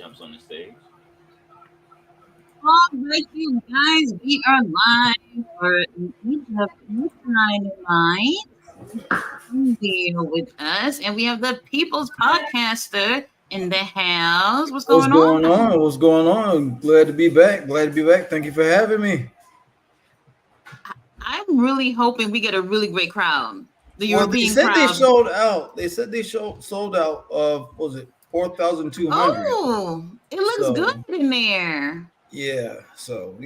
jumps on the stage. All right, you guys, we are live for an AEW Dynamite. Here with us, and we have the People's Podcaster in the house. What's What's going going on? on? What's going on? Glad to be back. Glad to be back. Thank you for having me. I'm really hoping we get a really great crowd. The Well, they European said they crowd. sold out. They said they sold out of was it 4,200. Oh, it looks good So in there. yeah, so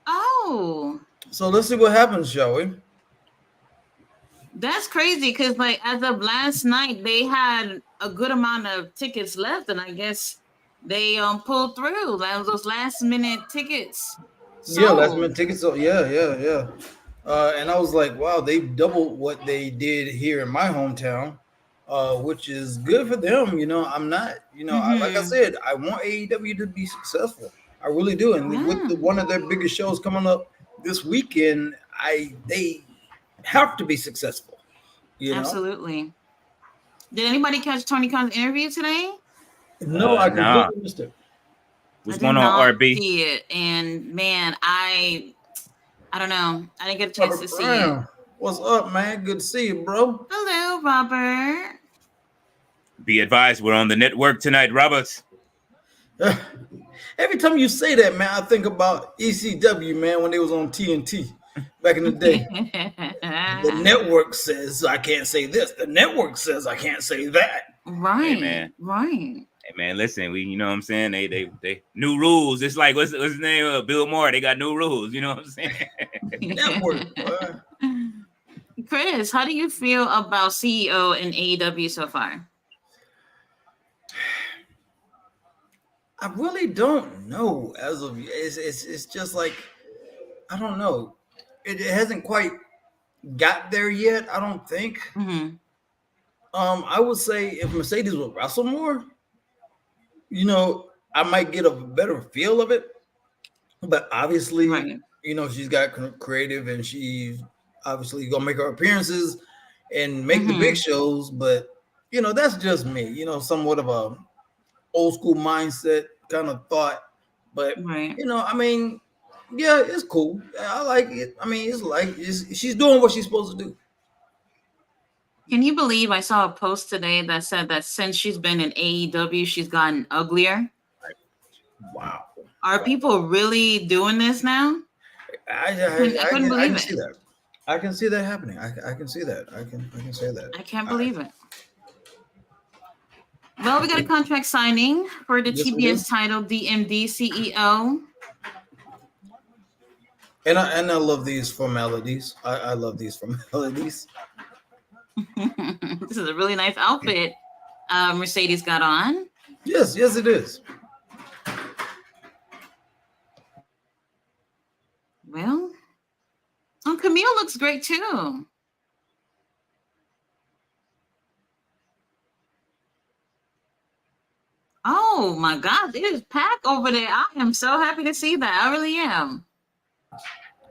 Oh, So let's see what happens, shall we? that's crazy because, like, as of last night, they had a good amount of tickets left, and I guess they pulled through. That was those last minute tickets Yeah, last sold. minute tickets. So yeah. And I was like, wow, they doubled what they did here in my hometown, which is good for them. I'm not, like I Mm-hmm. said, I want AEW to be successful. I really do. And with Yeah, one of their biggest shows coming up this weekend, they have to be successful. You know. absolutely. Did anybody catch Tony Khan's interview today? No, I Nah. completely missed it. I What's did going on, not RB? see it, and man, I don't know. I didn't get a chance to Robert see it. Brown, what's up, man? Good to see you, bro. Hello, Robert. Be advised, we're on the network tonight, Roberts. Every time you say that, man, I think about ECW, man, when they was on TNT back in the day. The network says I can't say this. The network says I can't say that. Right, Hey man, right. hey man, listen, you know what I'm saying? They new rules. It's like what's his name? Bill Maher. They got new rules. You know what I'm saying? Network, boy. Chris, how do you feel about CEO and AEW so far? I really don't know as of it's just like I don't know. It hasn't quite got there yet. I don't think. Mm-hmm. I would say if Mercedes would wrestle more, I might get a better feel of it. But obviously, Right. she's got creative, and she's obviously gonna make her appearances and make the big Mm-hmm. shows. But that's just me. Somewhat of a old school mindset kind of thought. But Right. I mean, yeah, it's cool. I like it. I mean, she's doing what she's supposed to do. Can you believe I saw a post today that said that since she's been in AEW, she's gotten uglier? Wow. Are people really doing this now? I couldn't I believe can it. see that. I can see that happening. I can see that. I can say that. I can't I, believe it. Well, we got a contract signing for the yes, we do. TBS title, DMD CEO. And I love these formalities. I love these formalities. This is a really nice outfit Mercedes got on. Yes, it is. Well, Camille looks great too. Oh my God, it is packed over there. I am so happy to see that. I really am.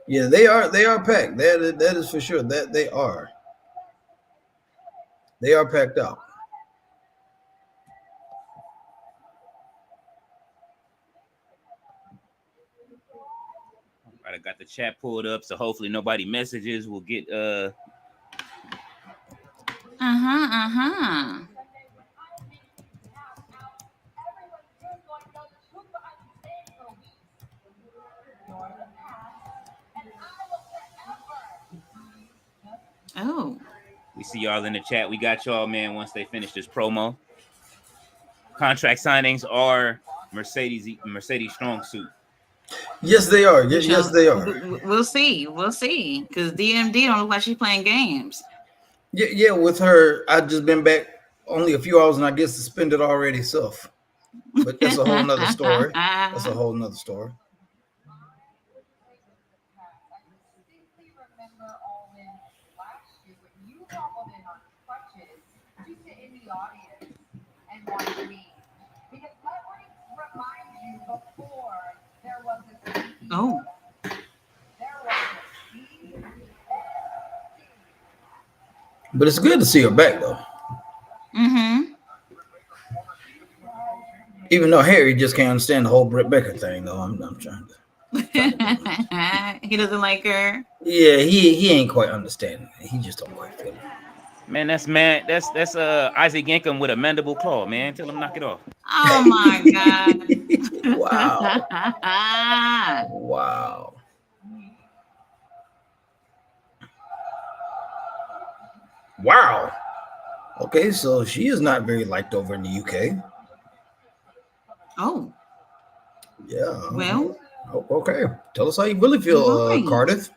Yeah, they are packed. That is for sure. That they are. They are packed out. All right, I got the chat pulled up, so hopefully nobody messages. We'll get Uh-huh. Oh. We see y'all in the chat. We got y'all, man. Once they finish this promo, contract signings are Mercedes strong suit. Yes, they are. Yes, they are. We'll see. Because DMD don't look like she's playing games. Yeah. With her, I've just been back only a few hours, and I get suspended already. So, but that's a whole nother story. That's a whole nother story. Oh. But it's good to see her back, though. Mm-hmm. Even though Harry just can't understand the whole Britt Baker thing, though. I'm trying to. He doesn't like her. Yeah, he ain't quite understanding. He just don't quite feel it. Man, that's Isaac Yankum with a mandible claw, man. Tell him knock it off. Oh my god. Wow. Wow. Wow. Okay, so she is not very liked over in the UK. Oh. Yeah. Well. Okay. Tell us how you really feel, Right. Cardiff.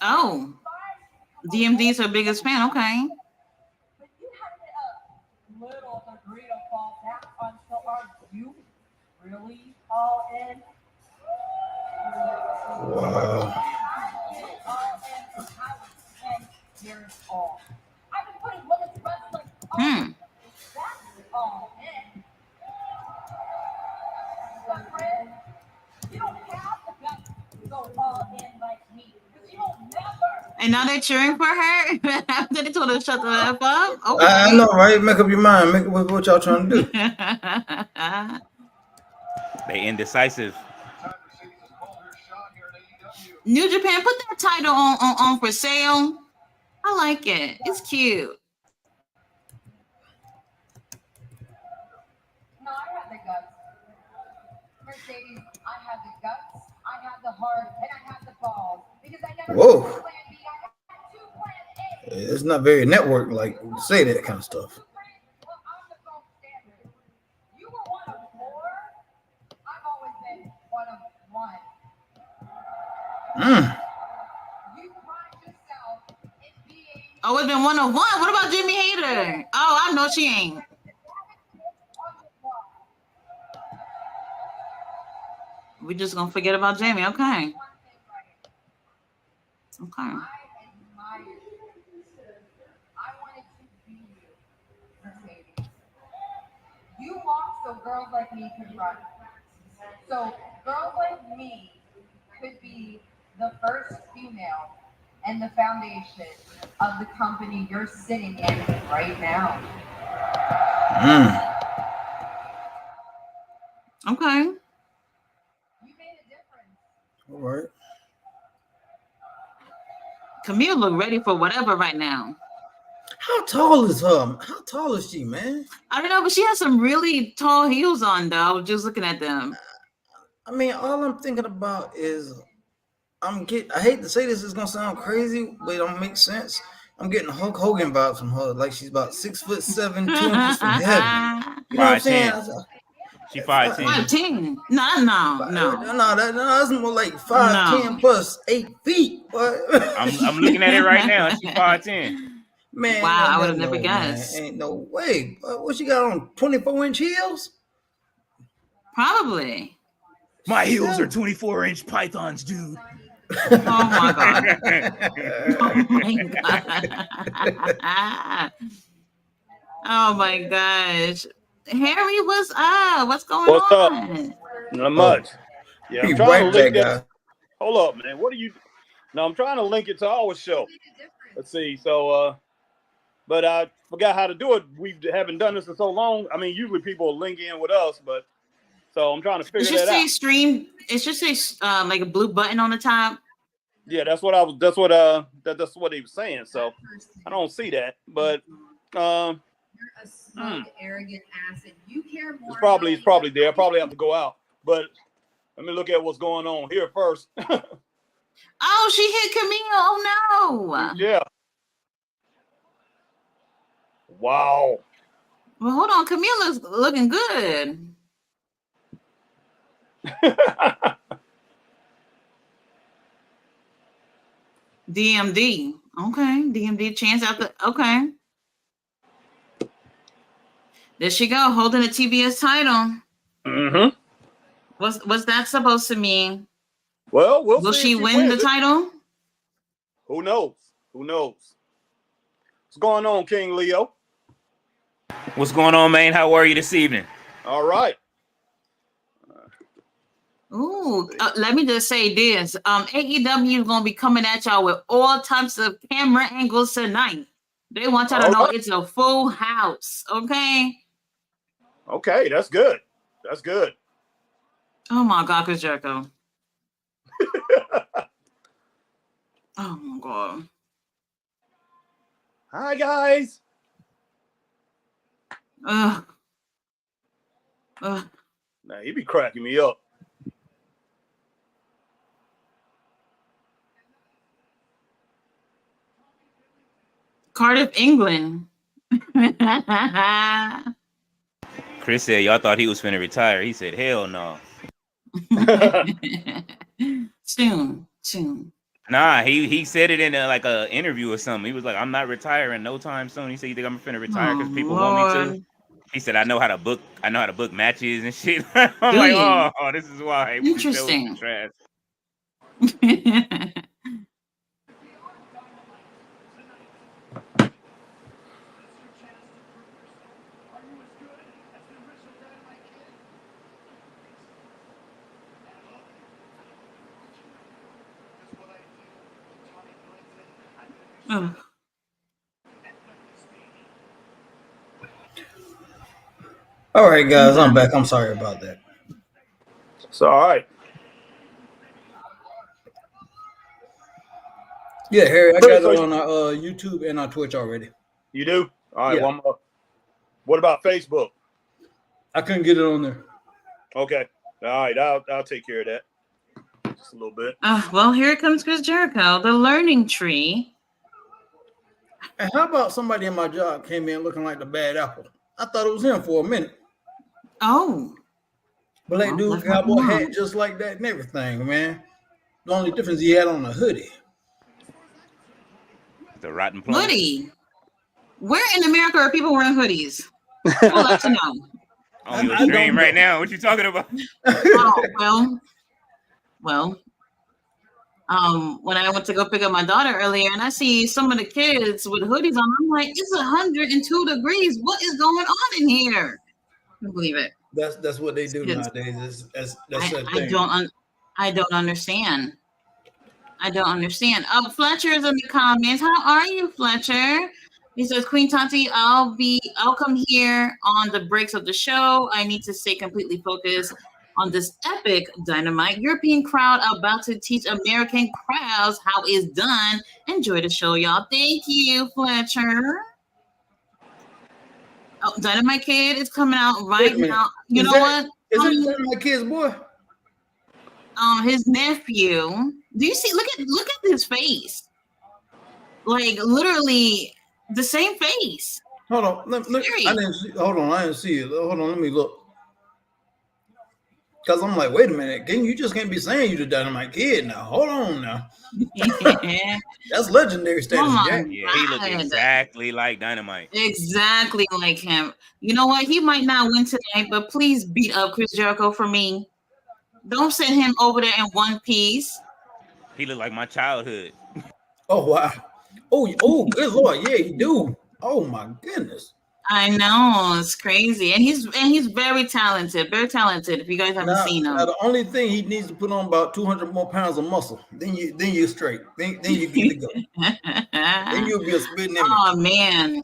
Oh. DMD is her biggest fan. Okay. Little degree to fall back on. So are you really all in? Wow. Here's all. I've been putting women's wrestling on. That's all in. You don't have the guts to go all in like me. Because you will never. And now they're cheering for her. After they told her to shut the F up. Okay. I know, right? Make up your mind. Make what y'all trying to do. They indecisive. New Japan, put that title on for sale. I like it. It's cute. No, I have the guts. Mercedes, I have the guts, I have the heart, and I have the balls. Because I never Whoa. had plan B, I had two plan A. It's not very network like to say that kind of stuff. Well, I'm the gold standard. You were one of four. I've always been one of one. You pride yourself in being Oh, it's been 101. What about Jimmy Hater? Oh, I know she ain't. We just gonna forget about Jamie. Okay. one thing right. Okay. I admire you. I wanted to be you, Mercedes. You walk so girls like me could run. So girls like me could be the first female and the foundation of the company you're sitting in right now. Okay. You made a difference. All right. Camille look ready for whatever right now. How tall is her? How tall is she, man? I don't know, but she has some really tall heels on, though. I was just looking at them. I mean, all I'm thinking about is I hate to say this, it's gonna sound crazy, but it don't make sense. I'm getting Hulk Hogan vibes from her, like she's about 6'7", 2 inches from heaven. You know what I'm saying? 5'10". She 5'10". 5'10". No. That's more like 5'10" plus 8 feet. What? I'm looking at it right now. She 5'10". Man, wow, I would have never guessed. Ain't no way. What she got on? 24-inch heels? Probably. My heels are 24-inch pythons, dude. Oh my god. Oh my god. Oh my gosh. Harry, what's up? What's going What's up? on? Not much. Yeah, I'm Be trying right to link back, that. guys. Hold up, man. What are you? No, I'm trying to link it to our show. Let's see. So, but I forgot how to do it. We haven't done this in so long. I mean, usually people will link in with us, but so I'm trying to figure It should that say out. stream. It should say like a blue button on the top. Yeah, that's what that's what he was saying. So I don't see that, but You're a smug, arrogant ass, and you care more. it's probably there. I probably have to go out, but let me look at what's going on here first. Oh, she hit Camille. Oh no. Yeah. Wow. Well, hold on. Camille is looking good. DMD. Okay. DMD chance out the okay. There she go, holding a TBS title. Mm-hmm. What's that supposed to mean? Well, Will she win the title? Who knows? Who knows? What's going on, King Leo? What's going on, man? How are you this evening? All right. Ooh, let me just say this. AEW is gonna be coming at y'all with all types of camera angles tonight. They want y'all to All know right. it's a full house, okay? Okay, that's good. That's good. Oh my God, Chris Jericho. Oh my God. Hi guys. Ugh. Nah, he be cracking me up. Cardiff, England. Chris said y'all thought he was finna retire. He said, "Hell no." Soon. Nah, he said it in like a interview or something. He was like, "I'm not retiring no time soon." He said, "You think I'm finna retire because Oh people want me to?" Lord. He said, "I know how to book matches and shit." I'm Do like, you? "Oh, this is why we just sell Interesting. trash." Ugh. All right, guys, I'm back. I'm sorry about that. It's all right. Yeah, Harry, I Chris, got it on our YouTube and our Twitch already. you do? All right. Yeah. One more. What about Facebook? I couldn't get it on there. Okay. All right. I'll take care of that. Just a little bit. Well, here comes Chris Jericho, the learning tree. And how about somebody in my job came in looking like the bad apple? I thought it was him for a minute. Oh. Black Well, dude, left cowboy alone. hat, just like that and everything, man. The only difference he had on a hoodie. The rotten plum. Hoodie. Where in America are people wearing hoodies? I would like to know. On your I don't stream right know. now. What you talking about? Oh, well. When I went to go pick up my daughter earlier, and I see some of the kids with hoodies on, I'm like, it's 102 degrees. What is going on in here? I can't believe it. That's what they do Kids. nowadays. That's that I thing. don't understand. I don't understand. Fletcher's in the comments. How are you, Fletcher? He says, Queen Tati, I'll come here on the breaks of the show. I need to stay completely focused on this epic Dynamite European crowd about to teach American crowds how it's done. Enjoy the show, y'all. Thank you, Fletcher. Oh, Dynamite Kid is coming out right now. You know what? Is it my kid's boy? His nephew. Do you see? Look at his face. Like literally the same face. Hold on. Look, I didn't see. Hold on. I didn't see it. Hold on. Let me look. Because I'm like, wait a minute. You just can't be saying you the Dynamite Kid now. Hold on now. That's legendary status, Jack. Yeah, he looked exactly like Dynamite. Exactly like him. You know what? He might not win tonight, but please beat up Chris Jericho for me. Don't send him over there in one piece. He looked like my childhood. Oh wow. Oh, good Lord. Yeah, you do. Oh my goodness. I know, it's crazy. And he's very talented. Very talented. If you guys haven't seen him. Now the only thing he needs to put on about 200 more pounds of muscle. Then you're straight. Then you get to go. Then you'll be a spitting image. Oh man.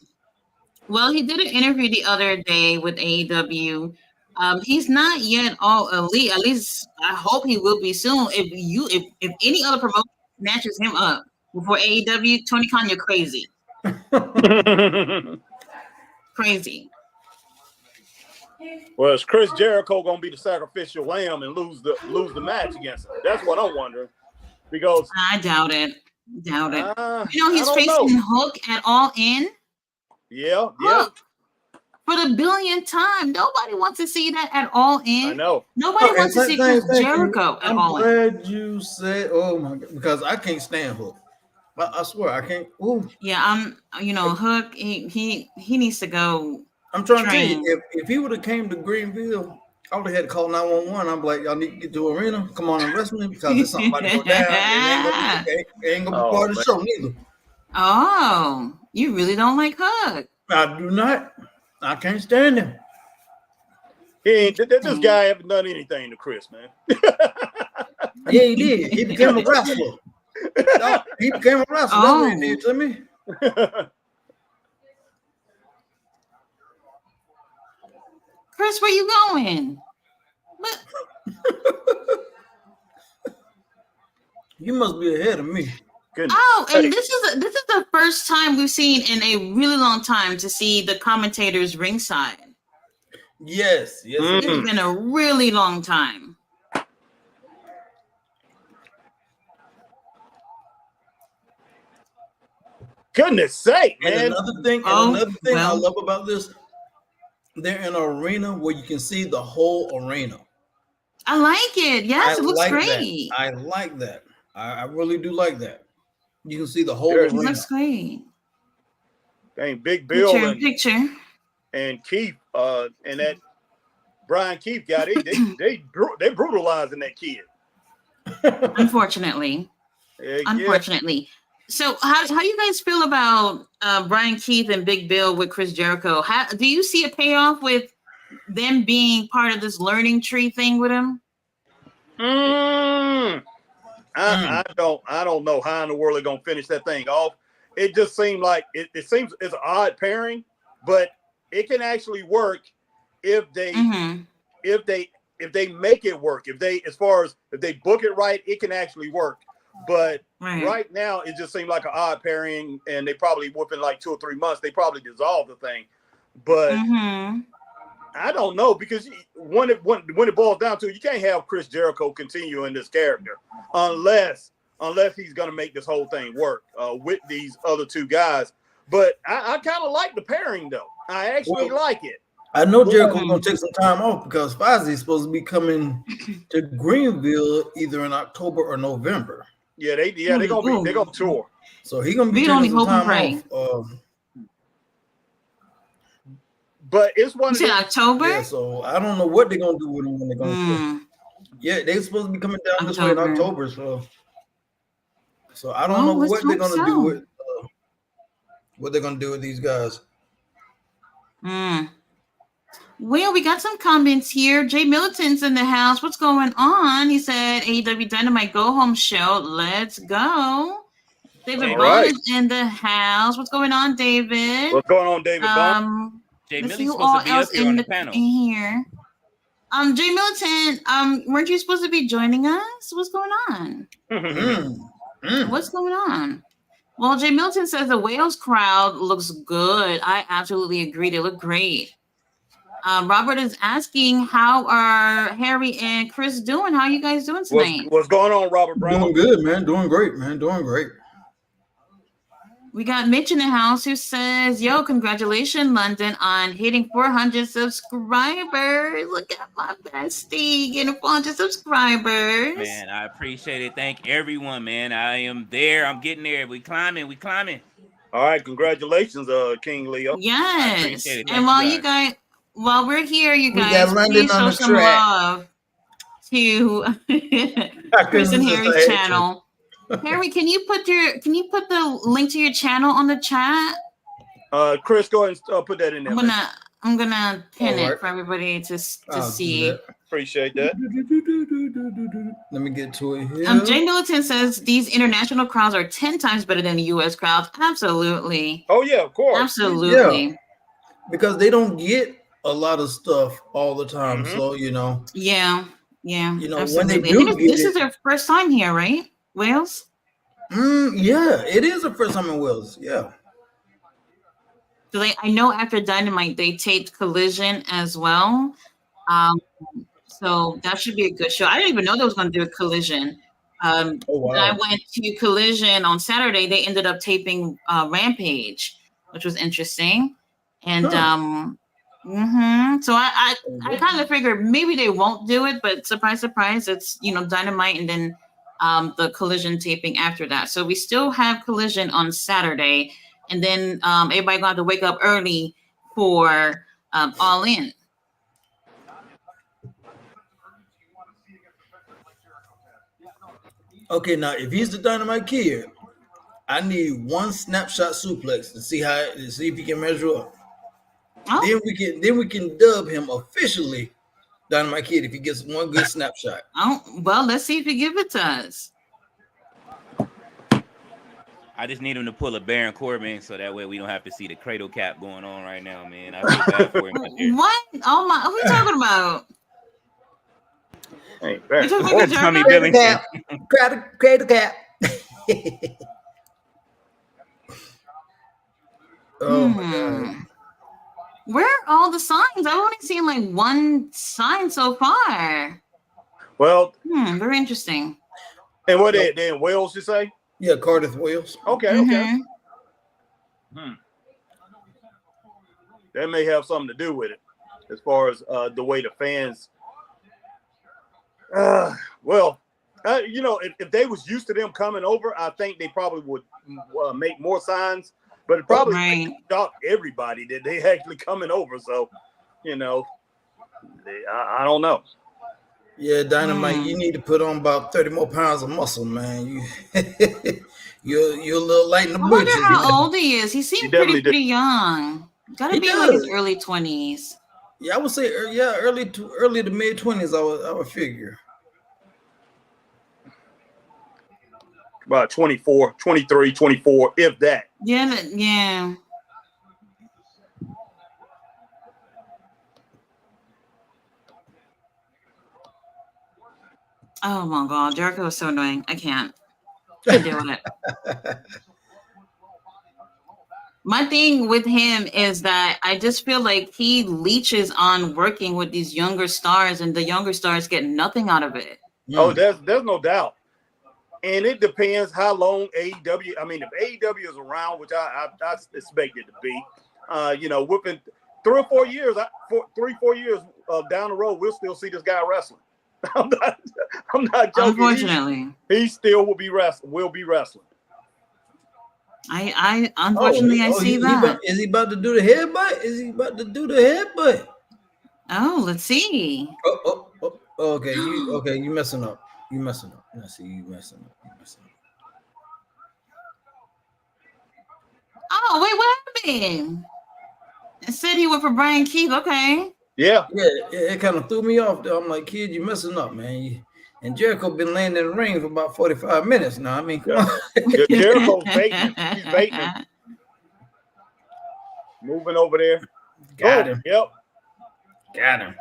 Well, he did an interview the other day with AEW. He's not yet all elite. At least I hope he will be soon. If any other promotion snatches him up before AEW, Tony Khan, you're crazy. Crazy. Well, is Chris Jericho gonna be the sacrificial lamb and lose the match against him? That's what I'm wondering. Because I doubt it. He's I facing Hook at All In. Yeah. For the billionth time. Nobody wants to see that at All In. I know. Nobody wants to see Chris Jericho at All In. I'm glad you said, oh my God, because I can't stand Hook. I swear I can't. Ooh. Yeah, Hook, he needs to go. I'm trying to tell you, if he would have came to Greenville, I would have had to call 911. I'm like, y'all need to get to the arena. Come on and wrestle me because there's something about to go down. It ain't gonna be part of the show neither. Oh, you really don't like Hook? I do not. I can't stand him. This guy haven't done anything to Chris, man. Yeah, he did. He became a wrestler. No, he became a wrestler. That's what he did to me. Chris, where you going? What? You must be ahead of me. Goodness. Oh, and this is the first time we've seen in a really long time to see the commentators ringside. Yes. It's been a really long time. Goodness sake, man. And another thing I love about this, they're in an arena where you can see the whole arena. I like it. Yes, it looks great. I like that. I really do like that. You can see the whole It It arena. looks great. Dang, Big Bill Picture. and Keith, and that Brian Keith guy, they brutalizing that kid. Unfortunately. Unfortunately. So how you guys feel about Brian Keith and Big Bill with Chris Jericho? Do you see a payoff with them being part of this learning tree thing with him? I don't know how in the world they're gonna finish that thing off. It just seemed like it seems it's an odd pairing, but it can actually work if they if they make it work. If they book it right, it can actually work. But right now, it just seemed like an odd pairing, and they probably within like 2 or 3 months, they probably dissolve the thing. But I don't know, because when it boils down to it, you can't have Chris Jericho continue in this character unless he's going to make this whole thing work with these other two guys. But I kind of like the pairing, though. I actually like it. I know Jericho's going to take some time off because Fozzy's supposed to be coming to Greenville either in October or November. Yeah, they're gonna tour. So he's gonna be taking some time off. But it's one of October. Yeah, so I don't know what they're gonna do with him when they're gonna. Yeah, they're supposed to be coming down this way in October. So I don't know what they're gonna do with what they're gonna do with these guys. Well, we got some comments here. Jay Milton's in the house. What's going on? He said AEW Dynamite Go Home Show. Let's go. David Bond is in the house. What's going on, David? What's going on, David Bond? Jay Milton's supposed to be up here on the panel. Here. Jay Milton, weren't you supposed to be joining us? What's going on? What's going on? Well, Jay Milton says the Wales crowd looks good. I absolutely agree. They look great. Robert is asking, how are Harry and Chris doing? How are you guys doing tonight? What's going on, Robert Brown? Doing good, man. Doing great, man. Doing great. We got Mitch in the house who says, yo, congratulations, London, on hitting 400 subscribers. Look at my bestie getting 400 subscribers. Man, I appreciate it. Thank everyone, man. I am there. I'm getting there. We climbing. All right, congratulations, King Leo. Yes. And while we're here, you guys, please show some love to Chris and Harry's channel. Harry, can you put the link to your channel on the chat? Chris, go ahead and put that in there. I'm gonna pin it for everybody to see. Appreciate that. Let me get to it here. Jay Milton says these international crowds are 10 times better than the U.S. crowds. Absolutely. Oh yeah, of course. Absolutely. Yeah. Because they don't get a lot of stuff all the time, so Yeah. Absolutely. When they do, this is their first time here, right? Wales? Yeah, it is the first time in Wales. Yeah. So I know after Dynamite they taped Collision as well. So that should be a good show. I didn't even know they was going to do a Collision. When I went to Collision on Saturday, they ended up taping Rampage, which was interesting. And so I kind of figured maybe they won't do it, but surprise, surprise, it's Dynamite and then the Collision taping after that. So we still have Collision on Saturday, and then everybody gonna have to wake up early for All In. Okay, now if he's the Dynamite Kid, I need one snapshot suplex to see if he can measure up. Oh. Then we can dub him officially Dynamite Kid if he gets one good snapshot. Oh, well, let's see if he give it to us. I just need him to pull a Baron Corbin so that way we don't have to see the cradle cap going on right now, man. I feel bad for him. What? Oh my! Who are you talking about? Hey, You talking about Jericho? Tommy Billington. Cradle cap. Oh my God. Where are all the signs? I've only seen like one sign so far. Well, Very interesting. and what they in Wales, you say? Yeah, Cardiff Wales. Okay, okay. That may have something to do with it, as far as the way the fans. You know, if they was used to them coming over, I think they probably would make more signs. But it probably shocked everybody that they actually coming over. So, you know, I don't know. Yeah, Dynamite, you need to put on about 30 more pounds of muscle, man. You're a little light in the I boots. wonder how old he is. He seems pretty young. Gotta be like his early 20s. Yeah, I would say early to mid 20s. I would figure. About 24, 23, 24, if that. Yeah. Oh my God, Jericho is so annoying. I can't deal with it. My thing with him is that I just feel like he leeches on working with these younger stars, and the younger stars get nothing out of it. Oh, there's no doubt. And it depends how long AEW. I mean, if AEW is around, which I expect it to be, you know, within 3 or 4 years, 4 years down the road, we'll still see this guy wrestling. I'm not joking. Unfortunately, he still will be wrestling. I unfortunately I see that. Is he about to do the headbutt? Oh, let's see. Oh, okay. You messing up. I see you messing up. Oh, wait, what happened? It said he went for Brian Keith. Okay. Yeah. It kind of threw me off there. I'm like, kid, you messing up, man. And Jericho been laying in the ring for about 45 minutes now. I mean, come on. Jericho's baiting. He's baiting. Moving over there. Got him. Yep. Got him.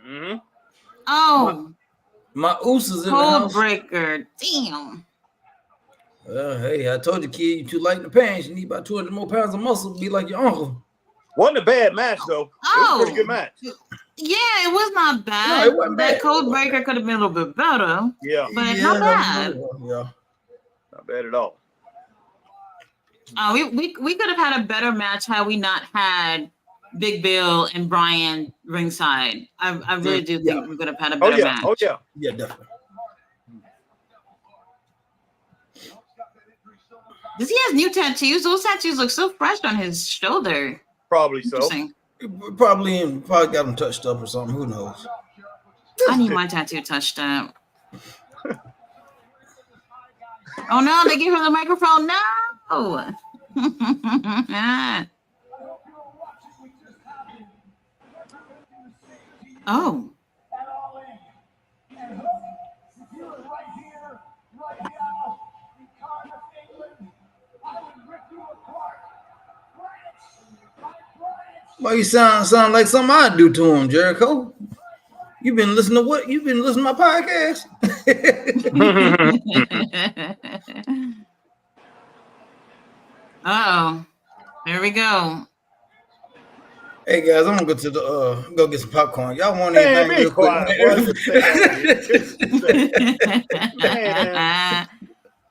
Mm-hmm. Oh. My Usos in the house. Breaker. Damn. Well, hey, I told you, kid, you too light in the pants. You need about 200 more pounds of muscle to be like your uncle. Wasn't a bad match, though. It was a pretty good match. Yeah, it was not bad. No, it wasn't that bad. Code Breaker could have been a little bit better. Yeah. But not bad. Yeah. Not bad at all. We could have had a better match had we not had Big Bill and Brian ringside. I really do think we could have had a better match. Oh, yeah. Yeah, definitely. Does he have new tattoos? Those tattoos look so fresh on his shoulder. Probably so. Probably got them touched up or something. Who knows? I need my tattoo touched up. Oh no, they gave her the microphone. No. Oh. Why you sound like something I'd do to him, Jericho? You've been listening to what? You've been listening to my podcast? Uh-oh. Here we go. Hey guys, I'm gonna go to the go get some popcorn. Y'all want anything real quick?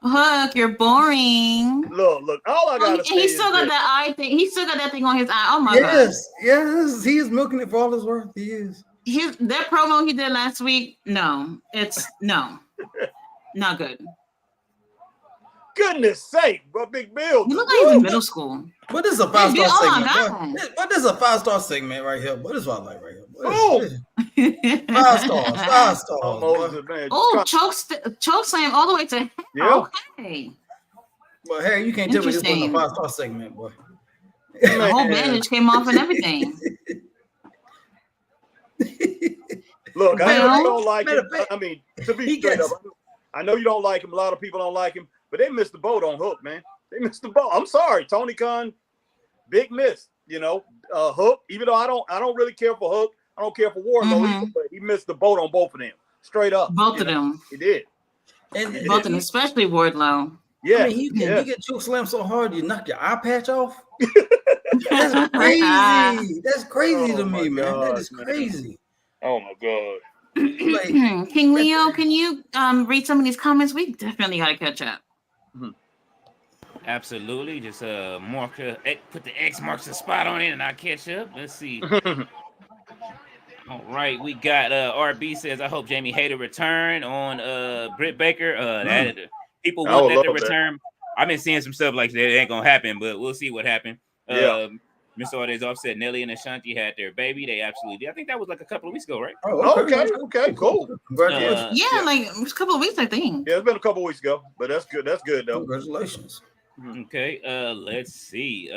Hook, you're boring. Look. All I gotta say he still got that eye thing. He still got that thing on his eye. Oh my god. Yes. He is milking it for all his worth. He is. That promo he did last week. No, not good. Goodness sake, but Big Bill. You look like he's in middle school. But this is a 5-star segment. God. But this is a 5-star segment right here. But this is what I like right here. Oh. 5 stars. 5 stars. Oh, choke slam all the way to hell. Yeah. Okay. Well, Harry, you can't tell me this wasn't a 5-star segment, boy. The whole bandage came off and everything. Look, I know Well, you don't like him. matter of fact, I mean, to be he straight gets- up, I know you don't like him. A lot of people don't like him, but they missed the boat on Hook, man. They missed the boat. I'm sorry, Tony Khan, big miss. You know, Hook. Even though I don't really care for Hook, I don't care for Wardlow either, but he missed the boat on both of them, straight up. both of them. He did. And Both of them, especially Wardlow. Yeah, I mean, you get choke slammed so hard you knock your eye patch off. That's Ah. crazy. That's crazy Oh to my me, man. That is God, man. crazy. Oh my God. Like, King Leo, can you read some of these comments? We definitely got to catch up. Absolutely. Just mark put the X marks the spot on it, and I catch up. Let's see. All right, we got RB says, I hope Jamie Hayter return on Britt Baker. That people I want would that to love that. return. I've been seeing some stuff like that. It ain't gonna happen, but we'll see what happens. Yeah. Mr. Ordez offset Nelly and Ashanti had their baby. They absolutely did. I think that was like a couple of weeks ago, right? Okay, cool. Congratulations. Yeah, like it was a couple of weeks, I think. Yeah, it's been a couple weeks ago, but that's good. That's good though. Congratulations. Okay, let's see.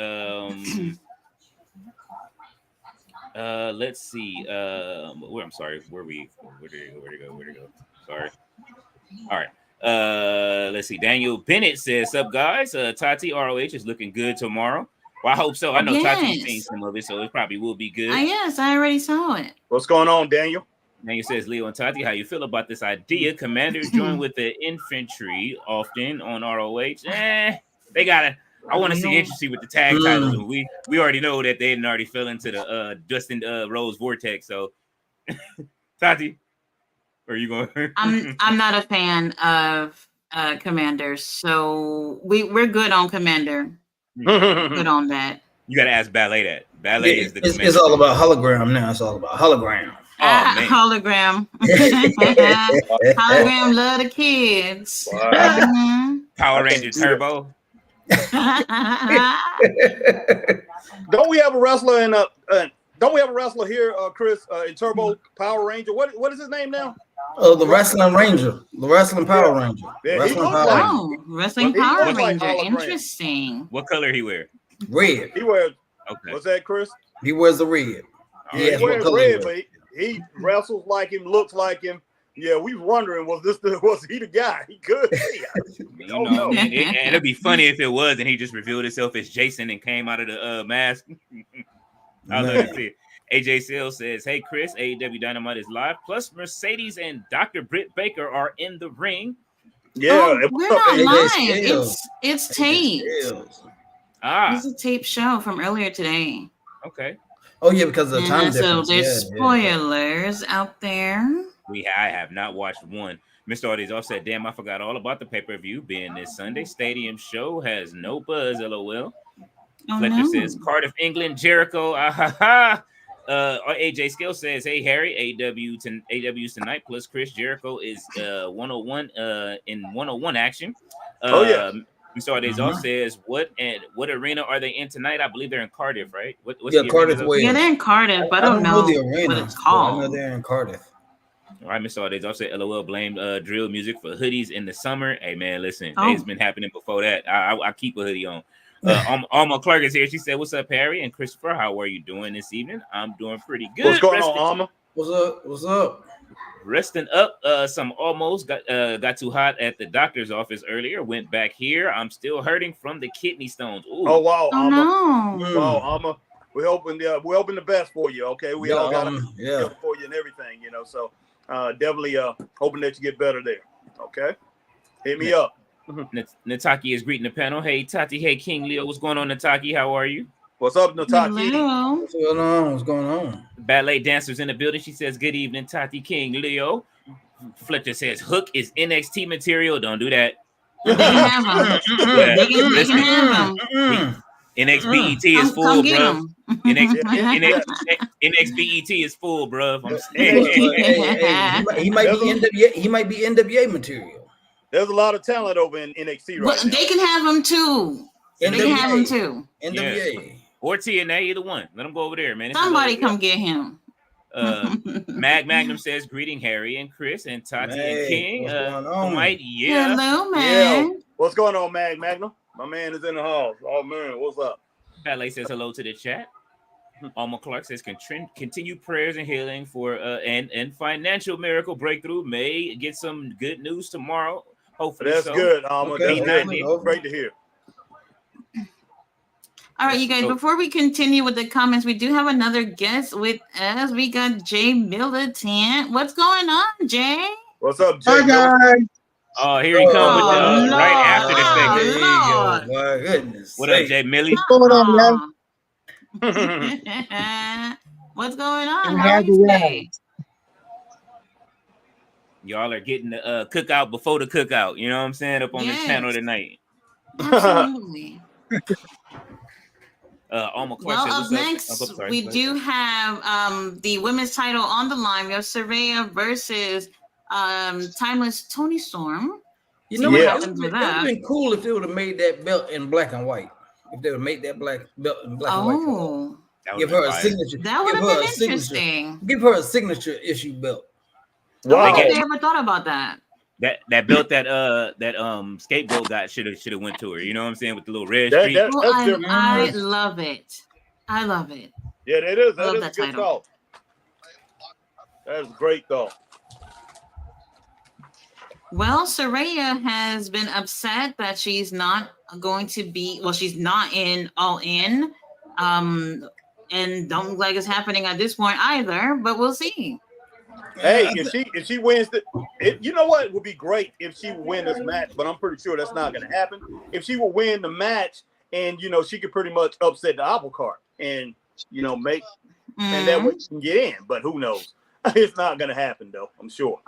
Let's see. I'm sorry. Where did it go? Sorry. All right. Let's see. Daniel Bennett says, "Sup guys? Tati ROH is looking good tomorrow. Well, I hope so. I know Tati's seen some of it, so it probably will be good." Yes, I already saw it. What's going on, Daniel? Daniel says, "Leo and Tati, how you feel about this idea? Commanders join with the infantry often on ROH. They gotta. I want to see interesting with the tag titles. And we already know that they already fell into the Dustin Rose vortex. So, Tati, are you going? I'm not a fan of Commanders, so we're good on Commander. Good on that. You got to ask Ballet that. Ballet is the. It's all about hologram now. It's all about hologram. Oh, man. Hologram. Hologram love the kids. Wow. Power Ranger Turbo. Don't we have a wrestler in don't we have a wrestler here, Chris, in Turbo Power Ranger? What is his name now? Oh, the Wrestling Ranger. The Wrestling Power Ranger. Yeah, he Wrestling looks Power like- Ranger. Wrestling He Power looks like Ranger. hologram. Interesting. What color he wear? Red. He wears Okay. what's that, Chris? He wears the red. All He right. wears what color red, he but he wrestles like him, looks like him. Yeah, we was wondering, was he the guy? He could be. You Oh, know, no. and it'd be funny if it was, and he just revealed himself as Jason and came out of the mask. I love to see it. AJ Sales says, "Hey Chris, AEW Dynamite is live. Plus Mercedes and Dr. Britt Baker are in the ring." Yeah, we're not AJ live. Styles. It's taped. Ah, It's a taped show from earlier today. okay. Oh yeah, because of the time So difference. there's Yeah. spoilers out there. I have not watched one. Mr. Ordez offset, damn, I forgot all about the pay-per-view being this Sunday. Stadium show has no buzz, LOL. Oh, Fletcher no. says, Cardiff, England, Jericho. Ah, ha, ha. AJ Skill says, "Hey Harry, AEW's tonight plus Chris Jericho is 101 in 101 action." Oh, yeah. Mr. Ordez off says, what arena are they in tonight? I believe they're in Cardiff, right? What's Yeah, the Cardiff arena? Way. Yeah, they're in Cardiff, but I don't know the arena, what it's but called. I know they're in Cardiff. All right, Mr. Ordez off said, LOL blamed drill music for hoodies in the summer. Hey man, listen, Oh. it's been happening before that. I keep a hoodie on. Alma Clark is here. She said, "What's up, Harry and Christopher? How are you doing this evening?" I'm doing pretty good. What's going on, Alma? What's up? What's up? Resting up. Some almost got too hot at the doctor's office earlier. Went back here. I'm still hurting from the kidney stones. Ooh. Oh wow, Oh Alma. no. Wow, Alma. We're hoping the best for you. Okay, we all got yeah. help for you and everything, you know. So definitely hoping that you get better there. Okay, hit me up. Nataki is greeting the panel. Hey Tati. Hey King Leo. What's going on, Nataki? How are you? What's up, Nataki? Hello. What's going on? What's going on? Ballet dancers in the building. She says, "Good evening, Tati, King Leo." Fletcher says, "Hook is NXT material. Don't do that." They can have them. Yeah. They can Listen, have them. NXBET is full, Come get bro. them. NXBET is full, bro. I'm Well, saying. he might be NWA. He might be NWA material. There's a lot of talent over in NXT right Well, now. they can have them too. They can have them too. NWA. Or TNA, either one. Let them go over there, man. This is Somebody over come get him. Magnum says, "Greeting Harry and Chris and Tati Hey, and King." what's going on? White, yeah. Hello, man. What's going on, Magnum? My man is in the hall. Oh man, what's up? Ballet says hello to the chat. Alma Clark says, continue prayers and healing for and financial miracle breakthrough. May get some good news tomorrow. Hopefully, That's so. good, Alma. Okay, That's Hopefully. good. Great to hear. All right, you guys, before we continue with the comments, we do have another guest with us. We got Jay Militant. What's going on, Jay? What's up, Jay? Hi, guys. Oh, here he comes with the right after the There segment. you go. My goodness. What up, Jay Millie? What's going on, guys? What's going on? I'm How are happy you to today? Y'all are getting the cookout before the cookout. You know what I'm saying? Up on the channel tonight. Absolutely. Alma Clark Well, said, up what's next, up? we do have the women's title on the line. We have Saraya versus Timeless Tony Storm. You know what what? happens with It would have that. been cool if they would have made that belt in black and white. If they would have made that black belt in black and white color. Oh, Give her a signature. that would give have her been a signature. interesting. Give her a signature issue belt. I don't Wow. think they ever thought about that. That belt that scapegoat got should have went to her. You know what I'm saying? With the little red That- streak. that- Well, That's different. I love it. I love it. Yeah, that is. I love That is that a good title. thought. That is a great thought. Well, Saraya has been upset that she's not going to be. Well, she's not in All In, and don't look like it's happening at this point either. But we'll see. Hey, if she wins you know what would be great if she win this match, but I'm pretty sure that's not going to happen. If she will win the match, and she could pretty much upset the apple cart, and make and that way she can get in. But who knows? It's not going to happen though. I'm sure.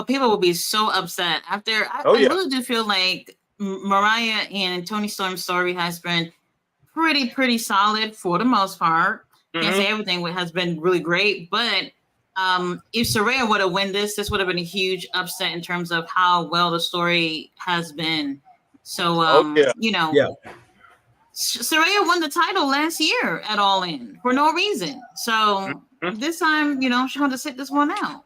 People will be so upset after. I really do feel like Mariah and Tony Storm's story has been pretty solid for the most part. Can't say everything has been really great, but if Saraya would have won this would have been a huge upset in terms of how well the story has been. So, Saraya won the title last year at All In for no reason. So this time, she wanted to sit this one out.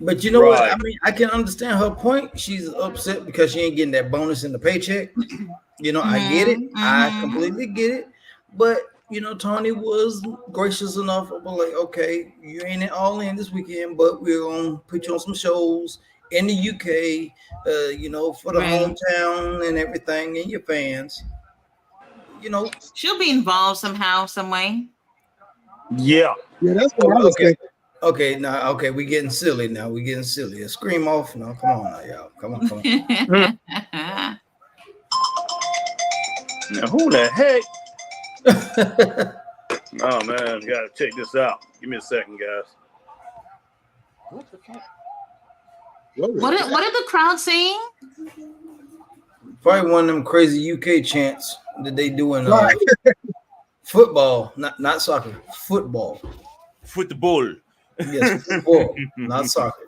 But you know what? I mean, I can understand her point. She's upset because she ain't getting that bonus in the paycheck. I get it. I completely get it. But Tony was gracious enough of like, okay, you ain't All In this weekend, but we're gonna put you on some shows in the UK, for the hometown and everything, and your fans. She'll be involved somehow, some way. Yeah, that's what I was thinking. Okay, now, we getting silly now. We getting silly. Scream off now. Come on now, y'all. Come on. Now, who the heck? Oh man, gotta check this out. Give me a second, guys. What the fuck? What did the crowd saying? Probably one of them crazy UK chants that they do in football, not soccer, football. Football. Yes, football, not soccer.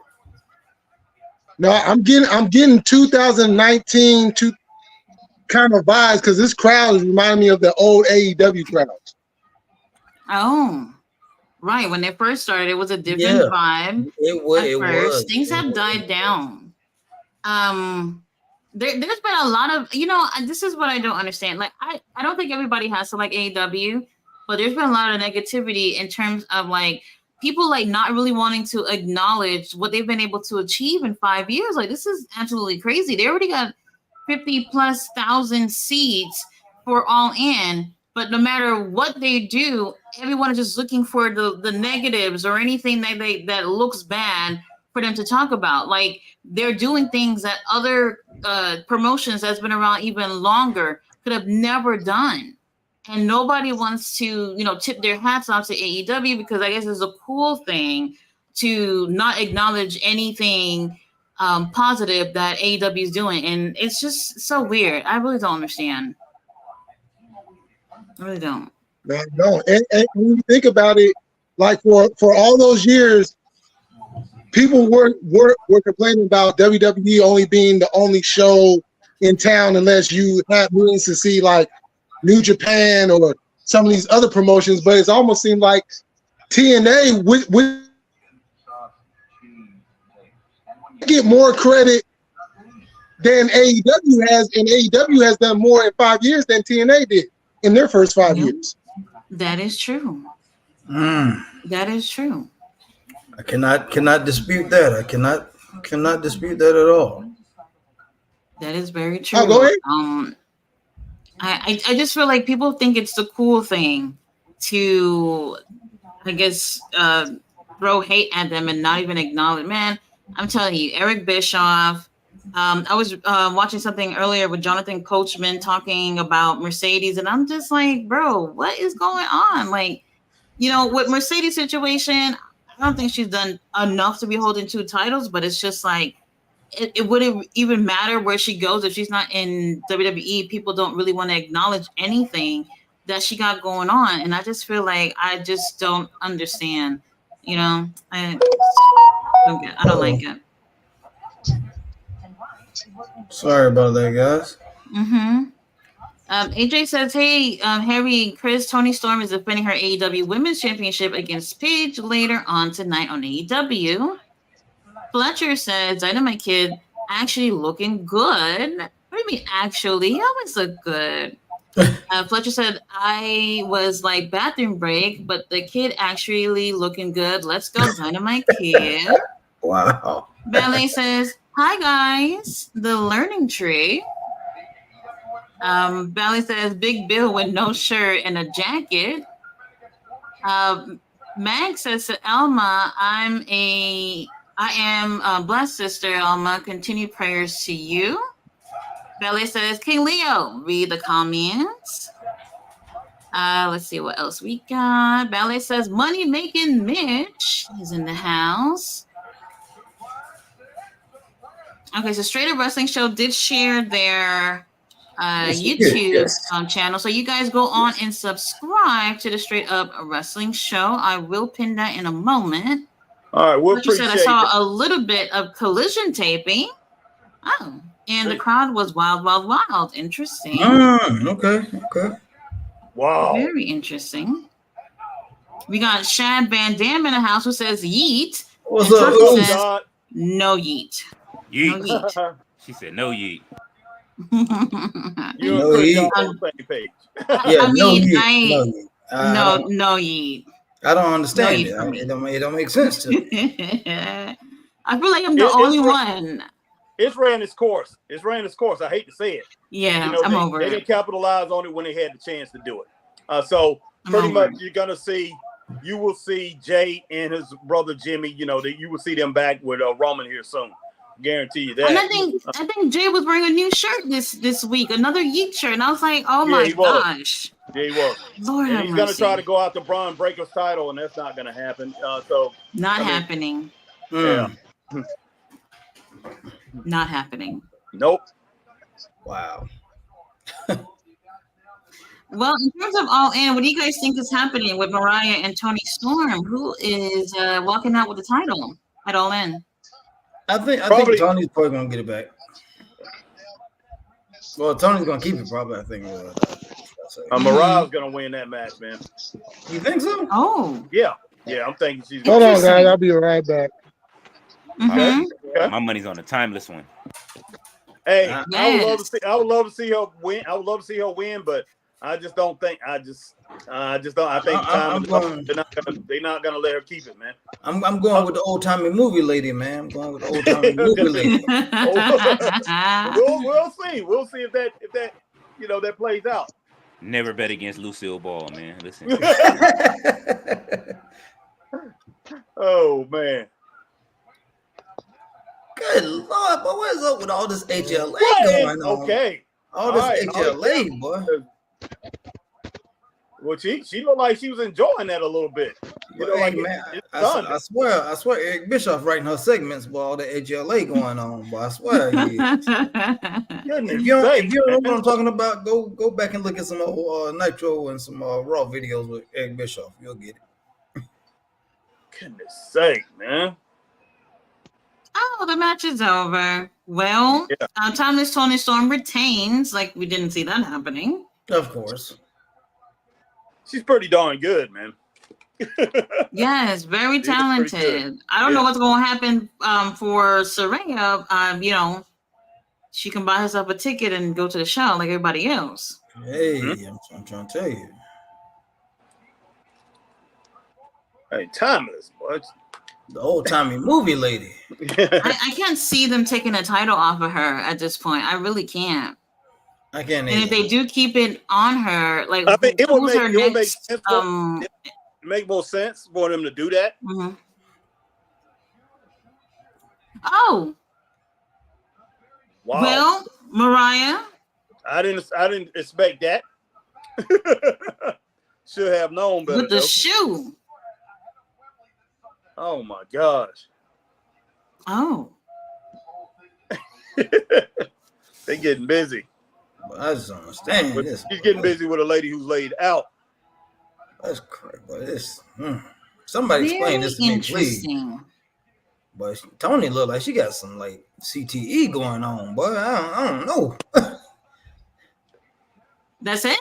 No, I'm getting 2019 kind of vibes because this crowd is reminding me of the old AEW crowds. Oh, right. When they first started, it was a different vibe. It was. Things have died down. There's been a lot of, this is what I don't understand. Like, I don't think everybody has to like AEW, but there's been a lot of negativity in terms of like people like not really wanting to acknowledge what they've been able to achieve in 5 years. Like, this is absolutely crazy. They already got 50,000+ seats for All In, but no matter what they do, everyone is just looking for the negatives or anything that looks bad for them to talk about. Like, they're doing things that other promotions that's been around even longer could have never done. And nobody wants to, tip their hats off to AEW because I guess it's a cool thing to not acknowledge anything positive that AEW is doing. And it's just so weird. I really don't understand. I really don't. Man, no. And when you think about it, like for all those years, people were complaining about WWE only being the only show in town unless you had means to see like New Japan or some of these other promotions. But it's almost seemed like TNA would get more credit than AEW has, and AEW has done more in 5 years than TNA did in their first 5 years. That is true. That is true. I cannot dispute that. I cannot dispute that at all. That is very true. Oh, go ahead. I just feel like people think it's the cool thing to, I guess, throw hate at them and not even acknowledge. Man, I'm telling you, Eric Bischoff. I was watching something earlier with Jonathan Coachman talking about Mercedes, and I'm just like, bro, what is going on? Like, with Mercedes situation, I don't think she's done enough to be holding 2 titles, but it's just like, it wouldn't even matter where she goes if she's not in WWE. People don't really want to acknowledge anything that she got going on, and I just feel like I just don't understand. I don't like it. Sorry about that, guys. AJ says, hey, Harry, Chris, Toni Storm is defending her AEW Women's Championship against Paige later on tonight on AEW. Fletcher says, Dynamite Kid actually looking good. What do you mean, actually? He always look good. Fletcher said, I was like bathroom break, but the kid actually looking good. Let's go, Dynamite Kid. Wow. Ballet says, hi, guys. The learning tree. Ballet says, Big Bill with no shirt and a jacket. Mag says to Elma, I am blessed, sister Elma. Continued prayers to you. Ballet says, King Leo, read the comments. Let's see what else we got. Ballet says, money making Mitch is in the house. Okay, so Straight Up Wrestling Show did share their YouTube channel. So you guys go on and subscribe to the Straight Up Wrestling Show. I will pin that in a moment. All right, we'll like you said, I saw that. a little bit of collision taping. Oh, and the crowd was wild, wild, wild. Interesting. Okay. Wow. Very interesting. We got Shad Van Dam in the house who says yeet. What's and up? Tucker says, no yeet. Yeet. No yeet. She said no yeet. You No and Chris yeet. on the same page. Yeah, no yeet. No yeet. I don't understand No it. It don't make sense to me. I feel like I'm the only one. It's ran its course. I hate to say it. Yeah, I'm over it. They didn't capitalize on it when they had the chance to do it. So pretty much you will see Jay and his brother Jimmy, you will see them back with Roman here soon. Guarantee you that. And I think Jay was wearing a new shirt this week, another yeet shirt, and I was like, oh my gosh. Yeah, he was. Lord, and he's gonna try to go out to Braun Breaker's title, and that's not gonna happen. Not happening. Yeah. Not happening. Nope. Wow. Well, in terms of All In, what do you guys think is happening with Mariah and Toni Storm, who is walking out with the title at All In? I think Tony's probably gonna get it back. Well, Tony's gonna keep it probably. I think. Mariah's gonna win that match, man. You think so? Oh. Yeah. I'm thinking she's. Hold on, guys. I'll be right back. Mm-hmm. Okay. My money's on the timeless one. Hey, yes. I would love to see her win. But I just don't think. I think they're not gonna let her keep it, man. I'm going with the old timey movie lady, man. I'm going with the old timey movie lady. We'll see. We'll see if that that plays out. Never bet against Lucille Ball, man. Listen. Oh man. Good Lord, boy, what's up with all this HLA going on? Okay. All this HLA, boy. Well, she looked like she was enjoying that a little bit. Man, I swear, Eric Bischoff writing her segments, boy, all the HLA going on, boy. I swear. If you don't know what I'm talking about, go back and look at some Nitro and some Raw videos with Eric Bischoff. You'll get it. Goodness sake, man. Oh, the match is over. Well, Timeless Toni Storm retains. Like, we didn't see that happening. Of course. She's pretty darn good, man. Yes, very talented. I don't know what's going to happen for Saraya. She can buy herself a ticket and go to the show like everybody else. Hey, I'm trying to tell you. Hey, timeless, boy. The old timey movie lady. I can't see them taking a title off of her at this point. I really can't. I can't. And if they do keep it on her, like I mean, who's her would make next? sense it make more sense for them to do that. Mhm. Oh, Wow. well, Mariah. I didn't expect that. Should have known better. With the shoe. Oh my gosh. Oh. They getting busy. I just don't understand But this. he's getting busy with a lady who's laid out. That's crazy. But somebody explain this to me, please. But Tony look like she got some like CTE going on, boy. I don't know. That's it?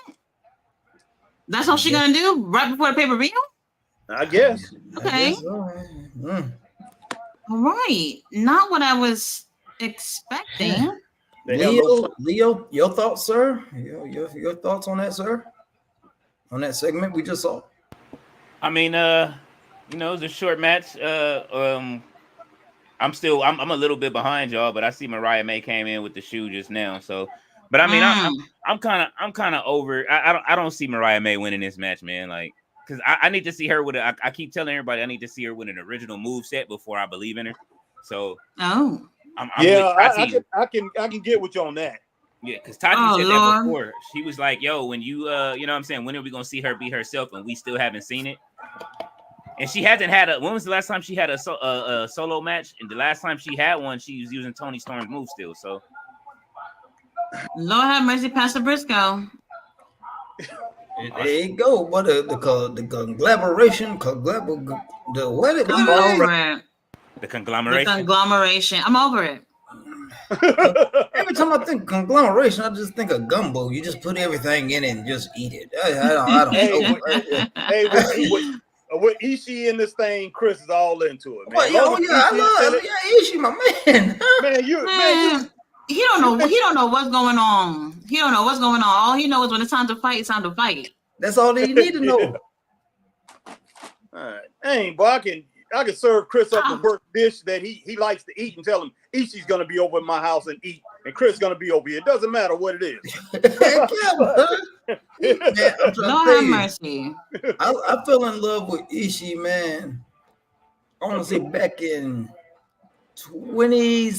That's all she gonna do right before the pay-per-view? I guess. Okay. All right. Not what I was expecting. Leo, your thoughts, sir? Your thoughts on that, sir? On that segment we just saw? I mean, you know, it's a short match. I'm a little bit behind y'all, but I see Mariah May came in with the shoe just now. So, but I mean, I'm kind of over. I don't see Mariah May winning this match, man. Like, because I need to see her with I keep telling everybody I need to see her with an original move set before I believe in her. So, I can get with you on that. Yeah, because Tati said that before. She was like, "Yo, when you you know what I'm saying, when are we gonna see her be herself?" And we still haven't seen it. And she hasn't had when was the last time she had a solo match? And the last time she had one, she was using Toni Storm's move still. So, Lord have mercy, Pastor Briscoe. There you go. What the conglomeration? The conglomeration. The conglomeration. I'm over it. Every time I think conglomeration, I just think of gumbo. You just put everything in it and just eat it. I don't know. With Ishii in this thing, Chris is all into it, man. I love Ishii, my man. He don't know. He don't know what's going on. He don't know what's going on. All he knows when it's time to fight, it's time to fight. That's all that you need to know. All right, hey, boy, I can serve Chris up a work dish that he likes to eat and tell him Ishii's gonna be over at my house and eat, and Chris gonna be over here. It doesn't matter what it is. Lord have mercy. I fell in love with Ishii, man. I want to say back in between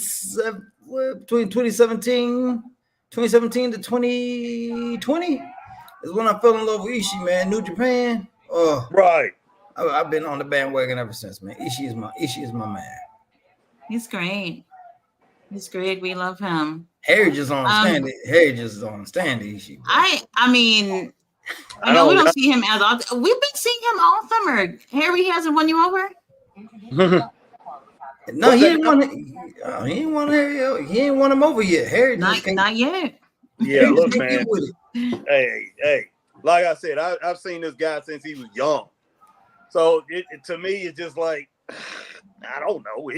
2017 to 2020 is when I fell in love with Ishii, man. New Japan. Oh, right. I've been on the bandwagon ever since, man. Ishii is my man. He's great. He's great. We love him. Harry just on stand. Harry just is on stand. Ishii. I mean, I know we don't see him as often. We've been seeing him all summer. Harry hasn't won you over. No, he ain't won Harry. He ain't won him over yet. Harry not yet. Yeah, look, man. Hey. Like I said, I've seen this guy since he was young. So to me, it's just like, I don't know.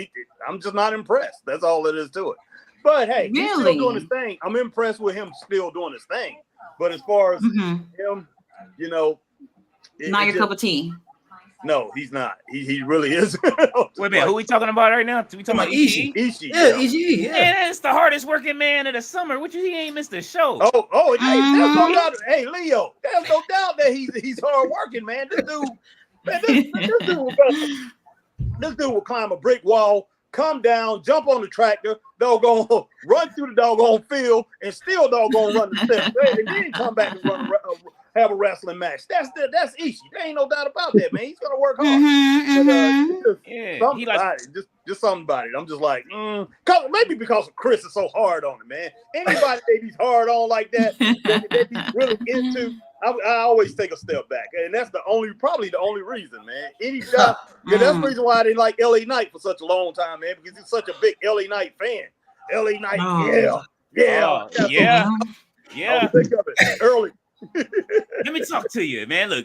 I'm just not impressed. That's all it is to it. But hey, he's still doing his thing. I'm impressed with him still doing his thing. But as far as him, you know, not your cup of tea. No, he's not. He really is. Wait a minute, who are we talking about right now? We talking about Ishii? Ishii. Yeah, Ishii. Yeah, that's the hardest working man of the summer. He ain't missed a show. Oh, hey, there's no doubt. Hey, Leo, there's no doubt that he's hard working, man. This dude, this dude will climb a brick wall, come down, jump on the tractor, doggone run through the doggone field, and still doggone run the steps. And then come back and have a wrestling match. That's Ishii. There ain't no doubt about that, man. He's gonna work hard. Just somebody. I'm just like, maybe because Chris is so hard on him, man. Anybody that he's hard on like that he's really into, I always take a step back, and that's probably the only reason, man. That's the reason why I didn't like LA Knight for such a long time, man, because he's such a big LA Knight fan. LA Knight, yeah. I think of it early. Let me talk to you, man. Look,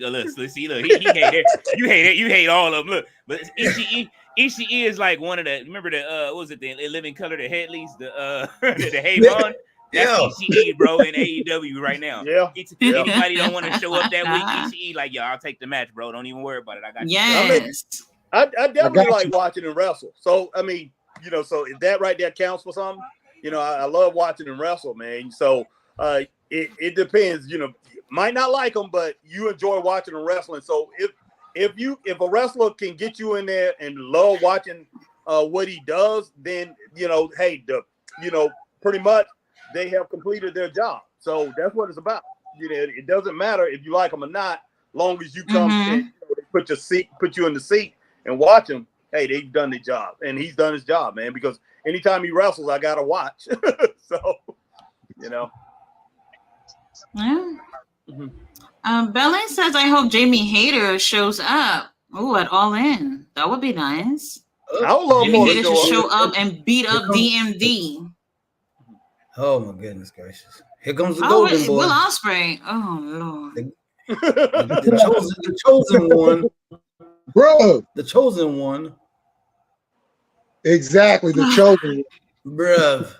see, he hate it. You hate all of them. Look, but Ishii is like one of the. Remember the what was it? The Living Color, the Headleys, the Hayvon. That's Yeah. Ishii, bro, in AEW right now. Yeah. Anybody don't want to show up that week, Ishii, like, yo, I'll take the match, bro. Don't even worry about it. I got you. Yes. I definitely got like you. watching him wrestle. So I mean, so if that right there counts for something, I love watching him wrestle, man. So it depends. Might not like him, but you enjoy watching him wrestling. So if a wrestler can get you in there and love watching what he does, then hey, pretty much they have completed their job. So that's what it's about. It doesn't matter if you like him or not, long as you come and they put you in the seat and watch him. Hey, they've done their job, and he's done his job, man. Because anytime he wrestles, I gotta watch. So, Yeah. Belen says, "I hope Jamie Hayter shows up. Oh, at All In. That would be nice. I would love Jamie more Hayter to should show up. show up and beat up DMD. Oh my goodness gracious! Here comes the Oh, golden boy, Will Ospreay. Oh Lord. the chosen one, Bro, the chosen one, exactly. The chosen. bruv.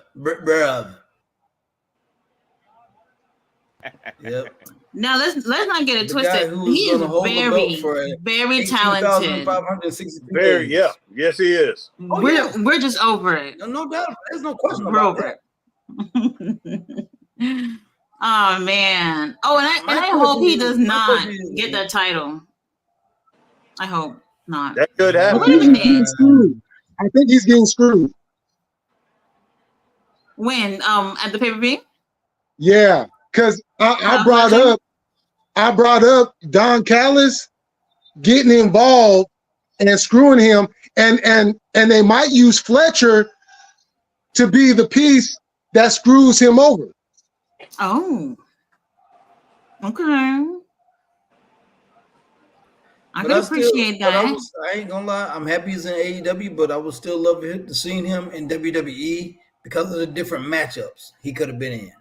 Yep. Now let's not get it The guy twisted. who was He is gonna hold the belt for very talented. 18,562 Very, days. yeah, yes, he is. Oh, We're just over it. No doubt. There's no question We're about over that. it. Oh man. Oh, and I My hope he question does is- my not question is- get that title. I hope not. That could I happen. Wait a think he's minute. getting screwed. I think he's getting screwed. When at the pay-per-view? Yeah, because I brought up Don Callis getting involved and screwing him, and they might use Fletcher to be the piece that screws him over. Oh. Okay. I But can appreciate that. I ain't gonna lie. I'm happy he's in AEW, but I would still love to see him in WWE because of the different matchups he could have been in.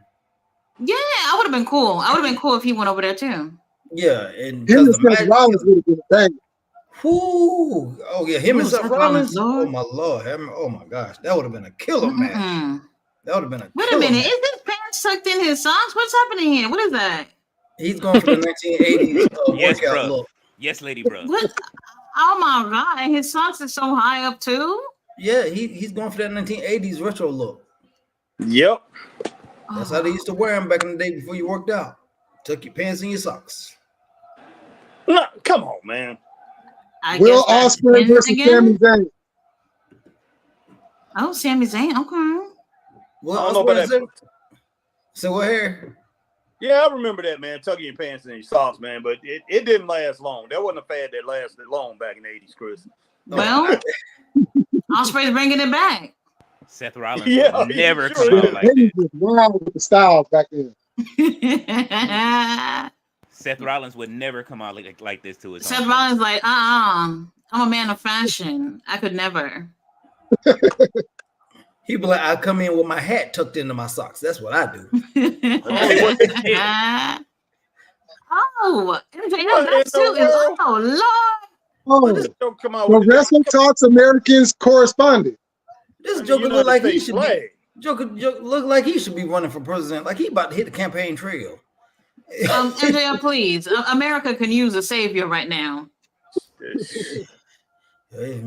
Yeah, I would have been cool. I would have been cool if he went over there too. Yeah, and Him because and the Seth match. Rollins would have been a bang. Whoo! Oh yeah, him and Ooh, Seth Seth Rollins. Rollins, Lord. Oh my lord! Oh my gosh, that would have been a killer match. Mm-mm. That would have been a. Wait a killer minute. match. Is this pants tucked in his socks? What's happening here? What is that? He's going for the 1980s Yes, workout bruh. look. Yes, lady, bro. What? Oh my god! And his socks are so high up too. Yeah, he's going for that 1980s retro look. Yep. That's how they used to wear them back in the day before you worked out. Tuck your pants in your socks. No, come on, man. I Will guess that's Ospreay him versus Sami Zayn. Oh, Sami Zayn. Okay. Well, I don't know about that. So what here? Yeah, I remember that, man. Tucking your pants in your socks, man. But it didn't last long. That wasn't a fad that lasted long back in the 80s, Chris. Well, Ospreay's bringing it back. Seth Rollins Yeah, would never sure come out is. like that. He was wild with the styles back then. Seth Rollins would never come out like this to his Seth own Rollins like, I'm a man of fashion. I could never. He'd be like, I come in with my hat tucked into my socks. That's what I do. Oh, that's too. Oh Lord. This- Don't come out The with the Wrestling Talks Americans correspondent. This I mean, Joker United look like he States should flag. be. Joker look like he should be running for president. Like he about to hit the campaign trail. MJF, please. America can use a savior right now. Hey,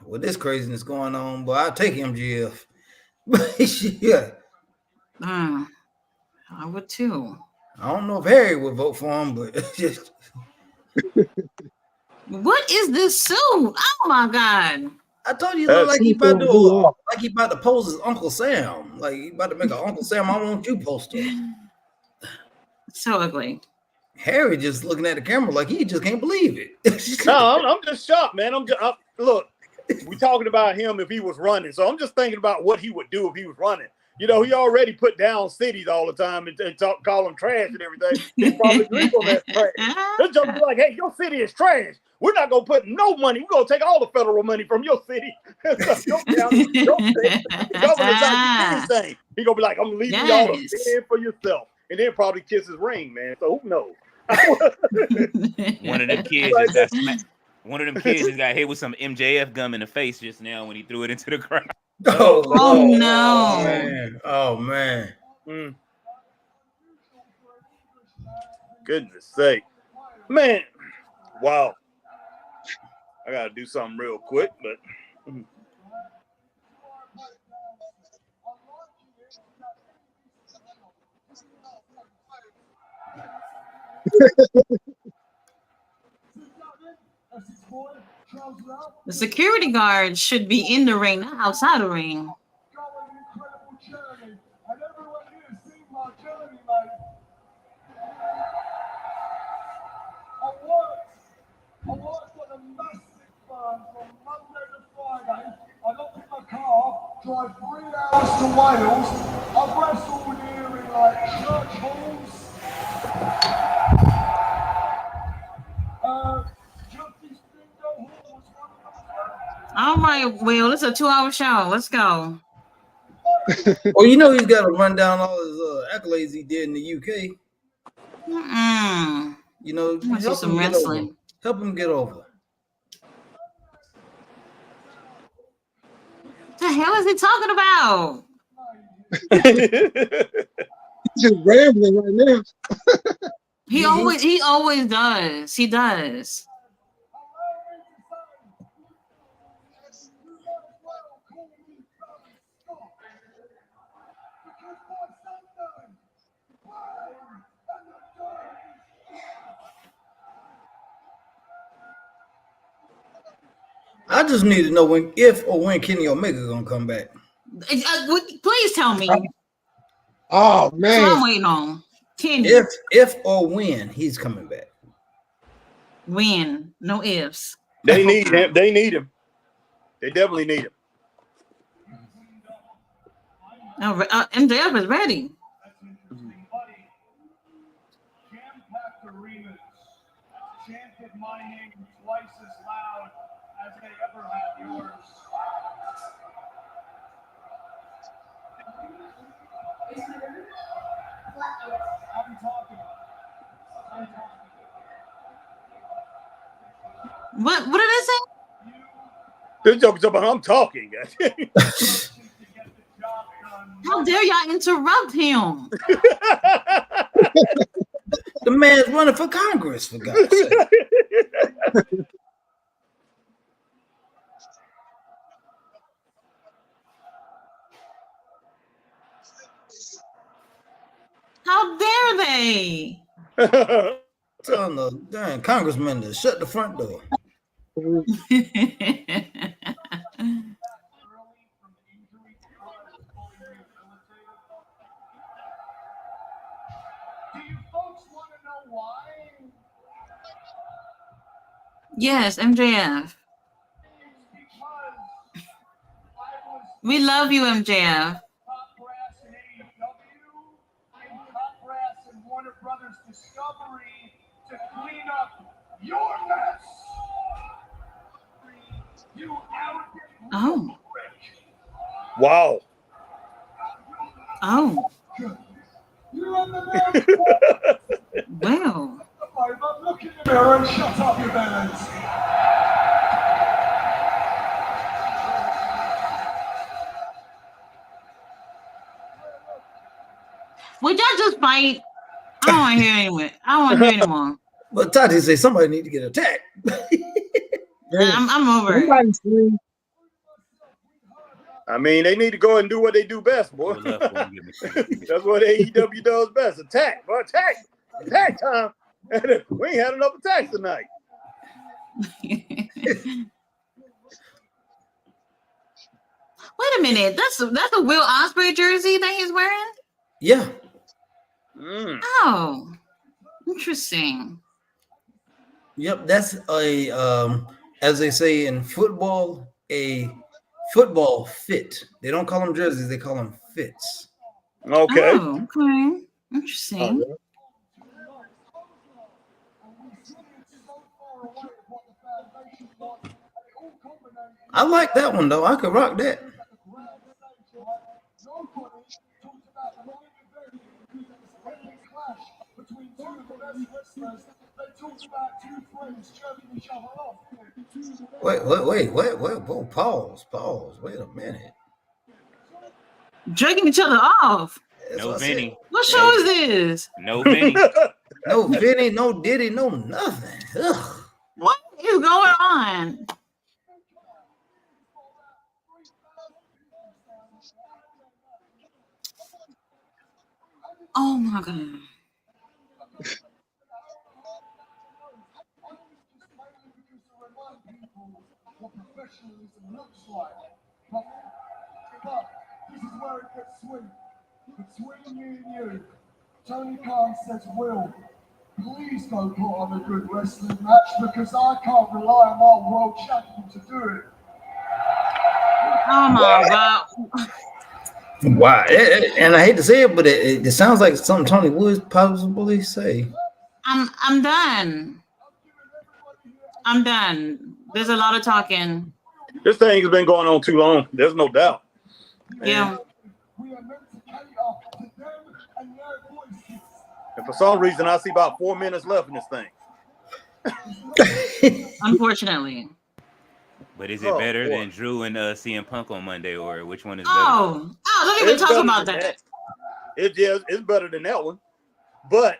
with this craziness going on, but I'll take MGF. Yeah, I would too. I don't know if Harry would vote for him, but just What is this suit? Oh my god. I told you, he look like he about to pose as Uncle Sam. Like he about to make an Uncle Sam I want you poster. So ugly. Harry just looking at the camera like he just can't believe it. No, I'm just shocked, man. Look, we talking about him if he was running, so I'm just thinking about what he would do if he was running. He already put down cities all the time and call them trash and everything. He probably agree on that trash. This joke be like, hey, your city is trash. We're not gonna put no money. We're gonna take all the federal money from your city. Your county, your state. The governor's not doing anything. He gonna be like, I'm leaving y'all to fend for yourself, and then probably kiss his ring, man. So who knows? One of them kids just got smacked. One of them kids just got hit with some MJF gum in the face just now when he threw it into the crowd. Oh, no. Oh man. Goodness sake. Man. Wow. I got to do something real quick, but. The security guard should be in the ring, not outside the ring. I worked on a massive farm from Monday to Friday. I got in my car, drive 3 hours to Wales. I've wrestled here in like church halls. Justice Bingo Hall was one of them. All right, Will, it's a 2-hour show. Let's go. Well, you know he's got to run down all his accolades he did in the UK. You know, help him get over. Help him get over. What the hell is he talking about? He's just rambling right now. He always does. He does. I just need to know if or when Kenny Omega gonna come back. Please tell me. Oh man, so I'm waiting on Kenny. If or when he's coming back. When? No ifs. They need him. They need him. They definitely need him. MJF is ready. Jam-packed arenas chanted my name twice as loud as they ever had yours. I'm talking. What did I say? This joke's about I'm talking. How dare y'all interrupt him? The man's running for Congress, for God's sake. How dare they? Telling the darn congressman to shut the front door. Yes, MJF. We love you, MJF. Warner Brothers Discovery to clean up your mess. You arrogant prick. Wow. Oh. You're on the man. Well. Look in the mirror and shut up your villains. Would y'all just fight? I don't want to hear anymore. I don't want to hear anymore. But Tati say somebody need to get attacked. I'm over it. I mean, they need to go and do what they do best, boy. That's what AEW does best. Attack. Well, attack. Attack time. We ain't had enough attacks tonight. Wait a minute. That's a Will Ospreay jersey that he's wearing? Yeah. Oh, interesting. Yep, that's a as they say in football, a football fit. They don't call them jerseys, they call them fits. Okay. Oh, okay. Interesting. I like that one though. I could rock that. Wait, pause. Wait a minute. Jerking each other off. That's No what I Vinny. said. What show is this? No Vinny. No Vinny, no Diddy, no nothing. Ugh. What is going on? Oh my god. What professionalism looks like. But this is where it gets sweet. Between me and you, Tony Khan says, Will, please go put on a good wrestling match because I can't rely on my world champion to do it. Oh my god. Wow. And I hate to say it, but it sounds like something Tony would possibly say. I'm done. I'm done. There's a lot of talking. This thing has been going on too long. There's no doubt. Yeah. We are meant to cater to them and their voices. And for some reason, I see about 4 minutes left in this thing. Unfortunately. But is it better than Drew and CM Punk on Monday, or which one is better? Oh, don't even talk about that. It's better than that one. But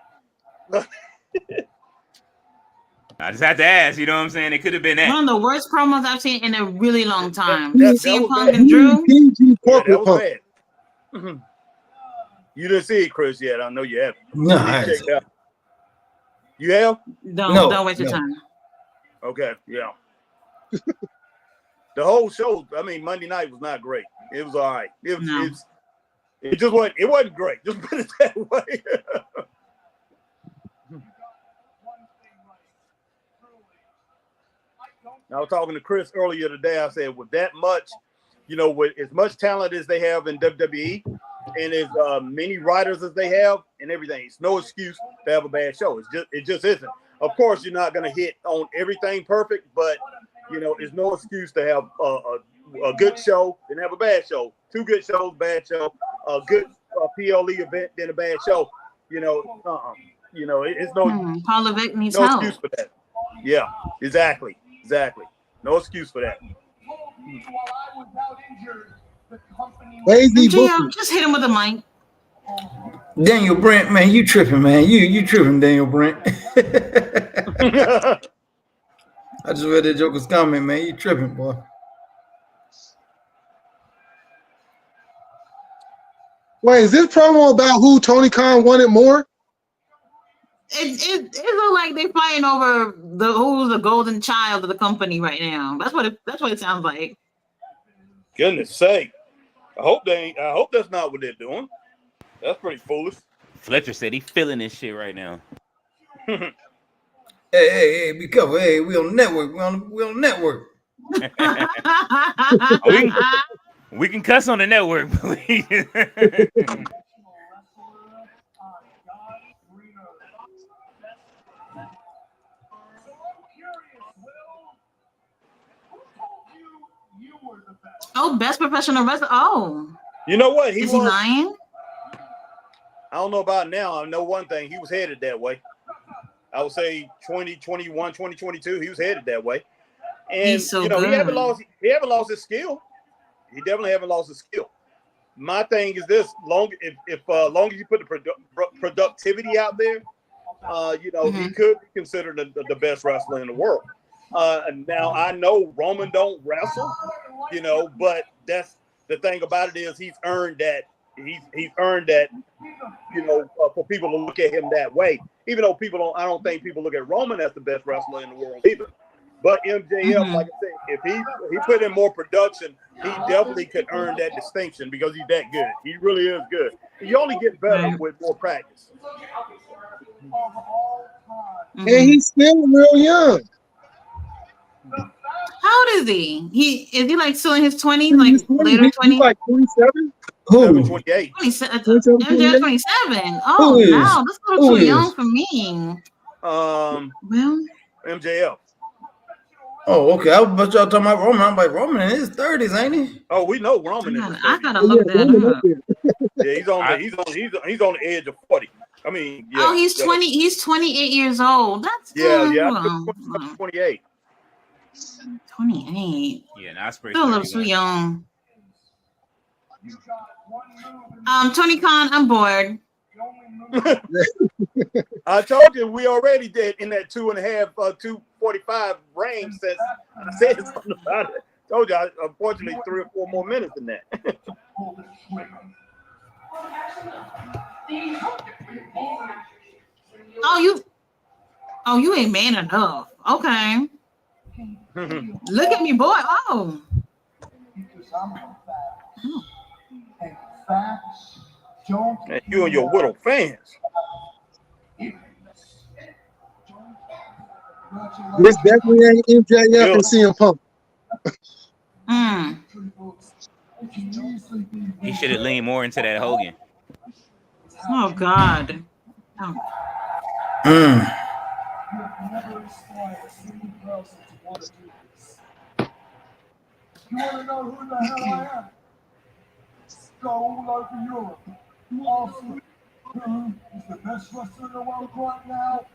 I just had to ask, you know what I'm saying? It could have been that. One of the worst promos I've seen in a really long time. That CM was Punk bad. and Drew. Yeah, that was bad. You didn't see it, Chris, yet. I know you haven't. No, you have? Don't waste your time. Okay, yeah. The whole show, I mean, Monday night was not great. It was all right. It just wasn't. It wasn't great. Just put it that way. I was talking to Chris earlier today. I said, with that much, with as much talent as they have in WWE and as many writers as they have and everything, it's no excuse to have a bad show. It just isn't. Of course, you're not going to hit on everything perfect, but it's no excuse to have a good show and have a bad show. 2 good shows, bad show. A good PLE event, then a bad show. It's no. Paul Levesque needs no help. excuse for that. Yeah, exactly. No excuse for that. Lazy MJF, just hit him with a mic. Daniel Brent, man, you tripping, man. You tripping, Daniel Brent. I just read that Joker's comment, man. You tripping, boy. Wait, is this promo about who Tony Khan wanted more? It looks like they're fighting over who's the golden child of the company right now. That's what it sounds like. Goodness sake. I hope that's not what they're doing. That's pretty foolish. Fletcher said he's feeling this shit right now. Hey, be careful. Hey, we on the network. We on the network. We can cuss on the network, please. Oh, best professional wrestler. Oh. You know what? Is he lying? I don't know about now. I know one thing. He was headed that way. I would say 2021, 2022, he was headed that way. And he's so good. he haven't lost his skill. He definitely haven't lost his skill. My thing is this: long as you put the productivity out there, he could be considered the best wrestler in the world. Now I know Roman don't wrestle, but that's the thing about it is he's earned that. He's earned that, for people to look at him that way. Even though I don't think people look at Roman as the best wrestler in the world either. But MJF, like I said, if he put in more production, he definitely could earn that distinction because he's that good. He really is good. You only get better with more practice. And he's still real young. How old is he? Is he like still in his 20s, like later 20s? Like 27? Who? 28. 27. MJF 27. Oh, wow, that's a little too young for me. Well, MJF. Oh, okay. I was y'all talking about Roman. I'm like, Roman in his 30s, ain't he? Oh, we know Roman. I gotta look that up. Yeah, he's on the edge of 40. I mean, yeah. Oh, he's 20. He's 28 years old. That's 28. 28. Yeah, and Ospreay Still a little too young. Tony Khan, I'm bored. I told you we already did in that 2.5, 2:45 range. Since I said something about it. Told you, unfortunately, 3 or 4 more minutes than that. You ain't man enough. Okay. Look at me, boy. Oh. And you and your widow fans. This definitely ain't MJF and CM Punk. He should have leaned more into that Hogan. Oh God. Oh. You want to know who the hell I am? Go all over Europe. Arsenal, who is the best wrestler in the world right now?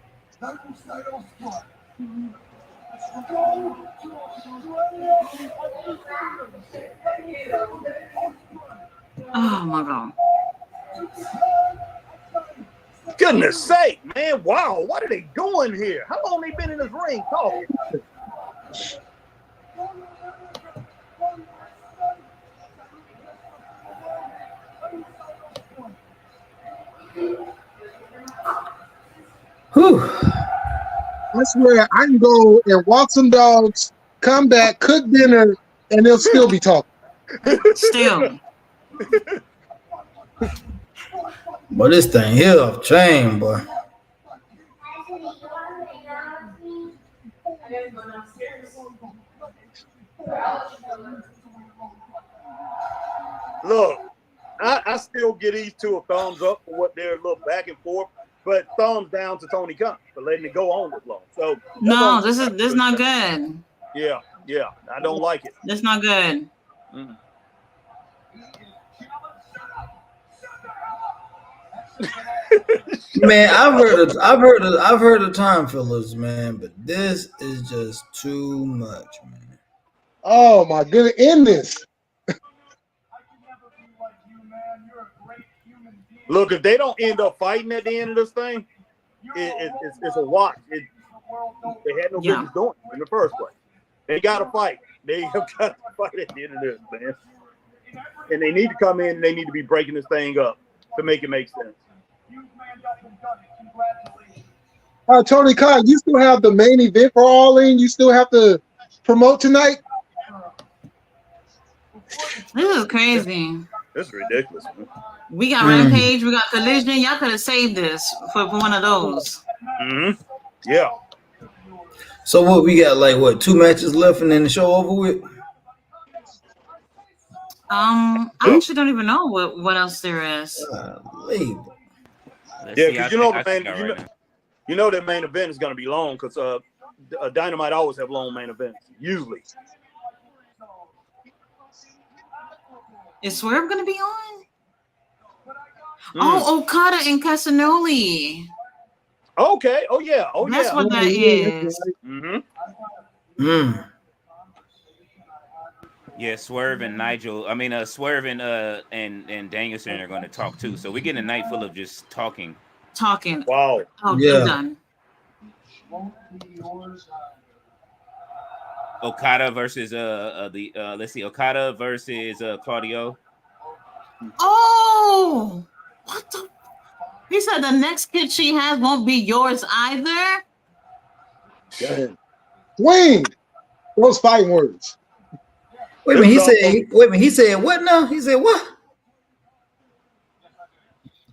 They will stay on spot. Go to Australia. Oh my God. Goodness sake, man. Wow, what are they doing here? How long they been in this ring talking? Whew. I swear I can go and walk some dogs, come back, cook dinner, and they'll still be talking. Still. But this thing here off chain, boy. Look, I still give these two a thumbs up for what they're a little back and forth, but thumbs down to Tony Khan for letting it go on this long. So no, this is not good. Yeah, I don't like it. That's not good. Man, I've heard of time fillers, man, but this is just too much, man. Oh my goodness, end this. Look, if they don't end up fighting at the end of this thing, it's a watch. They had no business doing it in the first place. They got to fight. They have got to fight at the end of this, man. And they need to come in and they need to be breaking this thing up to make it make sense. Tony Khan, you still have the main event for All In? You still have to promote tonight? This is crazy. This is ridiculous, man. We got Rampage, we got Collision. Y'all could have saved this for one of those. Yeah. So what we got? Like what? 2 matches left and then the show over with? I actually don't even know what else there is. Yeah, because you know that main event is going to be long because Dynamite always have long main events, usually. Is Swerve going to be on? Oh, Okada and Casanoli. Okay. Oh, yeah. That's what that is. Yeah, Swerve and Swerve and Danielson are going to talk too. So we're getting a night full of just talking. Wow. Oh, yeah. Done. Okada versus Okada versus Claudio. Oh, what the? He said the next kid she has won't be yours either. Wayne, those fighting words. Wait a minute, he said what now? He said what?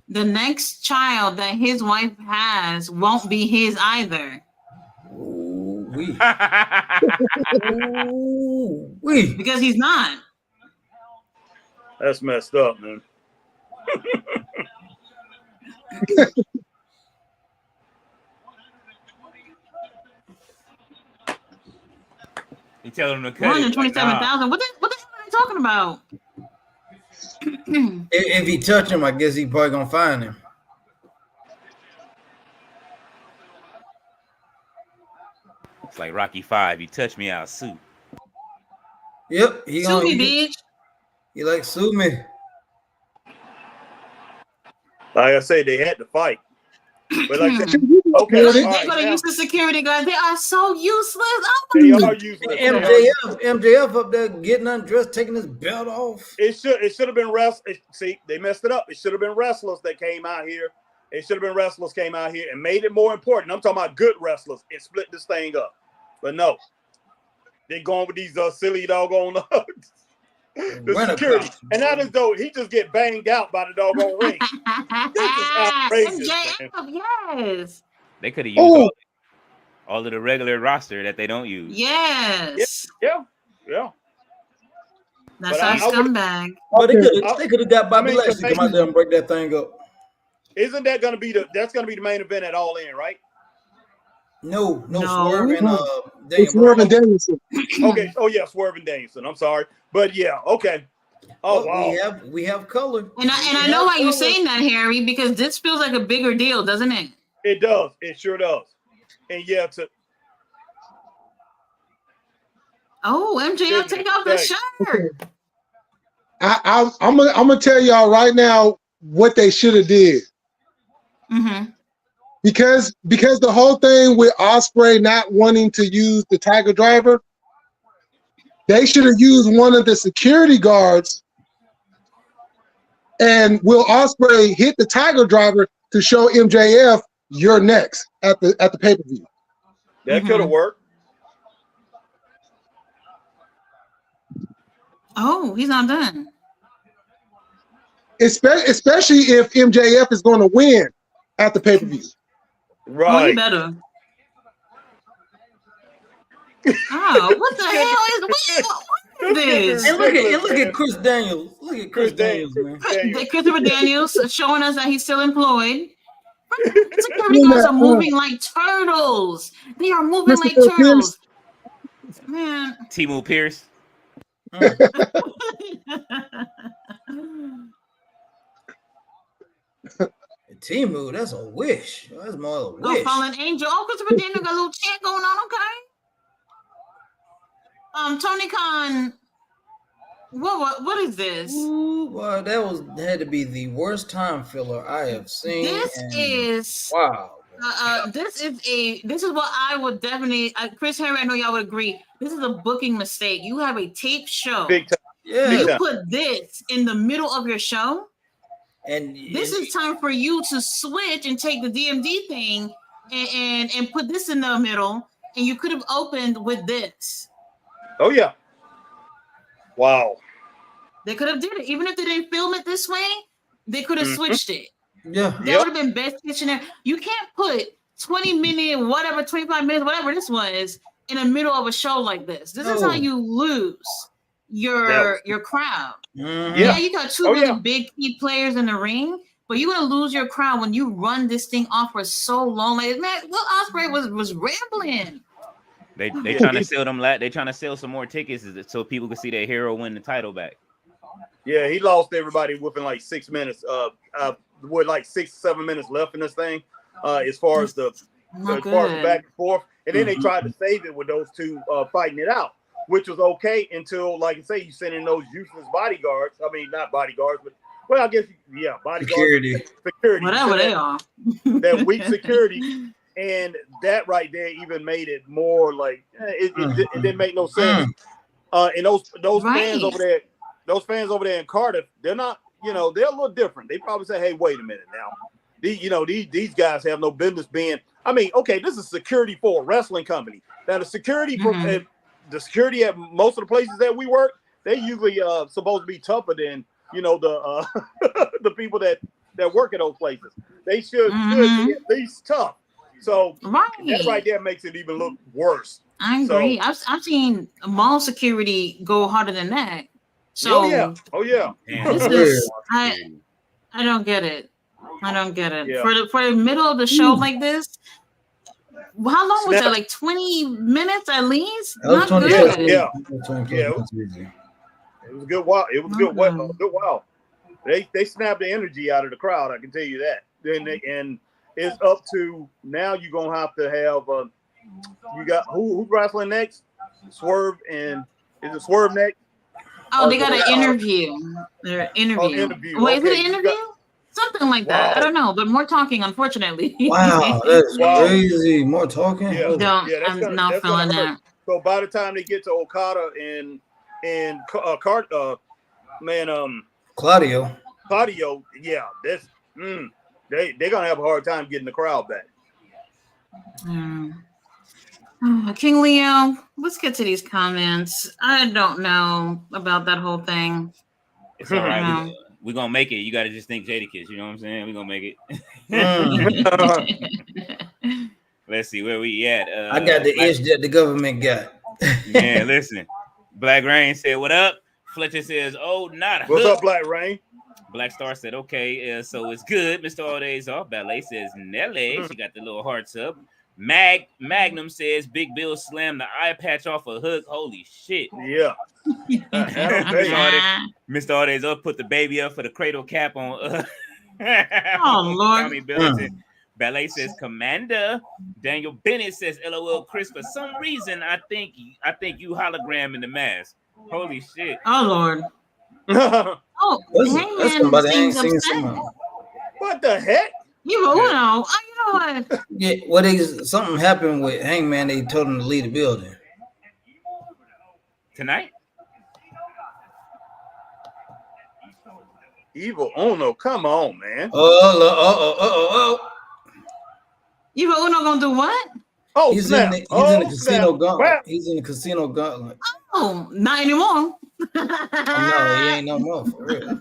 The next child that his wife has won't be his either. Because he's not. That's messed up, man. You tell him to cut 127,000. What the hell are they talking about? If he touch him, I guess he probably gonna find him. It's like Rocky 5. You touch me, I'll sue. Yep, sue me, bitch. He like sue me. Like I said, they had to fight. But like I said, Okay, all They're right, gonna now, use the security guards. They are so useless. Oh they my are God. useless. MJF up there getting undressed, taking his belt off. It should have been wrestlers. See, they messed it up. It should have been wrestlers that came out here. It should have been wrestlers came out here and made it more important. I'm talking about good wrestlers and split this thing up. But no, they going with these silly doggone the security. And that is though he just get banged out by the doggone ring. This is outrageous, man. MJF, yes. They could have used all of the regular roster that they don't use. Yes. Yeah. That's But our I would- scumbag. But they could have got Bobby Lashley to come out there and break that thing up. Isn't that going to be the main event at All In, right? No, No. Swerve and It's Swerve and Danielson. Okay. Oh yeah, Swerve and Danielson. I'm sorry, but yeah. Okay. Oh wow. We have color. And I know why you're saying that, Harry, because this feels like a bigger deal, doesn't it? It does. It sure does. And yeah, MJF, take off the shirt. I'm gonna tell y'all right now what they should have did. Mm-hmm. Because the whole thing with Ospreay not wanting to use the Tiger Driver, they should have used one of the security guards, and Will Ospreay hit the Tiger Driver to show MJF you're next at the pay-per-view. That could have worked. Oh, he's not done. Especially if MJF is going to win at the pay-per-view. Right. Oh, you better. Oh, what the hell is this? And look at Chris Daniels. Look at Chris Daniels, man. Christopher Daniels showing us that he's still employed. Security guards are moving like turtles. They are moving like turtles. Man. Timu Pierce. Timu, that's a wish. That's more of a wish. Fallen Angel. Oh, Christopher Daniels got a little chant going on. Okay. Tony Khan. What is this? Ooh, well, that had to be the worst time filler I have seen. Wow. This is what I would definitely. Chris Henry, I know y'all would agree. This is a booking mistake. You have a tape show. Big time. Yeah. You put this in the middle of your show. And this is time for you to switch and take the DMD thing and put this in the middle, and you could have opened with this. Oh yeah. Wow. They could have did it. Even if they didn't film it this way, they could have switched it. Yeah. That would have been best picture there. You can't put 20 minutes, whatever, 25 minutes, whatever this was, in the middle of a show like this. This is how you lose your crowd. Yeah, you got two really big key players in the ring, but you're gonna lose your crowd when you run this thing off for so long. Like, man, Will Ospreay was rambling. They trying to sell them. They trying to sell some more tickets so people can see their hero win the title back. Yeah, he lost everybody within like 6 minutes. With like 6-7 minutes left in this thing. As far as the back and forth, and then they tried to save it with those two fighting it out, which was okay until, like I say, you send in those useless bodyguards. I mean, not bodyguards, but I guess bodyguards, security, whatever they are. That weak security. And that right there even made it more like it didn't make no sense. And those fans over there in Cardiff, they're not, they're a little different. They probably say, "Hey, wait a minute now. These guys have no business being." I mean, okay, this is security for a wrestling company. Now the security the security at most of the places that we work, they usually supposed to be tougher than the the people that work at those places. They should be at least tough. So that right there makes it even look worse. I agree. So, I've seen mall security go harder than that. So oh yeah. This is I don't get it. Yeah. For the middle of the show like this. How long was that? Like 20 minutes at least? Not good. Yeah. It was a good while. It was a good while. They snapped the energy out of the crowd. I can tell you that. And it's up to now. You're gonna have to have. You got who's wrestling next? Swerve and is it Swerve next? Oh, they got an interview. They're interviewing. Wait, is it an interview? Something like that. I don't know, but more talking, unfortunately. Wow, that's Wow. crazy. More talking. Yeah. Holy- Don't. Yeah, I'm not that's feeling gonna hurt. that. So by the time they get to Okada and Claudio. Claudio, yeah, they're gonna have a hard time getting the crowd back. King Leo, let's get to these comments. I don't know about that whole thing. It's all right. No. We're gonna make it. You gotta just think Jadakiss, you know what I'm saying? We're gonna make it. Let's see where we at. I got the itch that the government got. Man, listen. Black Rain said, "What up?" Fletcher says, "Oh, not What's Hook." up, Black Rain? Black Star said, "Okay, so it's good." Mr. All Days Off. Ballet says, "Nelly." She got the little hearts up. Magnum says, "Big Bill slammed the eye patch off a Hook." Holy shit! Yeah. Mr. All Days Off put the baby up for the cradle cap on. Oh Lord. Tommy Billington. Ballet says, "Commander." Daniel Bennett says, "LOL, Chris. For some reason, I think you hologram in the mask." Holy shit! Oh Lord. Oh, That's somebody I ain't seen somehow. What the heck? You know what? Yeah, something happened with Hangman. They told him to leave the building tonight. Evil Uno, come on, man. Oh. Evil Uno gonna do what? Oh, he's snap. in the casino gauntlet. Crap. He's in the casino gauntlet. Oh, not anymore. No, he ain't no more for real.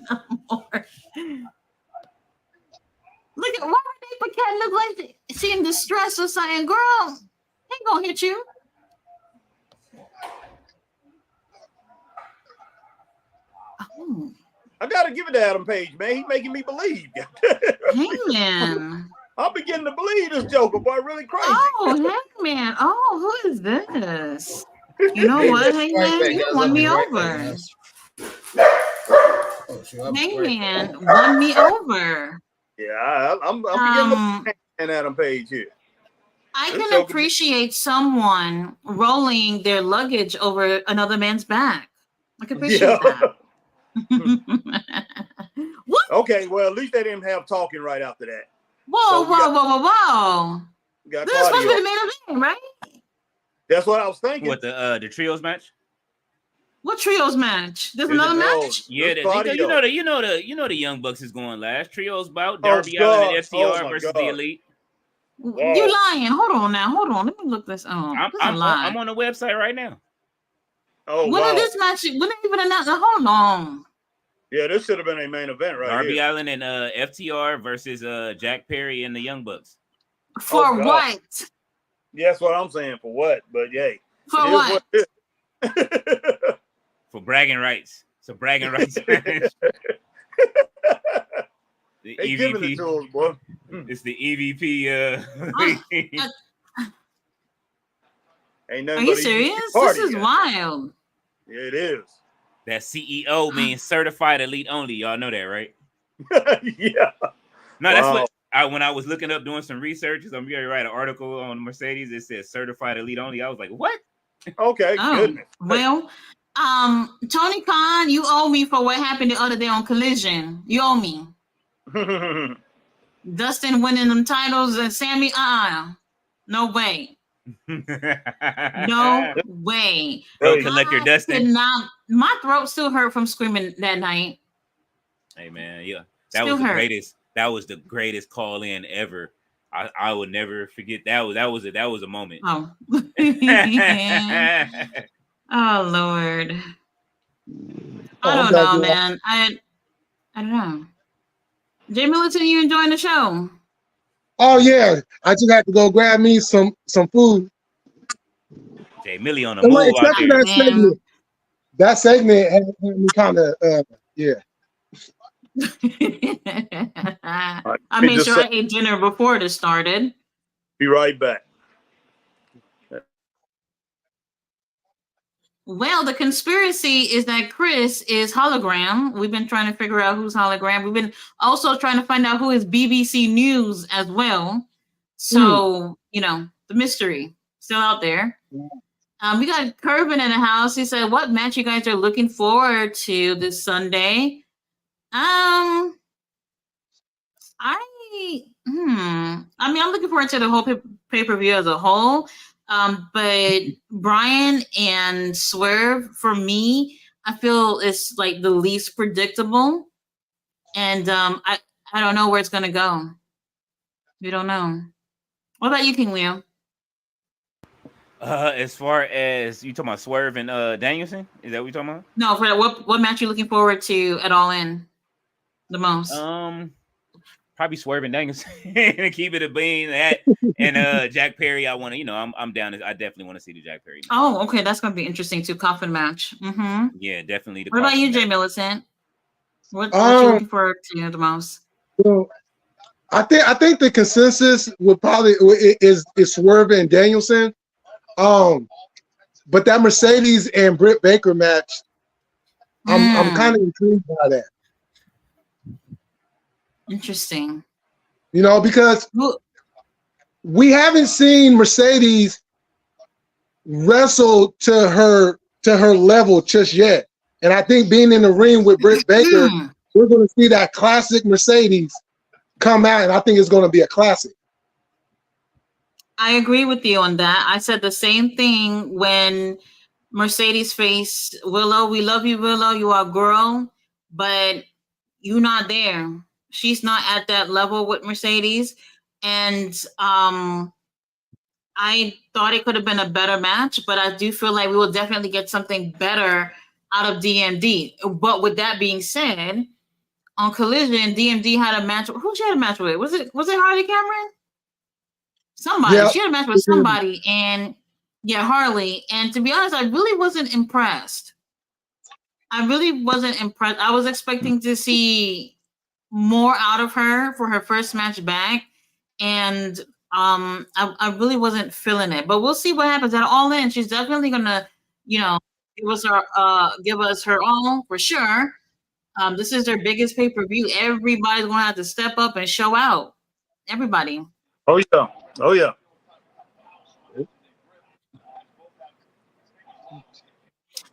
Look at why would Cat look like she in distress or something? Girl, ain't gonna hit you. Oh. I gotta give it to Adam Page, man. He's making me believe. Hangman. I'm beginning to believe this Joker, boy, really crazy. Oh, Hangman. Oh, who is this? You know what, Hangman? You won me over. Hangman won me over. Yeah, I'm beginning to believe Adam Page here. I can appreciate someone rolling their luggage over another man's back. I can appreciate that. What? Okay, well, at least they didn't have talking right after that. Whoa. This is supposed to be the main event, right? That's what I was thinking. What, the trios match? What trios match? There's another match? Yeah, you know the Young Bucks is going last. Trios bout Darby Allin and FTR versus the Elite. Wow. You lying. Hold on. Let me look this up. I'm on the website right now. Oh, when wow. did this match? When did even announce? Hold on. Yeah, this should have been a main event, right? Darby here. Allin and FTR versus Jack Perry and the Young Bucks. For what? Yeah, that's what I'm saying. For what? But yay. For what? For bragging rights. It's a bragging rights match. The they EVP. giving it to us, boy. It's the EVP. Ain't nothing. Are you serious? This is wild. Yeah, it is. That CEO means certified elite only. Y'all know that, right? Yeah. No, that's what when I was looking up doing some research. I'm going to write an article on Mercedes. It says certified elite only. I was like, what? Okay, goodness. Well, Tony Khan, you owe me for what happened the other day on Collision. You owe me. Dustin winning them titles and Sammy, no way. No way. Bro, collector Dustin. My throat still hurt from screaming that night. Hey man, yeah, that was the greatest. That was the greatest call in ever. I would never forget that was a moment. Oh, oh Lord. I don't know, man. I don't know. Jay Militant, you enjoying the show? Oh yeah, I just had to go grab me some food. Jay Millie on the move out there. That segment had me kind of yeah. I made sure I ate dinner before this started. Be right back. Well, the conspiracy is that Chris is hologram. We've been trying to figure out who's hologram. We've been also trying to find out who is BBC News as well. So, the mystery still out there. We got Curvin in the house. He said, what match you guys are looking forward to this Sunday? I mean, I'm looking forward to the whole pay-per-view as a whole. But Brian and Swerve, for me, I feel it's like the least predictable. And I don't know where it's gonna go. We don't know. What about you, King Leo? As far as you talking about Swerve and Danielson, is that what you talking about? No, for what match you looking forward to at All In the most? Probably Swerve and Danielson and keep it a bean. That and Jack Perry. I want to, I'm down. I definitely want to see the Jack Perry match. Oh, okay, that's gonna be interesting too. Coffin match. Mm-hmm. Yeah, definitely. What about you, Jay Millicent? What you looking forward to the most? Well, I think the consensus would probably is Swerve and Danielson. But that Mercedes and Britt Baker match, I'm kind of intrigued by that. Interesting. Because we haven't seen Mercedes wrestle to her level just yet. And I think being in the ring with Britt Baker, we're going to see that classic Mercedes come out, and I think it's going to be a classic. I agree with you on that. I said the same thing when Mercedes faced Willow. We love you, Willow. You are a girl, but you're not there. She's not at that level with Mercedes. And I thought it could have been a better match, but I do feel like we will definitely get something better out of DMD. But with that being said, on Collision, DMD had a match. Who she had a match with? Was it Harley Cameron? Somebody. Yep. She had a match with somebody, and Harley. And to be honest, I really wasn't impressed. I was expecting to see more out of her for her first match back, and I really wasn't feeling it. But we'll see what happens at All In. She's definitely gonna, give us her all for sure. This is their biggest pay-per-view. Everybody's gonna have to step up and show out. Everybody. Oh yeah.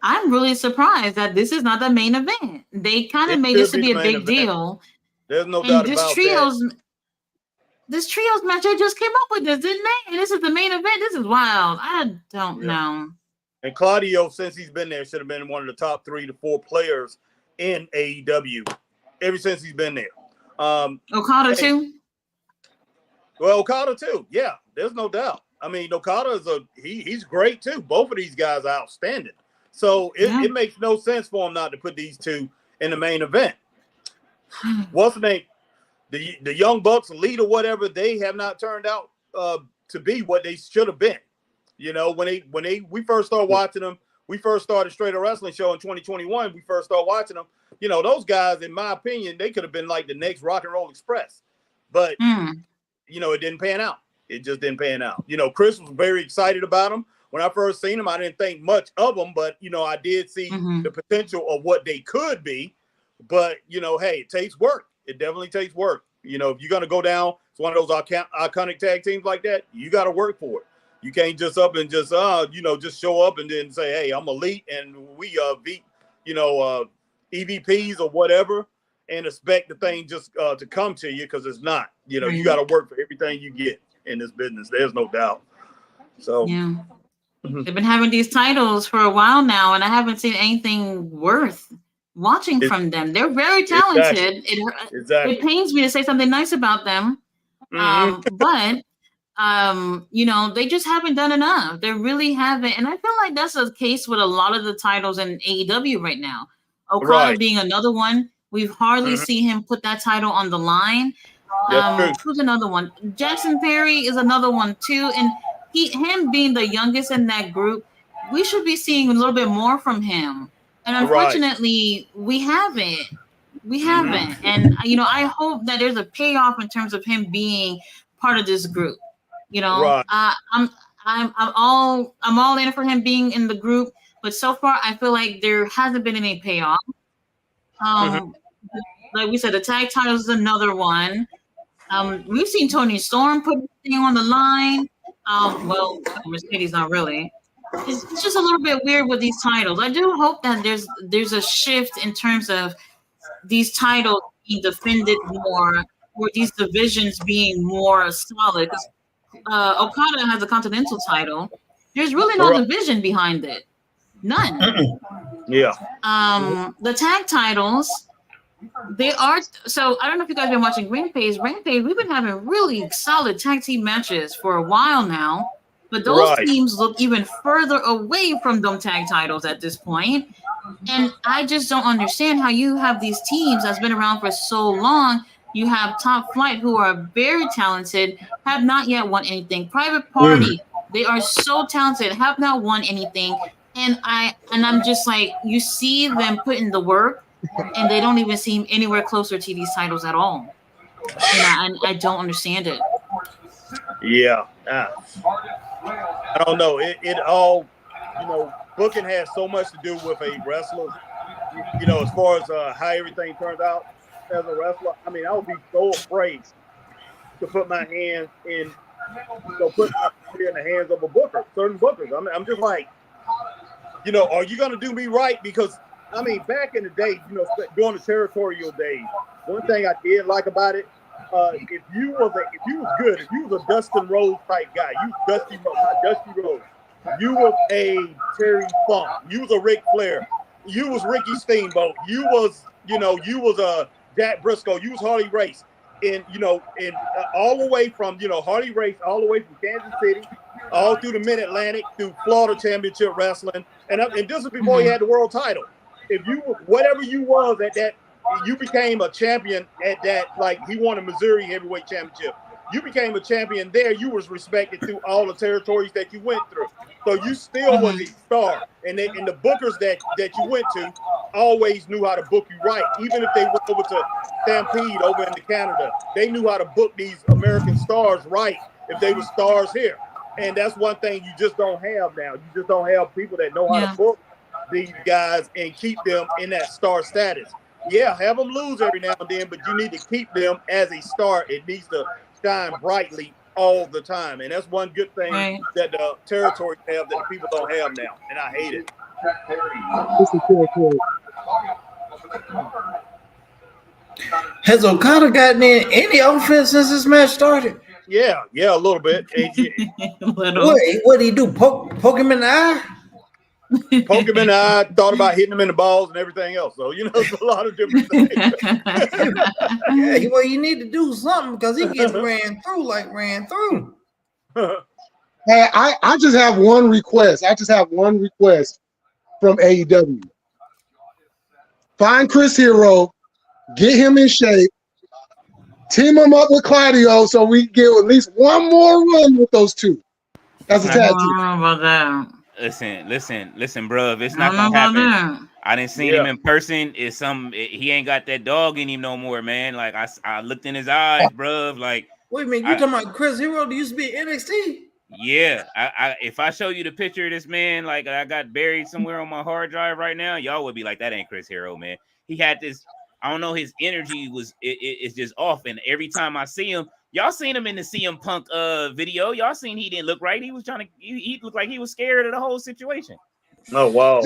I'm really surprised that this is not the main event. They kind of made this to be a big deal. There's no doubt about that. This trios match they just came up with this, didn't they? And this is the main event. This is wild. I don't know. And Claudio, since he's been there, should have been one of the top 3 to 4 players in AEW ever since he's been there. Okada too. Well, Okada too. Yeah, there's no doubt. I mean, Okada is he's great too. Both of these guys are outstanding. So it makes no sense for him not to put these two in the main event. What's the name? The Young Bucks, lead or whatever, they have not turned out to be what they should have been. When we first started watching them, we first started Straight Up Wrestling Show in 2021. We first started watching them. Those guys, in my opinion, they could have been like the next Rock and Roll Express. But, it didn't pan out. It just didn't pan out. Chris was very excited about them. When I first seen them, I didn't think much of them, but, I did see the potential of what they could be. But, hey, it takes work. It definitely takes work. If you're going to go down, it's one of those iconic tag teams like that, you got to work for it. You can't just up and just show up and then say, hey, I'm elite and we beat, EVPs or whatever and expect the thing just to come to you, because it's not. You got to work for everything you get in this business. There's no doubt. So they've been having these titles for a while now, and I haven't seen anything worth watching from them. They're very talented. Exactly. It pains me to say something nice about them, but they just haven't done enough. They really haven't, and I feel like that's the case with a lot of the titles in AEW right now. Okada being another one. We've hardly seen him put that title on the line. Who's another one? Jackson Perry is another one too, and him being the youngest in that group, we should be seeing a little bit more from him. And unfortunately, we haven't. And I hope that there's a payoff in terms of him being part of this group. I'm all in for him being in the group, but so far I feel like there hasn't been any payoff. Like we said, the tag titles is another one. We've seen Tony Storm put thing on the line. Well, Mercedes not really. It's just a little bit weird with these titles. I do hope that there's a shift in terms of these titles being defended more for these divisions being more solid. Because Okada has a Continental title. There's really no division behind it. None. Yeah. The tag titles, they are. So I don't know if you guys have been watching Rampage. Rampage, we've been having really solid tag team matches for a while now. But those teams look even further away from them tag titles at this point. And I just don't understand how you have these teams that's been around for so long. You have Top Flight, who are very talented, have not yet won anything. Private Party, they are so talented, have not won anything. And I'm just like, you see them put in the work, and they don't even seem anywhere closer to these titles at all. And I don't understand it. Yeah. I don't know. It all, booking has so much to do with a wrestler, as far as how everything turned out as a wrestler. I mean, I would be so afraid to put my hand in, put my career in the hands of a booker, certain bookers. I'm just like, are you going to do me right? Because, I mean, back in the day, during the territorial days, one thing I did like about it, if you was good, if you was a Dustin Rhodes type guy, Dusty Rhodes, you was a Terry Funk, you was a Ric Flair, you was Ricky Steamboat, you was a Jack Briscoe, you was Harley Race, and all the way from Harley Race, all the way from Kansas City, all through the Mid Atlantic, through Florida Championship Wrestling, and this was before he had the world title. If you whatever you was at that. You became a champion at that, like he won a Missouri heavyweight championship. You became a champion there. You was respected through all the territories that you went through. So you still was a star. And the bookers that you went to always knew how to book you right. Even if they went over to Stampede over in Canada, they knew how to book these American stars right if they were stars here. And that's one thing you just don't have now. You just don't have people that know how to book these guys and keep them in that star status. Yeah, have them lose every now and then, but you need to keep them as a star. It needs to shine brightly all the time. And that's one good thing that the territories have that the people don't have now. And I hate it. Has Okada gotten in any offense since this match started? Yeah, a little bit. What did he do? Poke him in the eye? Poke him in the eye, thought about hitting him in the balls and everything else. So, it's a lot of different things. Yeah, well, you need to do something because he gets ran through. Hey, I just have one request. From AEW. Find Chris Hero, get him in shape, team him up with Claudio so we get at least one more run with those two. That's a tag team. I don't know about that. Listen, bro. If it's not gonna happen, I didn't see him in person. He ain't got that dog in him no more, man. Like I looked in his eyes, bro. Like, wait a minute, you talking about Chris Hero? That used to be NXT? Yeah, I if I show you the picture of this man, like I got buried somewhere on my hard drive right now, y'all would be like, that ain't Chris Hero, man. He had this. I don't know. His energy it's just off, and every time I see him. Y'all seen him in the CM Punk video. Y'all seen he didn't look right. He was he looked like he was scared of the whole situation. Oh, wow.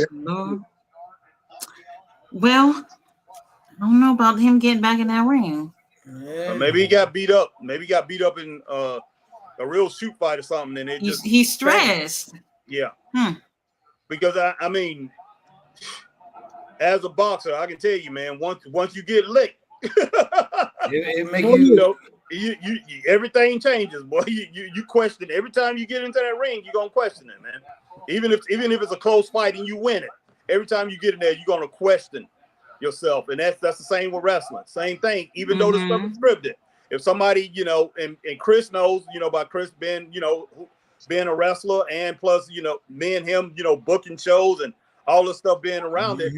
Well, I don't know about him getting back in that ring. Yeah. Maybe he got beat up. Maybe he got beat up in a real shoot fight or something. And he's stressed. Yeah. Because, I mean, as a boxer, I can tell you, man, once you get licked, it make you everything changes, boy. You question every time you get into that ring. You're gonna question it, man. Even if it's a close fight and you win it, every time you get in there, you're gonna question yourself, and that's the same with wrestling. Same thing. Even though the stuff is scripted, if somebody and Chris knows about Chris being being a wrestler, and plus me and him booking shows and all this stuff being around it.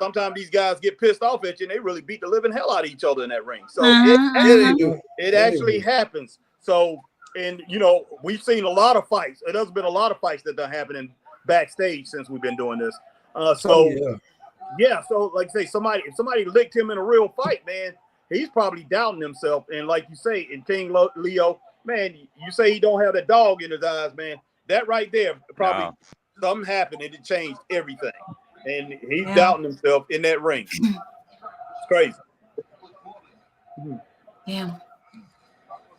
Sometimes these guys get pissed off at you and they really beat the living hell out of each other in that ring. So it actually happens. So, and we've seen a lot of fights. There's been a lot of fights that are happening backstage since we've been doing this. So like I say, if somebody licked him in a real fight, man, he's probably doubting himself. And like you say, in King Leo, man, you say he don't have that dog in his eyes, man. That right there probably. Something happened and it changed everything. And he's doubting himself in that ring. It's crazy. Yeah.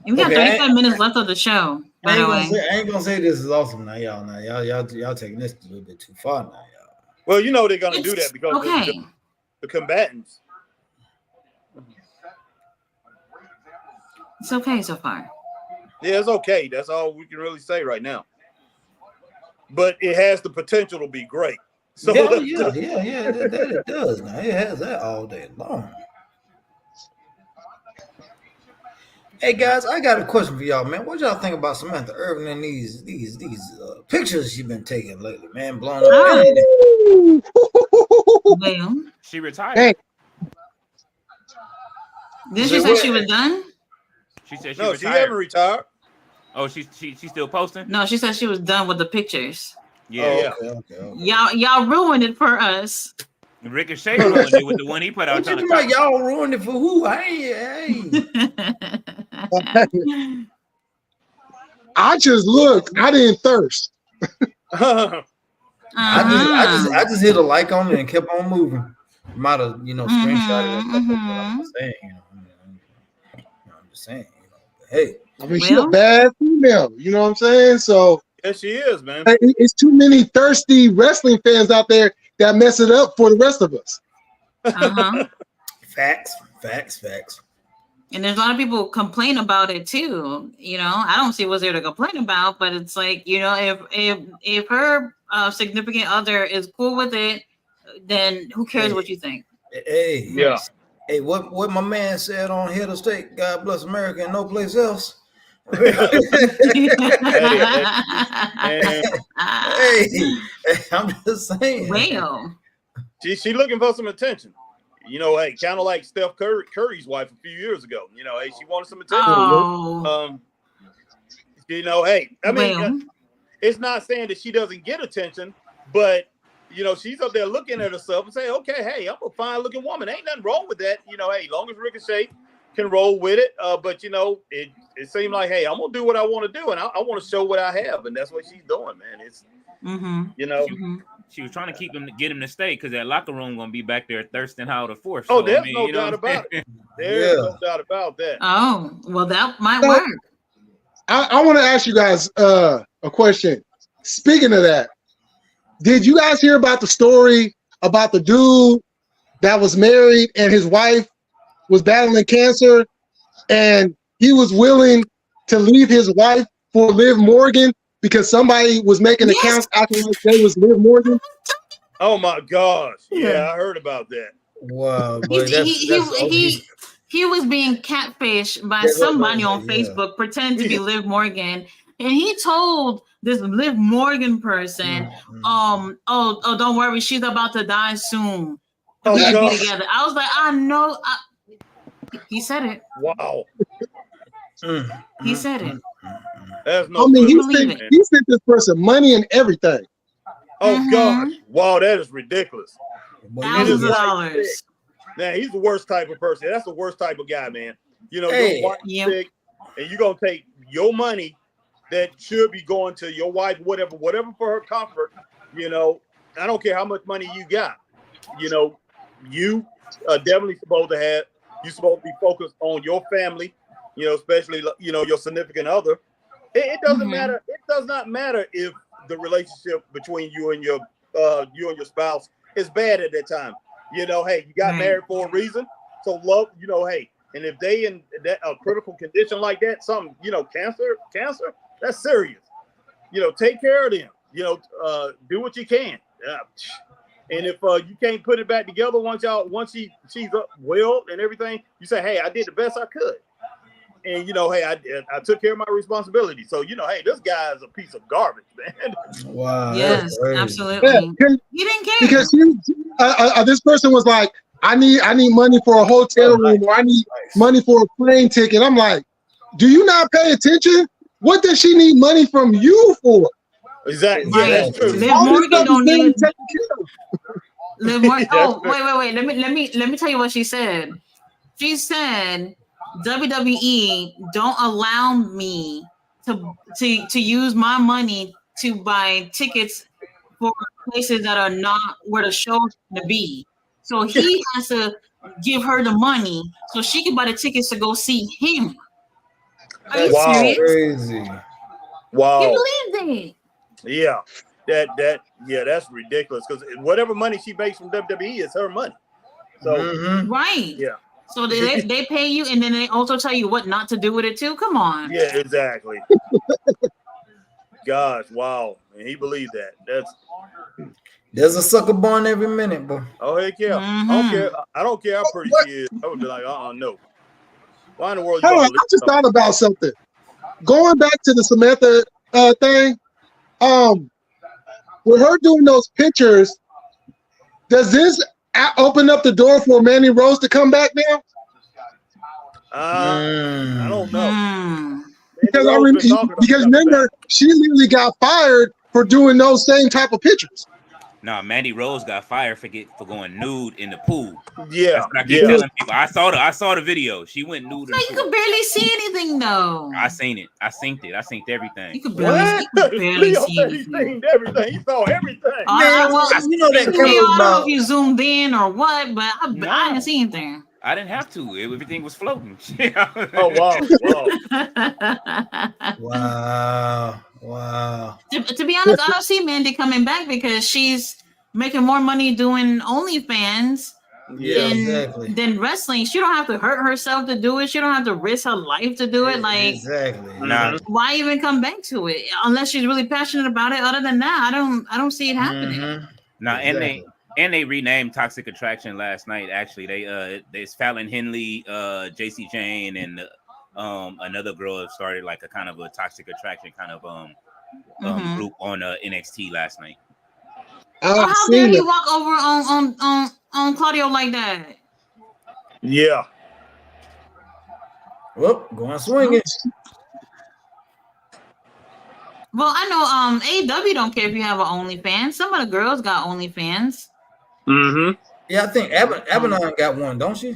And we got 35 minutes left of the show, by the way. I ain't gonna say this is awesome now, y'all. Now, y'all taking this a little bit too far now, y'all. Well, you know they're gonna do that because okay. the combatants. It's okay so far. Yeah, it's okay. That's all we can really say right now. But it has the potential to be great. So yeah, it does now. It has that all day long. Hey guys, I got a question for y'all, man. What y'all think about Samantha Irvin and these pictures she's been taking lately, man? Blowing up. Well, she retired. Hey. Didn't she say she was done? She said no, she haven't retired. Oh, she still posting? No, she said she was done with the pictures. Yeah. Okay. Y'all ruined it for us. Ricochet ruined it with the one he put out. What you about y'all ruined it for who? Hey. I just looked. I didn't thirst. I just hit a like on it and kept on moving. Might have, screenshot it. I'm just saying, I'm just saying, hey. I mean, she's a bad female. You know what I'm saying? So yes, she is, man. It's too many thirsty wrestling fans out there that mess it up for the rest of us. Facts. And there's a lot of people complain about it too. I don't see what's there to complain about, but it's like, if her significant other is cool with it, then who cares what you think? Hey, yeah. Hey, what my man said on Head of State, God bless America and no place else. Hey, I'm just saying. Well, she looking for some attention. Hey, kind of like Steph Curry's wife a few years ago. Hey, she wanted some attention. Oh. Hey, I mean, it's not saying that she doesn't get attention, but she's up there looking at herself and saying, okay, hey, I'm a fine looking woman. Ain't nothing wrong with that. Hey, long as Ricochet can roll with it. But it seemed like, hey, I'm gonna do what I want to do, and I want to show what I have, and that's what she's doing, man. It's she was trying to get him to stay because that locker room gonna be back there thirsting how to force. Oh, there's no doubt about it. There's no doubt about that. Oh, well, that might work. I want to ask you guys a question. Speaking of that, did you guys hear about the story about the dude that was married and his wife was battling cancer, and he was willing to leave his wife for Liv Morgan because somebody was making accounts acting like they was Liv Morgan? Oh my gosh! Yeah, I heard about that. Wow, he was being catfished by somebody on Facebook pretending to be Liv Morgan, and he told this Liv Morgan person, don't worry, she's about to die soon. We can be together. I was like, I know. He said it. Wow. He said it. There's no. I mean, he sent this person money and everything. Oh gosh! Wow, that is ridiculous. Thousands of dollars. Now he's the worst type of person. That's the worst type of guy, man. Your wife's sick, and you're gonna take your money that should be going to your wife, whatever for her comfort. I don't care how much money you got. You definitely supposed to have. You're supposed to be focused on your family. Especially your significant other. It doesn't matter. It does not matter if the relationship between you and your spouse is bad at that time. Hey, you got married for a reason. So love, hey, and if they in that a critical condition like that, something, cancer, that's serious. Take care of them. Do what you can. And if you can't put it back together once she's up well and everything, you say, hey, I did the best I could. And hey, I took care of my responsibility. So hey, this guy is a piece of garbage, man. Wow. Yes, absolutely. Yeah, he didn't care because this person was like, I need money for a hotel room, or I need money for a plane ticket. I'm like, do you not pay attention? What does she need money from you for? Exactly. Right. Yeah, that's true. Liv Morgan don't need. Liv Morgan. Oh, wait. Let me tell you what she said. She said, WWE don't allow me to use my money to buy tickets for places that are not where the show's going to be. So he has to give her the money so she can buy the tickets to go see him. Are you That's serious? crazy. Wow. You believe that? Yeah. That's ridiculous because whatever money she makes from WWE is her money. So Right. yeah. So they pay you and then they also tell you what not to do with it too. Come on. Yeah, exactly. Gosh, wow. And he believed that. There's a sucker born every minute, boy. Oh heck yeah. I don't care how pretty she is. I would be like, no. Why in the world you Hold gonna on, I believe just thought about something. Going back to the Samantha thing, with her doing those pictures, does this open up the door for Mandy Rose to come back now? I don't know. Because remember, she literally got fired for doing those same type of pictures. No, Mandy Rose got fired for going nude in the pool. Yeah, that's what I keep telling people. I saw the video. She went nude. So you could barely see anything though. I seen it. I synced it. I synced everything. You could barely see anything. Everything. He saw everything. You know that I don't know if you zoomed in or what, but I didn't see anything. I didn't have to. Everything was floating. Oh wow. To be honest, I don't see Mandy coming back because she's making more money doing OnlyFans than wrestling. She don't have to hurt herself to do it. She don't have to risk her life to do it. Like, why even come back to it unless she's really passionate about it? Other than that, I don't see it happening. Now, and they renamed Toxic Attraction last night. Actually, there's Fallon Henley, JC Jane, and another girl have started like a kind of a Toxic Attraction kind of group on NXT last night. How dare you walk over on Claudio like that? Yeah. Well, going swinging. Well, I know AEW don't care if you have an OnlyFans. Some of the girls got OnlyFans. Yeah, I think Abaddon got one, don't she?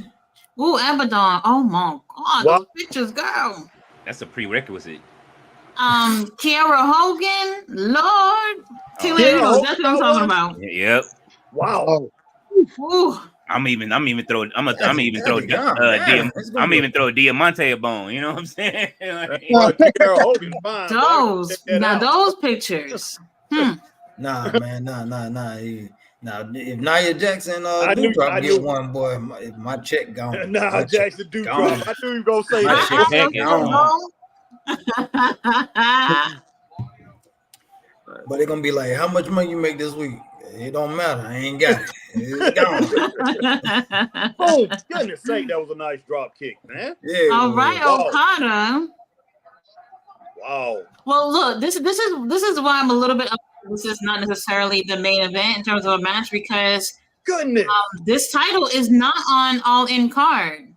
Ooh, Abaddon. Oh my God, those pictures, girl. That's a prerequisite. Kiara Hogan, Lord. That's what I'm talking about. Yep. Wow. Ooh. I'm even throw Diamante a bone. You know what I'm saying? Those pictures. Nah, man, nah. Now, if Nia Jackson Dewdrop get one, boy, my check gone. Nah, Jackson Dewdrop. I knew you were gonna say that. But they're gonna be like, how much money you make this week? It don't matter. I ain't got it. It's gone. Oh, goodness sake, that was a nice drop kick, man. Yeah. All right, Okada. Wow. Well, look, this is why I'm a little bit. This is not necessarily the main event in terms of a match because this title is not on All In card.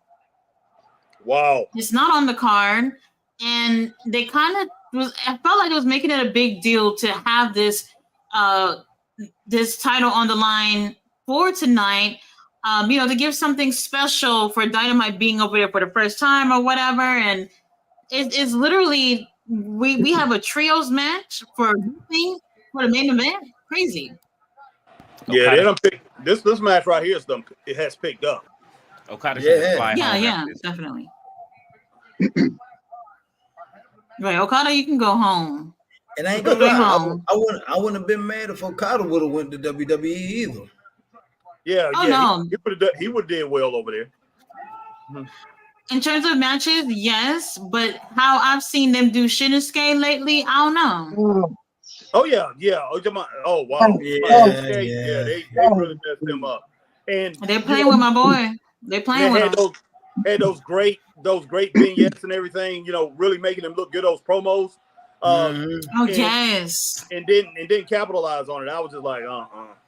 Wow. It's not on the card, and they kind of I felt like it was making it a big deal to have this this title on the line for tonight. To give something special for Dynamite being over there for the first time or whatever, and it's literally we have a trios match for the main event. Crazy. Yeah, they don't pick this match right here. It has picked up. Okada, yeah, definitely. Right, Okada, you can go home. And I ain't gonna lie, I wouldn't have been mad if Okada would have went to WWE either. Yeah, no. He would have did well over there. In terms of matches, yes, but how I've seen them do Shinsuke lately, I don't know. Oh yeah. Oh wow. Yeah, they really messed him up. And they're playing with my boy. They're playing with him. Had those great vignettes and everything, really making them look good, those promos. Yes. And didn't capitalize on it. I was just like,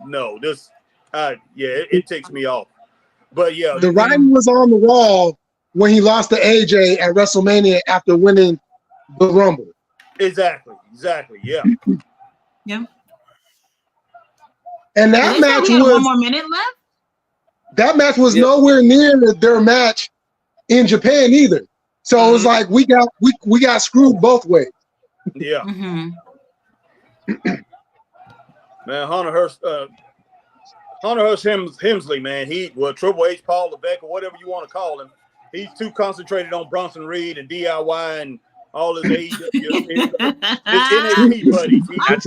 no, this it takes me off. But yeah. The writing was on the wall when he lost to AJ at WrestleMania after winning the Rumble. Exactly, yeah. Yep. And that match was 1 more minute left. That match was nowhere near their match in Japan either. So it was like we got screwed both ways. Yeah. Man, Hunter Hearst Hunter Hearst Hemsley, man. Triple H, Paul Levesque, or whatever you want to call him. He's too concentrated on Bronson Reed and DIY and all his AEW, his NXT buddies. Not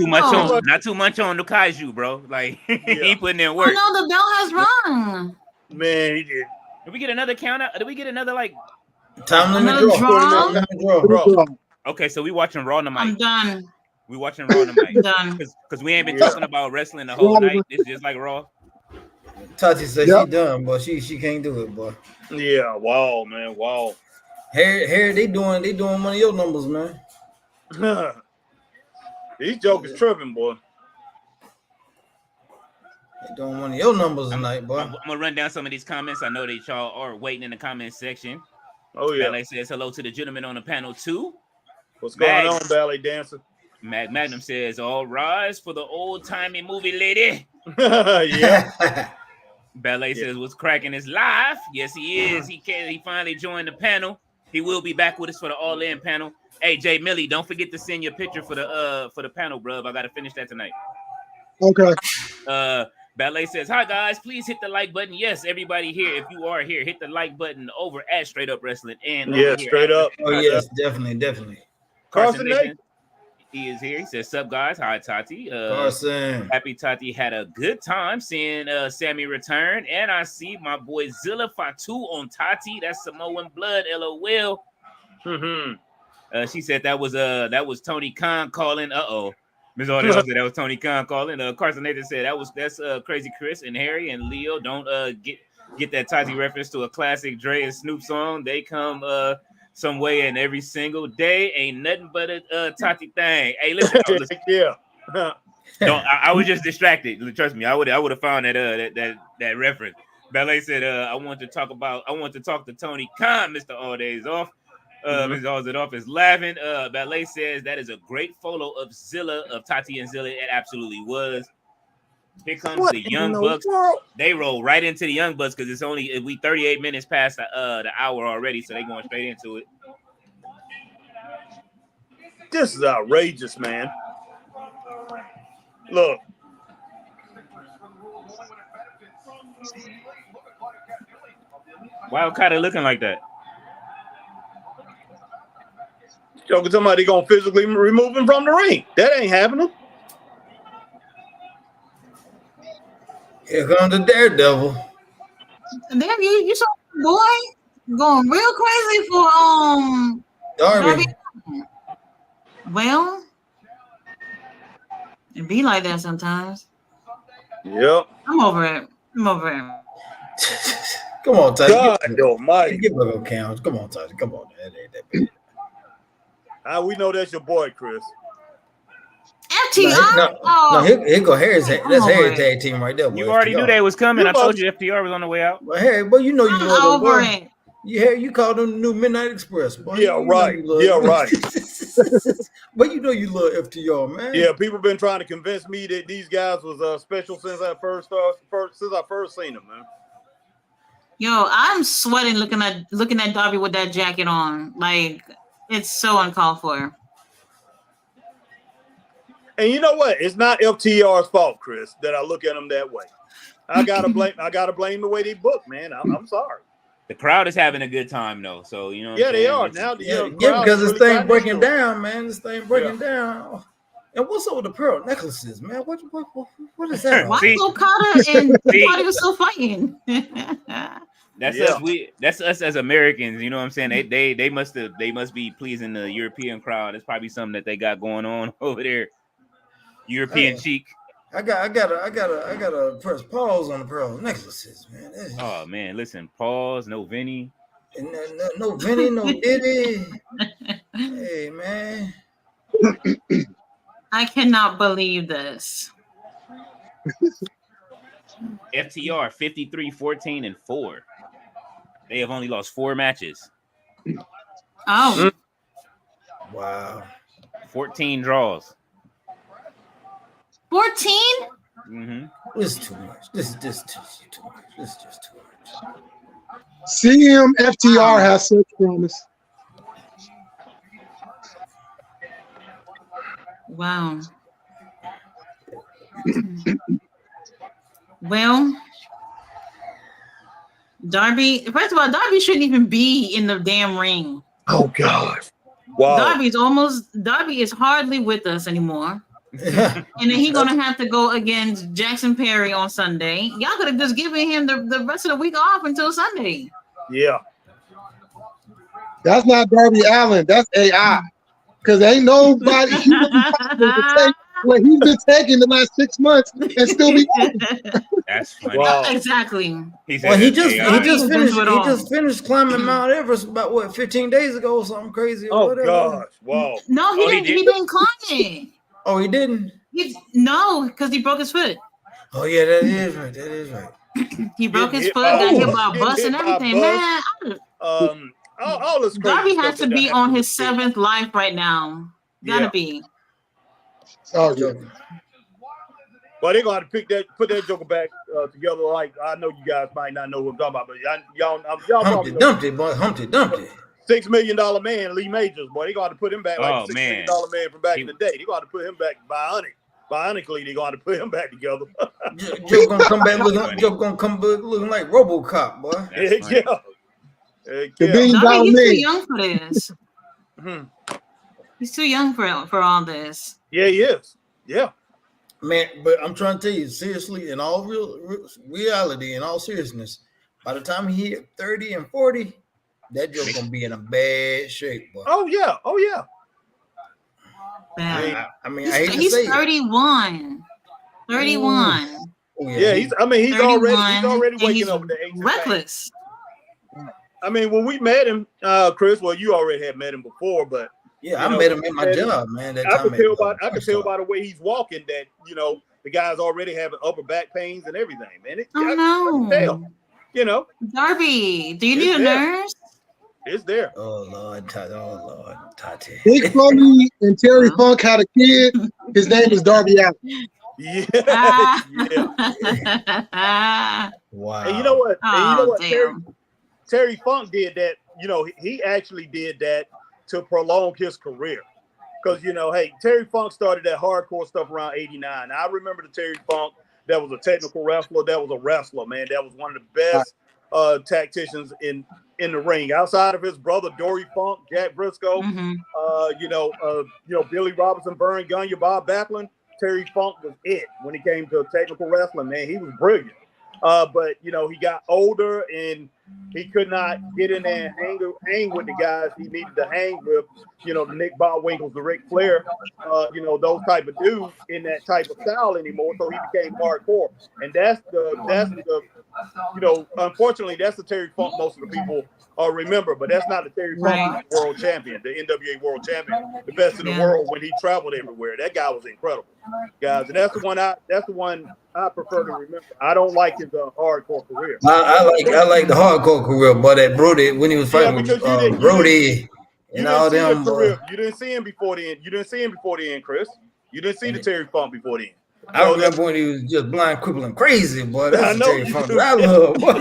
too much on the Kaiju, bro. Like he putting in work. Oh no, the bell has rung. Man, he did. Did we get another count out? Did we get another like time limit draw? Okay, so we watching Raw tonight. I'm done. We watching Raw tonight. Done. Because we ain't been talking about wrestling the whole night. It's just like Raw. Tati said she done, but she can't do it, boy. Yeah, wow, man, wow. Harry, they doing one of your numbers, man. These jokers tripping, boy. They doing one of your numbers tonight, boy. I'm gonna run down some of these comments. I know that y'all are waiting in the comment section. Oh yeah. Ballet says hello to the gentleman on the panel too. What's going on, ballet dancer? Magnum says, all rise for the old timey movie lady. Yeah. Ballet says, what's cracking is live. Yes, he is. He finally joined the panel. He will be back with us for the All In panel. Hey, Jay Millie, don't forget to send your picture for the panel, bruv. I gotta finish that tonight. Okay. Ballet says, hi guys, please hit the like button. Yes, everybody here, if you are here, hit the like button over at Straight Up Wrestling and straight up. Oh yes, definitely. Carson Nathan, he is here. He says, sup guys, hi Tati. Carson. Happy Tati had a good time seeing Sammy return, and I see my boy Zilla Fatu on Tati. That's Samoan blood, LOL. She said that was Tony Khan calling. Ms. Aldis said that was Tony Khan calling. Carson Nathan said that's Crazy Chris and Harry and Leo. Don't get that Tati reference to a classic Dre and Snoop song. They come some way in every single day. Ain't nothing but a Tati thing. Hey, listen. Yeah. I was just distracted. Trust me, I would have found that reference. Ballet said, I want to talk to Tony Khan. Mr. All Days Off. Mr. All Days Off is laughing. Ballet says that is a great photo of Tati and Zilla. It absolutely was. Here comes the Young Bucks. They roll right into the Young Bucks because we 38 minutes past the hour already, so they going straight into it. This is outrageous, man. Look. Why Okada looking like that? Joker somebody gonna physically remove him from the ring. That ain't happening. Here comes the Daredevil. Damn, you saw the boy going real crazy for Darby. Well, it be like that sometimes. Yep. I'm over it. Come on, Tati. God almighty. Give a little count. Come on, Tati. Come on. That ain't that bad. We know that's your boy, Chris. FTR. No, here go Harry's. That's Harry's tag team right there. Boy. You already knew they was coming. I told you FTR was on the way out. But Harry, boy, you know you love I'm over them, boy. it. You called them the new Midnight Express, boy. Yeah, right. Yeah, right. But you know you love FTR, man. Yeah, people been trying to convince me that these guys was special since I first seen them, man. Yo, I'm sweating looking at Darby with that jacket on. Like, it's so uncalled for. And you know what? It's not FTR's fault, Chris, that I look at them that way. I gotta blame the way they book, man. I'm sorry. The crowd is having a good time though, so you know. Yeah, they are now. Because this thing breaking down, man. This thing breaking down. And what's up with the pearl necklaces, man? What is that? Why is Okada and Okada was still fighting? That's us as Americans. You know what I'm saying? They must be pleasing the European crowd. It's probably something that they got going on over there. European chic. I gotta press pause on the pearl necklaces, man. Oh man, listen, pause. No Vinny. No Vinny, no Diddy. Hey man. I cannot believe this. FTR 53-14-4. They have only lost 4 matches. Oh. Wow. 14 draws. 14? Mm-hmm. This is too much. This is just too much. This is just too much. CM FTR has such promise. Wow. Well, Darby. First of all, Darby shouldn't even be in the damn ring. Oh God! Wow. Darby is hardly with us anymore. And then he's gonna have to go against Jackson Perry on Sunday. Y'all could have just given him the rest of the week off until Sunday. Yeah. That's not Darby Allin. That's AI. Because ain't nobody what he's been taking the last 6 months and still be. That's funny. Wow. Exactly. He just finished climbing Mount Everest about 15 days ago or something crazy. Or whatever. Gosh! Wow. No, he didn't climb it. Oh, he didn't. No, because he broke his foot. Oh yeah, that is right. He broke his foot, got hit by a bus and everything. Man, all this Darby has to be on his 7th life right now. Gotta be. Oh, yeah. Well, they're gonna have to put that joker back together. Like, I know you guys might not know who I'm talking about, but y'all Humpty Dumpty, boy, Humpty Dumpty. $6 million man, Lee Majors, boy. They're gonna have to put him back like $6 million man from back in the day. They're gonna have to put him back bionically. They're gonna have to put him back together. Joe gonna come back looking like RoboCop, boy. Yeah. Darby, he's too young for this. He's too young for all this. Yeah, he is. Yeah. Man, but I'm trying to tell you, seriously, in all reality, in all seriousness, by the time he hit 30 and 40, that joke gonna be in a bad shape, boy. Oh yeah. I mean, I hate to he's say 31. 31. Yeah, he's already waking up with the age. Reckless. I mean, when we met him, Chris, well, you already had met him before, but yeah, I met him at my job, man. I could tell by the way he's walking that, the guy's already having upper back pains and everything, man. Darby, do you need a nurse? It's there. Oh Lord, Tati. Big Funny and Terry Funk had a kid. His name is Darby Allin. Yeah. Wow. And you know what? Damn. Terry Funk did that. He actually did that to prolong his career. Because, hey, Terry Funk started that hardcore stuff around 89. I remember the Terry Funk that was a technical wrestler. That was a wrestler, man. That was one of the best tacticians in the ring. Outside of his brother, Dory Funk, Jack Briscoe, Billy Robinson, Vern Gagne, Bob Backlund, Terry Funk was it when it came to technical wrestling, man. He was brilliant. But, he got older and he could not get in there and hang with the guys he needed to hang with, the Nick Bockwinkel's, the Ric Flair, those type of dudes in that type of style anymore. So he became hardcore. And that's the unfortunately, that's the Terry Funk most of the people remember, but that's not the Terry Funk world champion, the NWA world champion, the best in the world when he traveled everywhere. That guy was incredible, guys. And that's the one I prefer to remember. I don't like his hardcore career. I like the hardcore career, but that Brody, when he was fighting with Brody and all them. You didn't see him before then. You didn't see him before then, Chris. You didn't see the Terry Funk before then. I remember when he was just blind, crippling, crazy, boy. That's the Terry Funk I love, boy.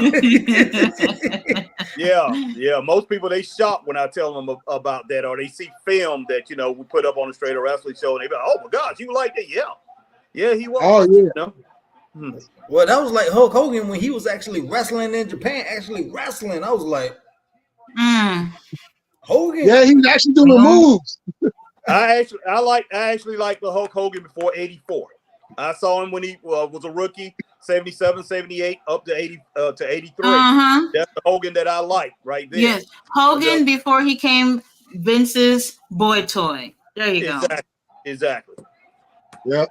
Yeah. Most people, they shock when I tell them about that, or they see film that we put up on the Straight Up Wrestling Show, and they be like, "Oh my gosh, you like that?" Yeah, he was. Oh yeah. Well, that was like Hulk Hogan when he was actually wrestling in Japan. I was like, Hogan. Yeah, he was actually doing moves. I actually like the Hulk Hogan before '84. I saw him when he was a rookie, 77, 78, up to 80 to 83. That's the Hogan that I like right there. Yes, Hogan before he came Vince's boy toy. There you go. Exactly. Yep.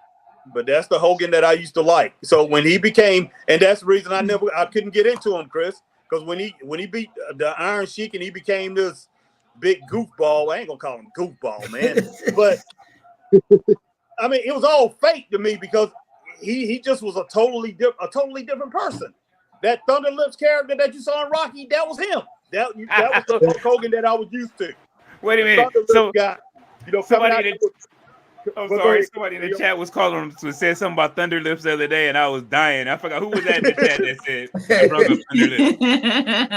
But that's the Hogan that I used to like. So when he became, and that's the reason I couldn't get into him, Chris, because when he beat the Iron Sheik and he became this big goofball, I ain't gonna call him goofball, man, but I mean, it was all fake to me because he just was a totally different person. That Thunder Lips character that you saw in Rocky, that was him. That was the Hulk Hogan that I was used to. Wait a minute. So guy, somebody in the chat was calling him to say something about Thunder Lips the other day, and I was dying. I forgot who was that in the chat that said I brought up Thunder Lips.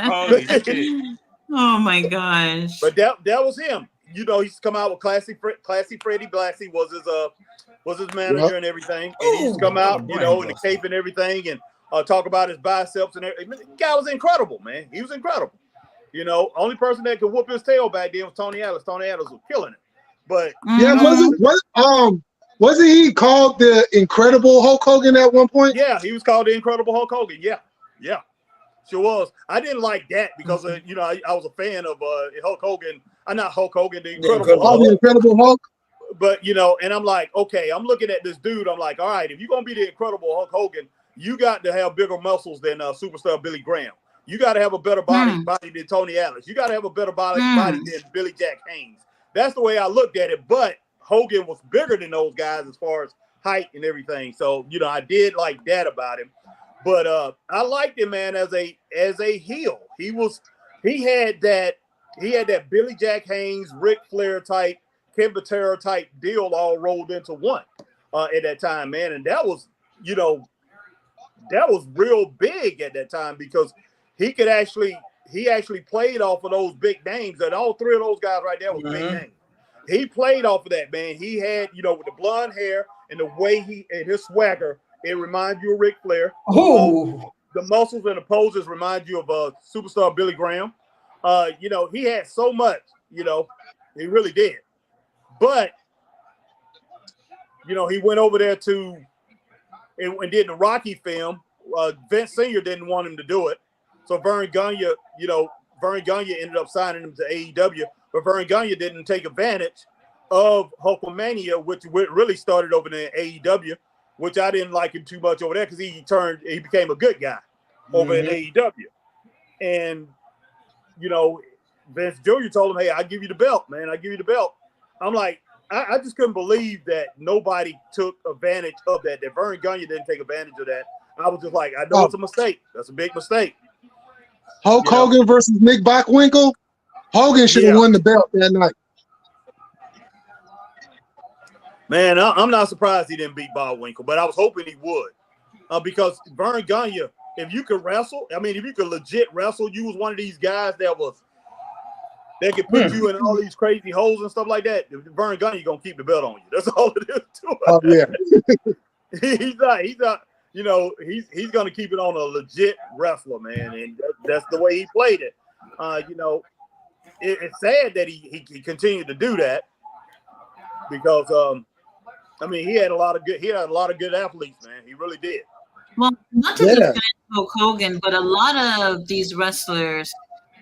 Holy shit. Oh my gosh. But that was him. He's come out with Classy Freddie Blassie was his manager and everything. And he's come out, in the cape and everything. And talk about his biceps and everything. The guy was incredible, man. He was incredible. You know, only person that could whoop his tail back then was Tony Atlas. Tony Atlas was killing it. But Yeah, wasn't he called the Incredible Hulk Hogan at one point? yeah, he was called the Incredible Hulk Hogan. Yeah, sure was. I didn't like that because you know I was a fan of Hulk Hogan. Not Hulk Hogan, the Incredible Hulk. The Incredible Hulk. But you know, and I'm like, okay, I'm looking at this dude. I'm like, all right, if you're gonna be the Incredible Hulk Hogan, you got to have bigger muscles than superstar Billy Graham. You got to have a better body than Tony Atlas. You got to have a better body than Billy Jack Haynes. That's the way I looked at it. But Hogan was bigger than those guys as far as height and everything. So, you know, I did like that about him. But I liked him, man, as a heel. He had that Billy Jack Haynes, Ric Flair type, Ken Patera type deal all rolled into one at that time, man. And that was, you know, that was real big at that time because he actually played off of those big names, and all three of those guys right there was big names. He played off of that, man. He had, you know, with the blonde hair and the way and his swagger, it reminds you of Ric Flair. Oh, the muscles and the poses remind you of superstar Billy Graham. You know, he had so much, you know, he really did. But, you know, he went over there and did the Rocky film. Vince Sr. didn't want him to do it. So Vern Gagne ended up signing him to AEW, but Vern Gagne didn't take advantage of Hulkamania, which really started over in AEW, which I didn't like him too much over there because he became a good guy over in AEW. And, you know, Vince Jr. told him, hey, I'll give you the belt, man. I'll give you the belt. I'm like, I just couldn't believe that nobody took advantage of that Vern Gagne didn't take advantage of that. I was just like, I know it's a mistake. That's a big mistake. Hulk Hogan versus Nick Bockwinkel. Hogan should have won the belt that night. Man, I'm not surprised he didn't beat Bockwinkel, but I was hoping he would. Because Vern Gagne, if you could wrestle, I mean, if you could legit wrestle, you was one of these guys that could put you in all these crazy holes and stuff like that. Vern Gagne gonna keep the belt on you. That's all it is to it. Oh yeah. he's not. You know, he's going to keep it on a legit wrestler, man, and that's the way he played it. You know, it's sad that he continued to do that because, I mean, he had a lot of good athletes, man. He really did. Well, not to defend Hulk Hogan, but a lot of these wrestlers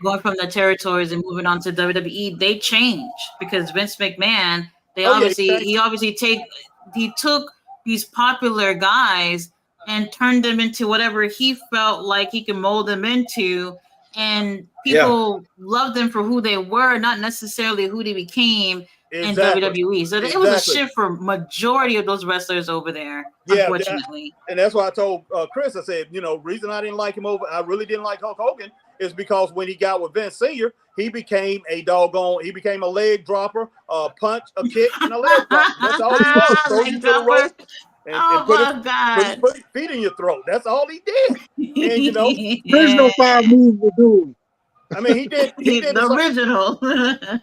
going from the territories and moving on to WWE, they change because Vince McMahon, he took these popular guys and turned them into whatever he felt like he could mold them into. And people loved them for who they were, not necessarily who they became in WWE. So it was a shift for majority of those wrestlers over there, unfortunately. And that's why I told Chris, I said, you know, reason I really didn't like Hulk Hogan is because when he got with Vince Sr., he became a leg dropper, a punch, a kick, and a leg dropper. That's all he was. Throw you to the rope. And put his feet in your throat. That's all he did. And you know, there's no 5 moves to do. I mean, he did the original.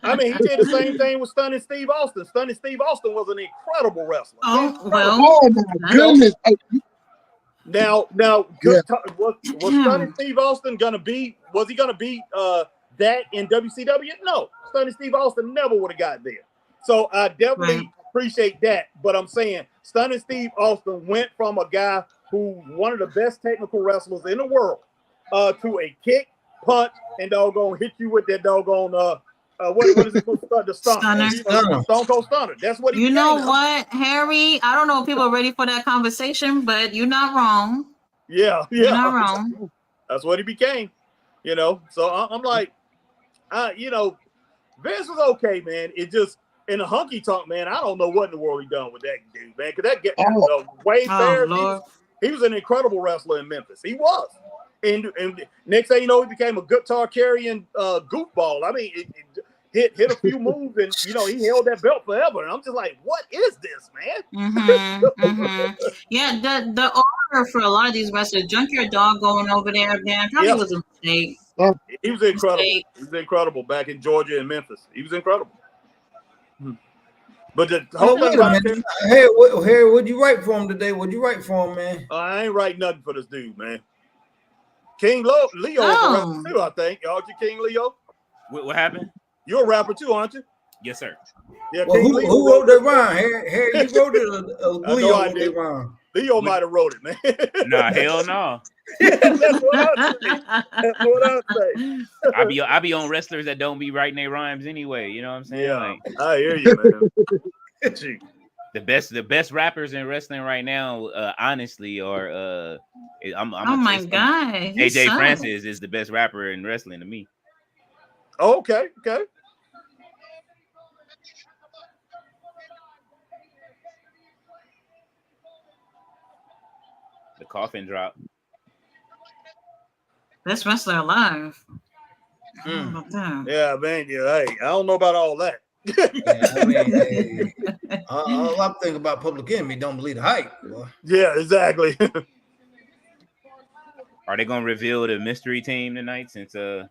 I mean, he did the same thing with Stunning Steve Austin. Stunning Steve Austin was an incredible wrestler. Oh my goodness. Now, was Stunning Steve Austin gonna be? Was he gonna beat that in WCW? No, Stunning Steve Austin never would have got there. So I definitely appreciate that. But I'm saying Stunning Steve Austin went from a guy who one of the best technical wrestlers in the world to a kick, punch, and doggone hit you with that doggone what is it called? The stunner. Stone Cold Stunner. That's what he You know what, Harry? I don't know if people are ready for that conversation, but you're not wrong. Yeah. You're not wrong. That's what he became. You know, so I'm like, you know, Vince was okay, man. It just in the hunky tonk, man. I don't know what in the world he done with that dude, man. Because Wade Barrett, he was an incredible wrestler in Memphis. He was. And next thing you know, he became a guitar carrying goofball. I mean, it hit a few moves, and you know he held that belt forever. And I'm just like, what is this, man? Yeah, the order for a lot of these wrestlers, Junkyard Dog going over there, man, probably was a mistake. He was incredible. He was incredible back in Georgia and Memphis. He was incredible. But the Oh, whole thing wait a about minute. Harry, what'd you write for him today? What'd you write for him, man? I ain't writing nothing for this dude, man. King Leo is a rapper too, I think. Aren't you King Leo? What happened? You're a rapper too, aren't you? Yes, sir. Yeah, Well, King who Leo wrote that rhyme? Harry, you wrote it. I know Leo I wrote did. that rhyme. Leo might have wrote it, man. Nah, hell no. Yeah, that's what I say. That's what I say. I be on wrestlers that don't be writing their rhymes anyway. You know what I'm saying? Yeah, Like I hear you, man. Gee. the best rappers in wrestling right now, honestly, are I'm Oh my God. He AJ sucks. Francis is the best rapper in wrestling to me. Oh, okay. The coffin drop. Best wrestler alive. How Mm. about that? Yeah, man. Yeah, hey, I don't know about all that. Yeah, I mean, hey, all I'm thinking about Public Enemy, don't believe the hype. Boy. Yeah, exactly. Are they gonna reveal the mystery team tonight? Since Tony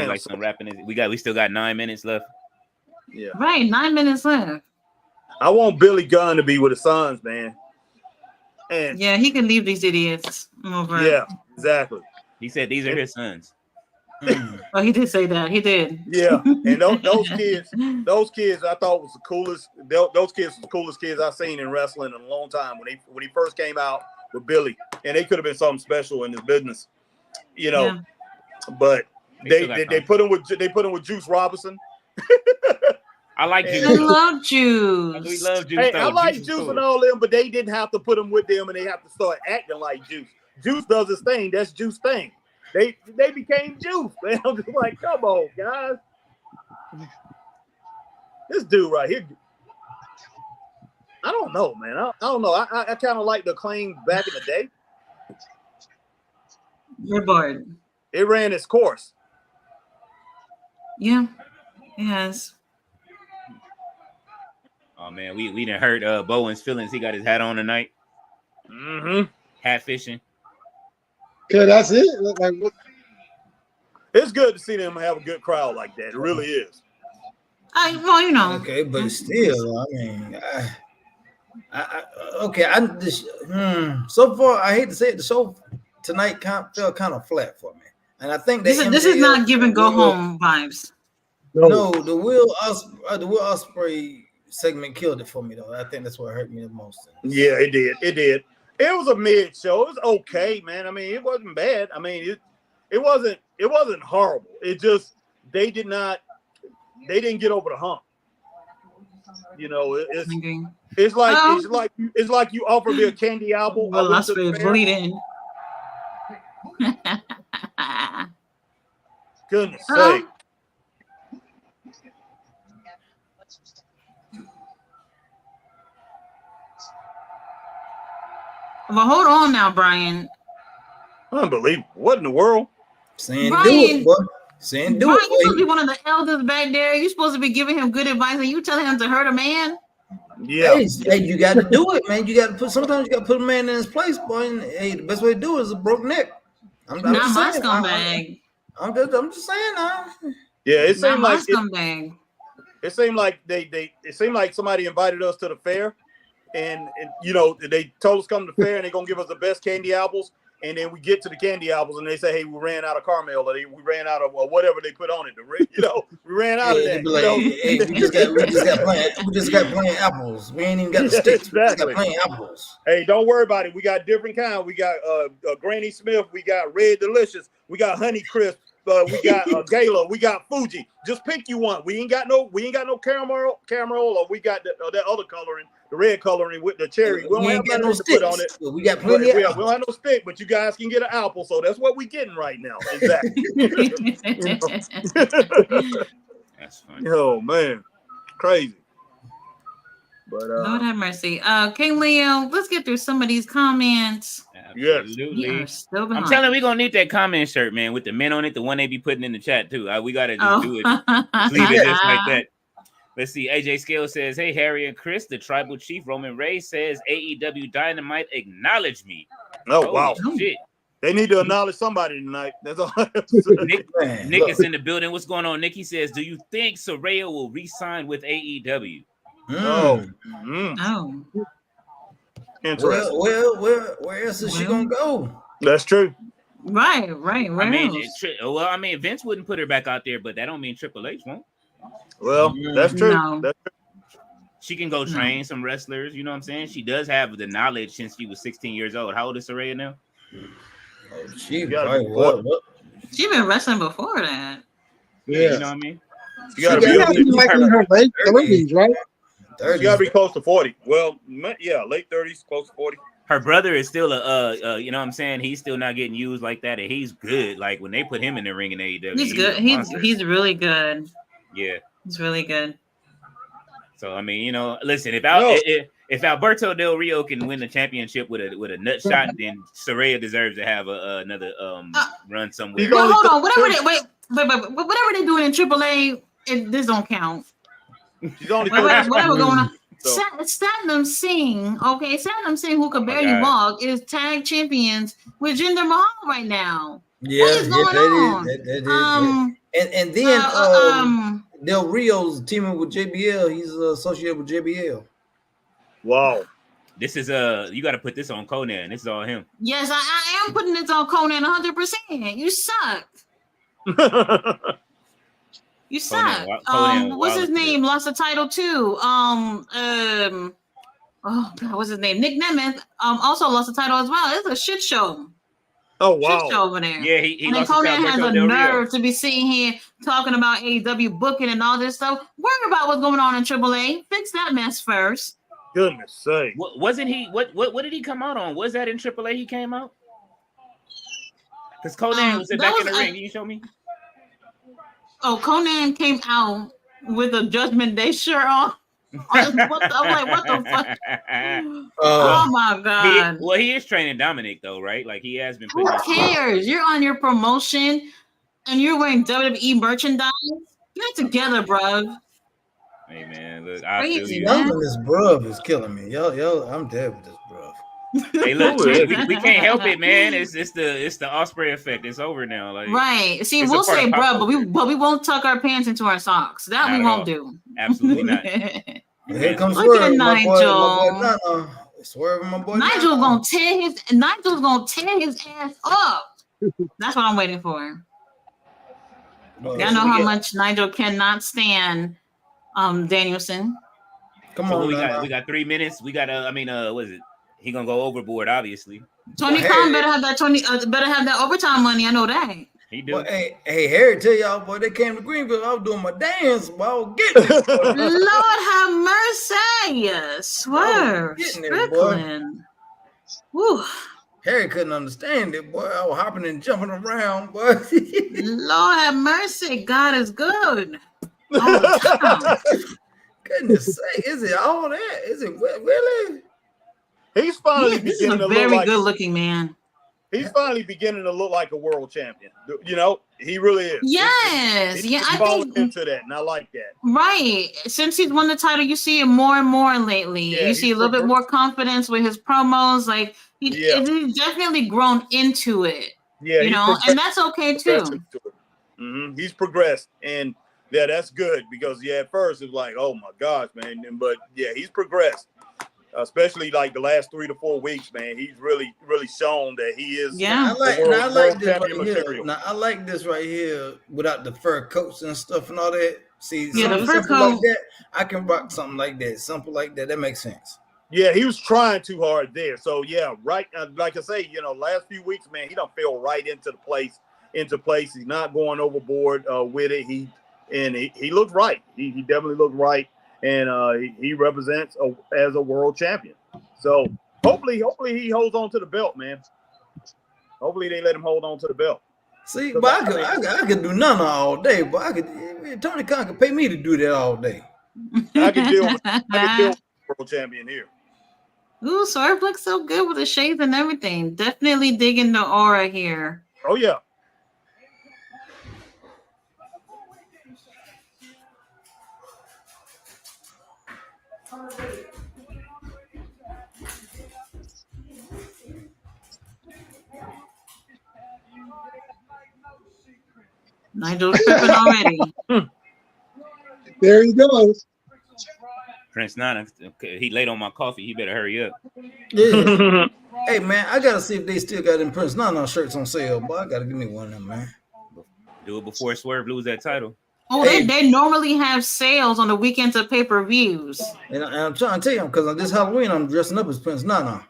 likes some rapping. We still got 9 minutes left. Yeah. Right, 9 minutes left. I want Billy Gunn to be with the Suns, man. And Yeah, he can leave these idiots over. yeah, exactly. He said these are his sons. Oh, he did say that. He did. Yeah, and those kids, I thought was the coolest. Those kids were the coolest kids I've seen in wrestling in a long time. When he first came out with Billy, and they could have been something special in this business, you know. Yeah. But they put him with Juice Robinson. I like Juice. I love Juice. We love Juice. Hey, I like Juice and all them, but they didn't have to put him with them, and they have to start acting like Juice. Juice does his thing. That's Juice thing. They became Juice. Man, I'm just like, come on, guys. This dude right here. I don't know, man. I don't know. I kind of like the Acclaim back in the day. You're bored. It ran its course. Yeah, it has. Oh man, we done hurt Bowen's feelings. He got his hat on tonight. Mm-hmm. Hat fishing. Okay, that's it. Like, it's good to see them have a good crowd like that. It really is. Well, you know. Okay, but still, I mean, so far, I hate to say it, the show tonight felt kind of flat for me, and I think this is not give and go home vibes. No, the Will Ospreay segment killed it for me though. I think that's what hurt me the most. Yeah, it did. It was a mid show. It was okay, man. I mean, it wasn't bad. I mean, it wasn't horrible. It just they didn't get over the hump. You know, it's like you offer me a candy apple. Well, Ospreay is bleeding. Goodness sake. Well, hold on now, Brian. Unbelievable. What in the world? Saying Brian, do it, boy. Saying do Brian, it. You're supposed to be one of the elders back there. You're supposed to be giving him good advice, and you tell him to hurt a man. Yeah. Hey, you got to do it, man. Sometimes you got to put a man in his place, boy. And, hey, the best way to do it is a broke neck. I'm not my scumbag. I'm just saying now. Yeah, it seemed like scumbag. It seemed like it seemed like somebody invited us to the fair, and you know they told us come to the fair and they're gonna give us the best candy apples, and then we get to the candy apples and they say, hey, we ran out of caramel, or we ran out of whatever they put on it. We ran out of that. Hey, we just got plain apples. We ain't even got the sticks. Exactly. We just got plain apples. Hey, don't worry about it. We got different kind. We got Granny Smith. We got Red Delicious. We got Honey Crisp. We got Gala. We got Fuji. Just pick you one. We ain't got no caramel, or we got that other coloring, the red coloring with the cherry. We don't have nothing to put on it. We got plenty. We don't have no stick, but you guys can get an apple. So that's what we getting right now. Exactly. That's funny. Oh man, crazy. But Lord have mercy. King Leo, let's get through some of these comments. Absolutely. I'm telling you, we're gonna need that comment shirt, man, with the men on it, the one they be putting in the chat too. We gotta just do it. Leave it just like that. Let's see. AJ Scale says, hey, Harry and Chris, the tribal chief Roman Reigns says AEW Dynamite acknowledge me. Oh, wow. Shit. They need to acknowledge somebody tonight. That's all I have to say. Nick is in the building. What's going on? Nick, he says, do you think Saraya will re-sign with AEW? Oh. Oh. Interesting. Where else is she gonna go? That's true. Right. I mean, Vince wouldn't put her back out there, but that don't mean Triple H won't. Well, that's true. No. That's true. She can go train some wrestlers. You know what I'm saying? She does have the knowledge since she was 16 years old. How old is Saraya now? Oh, she gotta probably be She been wrestling before that. Yeah, you know what I mean? You gotta be like in her late 30s, right? You gotta be close to 40. Well, yeah, late 30s, close to 40. Her brother is still you know what I'm saying? He's still not getting used like that, and he's good. Like when they put him in the ring in AEW, He's good. He's really good. Yeah, he's really good. So I mean, you know, listen, if Alberto Del Rio can win the championship with a nut shot, then Saraya deserves to have another run somewhere. Well, hold on, whatever they're doing in AAA, this don't count. She's only whatever going on. Satnam Singh, who could barely walk, is tag champions with Jinder Mahal right now. Yeah, what is going on? That is. And then Del Rio's teaming with JBL. He's associated with JBL. Wow. This is you got to put this on Conan. This is all him. Yes, I am putting this on Conan 100%. You suck. You suck. What's his name? Lost the title too. Oh God, what's his name? Nick Nemeth. Also lost the title as well. It's a shit show. Oh wow. Shit show over there. Yeah, he and then Conan has a nerve to be sitting here talking about AEW booking and all this stuff. Worry about what's going on in AAA. Fix that mess first. Goodness sake. Wasn't he? What did he come out on? Was that in AAA? He came out because Conan was back in the ring. Can you show me? Oh, Conan came out with a Judgment Day shirt on. I'm like, what the fuck? Oh my God. He is training Dominic though, right? Like he has been. Who cares? You're on your promotion and you're wearing WWE merchandise. Get it together, bro. Hey man, look, I feel you. This bruv is killing me. Yo, I'm dead with this bruv. Hey, look, we can't help it, man. It's the Osprey effect. It's over now. Like, right. See, we'll say bruv, but we won't tuck our pants into our socks. That we won't do. Absolutely not. Here comes Look at Nigel. My boy, Swerving, my boy. Nigel's gonna tear his ass up. That's what I'm waiting for. Y'all know how much Nigel cannot stand Danielson. Come on, we got 3 minutes. We got what is it? He gonna go overboard, obviously. Tony Khan better have that overtime money. I know that. He do. Well, hey, Harry, tell y'all, boy, they came to Greenville. I was doing my dance, boy. I was getting it. Lord have mercy. Swerve. Strickland. Whew. Harry couldn't understand it, boy. I was hopping and jumping around, boy. Lord have mercy. God is good. All the time. Goodness sake, is it all that? Is it really? He's finally This is a very good looking man. He's finally beginning to look like a world champion. You know, he really is. Yes. He's falling into that, and I like that. Right. Since he's won the title, you see it more and more lately. Yeah, you see a little bit more confidence with his promos. Like he's definitely grown into it. Yeah, you know, and that's okay too. He's progressed, and yeah, that's good because at first it was like, oh my gosh, man, but yeah, he's progressed. Especially like the last 3 to 4 weeks, man, he's really shown that he is. Yeah, I like this right here. Now I like this right here without the fur coats and stuff and all that. See, the fur coat like that, I can rock something like that, simple like that. That makes sense. Yeah, he was trying too hard there. So yeah, right. Like I say, last few weeks, man, he don't feel right into place. He's not going overboard with it. He looked right. He definitely looked right. And he represents as a world champion. So hopefully he holds on to the belt, man. Hopefully they let him hold on to the belt. See, but I could do none all day, but Tony Khan could pay me to do that all day. I could deal with world champion here. Ooh, Swerve looks so good with the shades and everything. Definitely digging the aura here. Oh yeah. Nigel's tripping already. There he goes. Prince Nana, he late on my coffee. He better hurry up. Yeah. Hey man, I gotta see if they still got them Prince Nana shirts on sale. Boy, I gotta give me one of them, man. Do it before Swerve lose that title. Oh, they normally have sales on the weekends of pay-per-views. And I'm trying to tell you, because this Halloween I'm dressing up as Prince Nana.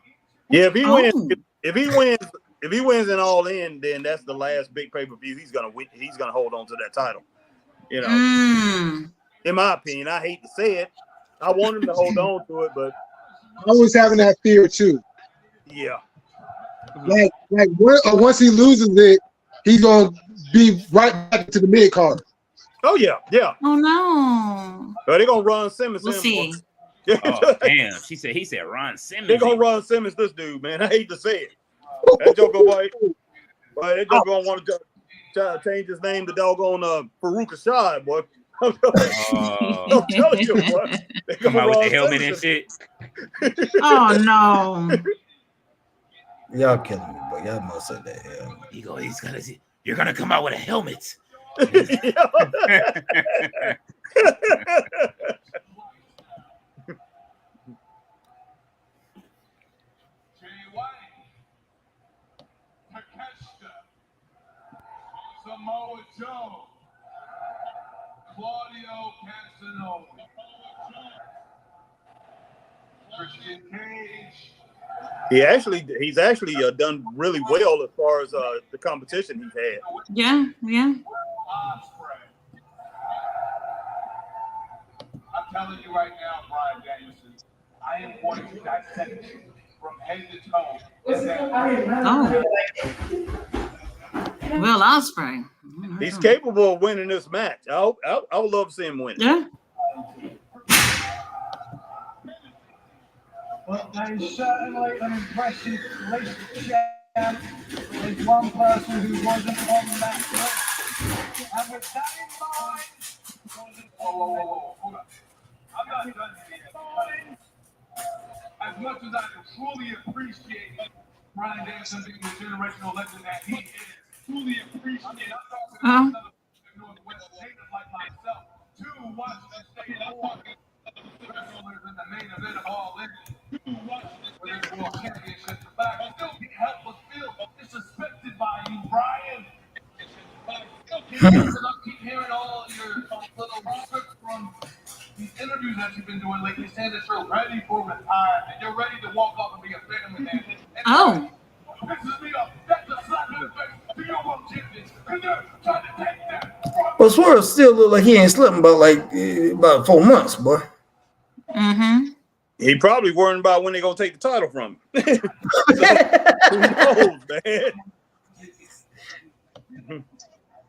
Yeah, if he wins, if he wins in All In, then that's the last big pay-per-view he's gonna win. He's gonna hold on to that title. You know, in my opinion, I hate to say it. I want him to hold on to it, but I was having that fear too. Yeah. Like once he loses it, he's gonna be right back to the mid card. Oh yeah. Oh no. But they're gonna run Simmons. We'll see. Oh damn! He said Ron Simmons. They're gonna run Simmons. This dude, man. I hate to say it. That joker boy. That joker gonna want to try to change his name to doggone Farouk Ashad, boy. I'm telling you, boy. They come out with the helmet and shit. Oh no. Y'all killing me, boy. Y'all must have that helmet. He's gonna see. You're gonna come out with a helmet. Samoa Joe, Claudio Casanova, Christian Cage. He's actually done really well as far as the competition he's had. Yeah. I'm telling you right now, Brian Danielson, I am going to dissect you from head to toe. Will Ospreay. He's capable of winning this match. I would love to see him win. Yeah. Well, there's certainly an impressive relationship with one person who wasn't on that list. And with that in mind, whoa, hold on. I'm not done yet. As much as I truly appreciate Brian Danielson being the generational legend that he is, truly appreciate another Northwest native like myself to watch and stay informed. Wrestlers in the main event of All In, to watch for this World Championship. But I still can't help but feel disrespected by you, Brian. Because I keep hearing all your little scripts from these interviews that you've been doing lately, saying that you're ready for retirement, you're ready to walk off and be a family man. And pisses me off. That's a slap in the face to your world champions. Because they're trying to take that. But Swerve still look like he ain't slept in about 4 months, boy. He probably worrying about when they're gonna take the title from him. Who knows, man?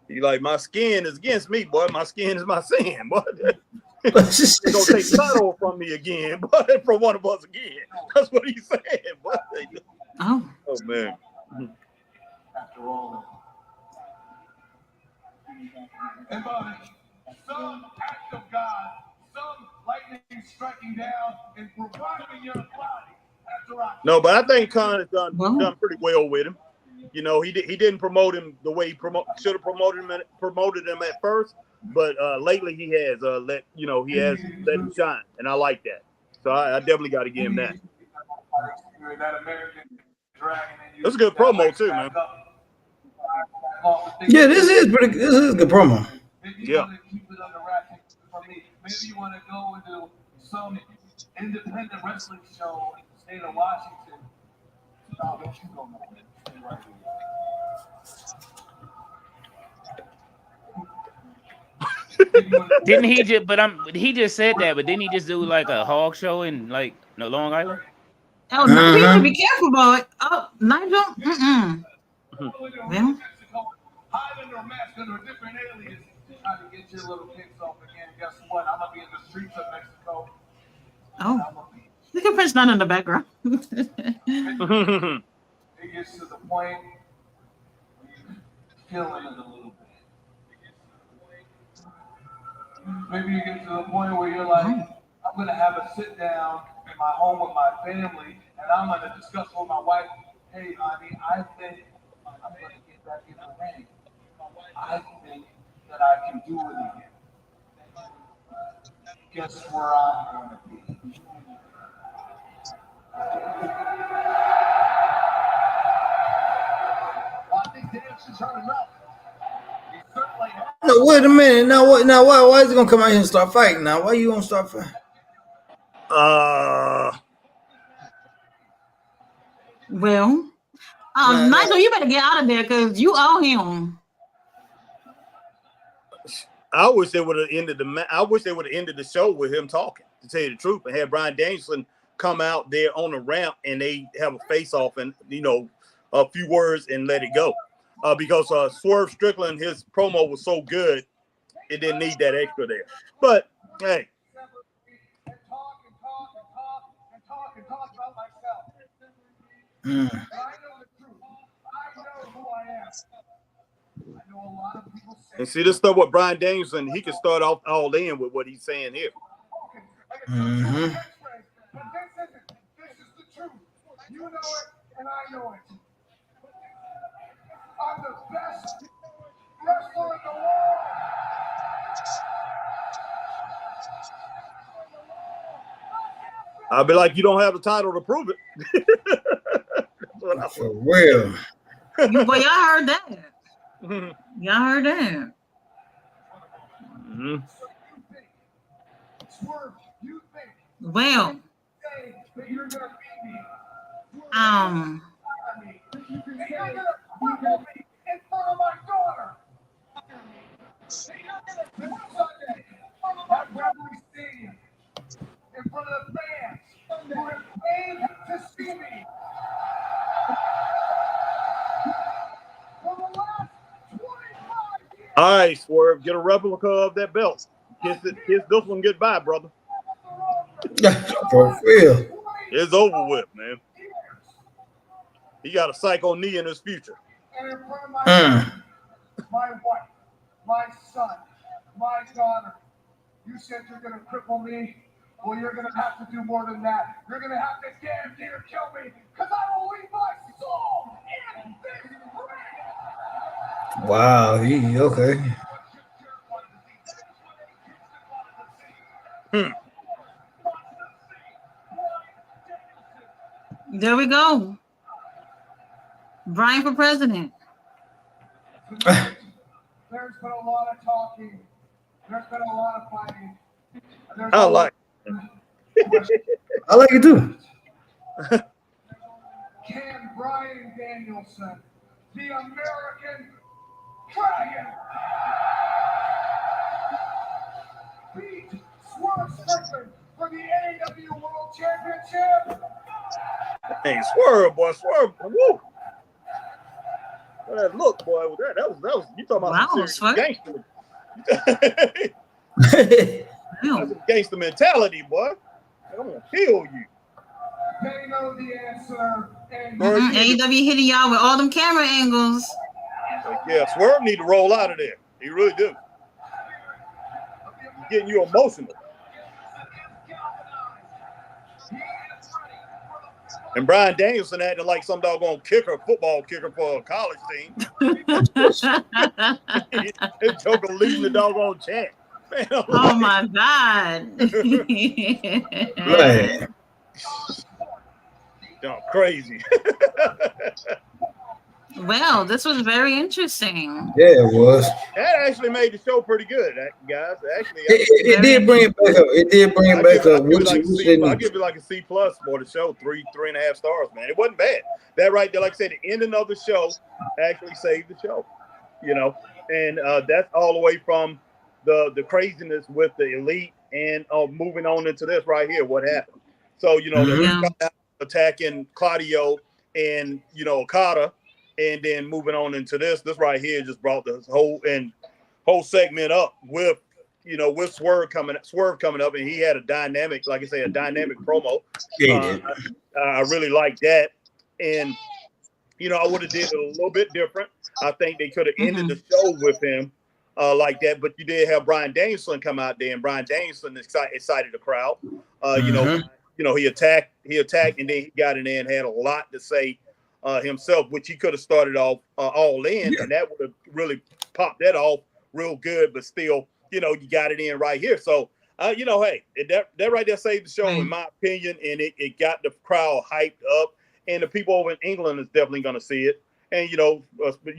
He like, my skin is against me, boy. My skin is my sin, boy. They're gonna take the title from me again, but from one of us again. That's what he's saying, boy. Oh man. After all, and by some act of God, some lightning striking down and reviving your body after I. No, but I think Khan has done pretty well with him. You know, he didn't promote him the way he should have promoted him at first, but lately he has let him shine, and I like that. So I definitely got to give him that. That's a good promo too, man. Yeah, this is a good promo. Yeah. Maybe you want to go into some independent wrestling show in the state of Washington. No, don't you go nowhere. Stay right here. Didn't he just? He just said that. But didn't he just do like a hog show in like Long Island? Oh, no, you gotta be careful, boy. Oh, Nigel. Well, hide under a mask under a different alias. Trying to get your little kicks off again. Guess what? I'm gonna be in the streets of Mexico. Oh, look at Prince Nana in the background. It gets to the point where you're killing it a little bit. Maybe you get to the point where you're like, I'm gonna have a sit down in my home with my family, and I'm gonna discuss with my wife. Hey, honey, I think I'm gonna get back in the ring. I think that I can do it again. Guess where I'm going to be? I think Dance has heard enough. He certainly has. No, wait a minute. Now what? Now why is he gonna come out here and start fighting? Now why you gonna start fighting? Well, Nah, Nigel, you better get out of there because you owe him. I wish they would have ended the show with him talking, to tell you the truth, and have Bryan Danielson come out there on the ramp and they have a face off and a few words and let it go. Because Swerve Strickland, his promo was so good, it didn't need that extra there. But hey, And talk about myself. Mm. But I know the truth. I know who I am. I know a lot of people say. and see this stuff with Bryan Danielson, he can start off all in with what he's saying here. Mm-hmm. But this is the truth. You know it, and I know it. I'm the best wrestler in the world. I'll be like, you don't have the title to prove it. That's what I For real. Boy, y'all heard that. Mhm. Y'all heard that. Mhm. Swerve, you think Well, say that you're gonna beat me. um, And you're gonna cripple me in front of my daughter. This Sunday at Wembley Stadium, in front of the fans who have paid to see me. For the last 25 years. All right, Swerve, get a replica of that belt. Kiss this one goodbye, brother. For real. It's over with, man. He got a psycho knee in his future. And in front of my Mm. my wife, my son, my daughter. You said you're gonna cripple me. Well, you're gonna have to do more than that. You're gonna have to damn near kill me, because I will leave my soul in this ring. Wow. He okay. there we go. Brian for president. There's been a lot of talking. There's been a lot of fighting. There's I like I like it too. Can Bryan Danielson, the American Dragon, beat Swerve Strickland for the AEW World Championship? Hey, Swerve, boy, Swerve. Woo. Look, boy, that was you talking about Wow, some Swerve. serious gangster. That's some gangster mentality, boy. I'm gonna kill you. They know the answer. And AEW hitting y'all with all them camera angles. Like, yeah, Swerve need to roll out of there. He really do. He's getting you emotional. And Bryan Danielson acting like some doggone football kicker for a college team. This joker leading the doggone chant. Man, Oh my God. Man. y'all crazy. Well, this was very interesting. Yeah, it was. That actually made the show pretty good, guys. Actually, It did bring it back up. It did bring it back up. I'll give it like a C+ for the show, 3.5 stars, man. It wasn't bad. That right there, like I said, the ending of the show actually saved the show, and that's all the way from the craziness with the Elite and moving on into this right here. What happened? So the Elite attacking Claudio and Okada. And then moving on into this right here just brought this whole segment up with Swerve coming up, and he had a dynamic, like I say, a dynamic promo. I really like that, and I would have did it a little bit different. I think they could have ended the show with him like that, but you did have Bryan Danielson come out there, and Bryan Danielson excited the crowd. He attacked, and then he got in there and had a lot to say. Himself, which he could have started off all in, and that would have really popped that off real good, but still, you got it in right here. So, hey, that right there saved the show, in my opinion, and it got the crowd hyped up, and the people over in England is definitely going to see it. And,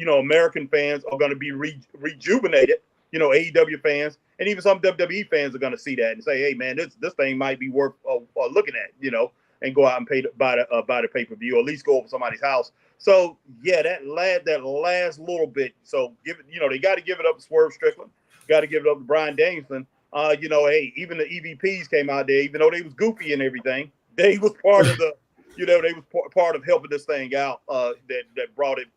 American fans are going to be rejuvenated, AEW fans, and even some WWE fans are going to see that and say, hey, man, this thing might be worth looking at, and go out and buy the pay-per-view, or at least go over somebody's house. So, yeah, that last little bit. So, they got to give it up to Swerve Strickland. Got to give it up to Bryan Danielson. Hey, even the EVPs came out there, even though they was goofy and everything. They was part of the, they was part of helping this thing out. That brought it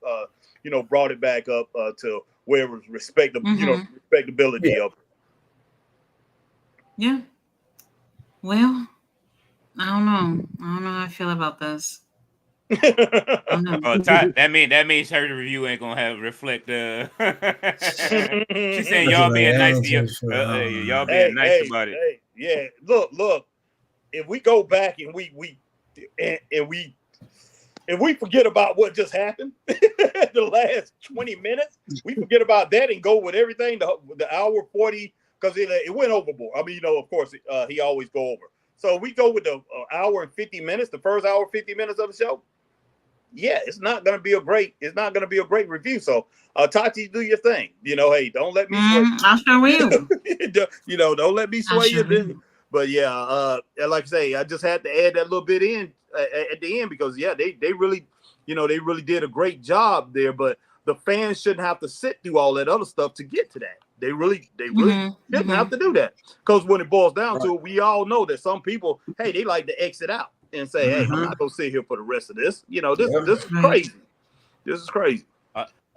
back up to where it was respectability of. Yeah. Well, I don't know how I feel about this. That means her review ain't gonna reflect. She's saying y'all being nice to y'all being nice about it. Hey, yeah. Look. If we go back and we forget about what just happened, the last 20 minutes, we forget about that and go with everything. The hour 40, because it went overboard. I mean, of course, he always go over. So we go with the hour and 50 minutes, the first hour 50 minutes of the show. Yeah, it's not gonna be a great review. So Tati, do your thing. Hey, don't let me sway. I sure will. Don't let me sway you. But yeah, like I say, I just had to add that little bit in at the end because they really, they really did a great job there. But the fans shouldn't have to sit through all that other stuff to get to that. They really shouldn't have to do that, because when it boils down to it, we all know that some people, hey, they like to exit out and say, hey, I'm not gonna sit here for the rest of this. This is crazy. This is crazy.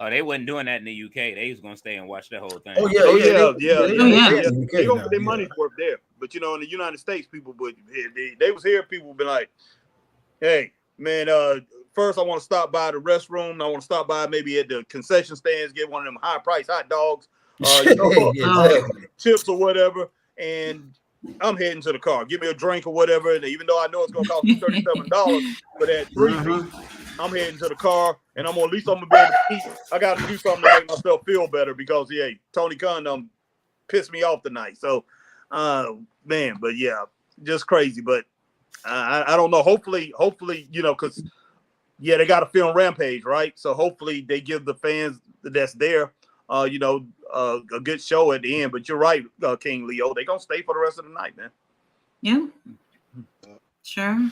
They wasn't doing that in the UK. They was gonna stay and watch the whole thing. Yeah. They gonna get their money's worth there. But in the United States, people would they was here. People would be like, hey, man, first I want to stop by the restroom. I want to stop by maybe at the concession stands, get one of them high price hot dogs, chips or whatever, and I'm heading to the car. Give me a drink or whatever. And even though I know it's gonna cost me $37 for that 3-piece, I'm heading to the car, and at least I'm gonna be able to eat. I got to do something to make myself feel better because Tony Khan pissed me off tonight. So, man, but yeah, just crazy. But I don't know. Hopefully, because they got to film Rampage, right? So hopefully they give the fans that's there, a good show at the end. But you're right, King Leo. They gonna stay for the rest of the night, man. Yeah. Sure.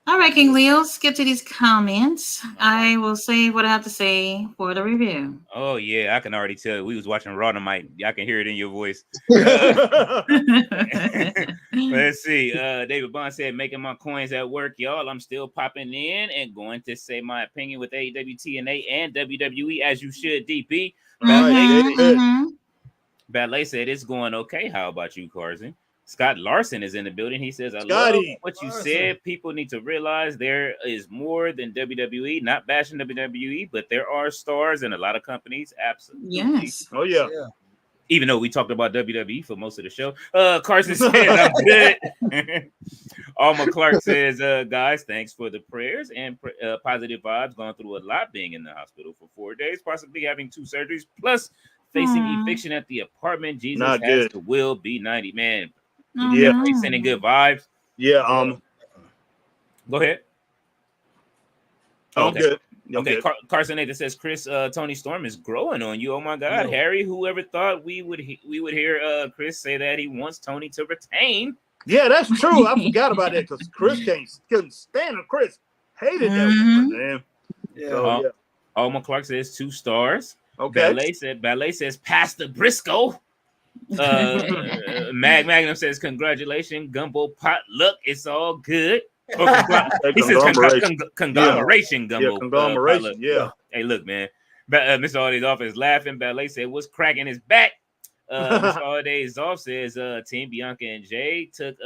All right, King Leo, let's get to these comments. I will say what I have to say for the review. Oh, yeah, I can already tell. We was watching Dynamite. I can hear it in your voice. Let's see. David Bond said, making my coins at work, y'all. I'm still popping in and going to say my opinion with AEW, TNA, and WWE, as you should, DP. Ballet said, it's going okay. How about you, Carson? Scott Larson is in the building. He says, I love what you said. People need to realize there is more than WWE. Not bashing WWE, but there are stars in a lot of companies. Absolutely. Yes. Oh, yeah. Even though we talked about WWE for most of the show. Carson says, I'm good. Alma Clark says, guys, thanks for the prayers and positive vibes. Going through a lot, being in the hospital for 4 days, possibly having 2 surgeries, plus facing eviction at the apartment. Jesus Not has good. the will be 90. Man. Yeah, sending good vibes. Yeah. Go ahead. I'm good. Okay. Carson Nathan says, Chris, Tony Storm is growing on you. Oh my God, Harry! Whoever thought we would hear Chris say that he wants Tony to retain? Yeah, that's true. I forgot about that because Chris couldn't stand him. Chris hated that one, man. Yeah. So, Alma Clark says 2 stars. Okay. Ballet says Pastor Briscoe. Magnum says congratulations, Gumbo Potluck. It's all good. He says conglomeration Gumbo. Yeah, conglomeration. Hey, look, man. Mr. Holidays off is laughing. Ballet said, "What's cracking his back?" Mr. Holidays off says, "Team Bianca and Jay took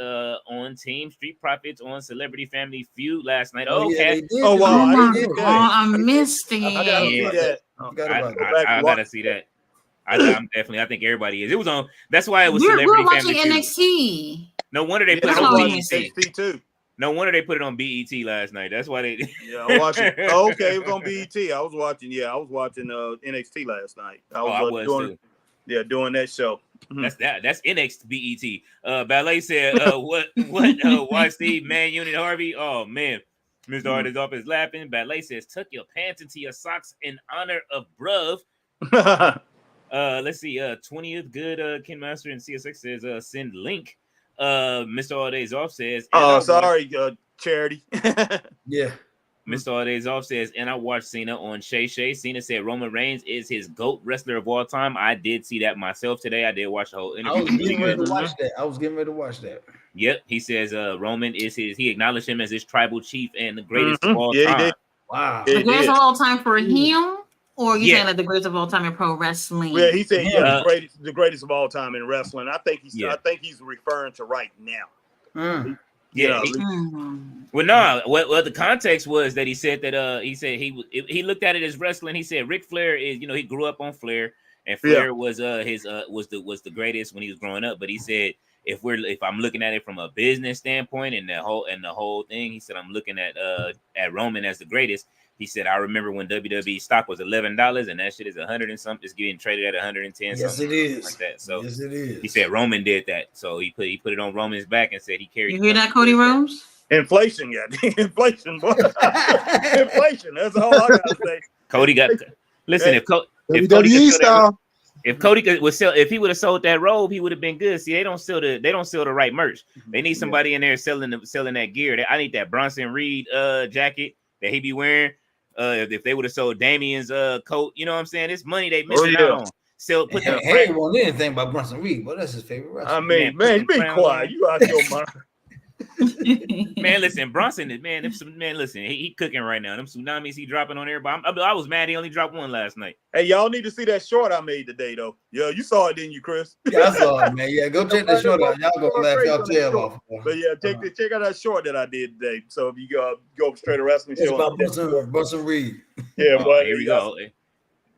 on Team Street Profits on Celebrity Family Feud last night." Oh, okay. Oh wow! I missed it. I gotta see that. I gotta see that. I'm definitely. I think everybody is. It was on. That's why it was We're Celebrity watching Family NXT. No wonder they put it on on NXT too. No wonder they put it on BET last night. That's why they. Yeah, I watched it. Oh, okay, it was on BET. I was watching NXT last night. I was doing that show. That's NXT BET. Ballet said, what why Steve Man Unit Harvey? Oh man. Mr. Hart is off his laughing. Ballet says, tuck your pants into your socks in honor of bruv. Let's see. 20th good Ken Master and CSX says send link. Mr. All Days Off says, sorry, Charity. Yeah. Mr. All Days Off says, and I watched Cena on Shay Shay. Cena said Roman Reigns is his GOAT wrestler of all time. I did see that myself today. I did watch the whole interview. I was getting ready to watch that. Yep. He says Roman is he acknowledged him as his tribal chief and the greatest of all time. He did. Wow. The greatest of all time for him? Or you saying like the greatest of all time in pro wrestling? Yeah, he said the greatest of all time in wrestling. I think he's referring to right now. Yeah. Well, no. Well, the context was that he said that he looked at it as wrestling. He said Ric Flair is, he grew up on Flair, and Flair was the greatest when he was growing up. But he said if I'm looking at it from a business standpoint and the whole thing, he said I'm looking at Roman as the greatest. He said, I remember when WWE stock was $11 and that shit is 100 and something. It's getting traded at 110. Yes, it is. Like that. So yes, it is. He said Roman did that. So he put it on Roman's back and said he carried. You hear that, Cody Rhodes? Inflation, inflation, boy. Inflation. That's all I gotta say. Cody got. Listen, if Cody would sell, if he would have sold that robe, he would have been good. See, they don't sell the right merch. They need somebody in there selling that gear. I need that Bronson Reed jacket that he be wearing. If they would have sold Damien's coat, you know what I'm saying? It's money they missing out on. Put the Harry won't know anything about Bronson Reed, but that's his favorite wrestler. I mean, man, be quiet. You out your mind. Man, listen, Bronson, listen, he cooking right now. Them tsunamis he dropping on everybody. I was mad he only dropped one last night. Hey, y'all need to see that short I made today, though. Yeah, you saw it, didn't you, Chris? Yeah, I saw it, man. Yeah, go check that short out. Y'all gonna laugh y'all tail off. But yeah, check out that short that I did today. So if you go straight to wrestling it's show, about Bronson Reed. Yeah, boy. Here we go.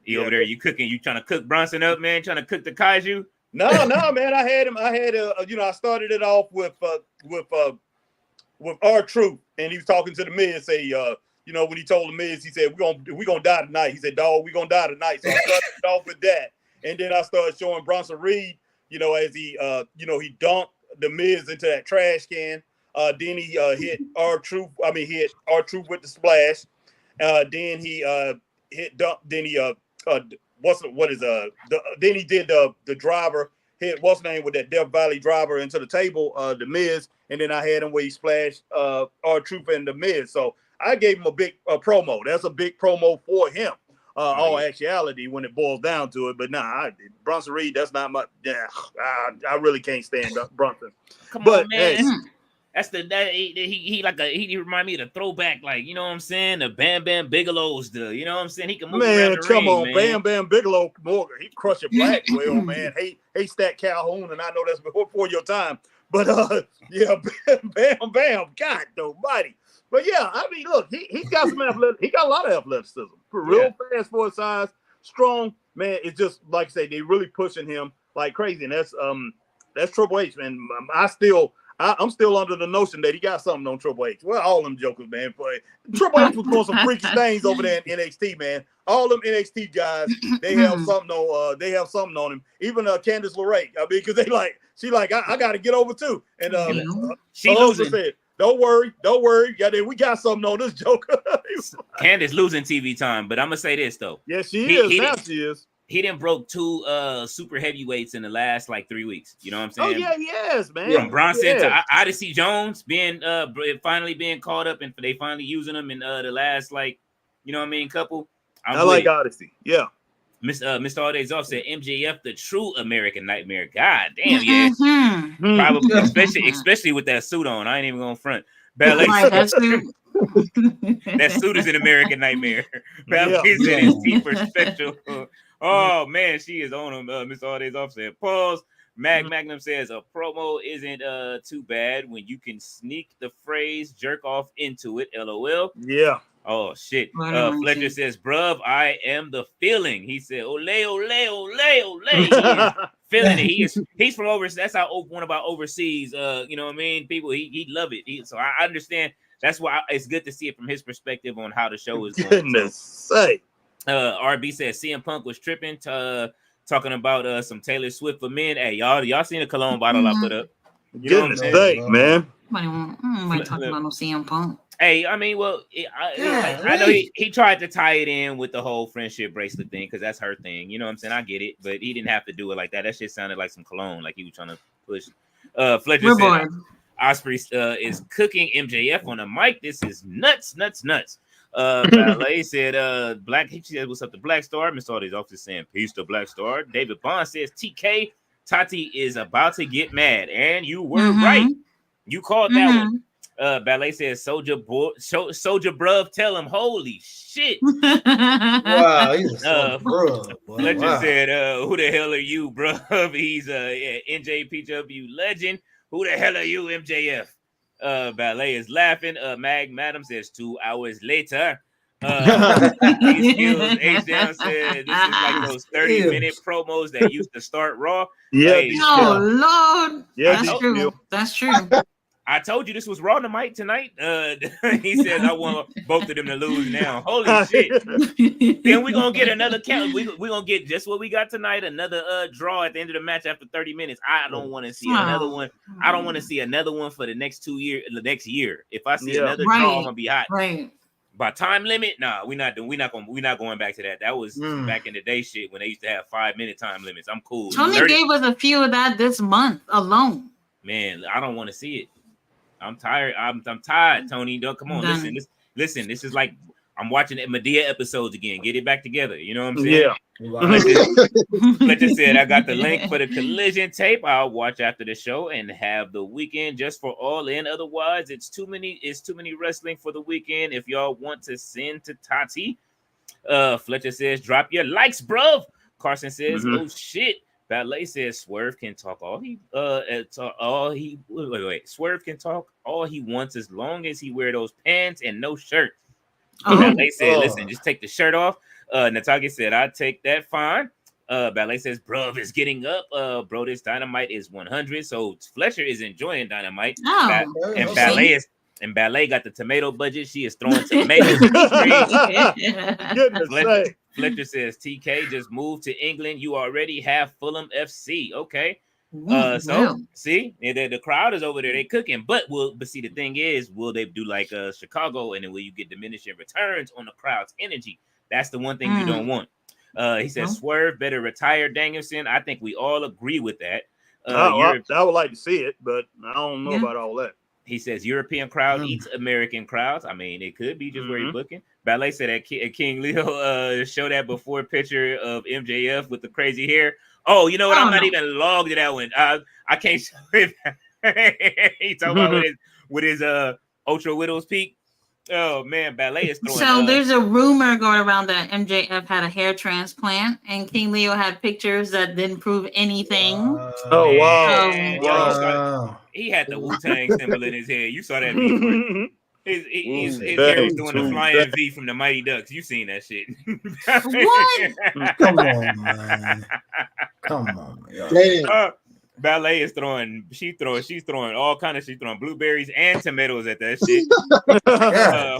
He over there. You cooking? You trying to cook Bronson up, man? Trying to cook the kaiju? No, man. I started it off with R-Truth, and he was talking to the Miz. Say, when he told the Miz, he said, "We gonna die tonight." He said, "Dog, we gonna die tonight." So I started off with that, and then I started showing Bronson Reed, as he, he dunked the Miz into that trash can. Then he hit R-Truth. He hit R-Truth with the splash. Then he hit dunk. Then he then he did the driver. Hit what's name with that Death Valley driver into the table, the Miz, and then I had him where he splashed R-Truth and the Miz. So I gave him a big promo. That's a big promo for him. All actuality, when it boils down to it. But Bronson Reed, that's not my. Yeah, I really can't stand Bronson. Come on, man. That's he remind me of the throwback, like, you know what I'm saying? The Bam Bam Bigelow's you know what I'm saying? He can move around the ring, man. Bam Bam Bigelow Morgan. He crushed a Blackwell, man. Hey, Stat Calhoun, and I know that's before your time. But Bam Bam, God almighty. But yeah, I mean, look, he's got some he got a lot of athleticism. Real fast for his size, strong, man. It's just like I say, they really pushing him like crazy. And that's Triple H, man. I'm still under the notion that he got something on Triple H. Well, all them jokers, man. But Triple H was doing some freaky things over there in NXT, man. All them NXT guys, they have something on. They have something on him. Even Candice LeRae. I mean, because she I got to get over too. And she losing. Said, don't worry. Yeah, we got something on this joker. Candice losing TV time, but I'm gonna say this though. Yeah, she is. She is. He didn't broke 2 super heavyweights in the last like 3 weeks. You know what I'm saying? Oh yeah, yes, man. From Bronson to Odyssey Jones finally being called up, and they finally using him in the last couple. I like Odyssey. Yeah. Mr. All Days Off said MJF the true American Nightmare. God damn, yeah. Probably especially with that suit on. I ain't even gonna front. Ballet that suit is an American Nightmare. Ballet said his teeth are special. Oh man, she is on him. Mr. All Days Off said, pause. Magnum says a promo isn't too bad when you can sneak the phrase jerk off into it. LOL. Yeah. Oh shit. Fletcher says, bruv, I am the feeling. He said, ole, ole, ole, ole. He is feeling it. He's from overseas. That's how one about overseas. You know what I mean? People, he love it. So I understand. That's why it's good to see it from his perspective on how the show is going. Goodness sake. RB says CM Punk was tripping talking about some Taylor Swift for men. Hey, y'all seen the cologne bottle I put up? You Goodness sake, man. Nobody talking about no CM Punk. Hey, I mean, well, I know he tried to tie it in with the whole friendship bracelet thing because that's her thing. You know what I'm saying? I get it, but he didn't have to do it like that. That shit sounded like some cologne, like he was trying to push. Fletcher said Osprey is cooking MJF on the mic. This is nuts. Ballet said, he said, what's up to Black Star? Miss All these officers saying peace to Black Star. David Bond says TK Tati is about to get mad, and you were right. You called that one. Ballet says Soldier bruv, tell him holy shit. Wow, he's a bruv. Fletcher said, who the hell are you, bruv? He's a NJPW legend. Who the hell are you, MJF? Ballet is laughing. Madam says 2 hours later. These skills, H-Down said this is like those 30-minute promos that used to start Raw. Yeah. Hey, Lord. Yeah, that's true. I told you this was Raw tonight. He says I want both of them to lose now. Holy shit. Then we're going to get another count. We're going to get just what we got tonight, another draw at the end of the match after 30 minutes. I don't want to see another one. I don't want to see another one for the next year. If I see another draw, I'm going to be hot. Right. By time limit, nah, we're not going back to that. That was back in the day shit when they used to have 5-minute time limits. I'm cool. Tony gave us a few of that this month alone. Man, I don't want to see it. I'm tired. I'm tired, Tony. Don't come on. Listen. This is like I'm watching the Medea episodes again. Get it back together. You know what I'm saying? Yeah. Fletcher said, I got the link for the collision tape. I'll watch after the show and have the weekend just for All In. Otherwise, it's too many wrestling for the weekend. If y'all want to send to Tati, Fletcher says, drop your likes, bro. Carson says, oh shit. Ballet says Swerve can talk Swerve can talk all he wants as long as he wear those pants and no shirt. Ballet said, listen, just take the shirt off. Natagi said, I'd take that fine. Ballet says, bruv is getting up. Bro, this Dynamite is 100. So Fletcher is enjoying Dynamite. Ballet got the tomato budget. She is throwing tomatoes. Fletcher says, TK just moved to England. You already have Fulham FC. Okay. See, the crowd is over there. They cooking. But see, the thing is, will they do like Chicago, and then will you get diminishing returns on the crowd's energy? That's the one thing you don't want. He says, Swerve better retire Danielson. I think we all agree with that. I would like to see it, but I don't know about all that. He says European crowd eats American crowds. I mean, it could be just where he's booking. Ballet said that King Leo show that before picture of MJF with the crazy hair. Oh, you know what? I'm not even logged to that one. I can't show it. He talking about with his Ultra Widow's Peak. Oh man, Ballet is throwing. So there's a rumor going around that MJF had a hair transplant, and King Leo had pictures that didn't prove anything. Oh wow! He had the Wu-Tang symbol in his head. You saw that before. His hair was doing the flying V from the Mighty Ducks. You seen that shit? What? Come on, man. Come on, man. Ballet is throwing. She's throwing all kind of. She's throwing blueberries and tomatoes at that shit.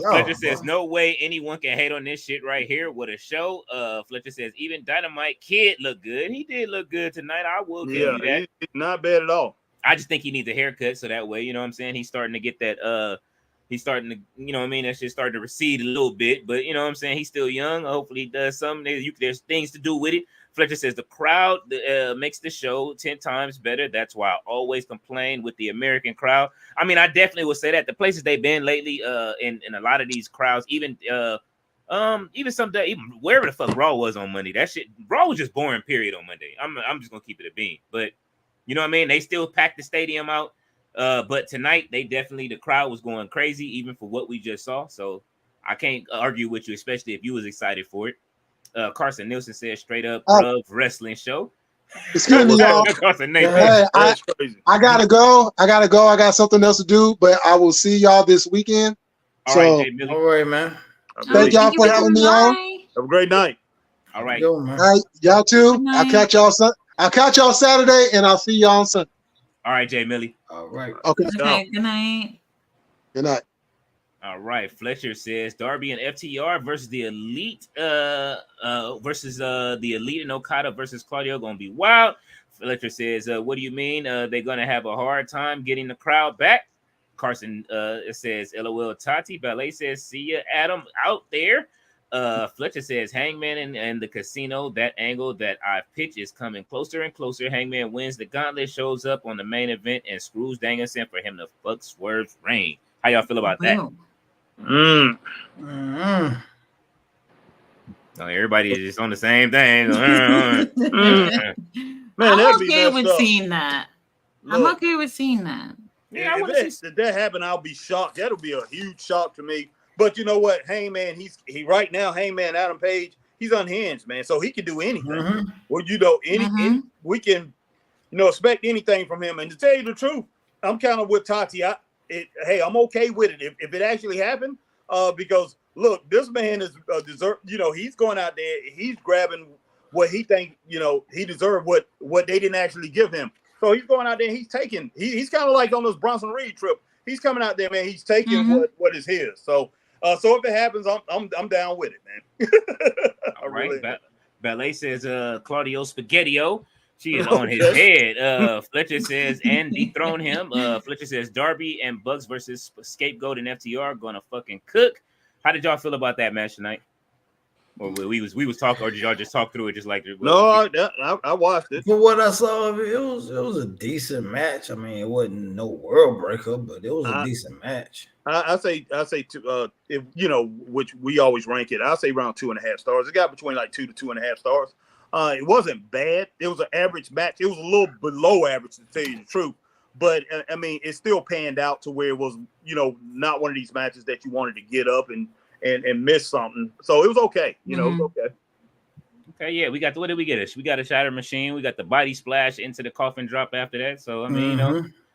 Fletcher says, "No way anyone can hate on this shit right here. What a show!" Fletcher says, "Even Dynamite Kid looked good. He did look good tonight. I will give you that. He's not bad at all. I just think he needs a haircut so that way, you know what I'm saying. He's starting to get that. He's starting to, you know what I mean. That shit started to recede a little bit, but you know what I'm saying. He's still young. Hopefully, he does something. There's things to do with it." Fletcher says the crowd makes the show 10 times better. That's why I always complain with the American crowd. I mean, I definitely would say that the places they've been lately, in a lot of these crowds, even someday, even wherever the fuck Raw was on Monday, that shit Raw was just boring. Period on Monday. I'm just gonna keep it a bean. But you know what I mean. They still packed the stadium out. But tonight the crowd was going crazy, even for what we just saw. So I can't argue with you, especially if you was excited for it. Carson Nielsen said straight up wrestling show. Excuse me, y'all. Hey, I gotta go. I got something else to do, but I will see y'all this weekend. All right, all right, man. Thank y'all for having me on. Have a great night. All right. All right, y'all too. I'll catch y'all I'll catch y'all Saturday, and I'll see y'all on Sunday. All right, Jay Millie. All right. Okay. Okay, good night. Good night. All right, Fletcher says Darby and FTR versus the Elite, versus the Elite and Okada versus Claudio gonna be wild. Fletcher says, "What do you mean? They're gonna have a hard time getting the crowd back." Carson says, "LOL, Tati." Ballet says, "See ya, Adam, out there." Fletcher says, "Hangman and the casino. That angle that I pitch is coming closer and closer. Hangman wins the gauntlet, shows up on the main event, and screws Danielson for him to fuck Swerve's reign." How y'all feel about that? Mm-hmm. No, everybody is just on the same thing. Man, I'm that'd be okay messed with up. seeing that. I'm Look, okay with seeing that. Yeah, I if wanna that, see- if that happen, I'll be shocked. That'll be a huge shock to me. But you know what, Hangman, he right now, Hangman Adam Page, he's unhinged, man. So he can do anything. Mm-hmm. Well, any we can, expect anything from him. And to tell you the truth, I'm kind of with Tati. Hey, I'm okay with it if it actually happened. Because look, this man is deserve. He's going out there, he's grabbing what he think he deserved, what they didn't actually give him. So he's going out there, he's taking. He's kind of like on this Bronson Reed trip. He's coming out there, man. He's taking what is his. So if it happens, I'm down with it, man. All right. Really Ballet says, Claudio Spaghettio. She is on his head. Fletcher says, and dethrone him. Fletcher says, Darby and Bucks versus Scapegoat and FTR gonna fucking cook. How did y'all feel about that match tonight? Or we was talking, or did y'all just talk through it just like? No, I watched it. For what I saw of it, it was a decent match. I mean, it wasn't no world breaker, but it was a decent match. I say if which we always rank it. I say around 2.5 stars. It got between like 2 to 2.5 stars. It wasn't bad. It was an average match. It was a little below average, to tell you the truth. But I mean, it still panned out to where it was, not one of these matches that you wanted to get up and miss something. So it was okay. It was okay. Okay, yeah, we got what did we get? We got a shatter machine. We got the body splash into the coffin drop after that. So I mean,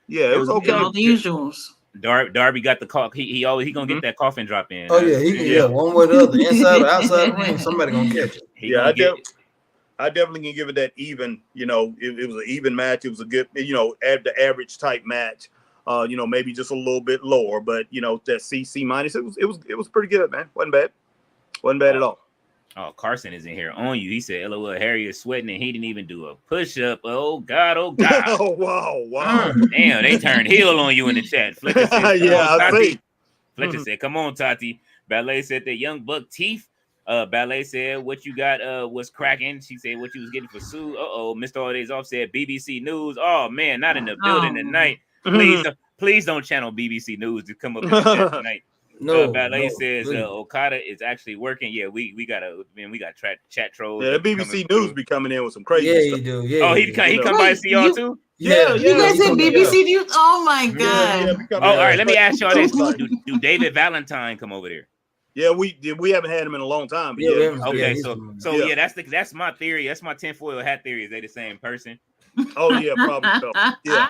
yeah, it was okay. All the usuals. Darby got the call. He gonna get that coffin drop in. Oh yeah, he can one way or the other, inside or outside the ring, somebody gonna catch it. I definitely can give it that even. It was an even match. It was a good, the average type match. Maybe just a little bit lower, but that C minus, it was pretty good, man. Wasn't bad at all. Oh, Carson is in here on you. He said, "LOL, Harry is sweating and he didn't even do a push up." Oh God, oh God. Oh wow. Damn, they turned heel on you in the chat. Fletcher said, yeah, I see. Fletcher said, "Come on, Tati." Ballet said the young buck teeth. Ballet said, "What you got was cracking." She said, "What you was getting for Sue." Mr. All Days Off said, "BBC News." Oh man, not in the building tonight. Please don't channel BBC News to come up in the chat tonight. No, Ballet says Okada is actually working. Yeah, we got chat trolls. Yeah, the BBC News be coming in with some crazy stuff. He do. Yeah, he come by to see y'all too. Yeah. You guys said BBC News. Oh my God. All right. Let me ask y'all this: Do David Valentine come over there? Yeah, we haven't had him in a long time. But Okay, so that's my theory. That's my tinfoil hat theory. Is they the same person? Oh yeah, probably so. Yeah.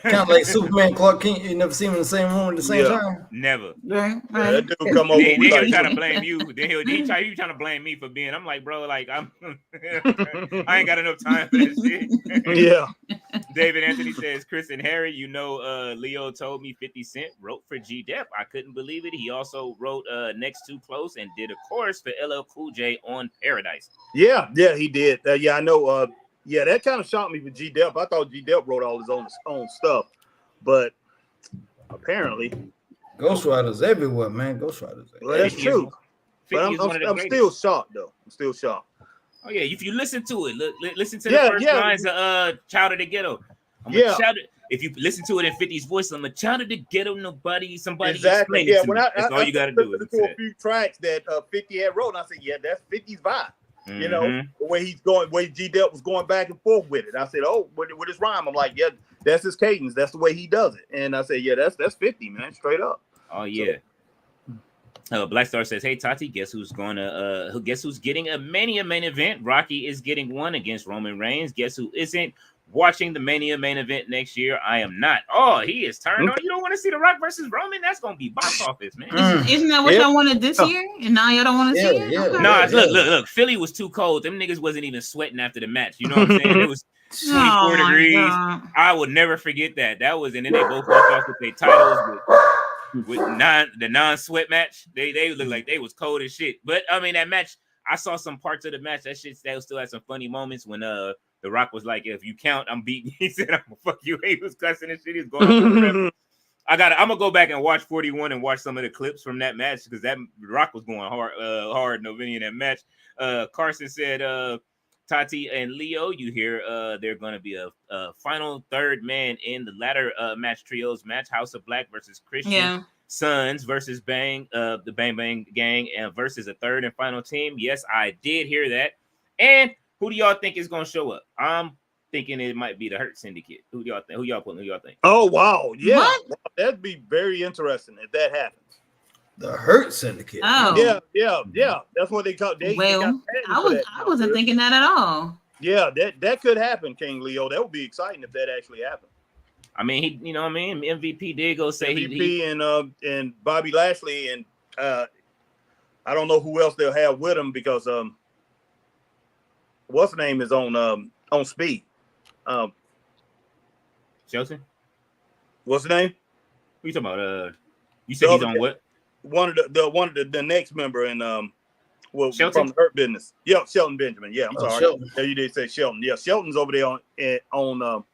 Kind of like Superman, Clark Kent. You never seen him in the same room at the same time. Never. Right. Yeah, that dude come over. Then he'll try to blame you. Then he trying to blame me for being. I'm like, bro, like I ain't got enough time for this shit. Yeah. David Anthony says, Chris and Harry, Leo told me 50 Cent wrote for G-Dep. I couldn't believe it. He also wrote Next Too Close and did a chorus for LL Cool J on Paradise. Yeah, he did. I know. Yeah, that kind of shocked me with G-Dep. I thought G-Dep wrote all his own stuff, but apparently, Ghostwriters everywhere, man. Ghostwriters. Well, that's true. But I'm still shocked, though. I'm still shocked. Oh yeah, if you listen to it, listen to the first lines of "Child of the Ghetto." If you listen to it in 50's voice, I'm a child of the ghetto. Somebody exactly. explain Yeah, it to me. That's all you got to do. Is to a few tracks that 50 had wrote, and I said, yeah, that's 50's vibe. The way he's going, way G-Dep was going back and forth with it. I said, oh, with his rhyme, I'm like, yeah, that's his cadence. That's the way he does it. And I said, yeah, that's 50, man, straight up. Oh yeah. Black Star says, "Hey Tati, guess who's getting a Mania main event? Rocky is getting one against Roman Reigns. Guess who isn't watching the Mania main event next year? I am not. Oh, he is turned on. You don't want to see The Rock versus Roman? That's gonna be box office, man. Isn't that what y'all wanted this year? And now y'all don't want to see it? No, look. Philly was too cold. Them niggas wasn't even sweating after the match. You know what I'm saying? 24 degrees. God. I would never forget that. That was, and then they both walked off with their titles with the non-sweat match. They looked like they was cold as shit. But I mean, that match, I saw some parts of the match. That shit still had some funny moments when The Rock was like, "If you count, I'm beating." He said, "I'm gonna fuck you." He was cussing and shit. He was going off on the ref. I'm gonna go back and watch 41 and watch some of the clips from that match because that Rock was going hard in in that match. Carson said, Tati and Leo, you hear they're going to be a final third man in the ladder match trios match, House of Black versus Christian Sons versus the Bang Bang Gang, and versus a third and final team. Yes, I did hear that. And who do y'all think is going to show up? I'm thinking it might be the Hurt Syndicate. Who y'all think? Who y'all think? Oh wow, yeah, What? wow, that'd be very interesting if that happens. The Hurt Syndicate. Oh. Yeah. That's what they call. I wasn't thinking that at all. Yeah, that could happen, King Leo. That would be exciting if that actually happened. I mean, MVP did go say MVP and Bobby Lashley and I don't know who else they'll have with him because what's the name is on speed. Shelton. What's the name? Who you talking about? You said he's on what? One of the next member in Shelton? from the Hurt Business. Yeah, Shelton Benjamin. Yeah, I'm sorry. Shelton. Yeah, you did say Shelton. Yeah, Shelton's over there on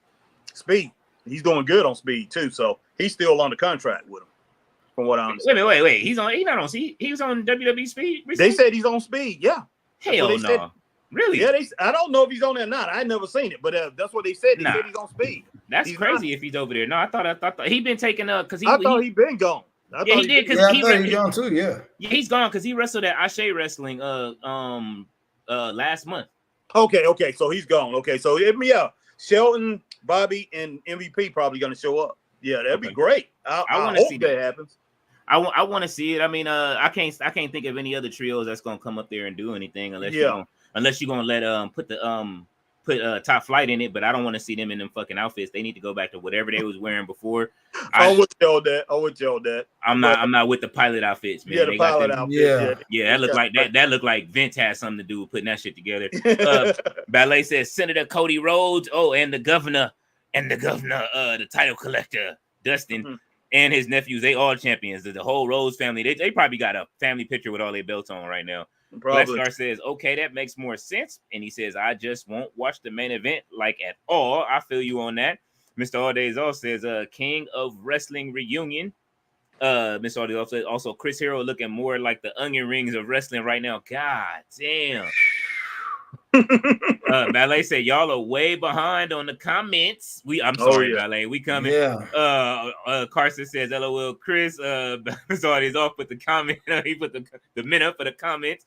speed. He's doing good on speed too, so he's still on the contract with him. From what I understand. Wait. He's not on speed. He was on WWE speed. Recently? They said he's on speed. Yeah. Hell no. Said. Really? Yeah, I don't know if he's on there or not. I never seen it, but that's what they said. They said he's on speed. That's crazy if he's over there. No, I thought he been taken up because I thought he'd been gone. Yeah, he did because he's gone too. Yeah, he's gone because he wrestled at Ashe Wrestling last month. Okay, so he's gone. Okay, so Shelton, Bobby, and MVP probably gonna show up. Yeah, that'd be great. I want to see that happens. I want to see it. I mean, I can't think of any other trios that's gonna come up there and do anything unless you're gonna let put Top Flight in it, but I don't want to see them in them fucking outfits. They need to go back to whatever they was wearing before. I would tell that. I'm not with the pilot outfits, man. Yeah, the pilot outfits. Yeah, that looked like Vince had something to do with putting that shit together. Ballet says Senator Cody Rhodes, and the governor, the title collector, Dustin, and his nephews, they all champions. The whole Rhodes family, they probably got a family picture with all their belts on right now. Blackstar says, okay, that makes more sense. And he says, I just won't watch the main event like at all. I feel you on that. Mr. All Days Off says, King of Wrestling reunion. Mr. All Days Off says, also Chris Hero looking more like the onion rings of wrestling right now. God damn. Ballet said, y'all are way behind on the comments. I'm sorry, Ballet. We coming. Yeah. Carson says, LOL, Chris. Mr. All Days Off put the comment. He put the men up for the comments.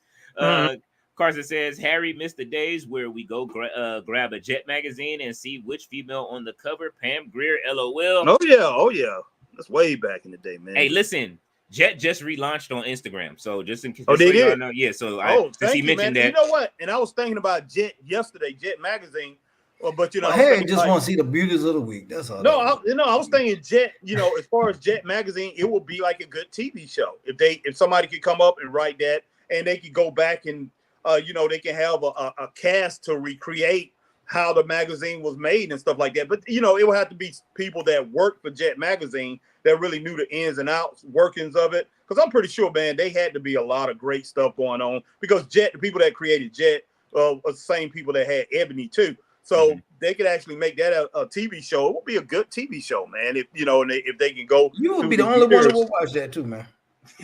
Carson says Harry missed the days where we go grab a Jet magazine and see which female on the cover. Pam Grier, LOL. Oh yeah. That's way back in the day, man. Hey, listen, Jet just relaunched on Instagram, so just in case. They did. Know, yeah. So since he mentioned that. You know what? And I was thinking about Jet yesterday, Jet magazine. But Harry just want to see the beauties of the week. That's all. No, I was thinking Jet. As far as Jet magazine, it would be like a good TV show if somebody could come up and write that. And they could go back and, they can have a cast to recreate how the magazine was made and stuff like that. But, it would have to be people that worked for Jet Magazine that really knew the ins and outs, workings of it. Because I'm pretty sure, man, they had to be a lot of great stuff going on. Because Jet, the people that created Jet, are the same people that had Ebony, too. So they could actually make that a TV show. It would be a good TV show, man. If they can go. You would be the only one that will watch that, too, man.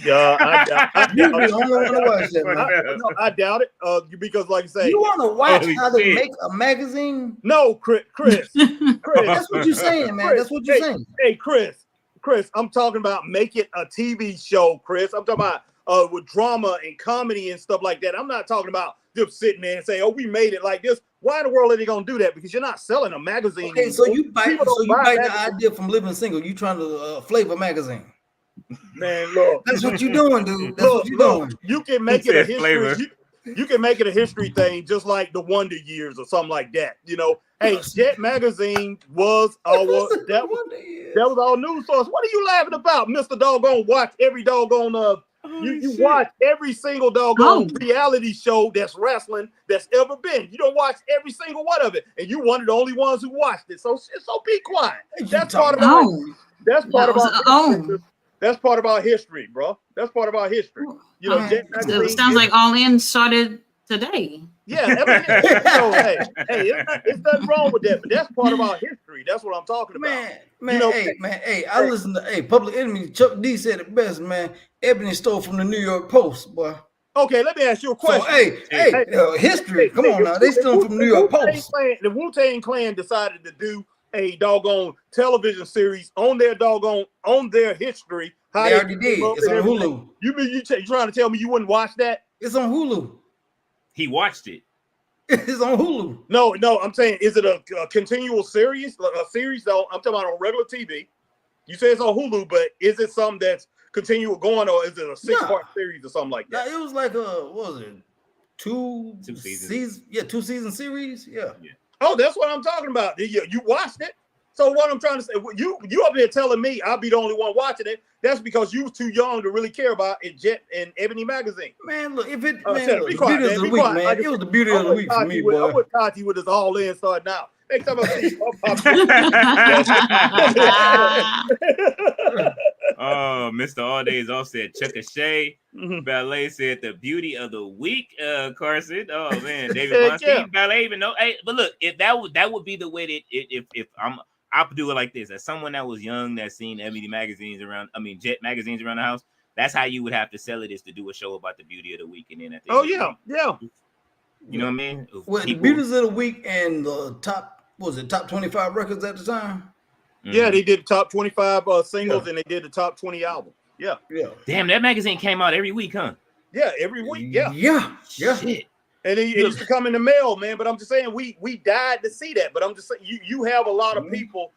Yeah, I You'd be the only one to watch that, man. I doubt it. Because, like I say, you want to watch how to make a magazine? No, Chris. That's what you're saying, man. That's what you're saying. Hey, Chris. I'm talking about make it a TV show, Chris. I'm talking about with drama and comedy and stuff like that. I'm not talking about just sitting there and say, "Oh, we made it like this." Why in the world are they gonna do that? Because you're not selling a magazine. Okay, so you bite the idea from Living Single. You trying to flavor magazine. Man, look, that's what you're doing, dude. That's what you're doing. You can make it a history. You can make it a history thing, just like the Wonder Years or something like that. Hey, Jet Magazine was that was our news source. What are you laughing about, Mr. Doggone? Watch every doggone You watch every single doggone reality show that's wrestling that's ever been. You don't watch every single one of it, and you one of the only ones who watched it. So be quiet. That's part of our. That's part of our. That's part of our history, bro. That's part of our history. You know, it sounds like All In started today. Yeah, hey, it's nothing wrong with that, but that's part of our history. That's what I'm talking about. I listen to Public Enemy. Chuck D said it best, man. Ebony stole from the New York Post, boy. Okay, let me ask you a question. So, history. Come on now, they stealing from the New York Post. The Wu-Tang Clan decided to do a doggone television series on their history. They already did. It's on Hulu. You trying to tell me you wouldn't watch that? It's on Hulu. He watched it. It's on Hulu. No, I'm saying, is it a continual series? A series, though? I'm talking about on regular TV. You say it's on Hulu, but is it something that's continual going, or is it a 6-part series or something like that? It was like what was it? Two seasons. Yeah, 2-season series. Yeah. Oh, that's what I'm talking about. You watched it. So what I'm trying to say, you up there telling me I'll be the only one watching it. That's because you was too young to really care about it. Jet and Ebony magazine. Man, look, if it beauty of the week, man. It was the beauty of the week for me, boy. I would Tati with us all in starting out. Next time I see you, oh, Mr. All Days Off said Chuck a Shay. Ballet said the beauty of the week, Carson. Oh man, David Bonstein, Ballet even know. Hey, but look, if that would be the way that if I'll do it like this. As someone that was young that's seen Jet magazines around the house, that's how you would have to sell it, is to do a show about the beauty of the week. And then at the end you know what I mean? Well, the beauties of the week and the top 25 records at the time? Yeah, they did the top 25 singles and they did the top 20 albums. Yeah. Damn, that magazine came out every week, huh? Yeah, every week. Yeah. Shit. And it used to come in the mail, man. But I'm just saying, we died to see that. But I'm just saying, you have a lot of people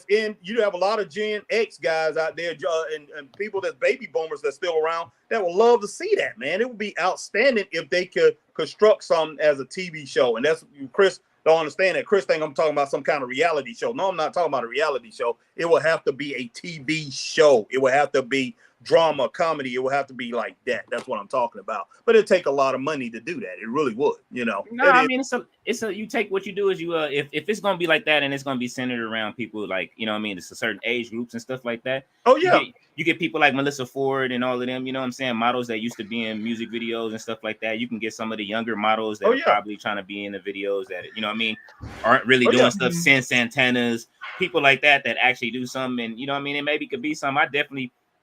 you have a lot of Gen X guys out there and people that's baby boomers that's still around that would love to see that, man. It would be outstanding if they could construct something as a TV show. And that's Chris don't understand that. Chris think I'm talking about some kind of reality show. No, I'm not talking about a reality show. It will have to be a TV show. It will have to be drama, comedy. It will have to be like that. That's what I'm talking about. But it'd take a lot of money to do that. It really would, you know. No, I mean, it's a you take what you do is you if it's gonna be like that and it's gonna be centered around people like, you know what I mean, it's a certain age groups and stuff like that. Oh yeah. You get people like Melissa Ford and all of them, you know what I'm saying, models that used to be in music videos and stuff like that. You can get some of the younger models that are probably trying to be in the videos that, you know what I mean, aren't really doing stuff since Santana's, people like that actually do something. And you know what I mean, it maybe could be something.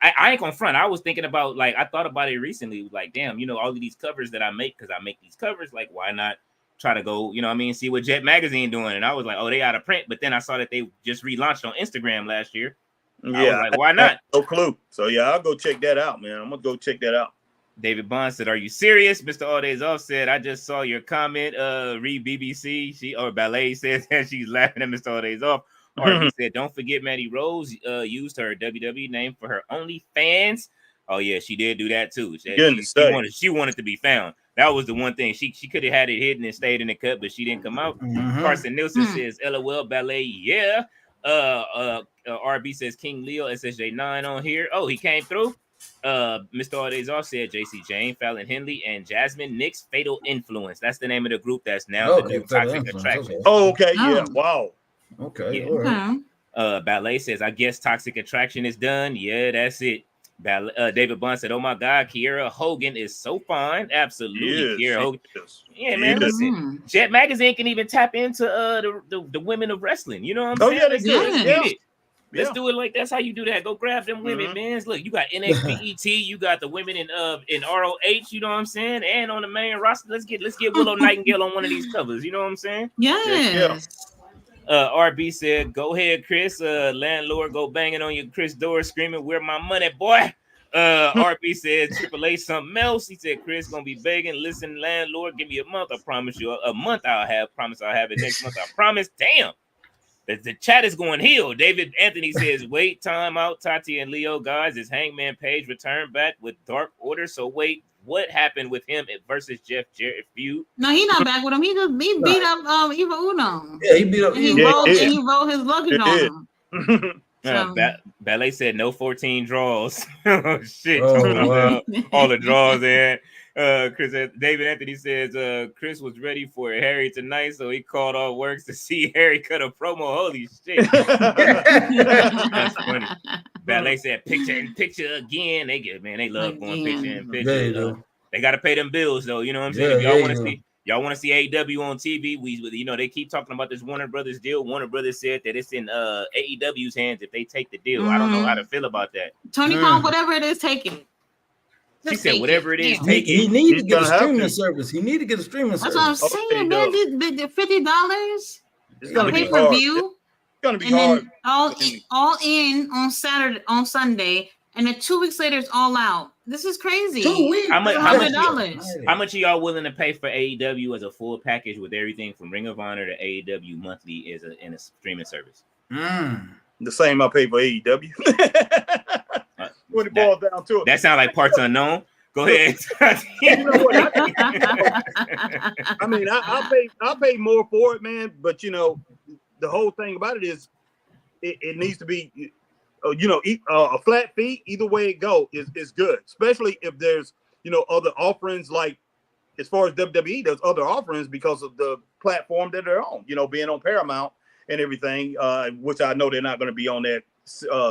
I ain't gonna front. I was thinking about, like, I thought about it recently, like, damn, you know, all of these covers that I make, because I make these covers, like, why not try to go, you know what I mean, see what Jet Magazine doing? And I was like, oh, they out of print. But then I saw that they just relaunched on Instagram last year. I was like, why not? No clue. So yeah, I'll go check that out, man. I'm gonna go check that out. David Bond said, are you serious? Mr. All Days Off said, I just saw your comment. Read BBC. Ballet says that she's laughing at Mr. All Days Off. Or he said, don't forget Maddie Rose used her WWE name for her OnlyFans. Oh yeah, she did do that too. She wanted to be found. That was the one thing. She could have had it hidden and stayed in the cut, but she didn't come out. Carson Nielsen says, LOL Ballet, yeah. RB says King Leo, SSJ9 on here. Oh, he came through. Mr. All Days Off said JC Jane, Fallon Henley, and Jasmine Nick's Fatal Influence. That's the name of the group that's now the new Toxic Attraction. Okay. Oh, okay. Yeah. Wow. Okay. Yeah. All right. Ballet says, I guess Toxic Attraction is done. Yeah, that's it. David Bond said, oh my God, Kiera Hogan is so fine. Absolutely. Kiera Hogan. Yeah, man. Listen, Jet Magazine can even tap into the women of wrestling. You know what I'm saying? Yeah, let's get it. Let's do it like that's how you do that. Go grab them women, man. Look, you got NXBET, you got the women in ROH, you know what I'm saying? And on the main roster, let's get Willow Nightingale on one of these covers, you know what I'm saying? Yes. RB said, go ahead, Chris. Landlord go banging on your Chris door screaming, where my money, boy? RB said, Triple H something else. He said, Chris gonna be begging. Listen, landlord, give me a month. I promise you a month. I'll have it next month. I promise. Damn. The chat is going heel. David Anthony says, wait, time out. Tati and Leo, guys, is Hangman Page returned back with Dark Order? So wait, what happened with him versus Jeff Jarrett feud? No, he's not back with him. He beat up Evil Uno. Yeah, he beat up. And he rolled his luggage on him. So Ballet said no 14 draws. Oh shit! Oh, Talking about wow. all the draws there. Chris David Anthony says Chris was ready for Harry tonight, so he called all works to see Harry cut a promo. Holy shit! That's funny. Ballet said picture in picture again. They love going picture in picture. Yeah, you do. They got to pay them bills though. You know what I'm saying? Yeah, If y'all yeah, want to you do. see. Y'all want to see AEW on TV? They keep talking about this Warner Brothers deal. Warner Brothers said that it's in AEW's hands if they take the deal. I don't know how to feel about that. Tony Khan, whatever it is, take it. She said, whatever it is, Damn. take it. He need to He's get a gonna have streaming to. service. He need to get a streaming That's service. what I'm Oh, saying, he man. does. The $50 It's gonna be pay per hard. view, It's gonna be and hard. then all in on Sunday, and then 2 weeks later it's all out. This is crazy. 2 weeks. How much $100. are y'all willing to pay for AEW as a full package with everything from Ring of Honor to AEW monthly in a streaming service? The same I pay for AEW. When it boils down to it. That sounds like parts unknown. Go ahead. You know what? I mean, I'll pay more for it, man. But you know, the whole thing about it is, it needs to be, a flat fee. Either way it go is good, especially if there's other offerings, like as far as WWE, there's other offerings because of the platform that they're on. Being on Paramount and everything, which I know they're not going to be on that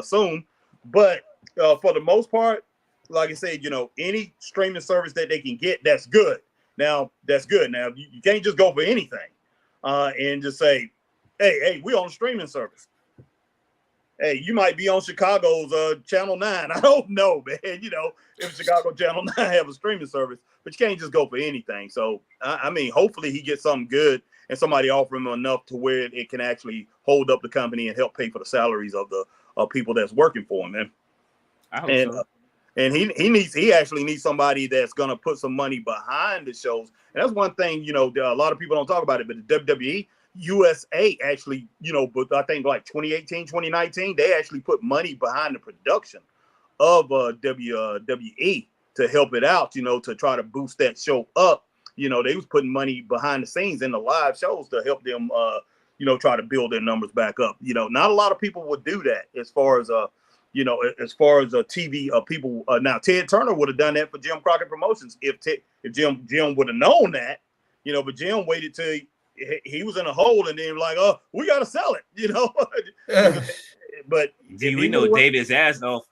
soon. But for the most part, like I said, any streaming service that they can get, that's good. Now, you can't just go for anything and just say, hey, we on a streaming service. Hey, you might be on Chicago's Channel 9. I don't know, man. If Chicago Channel 9 have a streaming service, but you can't just go for anything. So, I mean, hopefully he gets something good and somebody offer him enough to where it can actually hold up the company and help pay for the salaries of the people that's working for him, man. I hope so. And he actually needs somebody that's gonna put some money behind the shows. And that's one thing, a lot of people don't talk about it, but the WWE USA actually, but I think like 2018, 2019, they actually put money behind the production of WWE to help it out, to try to boost that show up. They was putting money behind the scenes in the live shows to help them try to build their numbers back up. Not a lot of people would do that as far as TV people. Now Ted Turner would have done that for Jim Crockett Promotions if Jim would have known that, but Jim waited till he was in a hole and then like, oh, we got to sell it, But we know David's ass off.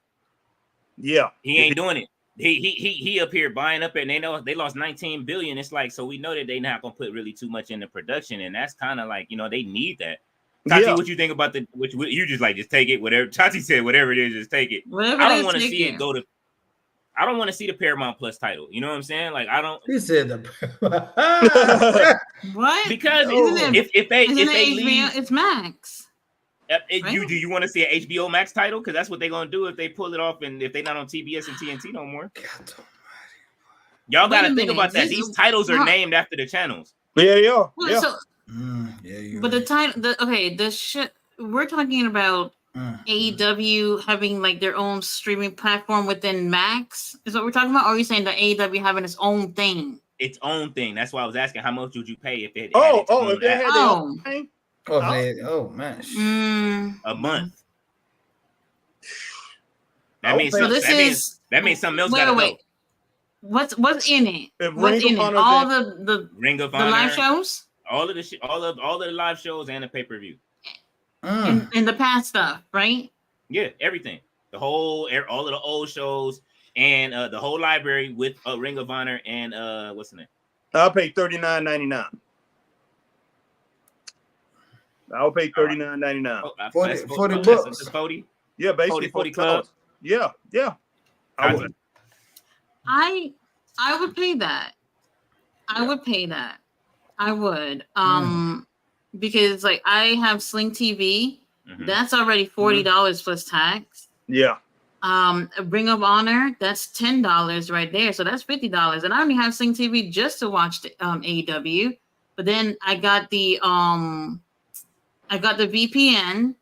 Yeah, he ain't doing it. He up here buying up, and they know they lost 19 billion. It's like, so we know that they not gonna put really too much into production, and that's kind of like, they need that. Tati, what you think about you just take it, whatever Tati said, whatever it is, just take it. I don't want to see it go to. I don't want to see the Paramount Plus title. You know what I'm saying? Like, I don't. He said what? Because if they leave, it's Max. Do you want to see an HBO Max title? Because that's what they're gonna do if they pull it off, and if they're not on TBS and TNT no more. Y'all got to think about that. These titles are named after the channels. Yeah, yeah. Well, so, but right. the title, we're talking about AEW having like their own streaming platform within Max. Is what we're talking about? Or are you saying that AEW having its own thing? Its own thing. That's why I was asking, how much would you pay if it? If they had their own thing. Man. A month. That means something else gotta go. What's in it? What's in it? All the Ring of Honor, live shows, all of the live shows and the pay-per-view, and the past stuff, right? Yeah, everything. All of the old shows and the whole library with Ring of Honor and what's the name? I'll pay $39.99. I'll pay $39.99. 40 bucks. 40? Yeah, basically 40 clubs. Yeah. I would. I would pay that. I would pay that. I would. Because like I have Sling TV. Mm-hmm. That's already $40 plus tax. Yeah. Ring of Honor, that's $10 right there. So that's $50. And I only have Sling TV just to watch the AEW. But then I got the VPN,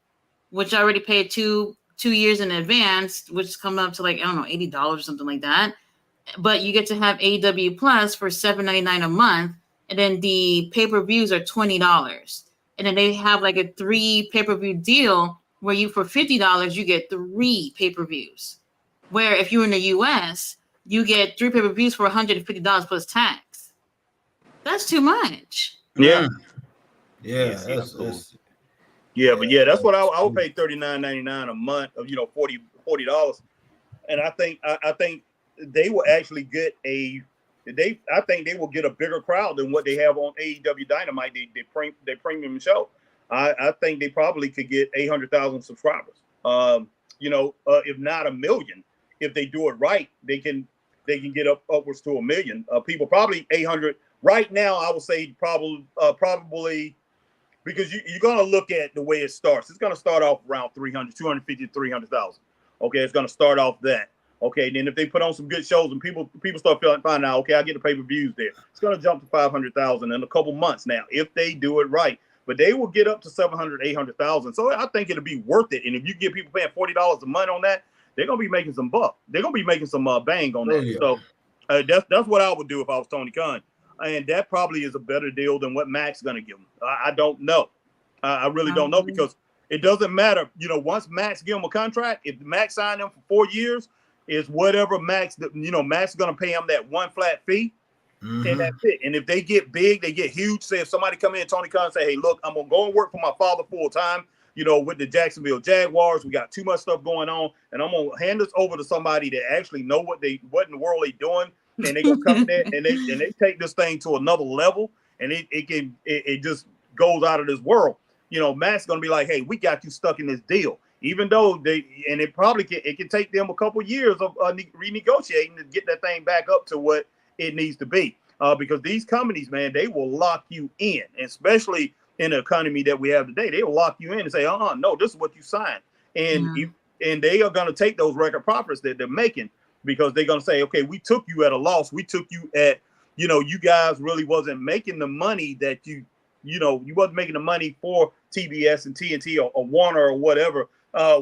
which I already paid two years in advance, which is coming up to like, I don't know, $80 or something like that. But you get to have AEW Plus for $7.99 a month, and then the pay-per-views are $20. And then they have like a 3 pay-per-view deal where you for $50 you get 3 pay-per-views. Where if you're in the US, you get 3 pay-per-views for $150 plus tax. That's too much. Yeah. Yeah, see, I'm cool. But that's what I would pay $39.99 a month of $40. And I think they will actually get I think they will get a bigger crowd than what they have on AEW Dynamite, their premium show. I think they probably could get 800,000 subscribers. If not 1 million, if they do it right, they can get upwards to 1 million people. Probably 800 right now. I would say probably because you're gonna look at the way it starts. It's gonna start off around 250 to 300,000. Okay, it's gonna start off that. Okay, then if they put on some good shows and people start finding out, okay, I get the pay-per-views there, it's gonna jump to 500,000 in a couple months now if they do it right. But they will get up to 700, 800,000. So I think it'll be worth it. And if you get people paying $40 a month on that, they're gonna be making some buck. They're gonna be making some bang on that. So that's what I would do if I was Tony Khan. And that probably is a better deal than what Mac's gonna give them. I don't know. I really don't know, because it doesn't matter. Once Max give them a contract, if Max signed them for 4 years, is whatever Max is gonna pay him that one flat fee. And that's it. And if they get big, they get huge. Say if somebody come in, Tony Khan say, hey, look, I'm gonna go and work for my father full time, with the Jacksonville Jaguars. We got too much stuff going on, and I'm gonna hand this over to somebody that actually know what in the world they doing, and they gonna come in there and they take this thing to another level, and it just goes out of this world. Matt's gonna be like, hey, we got you stuck in this deal. Even though it can take them a couple years of renegotiating to get that thing back up to what it needs to be, because these companies, man, they will lock you in, especially in the economy that we have today. They will lock you in and say, no, this is what you signed, and they are going to take those record profits that they're making, because they're going to say, okay, we took you at a loss. We took you at, you guys really wasn't making the money that you wasn't making the money for TBS and TNT or Warner or whatever.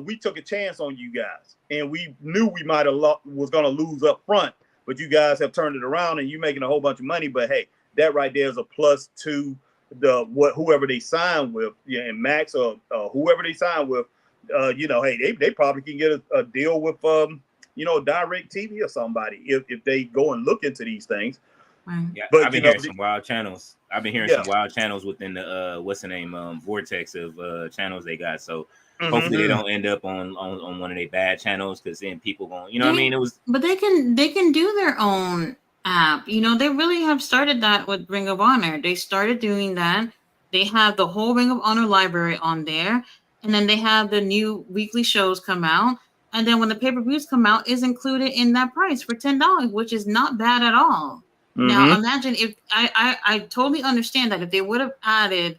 We took a chance on you guys, and we knew we might have was going to lose up front. But you guys have turned it around, and you're making a whole bunch of money. But hey, that right there is a plus to whoever they sign with, and Max or whoever they sign with. Hey, they probably can get a deal with Direct TV or somebody if they go and look into these things. Yeah, but I've been hearing some wild channels. I've been hearing some wild channels within the what's the name vortex of channels they got. So. Hopefully they don't end up on one of their bad channels, because then people going, what I mean? It was, but they can do their own app. They really have started that with Ring of Honor. They started doing that. They have the whole Ring of Honor library on there, and then they have the new weekly shows come out, and then when the pay-per-views come out, is included in that price for $10, which is not bad at all. Now imagine if I totally understand that if they would have added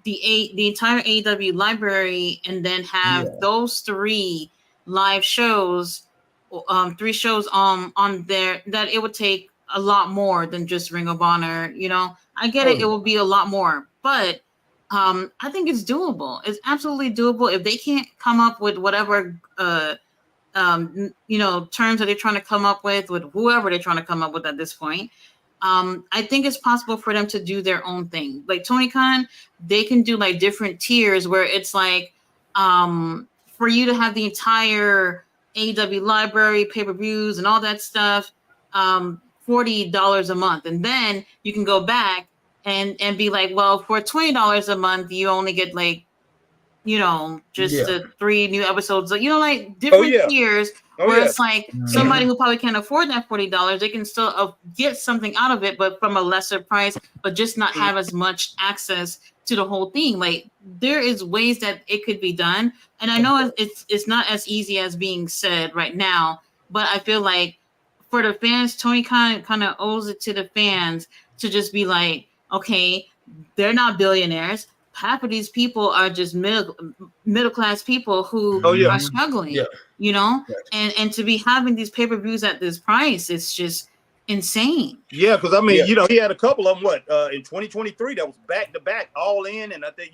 the entire AEW library and then have those 3 live shows, 3 shows on there, that it would take a lot more than just Ring of Honor. I get it will be a lot more, but I think it's doable. It's absolutely doable. If they can't come up with whatever terms that they're trying to come up with whoever they're trying to come up with at this point, I think it's possible for them to do their own thing. Like Tony Khan, they can do like different tiers where it's like for you to have the entire AEW library, pay-per-views, and all that stuff, $40 a month. And then you can go back and be like, well, for $20 a month, you only get like, the 3 new episodes. Like different tiers. Where it's like somebody who probably can't afford that $40, they can still get something out of it, but from a lesser price, but just not have as much access to the whole thing. Like there is ways that it could be done, and I know it's not as easy as being said right now, but I feel like for the fans, Tony Khan kind of owes it to the fans to just be like, okay, they're not billionaires. Half of these people are just middle class people who are struggling, and to be having these pay-per-views at this price, it's just insane. Yeah, because I mean, he had a couple of them in 2023 that was back to back, all in, and I think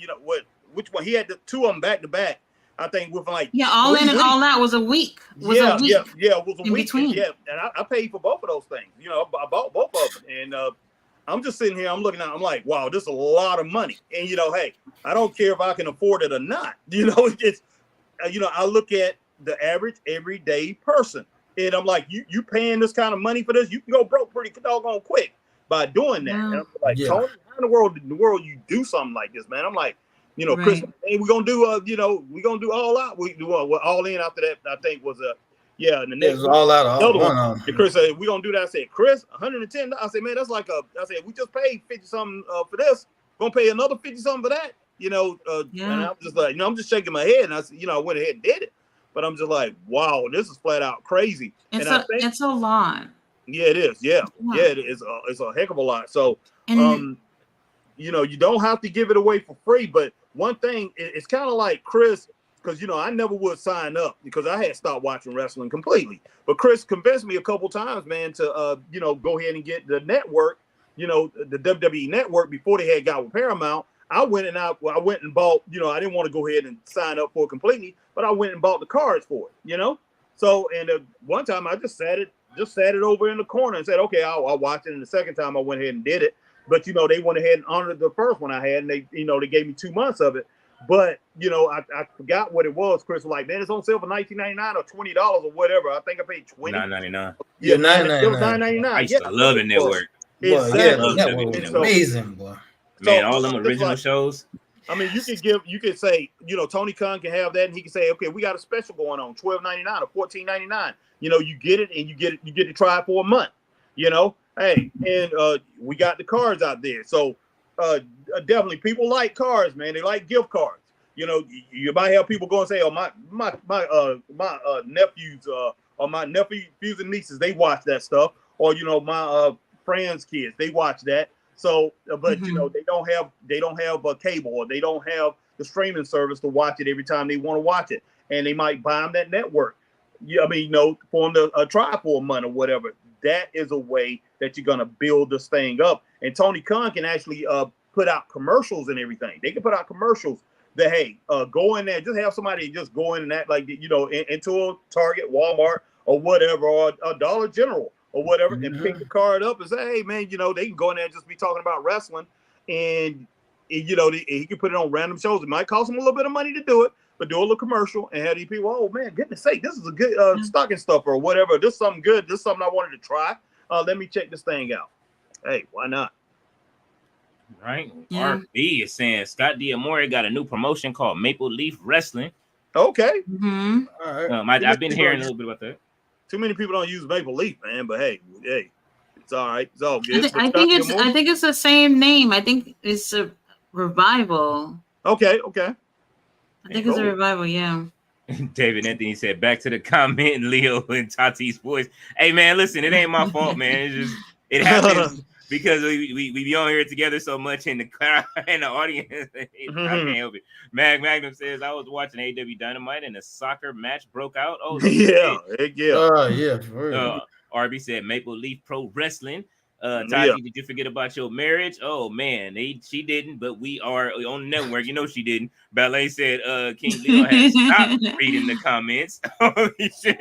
which one he had the 2 of them back to back. I think with like all in and all that was a week. It was a in week between. Yeah, and I paid for both of those things. I bought both of them, and I'm just sitting here, I'm looking at, I'm like, wow, this is a lot of money. And hey, I don't care if I can afford it or not. I look at the average everyday person, and I'm like, you paying this kind of money for this, you can go broke pretty doggone quick by doing that. And I'm like, Yeah. Tony, how in the world you do something like this, man? I'm like, Chris, Right. hey, we're gonna do we're gonna do all out. We do all in after that. I think was and the It next was all out of another one one. of And them. Chris said, we're gonna do that. I said, Chris, $110. I said, man, that's like I said, we just paid 50 something for this. Gonna pay another 50 something for that, And I'm just like, I'm just shaking my head, and I said, I went ahead and did it. But I'm just like, wow, this is flat out crazy. It's a lot. Yeah, it is. Yeah, it is. It's a heck of a lot. So, you don't have to give it away for free. But one thing, it's kind of like Chris, because I never would sign up because I had stopped watching wrestling completely. But Chris convinced me a couple times, man, to go ahead and get the network, the WWE network before they had got with Paramount. I went and bought, I didn't want to go ahead and sign up for it completely, but I went and bought the cards for it, So, and one time I just sat it over in the corner and said, okay, I'll watch it. And the second time I went ahead and did it. But, they went ahead and honored the first one I had, and they gave me 2 months of it. But, I forgot what it was. Chris was like, man, it's on sale for $19.99 or $20 or whatever. I think I paid $20. $9.99. Yeah, It was $9.99. I used to love the network. Boy, Exactly. yeah, the network was So- amazing, boy. Man, So, all them I'm just original like- shows. I mean, you could say, Tony Khan can have that, and he can say, okay, we got a special going on, $12.99 or $14.99. You get it, and you get to try it for a month. Hey, and we got the cards out there. So definitely, people like cards, man. They like gift cards. You might have people go and say, oh, my nephews or my nephews and nieces, they watch that stuff, or my friends' kids, they watch that. So, but they don't have a cable, or they don't have the streaming service to watch it every time they want to watch it, and they might buy them that network. Yeah, I mean, for them to try for a month or whatever. That is a way that you're gonna build this thing up. And Tony Khan can actually put out commercials and everything. They can put out commercials that, hey, go in there, just have somebody just go in and act like into a Target, Walmart, or whatever, or a Dollar General, or whatever, and pick the card up and say, hey, man, they can go in there and just be talking about wrestling, and he can put it on random shows. It might cost him a little bit of money to do it, but do a little commercial and have these people, oh man, goodness sake, this is a good stocking stuffer or whatever. This is something good. This is something I wanted to try. Let me check this thing out. Hey, why not? Right. Yeah. RB is saying Scott D'Amore got a new promotion called Maple Leaf Wrestling. Okay. Mm-hmm. All right. I've been hearing a little bit about that. Too many people don't use Maple Leaf, man. But hey, it's all right. It's all good. I think it's the same name. I think it's a revival. Okay. I think it's a revival. Yeah. David Anthony said, back to the comment, Leo and Tati's voice. Hey man, listen, it ain't my fault, man. It's just it happens because we be on here together so much in the crowd and the audience. I can't help it. Magnum says, I was watching AEW Dynamite and a soccer match broke out. Oh yeah. Yeah, for real. RB said Maple Leaf Pro Wrestling. Tati, did you forget about your marriage? Oh man, she didn't, but we are on the network. She didn't. Ballet said King Leo has stopped reading the comments. Holy shit.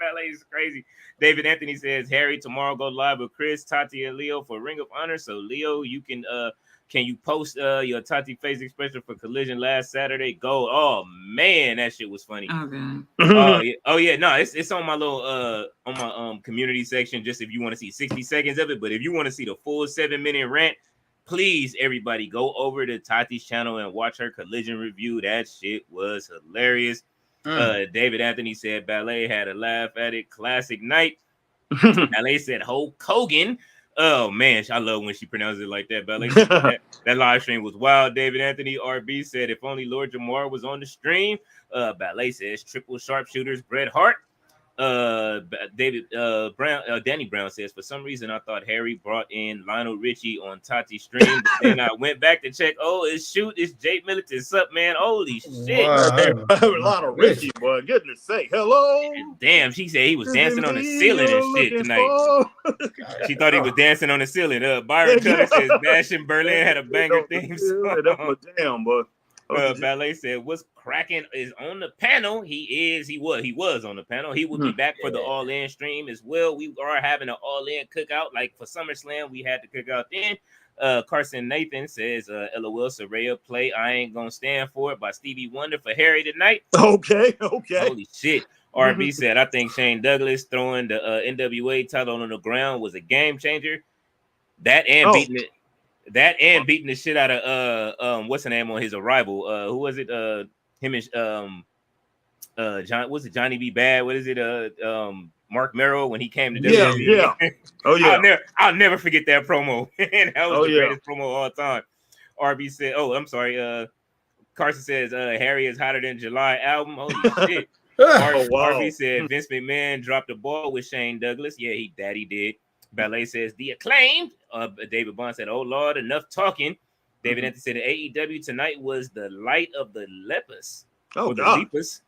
Ballet is crazy. David Anthony says Harry tomorrow go live with Chris, Tati, and Leo for Ring of Honor. So Leo, you can you post your Tati face expression for Collision last Saturday? Go. Oh man, that shit was funny. Okay. Oh yeah, no, it's on my little on my community section, just if you want to see 60 seconds of it. But if you want to see the full 7-minute rant, please everybody go over to Tati's channel and watch her Collision review. That shit was hilarious. David Anthony said Ballet had a laugh at it. Classic night. Ballet said Hulk Hogan. Oh man, I love when she pronounces it like that. Ballet said that live stream was wild. David Anthony RB said if only Lord Jamar was on the stream. Ballet says triple sharpshooters Bret Hart. Danny Brown says for some reason I thought Harry brought in Lionel Richie on Tati's stream, but then I went back to check. Oh, it's Jake Militant. What's up, man? Holy shit! Lionel Richie, boy, goodness sake, hello. Damn, she said he was dancing on the ceiling and shit tonight. She thought he was dancing on the ceiling. Byron Cutter says Bash in Berlin had a banger theme song. Damn, boy. Ballet said, what's cracking is on the panel. He was on the panel. He will be back for the All In stream as well. We are having an All In cookout. Like for SummerSlam, we had the cookout then. Carson Nathan says, LOL Soraya play I Ain't Gonna Stand For It by Stevie Wonder for Harry tonight. Okay. Holy shit. RB said, I think Shane Douglas throwing the NWA title on the ground was a game changer. That and beating the shit out of what's the name on his arrival? Who was it? Him and John, was it Johnny B. Bad? What is it? Mark Merrill when he came to WWE. Yeah. Oh yeah. I'll never forget that promo. And that was the yeah. greatest promo of all time. RB said, "Oh, I'm sorry." Carson says, "Harry is hotter than July album." Holy shit. Oh, wow. RB said Vince McMahon dropped the ball with Shane Douglas. Yeah, he did. Ballet says the acclaimed. David Bond said, "Oh Lord, enough talking." David Anthony said, "AEW tonight was the light of the lepers." Oh, the God. lepers.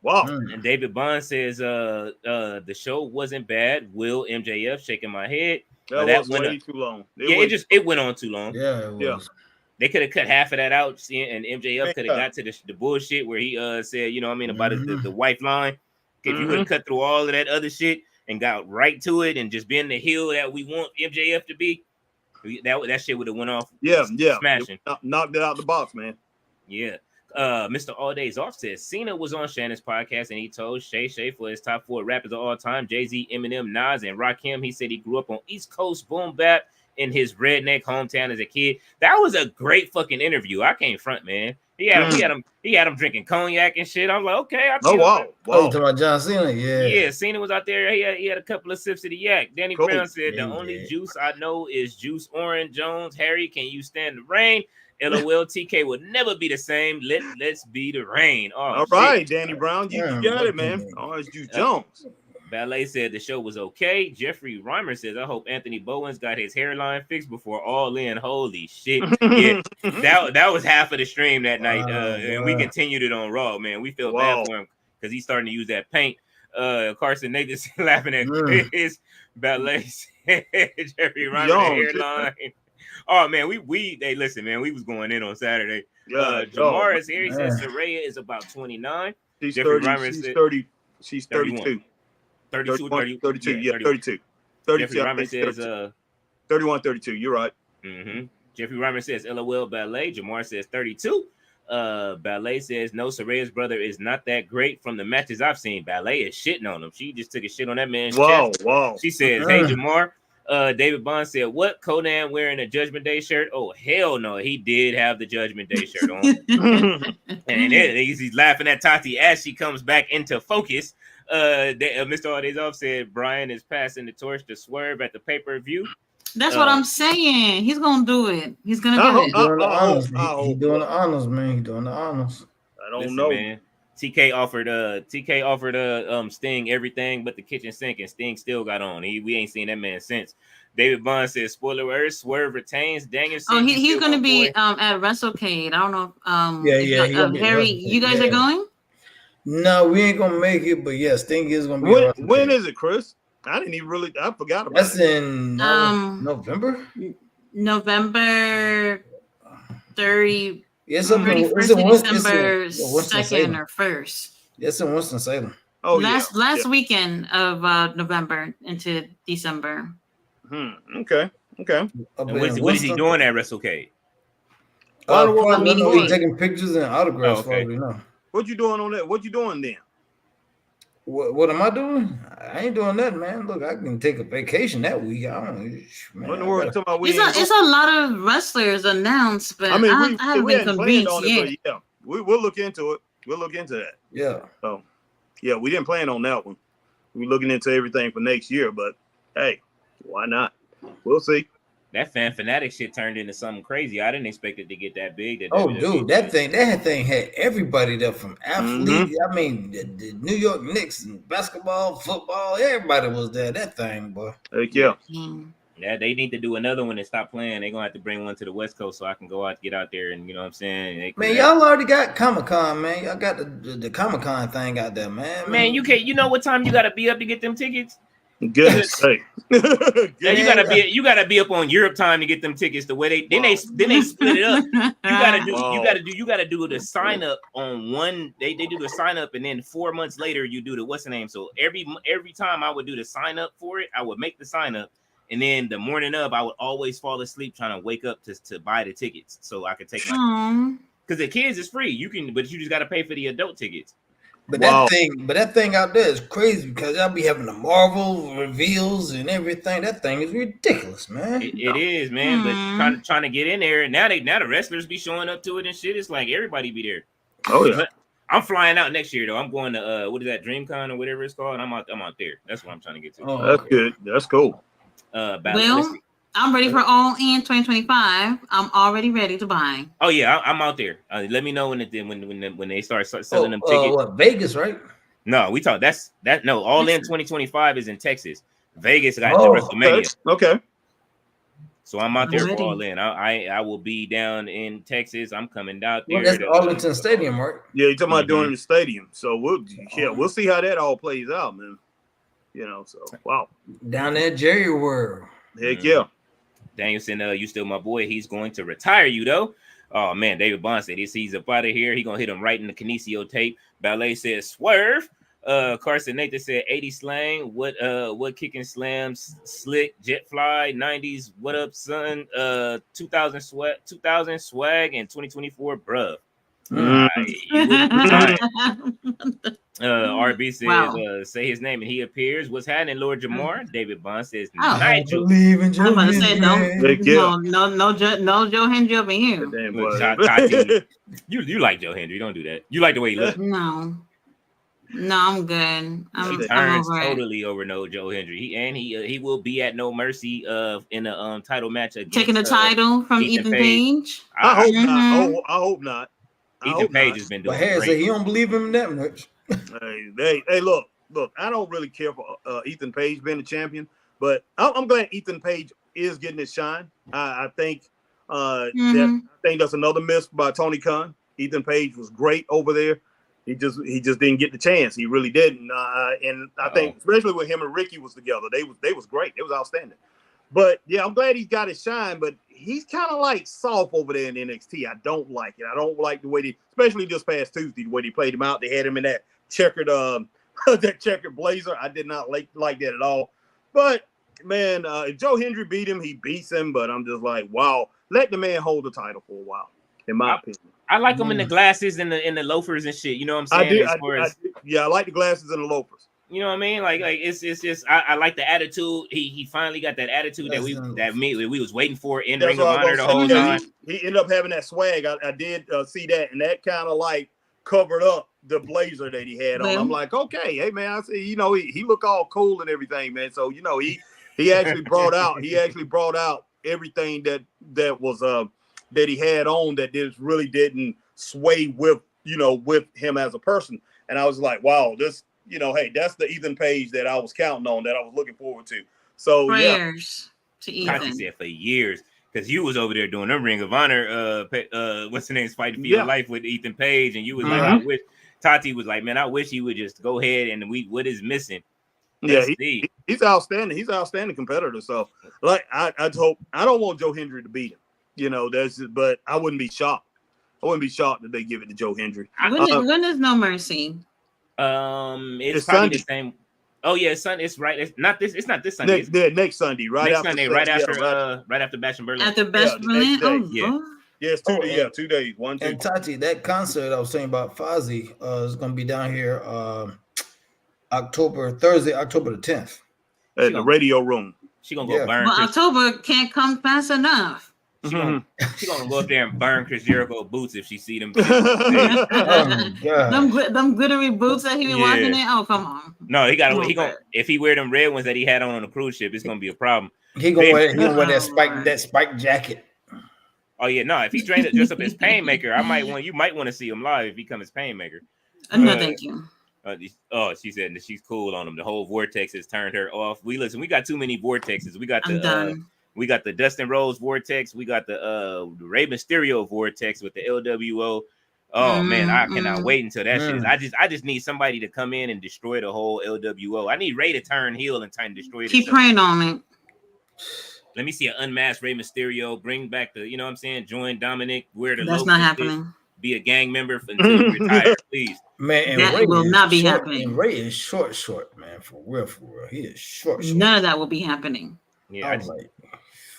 Wow. And David Bond says, the show wasn't bad. Will MJF shaking my head. That was way too long. It went on too long. Yeah, it was. Yeah. They could have cut half of that out, and MJF could have got to the bullshit where he said, you know what I mean, about the wife line. If you would have cut through all of that other shit and got right to it and just been the heel that we want MJF to be, that shit would have went off. Yeah. Smashing. Knocked it out the box, man. Yeah. Mr. All Days Off says Cena was on Shannon's podcast and he told Shay for his top 4 rappers of all time, Jay-Z, Eminem, Nas, and Rakim. He said he grew up on East Coast boom bap in his redneck hometown as a kid. That was a great fucking interview. I can't front, man. He had him drinking cognac and shit. I'm like, okay. Wow. You talking about John Cena? Yeah, Cena was out there. He had a couple of sips of the yak. Danny Brown said the only juice I know is Juice Orange Jones. Harry, can you stand the rain? LOL TK will never be the same. Let's be the rain. Oh, all right, Danny Brown, you got it, man. Orange Juice Jones. Ballet said the show was okay. Jeffrey Reimer says, I hope Anthony Bowens got his hairline fixed before All In. Holy shit. Yeah, that was half of the stream that night. And we continued it on Raw, man. We felt bad for him because he's starting to use that paint. Carson Nathan's laughing at Chris. Ballet said Jeffrey Reimer hairline. Oh man, hey, listen, man, we was going in on Saturday. Jamar is here. He says Soraya is about 29. She's Jeffrey 30. Reimer She's said 30. She's 32. 32. 32. Yeah, 32. 32. Jeffrey Reimer says 31, 32. You're right. Jeffrey Reimer says LOL Ballet. Jamar says 32. Ballet says no, Soraya's brother is not that great from the matches I've seen. Ballet is shitting on him. She just took a shit on that man's chest. Wow. She says, hey Jamar. David Bond said, what? Conan wearing a Judgment Day shirt? Oh, hell no. He did have the Judgment Day shirt on. And he's laughing at Tati as she comes back into focus. Mr. All Days Off said, Brian is passing the torch to Swerve at the pay-per-view. That's what I'm saying. He's going to do it. He's going to do it. He's doing the honors, man. He's doing the honors. I don't know, man. TK offered Sting everything but the kitchen sink, and Sting still got on. We ain't seen that man since. David Bond says, spoiler alert, Swerve retains. Danielson. Oh, he's gonna be at WrestleCade. I don't know. Harry, you guys are going? No, we ain't gonna make it, but yeah, Sting is gonna be. When is it, Chris? I forgot about That's in November. November 30. Yes, 31st December 2nd or 1st. Yes, in Winston-Salem. Oh, last weekend of November into December. Okay. And what is he doing at WrestleCade? He's taking pictures and autographs. Oh, okay. What you doing on that? What you doing then? What am I doing? I ain't doing nothing, man. Look, I can take a vacation that week. It's a lot of wrestlers announced, but I haven't been convinced yet. Yeah, we'll look into it. We'll look into that. Yeah. So, yeah, we didn't plan on that one. We're looking into everything for next year, but hey, why not? We'll see. That fan fanatic shit turned into something crazy. I didn't expect it to get that big. Dude, that thing had everybody there from athletes. I mean, the New York Knicks and basketball, football, everybody was there. That thing, boy. Heck yeah. Yeah, they need to do another one and stop playing. They're gonna have to bring one to the West Coast so I can get out there and you know what I'm saying. Y'all already got Comic-Con, man. Y'all got the Comic-Con thing out there, man. Man, you can't. You know what time you gotta be up to get them tickets? Goodness sake. Yeah, you gotta be up on Europe time to get them tickets. The way they split it up. You gotta do the sign up on one. They do the sign up and then 4 months later you do the what's the name. So every time I would do the sign up for it, I would make the sign up And then the morning of, I would always fall asleep trying to wake up to buy the tickets so I could take my. Because the kids is free. You can, but you just got to pay for the adult tickets. But that thing out there is crazy because y'all be having the Marvel reveals and everything. That thing is ridiculous, man. It is, man. But trying to get in there now. The wrestlers be showing up to it and shit. It's like everybody be there. Oh yeah. But I'm flying out next year though. I'm going to what is that, DreamCon or whatever it's called. I'm out there. That's what I'm trying to get to. Oh, that's good. That's cool. Well, I'm ready for All In 2025. I'm already ready to buy. Oh yeah, I'm out there. Let me know when they start selling them tickets. What, Vegas, right? No, we talk. No. All In 2025 is in Texas. Vegas got the WrestleMania. Okay. So I'm out there for All In. I will be down in Texas. I'm coming out there. Well, that's the Arlington Stadium, right? Yeah, you're talking about doing the stadium. So we'll see how that all plays out, man. You know, so wow. Down there, Jerry World. Heck yeah. Danielson, you still my boy. He's going to retire you though. Oh man, David Bond said he's up out of here. He gonna hit him right in the Kinesio tape. Ballet says swerve. Carson Nathan said 80 slang. What kicking slams? Slick jet fly 90s. What up, son? 2000 swag and 2024, bruh. RB says, say his name and he appears. What's happening, Lord Jamar? David Bond says, Nigel. Believe in I'm about to say, no Joe Hendry up in here. You like Joe Hendry? Don't do that. You like the way he looks? No, I'm good. He turns totally over no Joe Hendry. He will be at No Mercy in a title match against taking the title from Ethan Page. I hope not. I hope not. Ethan Page has been doing great. Said he don't believe him that much. hey, look. I don't really care for Ethan Page being the champion, but I'm glad Ethan Page is getting his shine. I think that's another miss by Tony Khan. Ethan Page was great over there. He just didn't get the chance. He really didn't. And I think especially when him and Ricky was together, they was great. It was outstanding. But yeah, I'm glad he's got his shine, but he's kind of like soft over there in NXT. I don't like it. I don't like the way especially this past Tuesday, the way they played him out. They had him in that checkered blazer. I did not like that at all. But man, if Joe Hendry beat him, he beats him. But I'm just like, wow, let the man hold the title for a while, in my opinion. I like him in the glasses and the loafers and shit. You know what I'm saying? I like the glasses and the loafers. You know what I mean? Like it's just I like the attitude. He finally got that attitude that we was waiting for in Ring of Honor the whole time. He ended up having that swag. I did see that, and that kind of like covered up the blazer that he had on. I'm like, okay, hey man, I see. You know, he look all cool and everything, man. So you know, he actually brought out everything that was that he had on that really didn't sway with him as a person. And I was like, wow, this. You know, hey, that's the Ethan Page that I was counting on, that I was looking forward to. So prayers to Ethan. I said for years, because you was over there doing a Ring of Honor, what's the name, fighting for your life with Ethan Page, and you was like, I wish. Tati was like, man, I wish he would just go ahead and what is missing. He's outstanding. He's an outstanding competitor. So, like, I hope I don't want Joe Hendry to beat him. You know, but I wouldn't be shocked. I wouldn't be shocked if they give it to Joe Hendry. When is No Mercy? It's probably Sunday. The same. Oh yeah, it's right. It's not this Sunday. Next Sunday, right? Next Sunday, right after Bash in Berlin. After Bash in Berlin. It's 2 days. 2 days. 1, 2. And Tati, that concert I was saying about Fozzy is going to be down here Thursday, October the 10th. At the Radio Room. She gonna go burn. Well, October can't come fast enough. She gonna go up there and burn Chris Jericho boots if she see them. Them glittery boots that he be walking in. Oh, come on. No, he gonna if he wear them red ones that he had on the cruise ship, it's gonna be a problem. He gonna wear that spike jacket. Oh yeah, no. If he dress up as Painmaker, you might want to see him live if he comes as Painmaker. No, thank you. She said that she's cool on him. The whole Vortex has turned her off. We got too many Vortexes. We got we got the Dustin Rhodes Vortex. We got the Rey Mysterio Vortex with the LWO. Oh man, I cannot wait until that shit is. I just need somebody to come in and destroy the whole LWO. I need Rey to turn heel and try and destroy it. Keep praying on it. Let me see an unmasked Rey Mysterio. Bring back the, you know what I'm saying? Join Dominic. Wear the That's not happening. Be a gang member until you retire, please. Man, that Ray will not be happening. And Ray is short, man. For real. He is short. None of that will be happening. Yeah, I I was just like,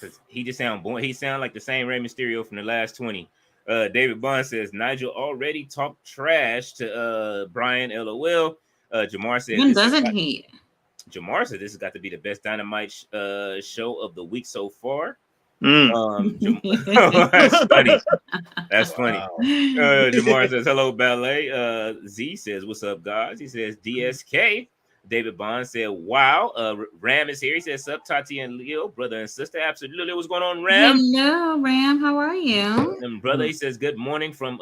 because he just sound born. He sound like the same Rey Mysterio from the last 20. David Bond says Nigel already talked trash to Brian. LOL. Jamar says When this has doesn't got, he? Jamar said this has got to be the best Dynamite show of the week so far. Mm. That's funny. That's funny. wow. Jamar says hello, ballet. Z says what's up, guys. He says DSK. David Bond said, wow. Ram is here. He says, sup, Tati and Leo, brother and sister. Absolutely. What's going on, Ram? Hello, Ram. How are you? And brother, he says, good morning from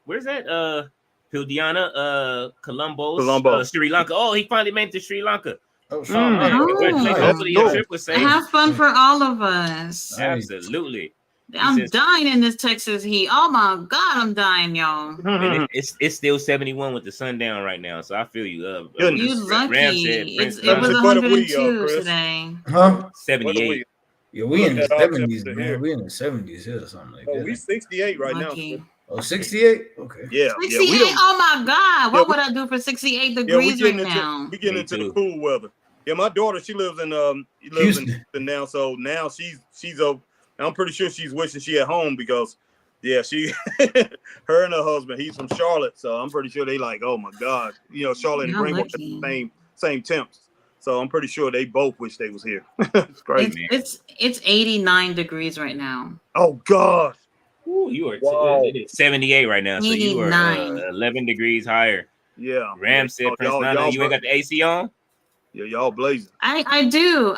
where's that? Pildiana, Colombo. Sri Lanka. Oh, he finally made it to Sri Lanka. Oh, Oh man, Oh. congratulations. That's Hopefully your dope. trip was safe. Have fun for all of us. Absolutely. I'm says- dying in this Texas heat. Oh my God, I'm dying, y'all. Man, it's still 71 with the sun down right now, so I feel you. You Ram lucky. said, Prince, It was what are we, 102 Chris? today. Huh? What are 78. we? Yeah, we in the Look at our 70s, temperature man. here. We in the 70s here or something like Oh, that. we 68 right now. Lucky. Oh, 68? Okay. Yeah, 68. we don't. Oh my God. What Yeah, we- would I do for 68 Yeah, we degrees right getting into now? we getting Me into too. the cool weather. Yeah, my daughter, she lives in Houston. Houston now, so now she's over. I'm pretty sure she's wishing she at home because, yeah, she, her and her husband, he's from Charlotte, so I'm pretty sure they like, oh my God, Charlotte and Y'all Greenville got lucky. the same temps, so I'm pretty sure they both wish they was here. It's crazy. It's 89 degrees right now. Oh God, Ooh, you are Wow. it is 78 right now, so you are 89. 11 degrees higher. yeah. Ram said, Prince Nana, you ain't got the AC on? Yeah, y'all blazing. I do,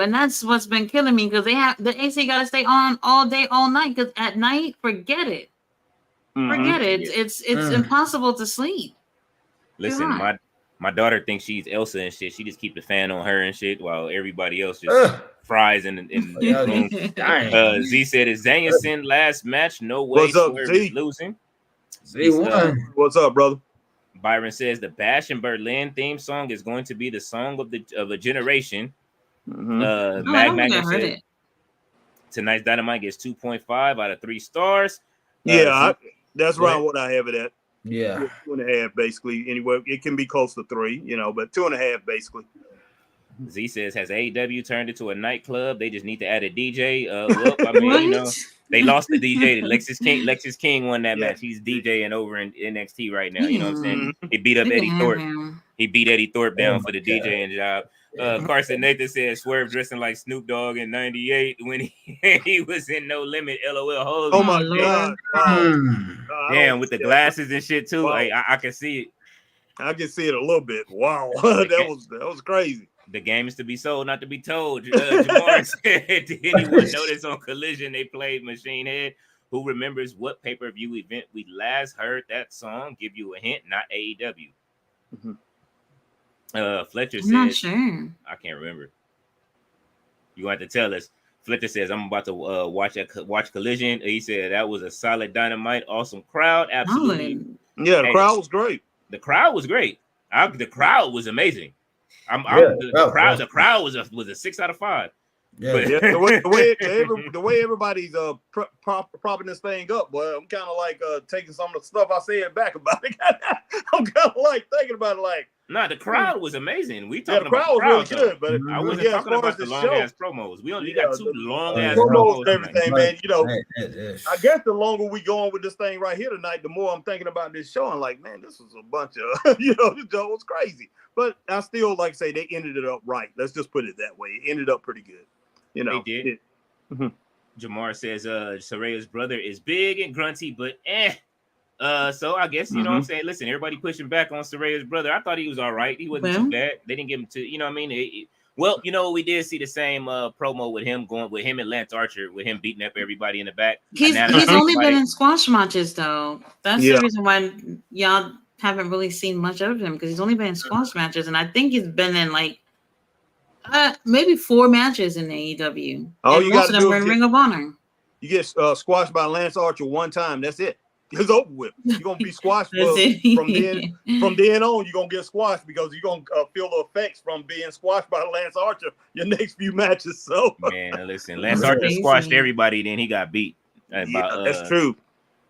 and that's what's been killing me because the AC got to stay on all day, all night. Because at night, forget it, forget it. It's impossible to sleep. Listen, hot. my daughter thinks she's Elsa and shit. She just keep the fan on her and shit while everybody else just fries in the room. Dang. Z said, is Danielson last match? No way. What's up, Swerve Z? is losing. They won. What's up, brother? Byron says the Bash in Berlin theme song is going to be the song of a generation. Mm-hmm. I Mag don't think I Magnum heard says it. tonight's Dynamite gets 2.5 out of 3 stars. Yeah, that's Go around ahead. what I have it at. Yeah. 2.5 basically. Anyway, it can be close to 3, but 2.5 basically. Z says, has AEW turned into a nightclub? They just need to add a DJ. Well, I mean, What? they lost the DJ. Lexus King won that Yeah. match. He's DJing over in NXT right now. You know what I'm saying? Mhm. He beat up They can Eddie have Thorpe. him. He beat Eddie Thorpe down Oh for the my God. DJing job. Yeah. Carson Nathan said Swerve dressing like Snoop Dogg in '98 when he was in No Limit. LOL. Holy Oh my Lord. God! Wow. Mm. I damn, don't with the see that. glasses and shit too. Wow. Like, I can see it. I can see it a little bit. Wow, that was crazy. The game is to be sold, not to be told. Jamar said, did anyone notice on Collision they played Machine Head? Who remembers what pay-per-view event we last heard that song? Give you a hint, not AEW. Fletcher I'm not said, sure. I can't remember. You have to tell us. Fletcher says, I'm about to watch Collision. He said that was a solid Dynamite, awesome crowd. Absolutely. Yeah, the Hey, crowd was great. The crowd was great. The crowd was amazing. The crowd was a 6 out of 5. Yeah. But- Yeah, the way everybody's propping this thing up, boy, I'm kind of like taking some of the stuff I said back about it. I'm kind of like thinking about it like. Nah, the crowd was amazing. We Yeah, talking the about crowd was really though. good, but I wasn't yeah, talking as far about as the the long show, ass promos. We only yeah, got 2 the long ass promos promos. and everything, man. I That- guess the longer we go on with this thing right here tonight, the more I'm thinking about this show. I'm like, man, this was a bunch of, this show was crazy. But I still like to say they ended it up right. Let's just put it that way. It ended up pretty good. They did. Jamar says, Soraya's brother is big and grunty, but so I guess, you know what I'm saying? Listen, everybody pushing back on Soraya's brother. I thought he was all right. He wasn't too bad. They didn't give him to, you know what I mean? Well, we did see the same promo with him and Lance Archer, with him beating up everybody in the back. He's only been in squash matches, though. That's the reason why y'all haven't really seen much of him, because he's only been in squash matches, and I think he's been in like maybe 4 matches in AEW. All and you most got of to them do were is in Ring of Honor. you get squashed by Lance Archer one time. That's it. It's over with. You're gonna be squashed from then on. You're gonna get squashed because you're gonna feel the effects from being squashed by Lance Archer your next few matches. So man, listen, Lance Archer squashed everybody, then he got beat. That's true.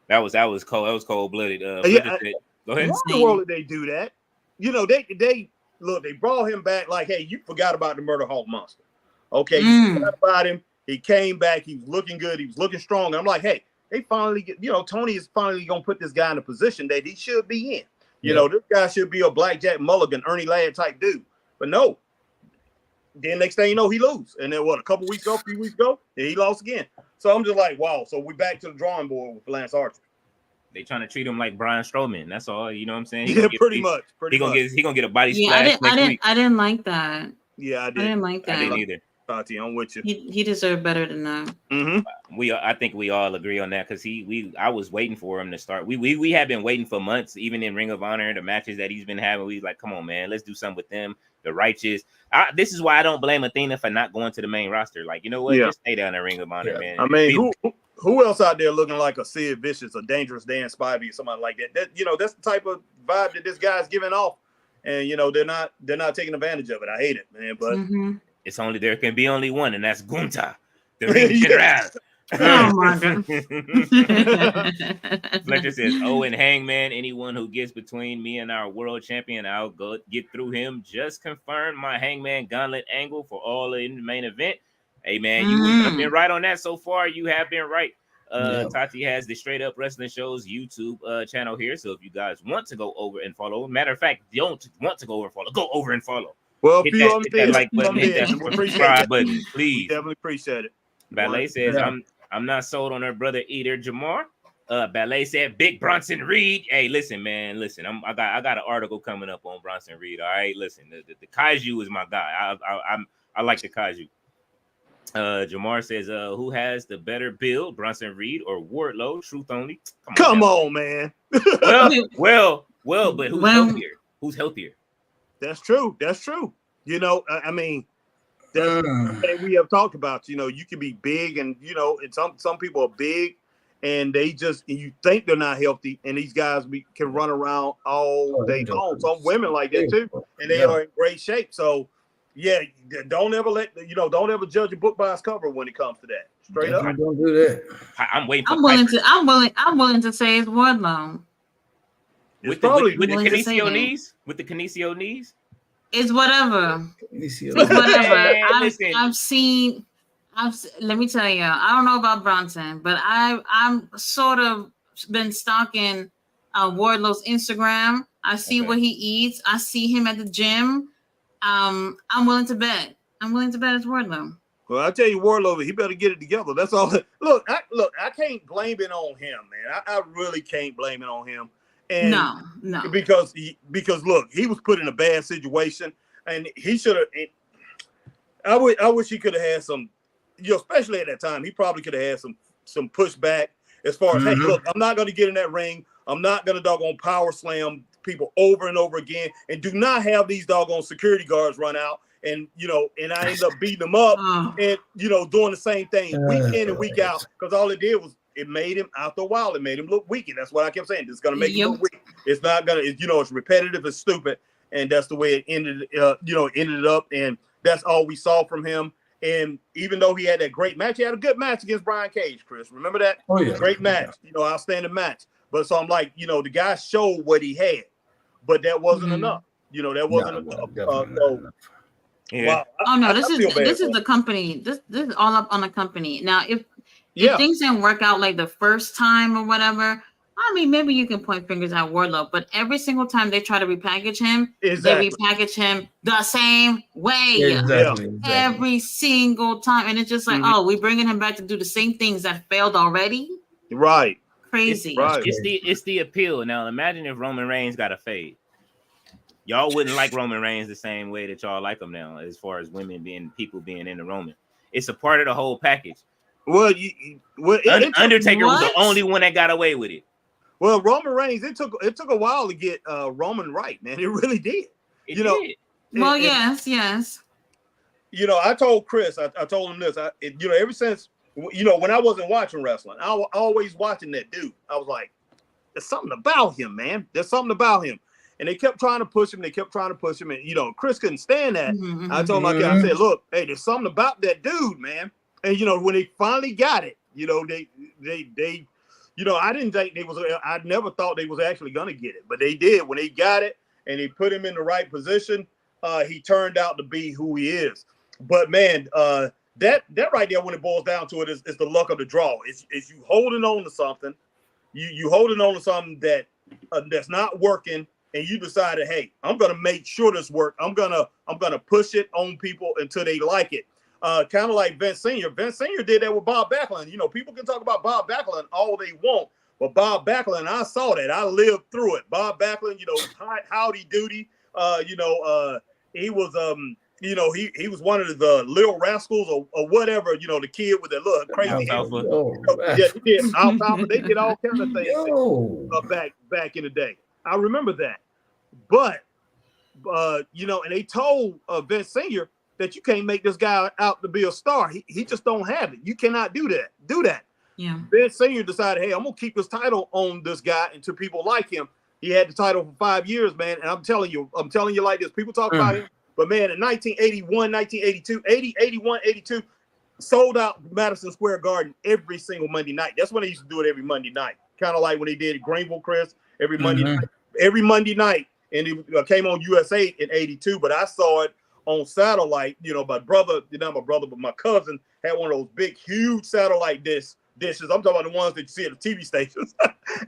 That was cold. That was cold blooded. Go ahead. Why in the world did they do that? They look. They brought him back like, hey, you forgot about the Murder Hawk Monster. Okay, you forgot about him. He came back. He was looking good. He was looking strong. And I'm like, hey, they finally get, Tony is finally going to put this guy in a position that he should be in. You know, this guy should be a Blackjack Mulligan, Ernie Ladd type dude. But no. Then next thing you know, he lose. And then a few weeks ago, he lost again. So I'm just like, wow. So we're back to the drawing board with Lance Archer. They trying to treat him like Braun Strowman. That's all. You know what I'm saying? Pretty much. He gonna get a body splash. Yeah, I didn't like that. Yeah, I did. I didn't like that. I didn't either. Tati, I'm with you. He deserved better than that. I think we all agree on that because I was waiting for him to start. We have been waiting for months, even in Ring of Honor, the matches that he's been having. We like, come on, man, let's do something with them. The Righteous. This is why I don't blame Athena for not going to the main roster. Like, you know what? Just stay down in Ring of Honor, man. I mean, who else out there looking like a Sid Vicious, a Dangerous Dan Spivey, or somebody like that? That's the type of vibe that this guy's giving off, and they're not taking advantage of it. I hate it, man. But it's there can be only one, and that's Gunta, the Ring General. Oh my God. Fletcher says, and Hangman, anyone who gets between me and our world champion, I'll go get through him. Just confirm my Hangman gauntlet angle for all in the main event. Hey man, you have been right on that so far. You have been right. Tati has the Straight Up Wrestling Show's YouTube channel here. So if you guys want to go over and follow, matter of fact, don't want to go over and follow, go over and follow. Well, hit that like button, hit that subscribe button, please. Definitely appreciate it. Ballet says, I'm not sold on her brother either, Jamar. Ballet said, Big Bronson Reed. Hey, listen, man, listen. I got an article coming up on Bronson Reed. All right, listen. The Kaiju is my guy. I like the Kaiju. Jamar says, who has the better build, Bronson Reed or Wardlow? Truth only. Come on, man. well, but who's healthier? Who's healthier? That's true. I mean, that's what we have talked about. You can be big, and and some people are big, and you think they're not healthy, and these guys can run around all day long. Some women like that too, and they are in great shape. So, yeah, don't ever judge a book by its cover when it comes to that. Straight up, don't do that. I'm waiting. I'm willing to say it's Wardlow. With the Kinesio knees? With the Kinesio knees? It's whatever. I've seen. Let me tell you, I don't know about Bronson, but I'm sort of been stalking Wardlow's Instagram. I see what he eats. I see him at the gym. I'm willing to bet. It's Wardlow. Well, I tell you, Wardlow, he better get it together. That's all. Look, I can't blame it on him, man. I really can't blame it on him. And no, because look, he was put in a bad situation, and he should have. I wish he could have had some, especially at that time, he probably could have had some pushback as far as, hey, look, I'm not going to get in that ring. I'm not going to doggone power slam people over and over again, and do not have these doggone security guards run out, and and I end up beating them up, and doing the same thing week in and week out, because all it did was. It made him, after a while, it made him look weak. And that's what I kept saying. It's going to make him look weak. It's not going to, it's repetitive, it's stupid. And that's the way it ended up. And that's all we saw from him. And even though he had that great match, he had a good match against Brian Cage, Chris. Remember that? Oh, yeah. Great match, outstanding match. But so I'm like, the guy showed what he had, but that wasn't enough. That wasn't enough. Wow. Oh no, this is the company. This is all up on the company. Now, if things didn't work out like the first time or whatever, I mean, maybe you can point fingers at Wardlow, but every single time they try to repackage him, they repackage him the same way. Exactly. Every single time. And it's just like, oh, we're bringing him back to do the same things that failed already? Right. Crazy. It's the appeal. Now, imagine if Roman Reigns got a fade. Y'all wouldn't like Roman Reigns the same way that y'all like him now, as far as people being into Roman. It's a part of the whole package. Well, Undertaker was the only one that got away with it. Well, Roman Reigns, it took a while to get Roman right, man. It really did. It did. Well, yes. I told Chris, I told him this. Ever since when I wasn't watching wrestling, I was always watching that dude. I was like, there's something about him, man. There's something about him. And they kept trying to push him. And Chris couldn't stand that. I told my guy, I said, look, hey, there's something about that dude, man. And when they finally got it, they I didn't think I never thought they was actually gonna get it, but they did. When they got it and they put him in the right position, he turned out to be who he is. But man, that right there, when it boils down to it, is the luck of the draw. It's you holding on to something, you holding on to something that's not working, and you decided, hey, I'm gonna make sure this work. I'm gonna push it on people until they like it. Kind of like Vince Sr. Vince Sr. did that with Bob Backlund. You know, people can talk about Bob Backlund all they want, but Bob Backlund, I saw that. I lived through it. Bob Backlund, you know, howdy doody. He was he was one of the Little Rascals or whatever, you know, the kid with the little crazy hair. He did Alfalfa. They did all kinds of things back in the day. I remember that. But and they told Vince Sr. that you can't make this guy out to be a star. He just don't have it. You cannot do that. Yeah. Vince Sr. decided, hey, I'm gonna keep this title on this guy until people like him. He had the title for 5 years, man. And I'm telling you like this. People talk about him. But man, in 1981, 1982, 80, 81, 82, sold out Madison Square Garden every single Monday night. That's when they used to do it every Monday night. Kind of like when they did at Greenville, Chris, every Monday night. Every Monday night. And it came on USA in 82, but I saw it on satellite. You know, my brother, not my brother, but my cousin had one of those big, huge satellite dishes. I'm talking about the ones that you see at the TV stations.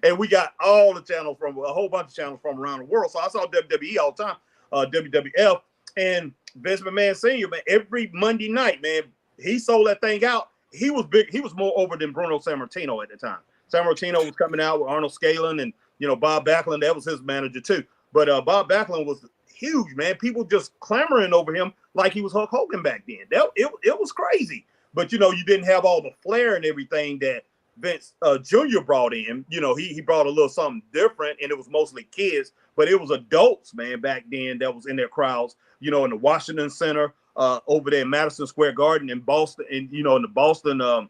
And we got all the channels from a whole bunch of channels from around the world. So I saw WWE all the time, WWF. And Vince McMahon Sr., man, every Monday night, man, he sold that thing out. He was big. He was more over than Bruno Sammartino at the time. Sammartino was coming out with Arnold Scaling and, Bob Backlund. That was his manager too. But Bob Backlund was huge, man. People just clamoring over him like he was Hulk Hogan back then. It was crazy. But, you didn't have all the flair and everything that Vince Jr. brought in. He brought a little something different, and it was mostly kids. But it was adults, man, back then that was in their crowds, in the Washington Center, over there in Madison Square Garden in Boston, and, in the Boston, it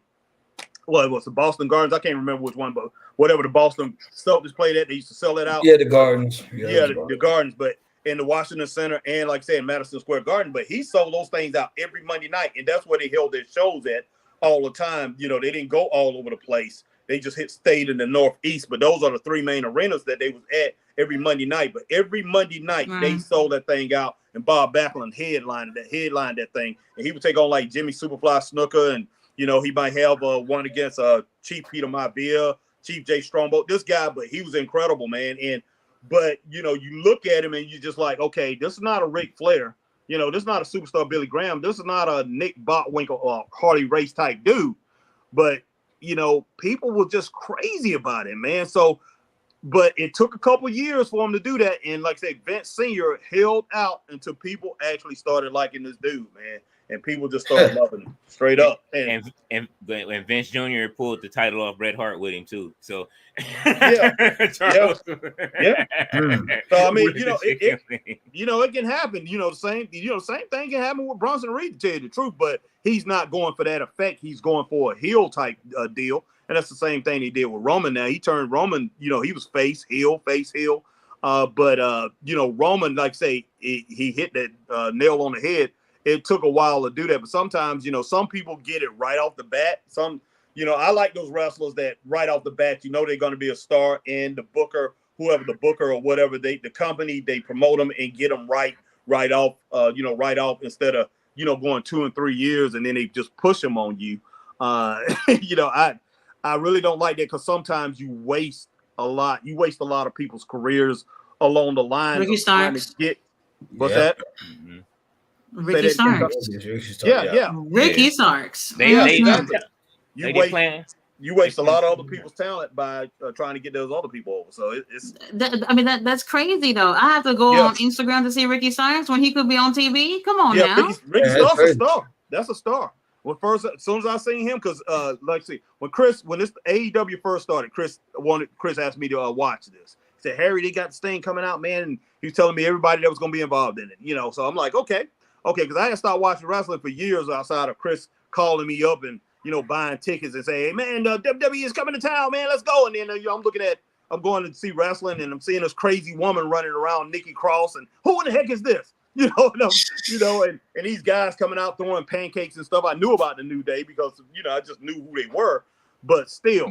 was the Boston Gardens. I can't remember which one, but whatever the Boston Celtics played at, they used to sell it out. Yeah, the Gardens. The Gardens, but in the Washington Center and, like I said, Madison Square Garden. But he sold those things out every Monday night, and that's where they held their shows at all the time. They didn't go all over the place. They just stayed in the Northeast. But those are the three main arenas that they was at every Monday night. But every Monday night, they sold that thing out, and Bob Backlund headlined that thing. And he would take on like Jimmy Superfly Snuka, and he might have one against Chief Peter Maivia, Chief Jay Strongbow. This guy, but he was incredible, man. But you look at him and you just like, okay, this is not a Ric Flair. This is not a superstar Billy Graham. This is not a Nick Botwinkle or Harley Race type dude. But people were just crazy about him, man. So, but it took a couple years for him to do that. And like I said, Vince Sr. held out until people actually started liking this dude, man. And people just started loving him straight up. And Vince Jr. pulled the title off Bret Hart with him too. So yeah. So I mean, it can happen. The same thing can happen with Bronson Reed, to tell you the truth. But he's not going for that effect. He's going for a heel type deal, and that's the same thing he did with Roman. Now he turned Roman. He was face heel. But Roman, like I say, he hit that nail on the head. It took a while to do that, but sometimes, some people get it right off the bat. Some, I like those wrestlers that right off the bat, they're going to be a star, and the booker, whoever the booker or whatever, the company, they promote them and get them right off, right off, instead of, going 2 and 3 years and then they just push them on you. I really don't like that, because sometimes you waste a lot of people's careers along the line. Ricky Starks. What's that? Mm-hmm. Ricky Starks. Ricky Starks. You waste a lot of other people's talent by trying to get those other people over. So that's crazy though. I have to go on Instagram to see Ricky Starks when he could be on TV. Come on now. Ricky Starks is a star. That's a star. As soon as I seen him, because when this AEW first started, Chris asked me to watch this. He said, Harry, they got this thing coming out, man, and he was telling me everybody that was going to be involved in it. So I'm like, okay, because I had started watching wrestling for years outside of Chris calling me up and buying tickets and saying, hey, man, WWE is coming to town, man, let's go. And then I'm going to see wrestling, and I'm seeing this crazy woman running around, Nikki Cross, and who in the heck is this? And these guys coming out throwing pancakes and stuff. I knew about the New Day because I just knew who they were, but still,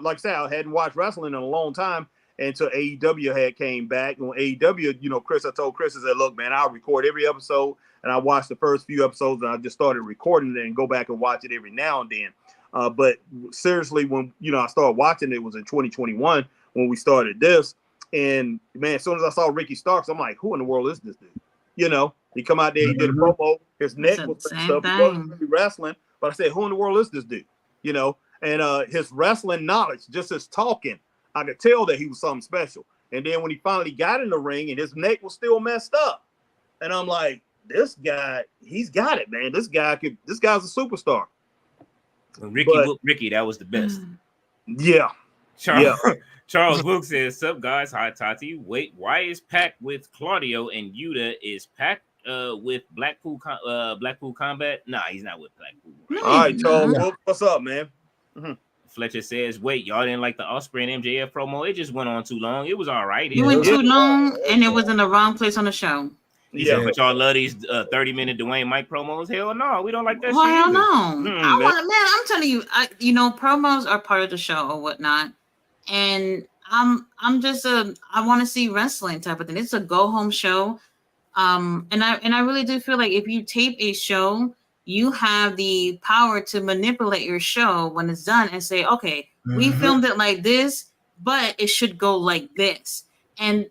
like I said, I hadn't watched wrestling in a long time until AEW had came back. And when AEW, Chris, I told Chris, I said, look, man, I'll record every episode. and I watched the first few episodes, and I just started recording it and go back and watch it every now and then. But seriously, when I started watching it was in 2021 when we started this, and man, as soon as I saw Ricky Starks, I'm like, who in the world is this dude? He come out there, he did a promo, his neck was messed up, he wasn't really wrestling, but I said, who in the world is this dude? And his wrestling knowledge, just his talking, I could tell that he was something special. And then when he finally got in the ring and his neck was still messed up, and I'm like, this guy, he's got it, man. This guy's a superstar. Ricky, that was the best. Yeah. Charles Book says, "Sup guys, hi Tati. Wait, why is Pac with Claudio and Yuta? Is Pac with Blackpool Combat? Nah, he's not with Blackpool. All right, Charles Book, what's up, man?" Fletcher says, "Wait, y'all didn't like the Osprey and MJF promo? It just went on too long. It was all right. It went too long, and it was in the wrong place on the show." Yeah, but y'all love these 30-minute Dwayne Mike promos? Hell no, we don't like that shit. Hell no. I'm telling you, promos are part of the show or whatnot, and I'm just I want to see wrestling type of thing. It's a go home show, and I really do feel like if you tape a show, you have the power to manipulate your show when it's done and say, okay, we filmed it like this, but it should go like this. And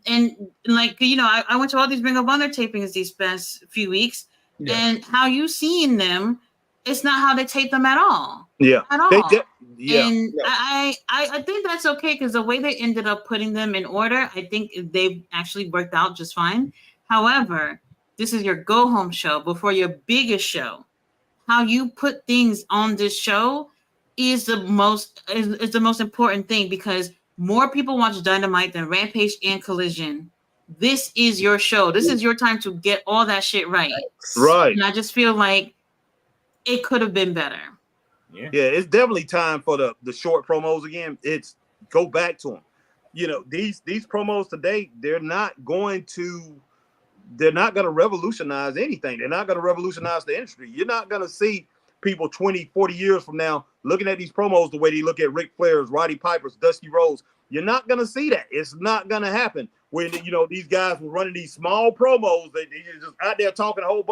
like, I went to all these Ring of Honor tapings these past few weeks, and how you seeing them, it's not how they tape them at all. Yeah. At all. And I think that's okay, because the way they ended up putting them in order, I think they've actually worked out just fine. However, this is your go-home show before your biggest show. How you put things on this show is the most important thing, because more people watch Dynamite than Rampage and Collision. This is your show. This is your time to get all that shit right. Right. And I just feel like it could have been better. Yeah, it's definitely time for the short promos again. It's go back to them. These promos today, they're not going to revolutionize anything. They're not going to revolutionize the industry. You're not going to see people 20, 40 years from now looking at these promos the way they look at Ric Flair's, Roddy Piper's, Dusty Rhodes. You're not going to see that. It's not going to happen. When these guys were running these small promos, they just out there talking a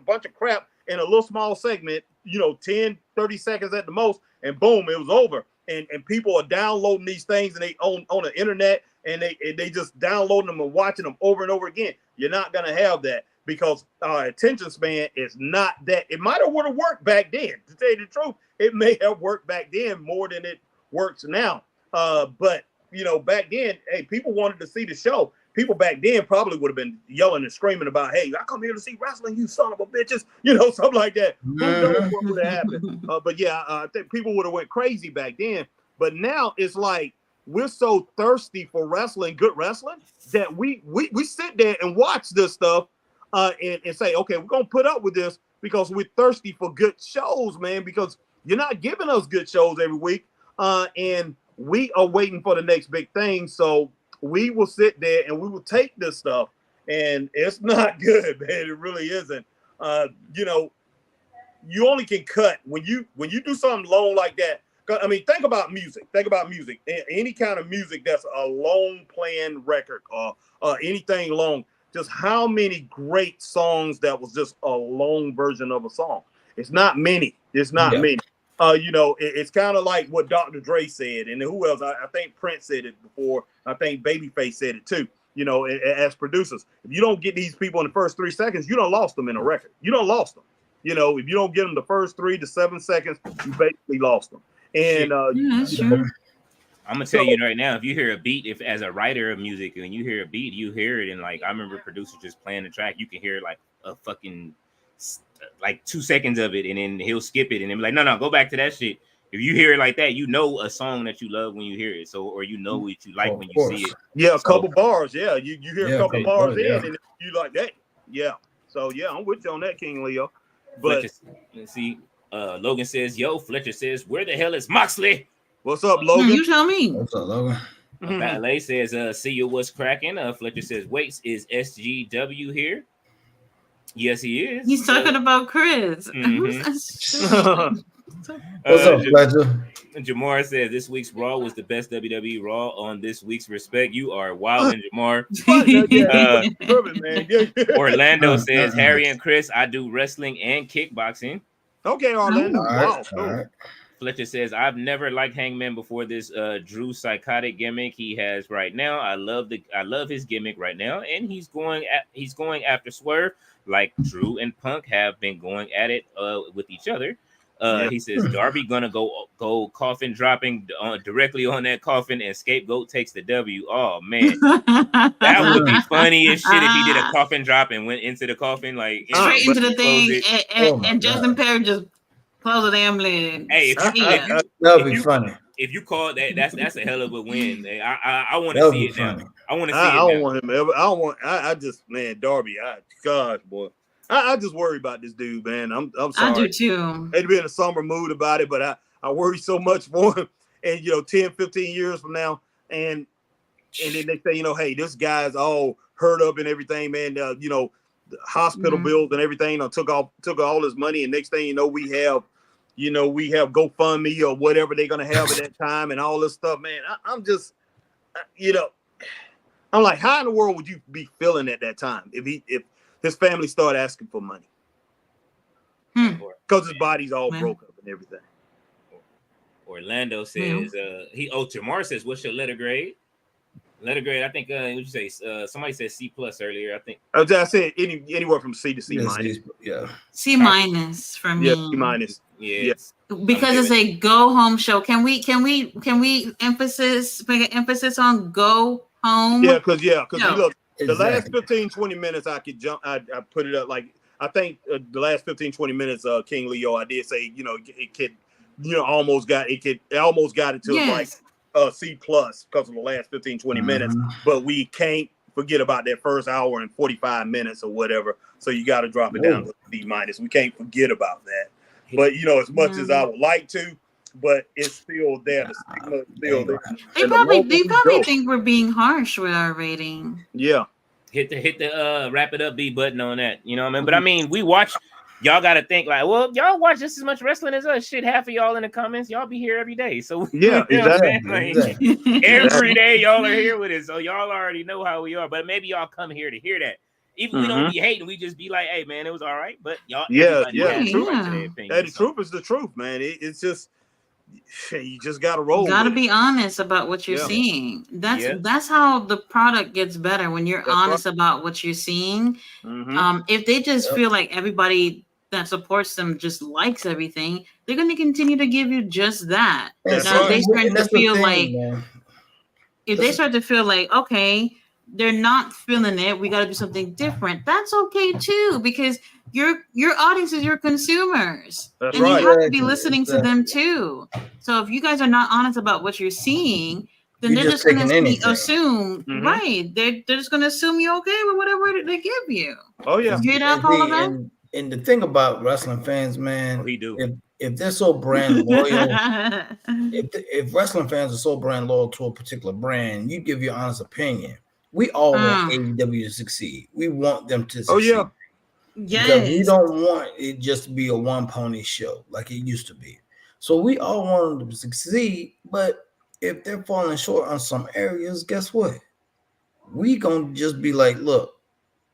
bunch of crap in a little small segment, 10, 30 seconds at the most, and boom, it was over. And people are downloading these things, and they on the internet, and they just downloading them and watching them over and over again. You're not going to have that, because our attention span is not that. It might have would have worked back then. To tell you the truth, it may have worked back then more than it works now. But back then, hey, people wanted to see the show. People back then probably would have been yelling and screaming about, "Hey, I come here to see wrestling, you son of a bitches," something like that. Who knows what would have happened? But yeah, I think people would have went crazy back then. But now it's like we're so thirsty for wrestling, good wrestling, that we sit there and watch this stuff and say, okay, we're gonna put up with this because we're thirsty for good shows, man. Because you're not giving us good shows every week, and we are waiting for the next big thing. So we will sit there and we will take this stuff, and it's not good, man. It really isn't. You only can cut when you do something long like that. I mean, think about music. Any kind of music that's a long playing record or anything long. Just how many great songs that was just a long version of a song. It's not many. Many. It's kind of like what Dr. Dre said, and who else? I think Prince said it before. I think Babyface said it too. As producers, if you don't get these people in the first 3 seconds, you don't lost them in a record. You don't lost them. If you don't get them the first 3 to 7 seconds, you basically lost them. And sure. I'm gonna tell you right now, if you hear a beat, if as a writer of music, when you hear a beat, you hear it, and like I remember producers just playing the track, you can hear like a fucking like 2 seconds of it, and then he'll skip it, and then be like, no, go back to that shit. If you hear it like that, you know a song that you love when you hear it, or you know what you like when you see it. Yeah, a couple bars. Yeah, you hear a couple bars in, and you like that. Yeah. So yeah, I'm with you on that, King Leo. But let's see. Logan says, "Yo," Fletcher says, "Where the hell is Moxley?" What's up, Logan? You tell me. What's up, Logan? Ballet says, "See you, what's cracking?" Fletcher says, "Wait, is SGW here?" Yes, he is. He's talking about Chris. What's up, Fletcher? Jamar says this week's Raw was the best WWE Raw on this week's Respect. You are wild, and Jamar. Orlando says Harry and Chris, I do wrestling and kickboxing. Okay, Orlando. Wow. Right. Fletcher says I've never liked Hangman before this Drew psychotic gimmick he has right now. I love his gimmick right now, and he's going after Swerve like Drew and Punk have been going at it with each other. He says Darby gonna go coffin dropping directly on that coffin, and Scapegoat takes the W. Oh man, that would be funny as shit if he did a coffin drop and went into the coffin like straight into the thing, and Justin Perry just close the damn lid. Hey, that would be funny. If you call that's a hell of a win. I want to see it now. I want to see it. I don't want him ever. I don't want. I just Darby. Gosh, boy. I just worry about this dude, man. I'm sorry. I do too. They'd be in a somber mood about it, but I worry so much for him. And 10, 15 years from now, and then they say, hey, this guy's all hurt up and everything, man. The hospital bills and everything took all his money, and next thing you know, we have GoFundMe or whatever they're gonna have at that time and all this stuff, man. I'm just, I'm like, how in the world would you be feeling at that time if his family started asking for money? Because his body's all broke up and everything. Orlando says Jamar says, what's your letter grade? Letter grade, I think what you say? Somebody said C+ earlier, I think. I said anywhere from C to C minus. Yeah. C minus for me. Yeah, C minus. Yes. Because it's a go home show. Can we make an emphasis on go home? Yeah, because look, the last 15-20 minutes I could jump. I put it up like I think the last 15-20 minutes King Leo, I did say it could almost got it to like C+ because of the last 15-20 minutes, but we can't forget about that first hour and 45 minutes or whatever. So you got to drop it down to C minus. We can't forget about that. But as much as I would like to, but it's still there. The stigma is still there. They probably think we're being harsh with our rating. Yeah. Hit the wrap it up B button on that. You know what I mean? But I mean, we watch. Y'all got to think like, well, y'all watch just as much wrestling as us. Shit, half of y'all in the comments, y'all be here every day. So exactly. Every day y'all are here with us, so y'all already know how we are. But maybe y'all come here to hear that. Even we don't be hating, we just be like, hey man, it was all right. But y'all, the truth is the truth, man. It's just you just gotta roll. You gotta be honest about what you're seeing. That's how the product gets better when you're honest about what you're seeing. If they just feel like everybody that supports them just likes everything, they're gonna continue to give you just that. Now they start to feel like if they start to feel like, okay, they're not feeling it, we got to do something different. That's okay too, because your audience is your consumers. That's and right. you have to be listening to them too. So if you guys are not honest about what you're seeing, then they're just going to assume, right? They're just going to assume you're okay with whatever they give you. Oh yeah. You hear that, all of that? And the thing about wrestling fans, man, we do. If they're so brand loyal, if wrestling fans are so brand loyal to a particular brand, you give your honest opinion. We all want AEW to succeed. We want them to succeed. Oh, yeah. Yes. Because we don't want it just to be a one-pony show like it used to be. So we all want them to succeed, but if they're falling short on some areas, guess what? We gonna just be like, look,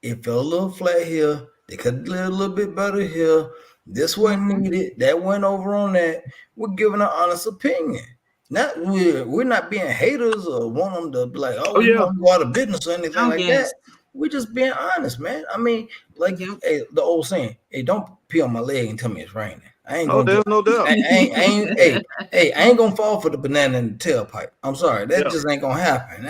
it fell a little flat here. They could have did a little bit better here. This wasn't needed. That went over on that. We're giving an honest opinion. We're not being haters or want them to be like, we want to go out of business or anything like that. We're just being honest, man. I mean, like the old saying, hey, don't pee on my leg and tell me it's raining. I ain't gonna no doubt. I ain't gonna fall for the banana in the tailpipe. I'm sorry, that just ain't gonna happen.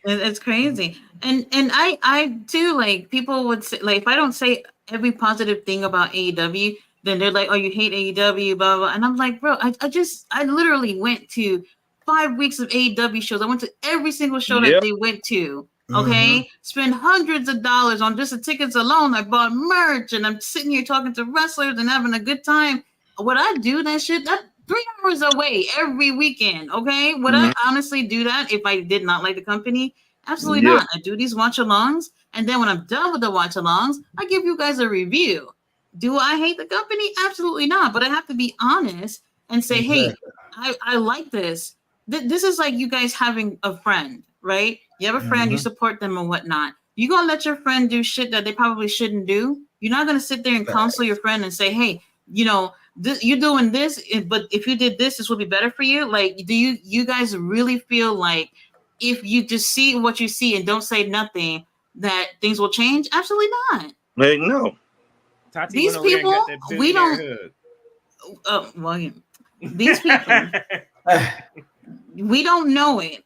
It's crazy. And I too, like, people would say, like, if I don't say every positive thing about AEW, then they're like, oh, you hate AEW, blah, blah. And I'm like, bro, I literally went to 5 weeks of AEW shows. I went to every single show that they went to. Okay. Spend hundreds of dollars on just the tickets alone. I bought merch and I'm sitting here talking to wrestlers and having a good time. Would I do that shit? That's 3 hours away every weekend. Okay. Would I honestly do that if I did not like the company? Absolutely not. I do these watch alongs. And then when I'm done with the watch alongs, I give you guys a review. Do I hate the company? Absolutely not. But I have to be honest and say, hey, Exactly. I like this. This is like you guys having a friend, right? You have a friend, you Mhm. support them and whatnot. You gonna let your friend do shit that they probably shouldn't do? You're not gonna sit there and counsel your friend and say, hey, you're doing this, but if you did this, this would be better for you. Like, do you guys really feel like if you just see what you see and don't say nothing, that things will change? Absolutely not. Hey, no. Tati These went over there and people, got that we don't. billionaire Well, these people, hug. we don't know it,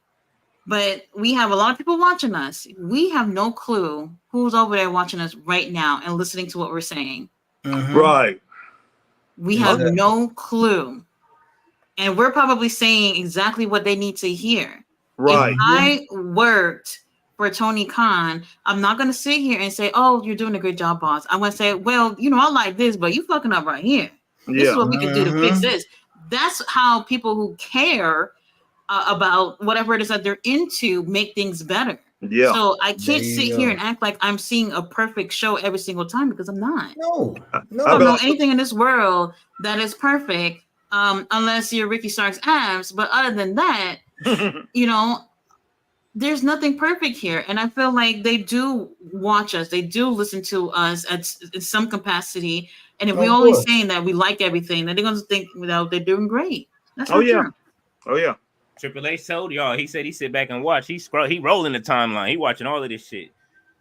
but we have a lot of people watching us. We have no clue who's over there watching us right now and listening to what we're saying. Mhm. Right. We have Exactly. no clue. And we're probably saying exactly what they need to hear. Right. If I worked for Tony Khan, I'm not going to sit here and say, oh, you're doing a great job, boss. I'm going to say, well, I like this, but you fucking up right here. This is Yeah. what we could do to fix Mhm. this. That's how people who care about whatever it is that they're into make things better. Yeah. So I There can't sit you here go. and act like I'm seeing a perfect show every single time, because I'm not. No, I I'd don't be know like, anything in this world that is perfect, unless you're Ricky Stark's abs. But other than that, there's nothing perfect here. And I feel like they do watch us, they do listen to us in some capacity. And if we of only course. saying that we like everything, then they're going to think they're doing great. That's oh not yeah. true. Oh yeah. Triple H told y'all. He said he sit back and watch. He rolling the timeline. He watching all of this shit.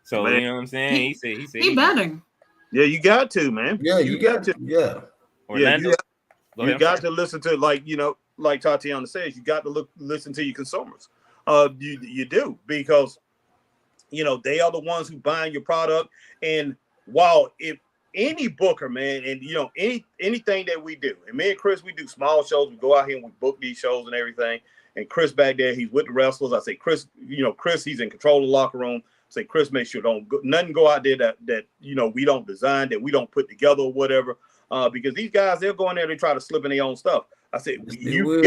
So Man. you know what I'm saying. He said He better. Yeah, you got to, man. Yeah, You you got got to. yeah. Yeah, Orlando. Go you ahead. I'm got sorry. to listen to, like Tatiana says, you got to listen to your consumers. You do, because they are the ones who buying your product. And while if any booker, man, and anything that we do, and me and Chris, we do small shows, we go out here and we book these shows and everything. And Chris back there, he's with the wrestlers. I say, Chris, Chris, he's in control of the locker room. Say, Chris, make sure nothing go out there that we don't design, that we don't put together or whatever. Because these guys, they'll go in there, they try to slip in their own stuff. I said, Yes, they you will.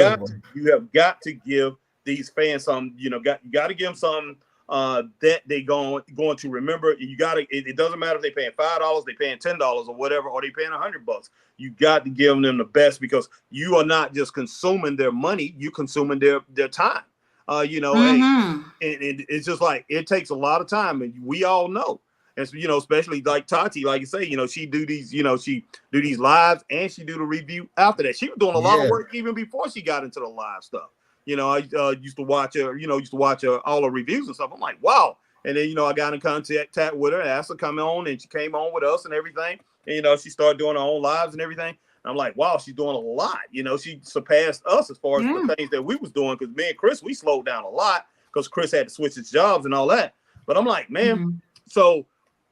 have got to give these fans some, you got to give them some that they going to remember. You got to. It doesn't matter if they paying $5, they paying $10 or whatever, or they paying $100. You got to give them the best, because you are not just consuming their money, you consuming their time. Hey, and it's just like it takes a lot of time, and we all know. And so, especially like Tati, like you say, she do these, she do these lives, and she do the review after that. She was doing a lot of work even before she got into the live stuff. I used to watch her, all her reviews and stuff. I'm like, wow. And then, I got in contact with her, asked her to come on, and she came on with us and everything. And, she started doing her own lives and everything. And I'm like, wow, she's doing a lot. She surpassed us as far as the things that we was doing, because me and Chris, we slowed down a lot because Chris had to switch his jobs and all that. But I'm like, man, so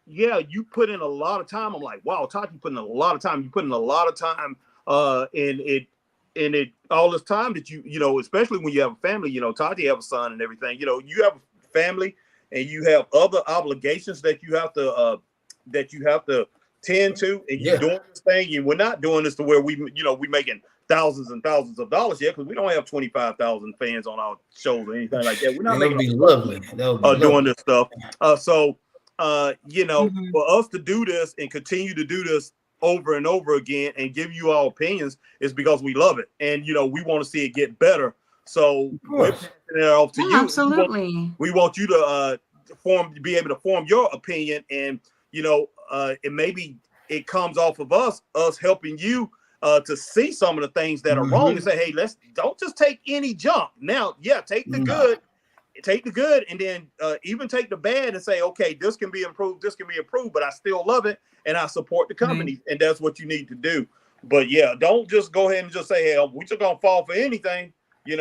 yeah, you put in a lot of time. I'm like, wow, Tati, you put in a lot of time. You put in a lot of time in it all this time that especially when you have a family, Tati have a son and everything, you have a family and you have other obligations that you have to tend to, and you're doing this thing, and we're not doing this to where we making thousands and thousands of dollars yet, because we don't have 25,000 fans on our shows or anything like that. We're not That would making be lovely. That would be doing lovely. this stuff. For us to do this and continue to do this over and over again and give you our opinions is because we love it, and we want to see it get better. So we're passing it off to you. Absolutely. We want you to be able to form your opinion, and and maybe it comes off of us helping you to see some of the things that are wrong, and say, hey, don't just take any junk. Now, take the good. Take the good, and then even take the bad and say, okay, this can be improved, but I still love it, and I support the company, and that's what you need to do. But yeah, don't just go ahead and just say, hey, we're just gonna fall for anything. You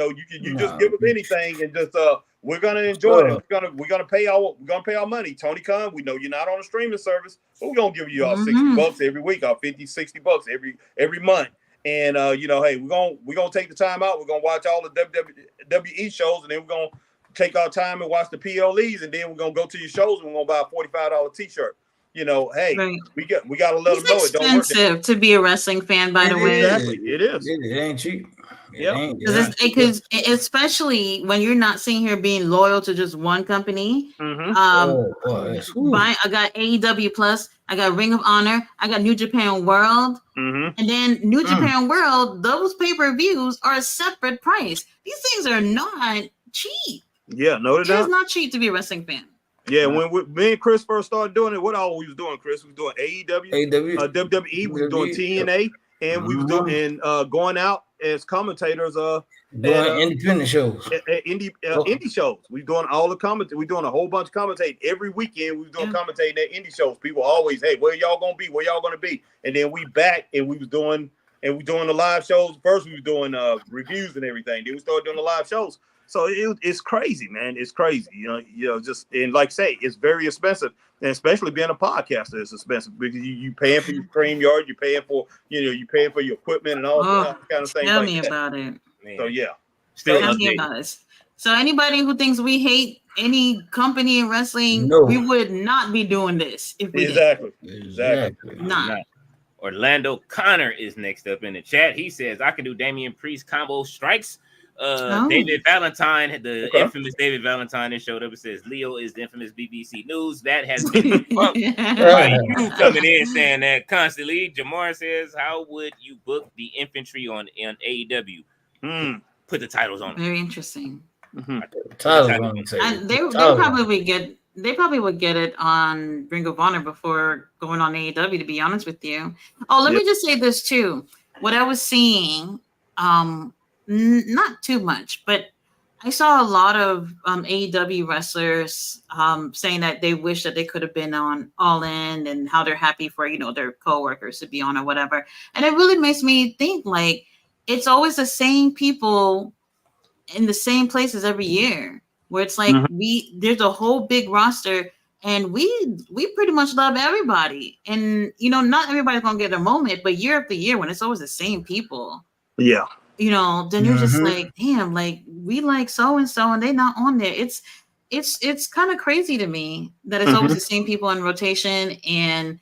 just give us anything, and just we're gonna enjoy it. We're gonna pay our money. Tony Khan, we know you're not on a streaming service, but we're gonna give you our $60 every week, our $50-$60 every month. And hey, we're gonna take the time out. We're gonna watch all the WWE shows, and then we're gonna take our time and watch the PLEs, and then we're gonna go to your shows, and we're gonna buy a $45 t-shirt. Hey, we gotta let them know it don't work. It's expensive to be a wrestling fan, by the way. Exactly, it is. It ain't cheap. Yeah. Because especially when you're not sitting here being loyal to just one company. Mm-hmm. I got AEW Plus, I got Ring of Honor, I got New Japan World, and then New Japan World. Those pay-per-views are a separate price. These things are not cheap. Yeah, no, it is not cheap to be a wrestling fan. Yeah, when me and Chris first started doing it, what all we was doing, Chris? We was doing AEW, WWE, we was doing TNA, and we was doing going out as commentators doing independent shows. Indie shows. We doing all the commentating. We doing a whole bunch of commentating every weekend. We was doing commentating at indie shows. People always, hey, where y'all gonna be? Where y'all gonna be? And then we back and we doing the live shows. First we was doing reviews and everything. Then we started doing the live shows. So it's crazy, man. It's crazy. You know, just and like say, it's very expensive, and especially being a podcaster, it's expensive because you paying for your StreamYard, you're paying for you paying for your equipment and all that kind of things. Tell me about it. So yeah, tell me about it. So anybody who thinks we hate any company in wrestling, we would not be doing this if we exactly. Not. Orlando Connor is next up in the chat. He says, I can do Damian Priest combo strikes. David Valentine, the infamous David Valentine, that showed up and says, Leo is the infamous BBC News. That has been debunked by you coming in saying that constantly. Jamar says, how would you book the infantry on AEW? Put the titles on them. Very interesting. They probably would get it on Ring of Honor before going on AEW, to be honest with you. Oh, let me just say this too. What I was seeing, not too much, but I saw a lot of AEW wrestlers saying that they wish that they could have been on All In and how they're happy for, their coworkers to be on or whatever. And it really makes me think like it's always the same people in the same places every year, where it's like there's a whole big roster and we pretty much love everybody. And not everybody's gonna get a moment, but year after year when it's always the same people. Yeah. Then you're just like, damn, like we like so and so and they not on there. It's kind of crazy to me that it's always the same people in rotation, and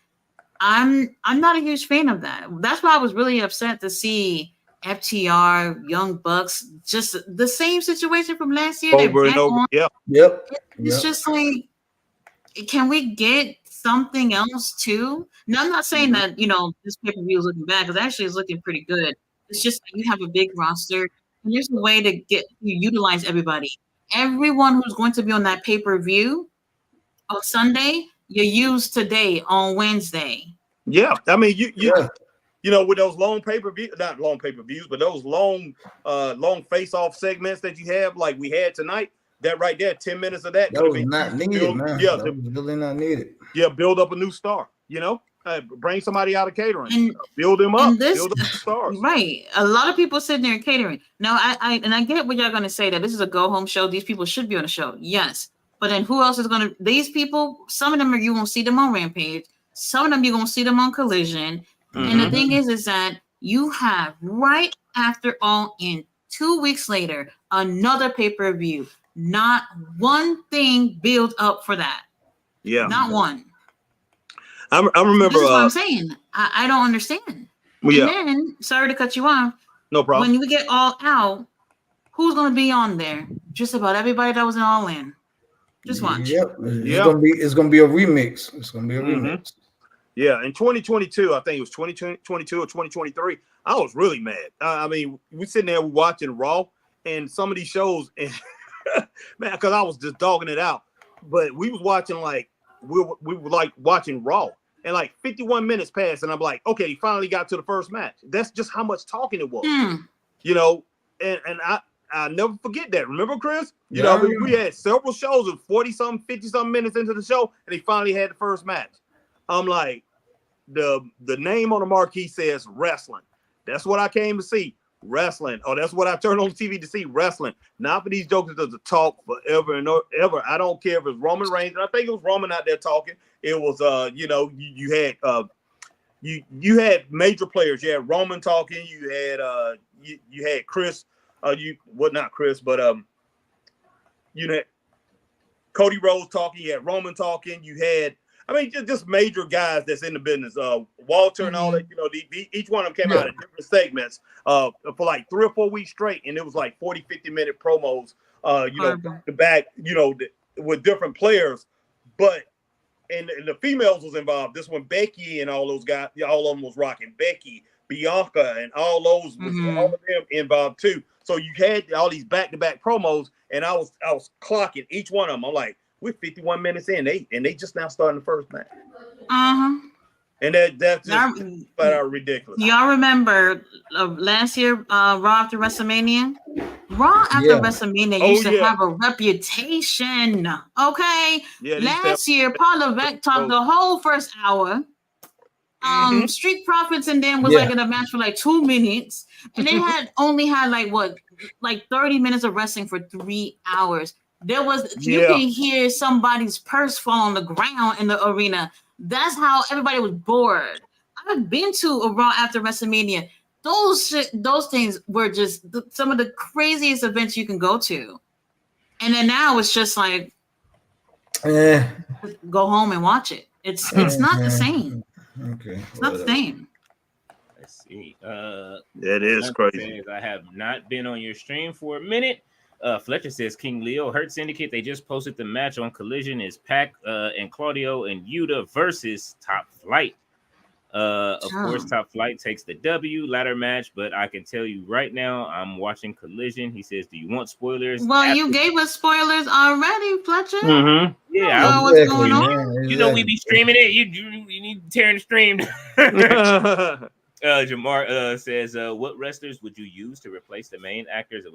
I'm not a huge fan of that. That's why I was really upset to see FTR, Young Bucks, just the same situation from last year. Over and over. It's just like, can we get something else too? Now, I'm not saying that, this pay-per-view is looking bad, because actually it's looking pretty good. It's just that you have a big roster, and there's a way to utilize everybody. Everyone who's going to be on that pay-per-view on Sunday, you use today on Wednesday. Yeah. I mean, with those long not long pay-per-views, but those long face-off segments that you have, like we had tonight, that right there, 10 minutes of that was not needed, man. Yeah, that was really not needed. Yeah, build up a new star, bring somebody out of catering, and build them up, build up the stars. Right. A lot of people sitting there catering. Now, I get what y'all going to say, that this is a go-home show. These people should be on the show. Yes. But then who else is going to, these people, some of them you won't see them on Rampage. Some of them you're going to see them on Collision. And the thing is that you have right after All In, 2 weeks later, another pay-per-view. Not one thing built up for that. Yeah. Not one. I remember. This is what I'm saying. I don't understand. Yeah. And then, sorry to cut you off. No problem. When we get All Out, who's going to be on there? Just about everybody that was in All In. Just watch. Yep. It's gonna be a remix. It's gonna be a remix. Yeah, in 2022, I think it was 2022 or 2023, I was really mad. I mean, we sitting there watching Raw and some of these shows, and man, because I was just dogging it out. But we was watching we were like watching Raw, and like 51 minutes passed, and I'm like, okay, finally got to the first match. That's just how much talking it was, And I never forget that. Remember, Chris? We had several shows of 40-something, 50-something minutes into the show, and they finally had the first match. I'm like, the name on the marquee says wrestling. That's what I came to see, wrestling. Oh, that's what I turned on TV to see, wrestling. Not for these jokers to talk forever and ever. I don't care if it's Roman Reigns. And I think it was Roman out there talking. It was, you had major players. You had Roman talking. You had you had Chris. Not Chris, but you had Cody Rhodes talking. You had Roman talking. You had I mean, just major guys that's in the business. Walter and all that. You know, each one of them came out in different segments for like 3 or 4 weeks straight, and it was like 40, 50-minute promos. You know, the back. You know, with different players, but. And the females was involved. This one, Becky and all those guys, all of them was rocking. Becky, Bianca, and all those was all of them involved too. So you had all these back-to-back promos, and I was clocking each one of them. I'm like, we're 51 minutes in, they just now starting the first match. And that's just flat out ridiculous. Y'all remember last year, Raw after WrestleMania? Raw after WrestleMania used to have a reputation. Okay. Yeah, last year, Paul Levesque talked the whole first hour. Street Profits and then was like in a match for like 2 minutes. And they only had like 30 minutes of wrestling for 3 hours. There was you can hear somebody's purse fall on the ground in the arena. That's how everybody was bored. I've been to a Raw after WrestleMania. Those things were just some of the craziest events you can go to. And then now it's just like, go home and watch it. It's not the same. Okay, it's not the same. Let's see. That is crazy. I have not been on your stream for a minute. Fletcher says King Leo Hurt Syndicate. They just posted the match on Collision. Is Pac and Claudio and Yuta versus Top Flight. Of course, Top Flight takes the W ladder match, but I can tell you right now, I'm watching Collision. He says, "Do you want spoilers?" Well, you gave us spoilers already, Fletcher. Yeah, what's going on? You know we be streaming it. You need to tear the stream. Jamar says, "What wrestlers would you use to replace the main actors of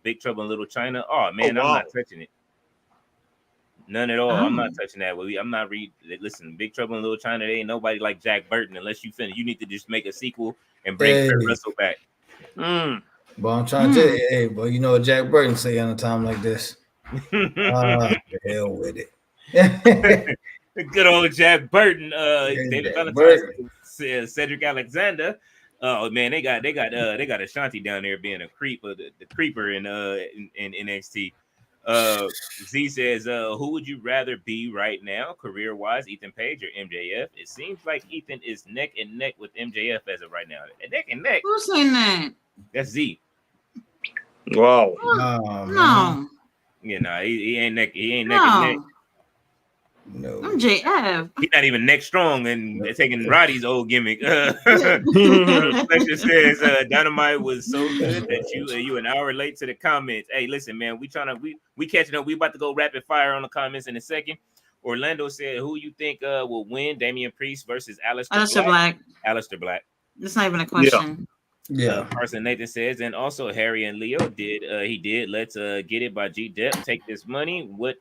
Big Trouble in Little China?" Oh man, I'm not touching it. None at all. I'm not touching that. I'm not listen, Big Trouble in Little China. There ain't nobody like Jack Burton unless you finish. You need to just make a sequel and bring Kurt Russell back. But I'm trying to tell you, hey, but you know what Jack Burton say on a time like this? The hell with it. Good old Jack Burton. David Valentine says Cedric Alexander. Oh man, they got Ashanti down there being a creep, the creeper in NXT. Z says, who would you rather be right now, career-wise, Ethan Page or MJF? It seems like Ethan is neck and neck with MJF as of right now. Neck and neck. Who's saying that? That's Z. Wow. No. Yeah, no, he ain't neck. He ain't neck and neck. No. MJF. He's not even neck strong and taking Roddy's old gimmick. Fletcher says Dynamite was so good that you an hour late to the comments. Hey, listen, man, we catching up. We about to go rapid fire on the comments in a second. Orlando said, who you think will win? Damian Priest versus Aleister Black. Aleister Black. That's not even a question. Yeah. Carson Nathan says, and also Harry and Leo did. He did. Let's get it by G Dep. Take this money. What?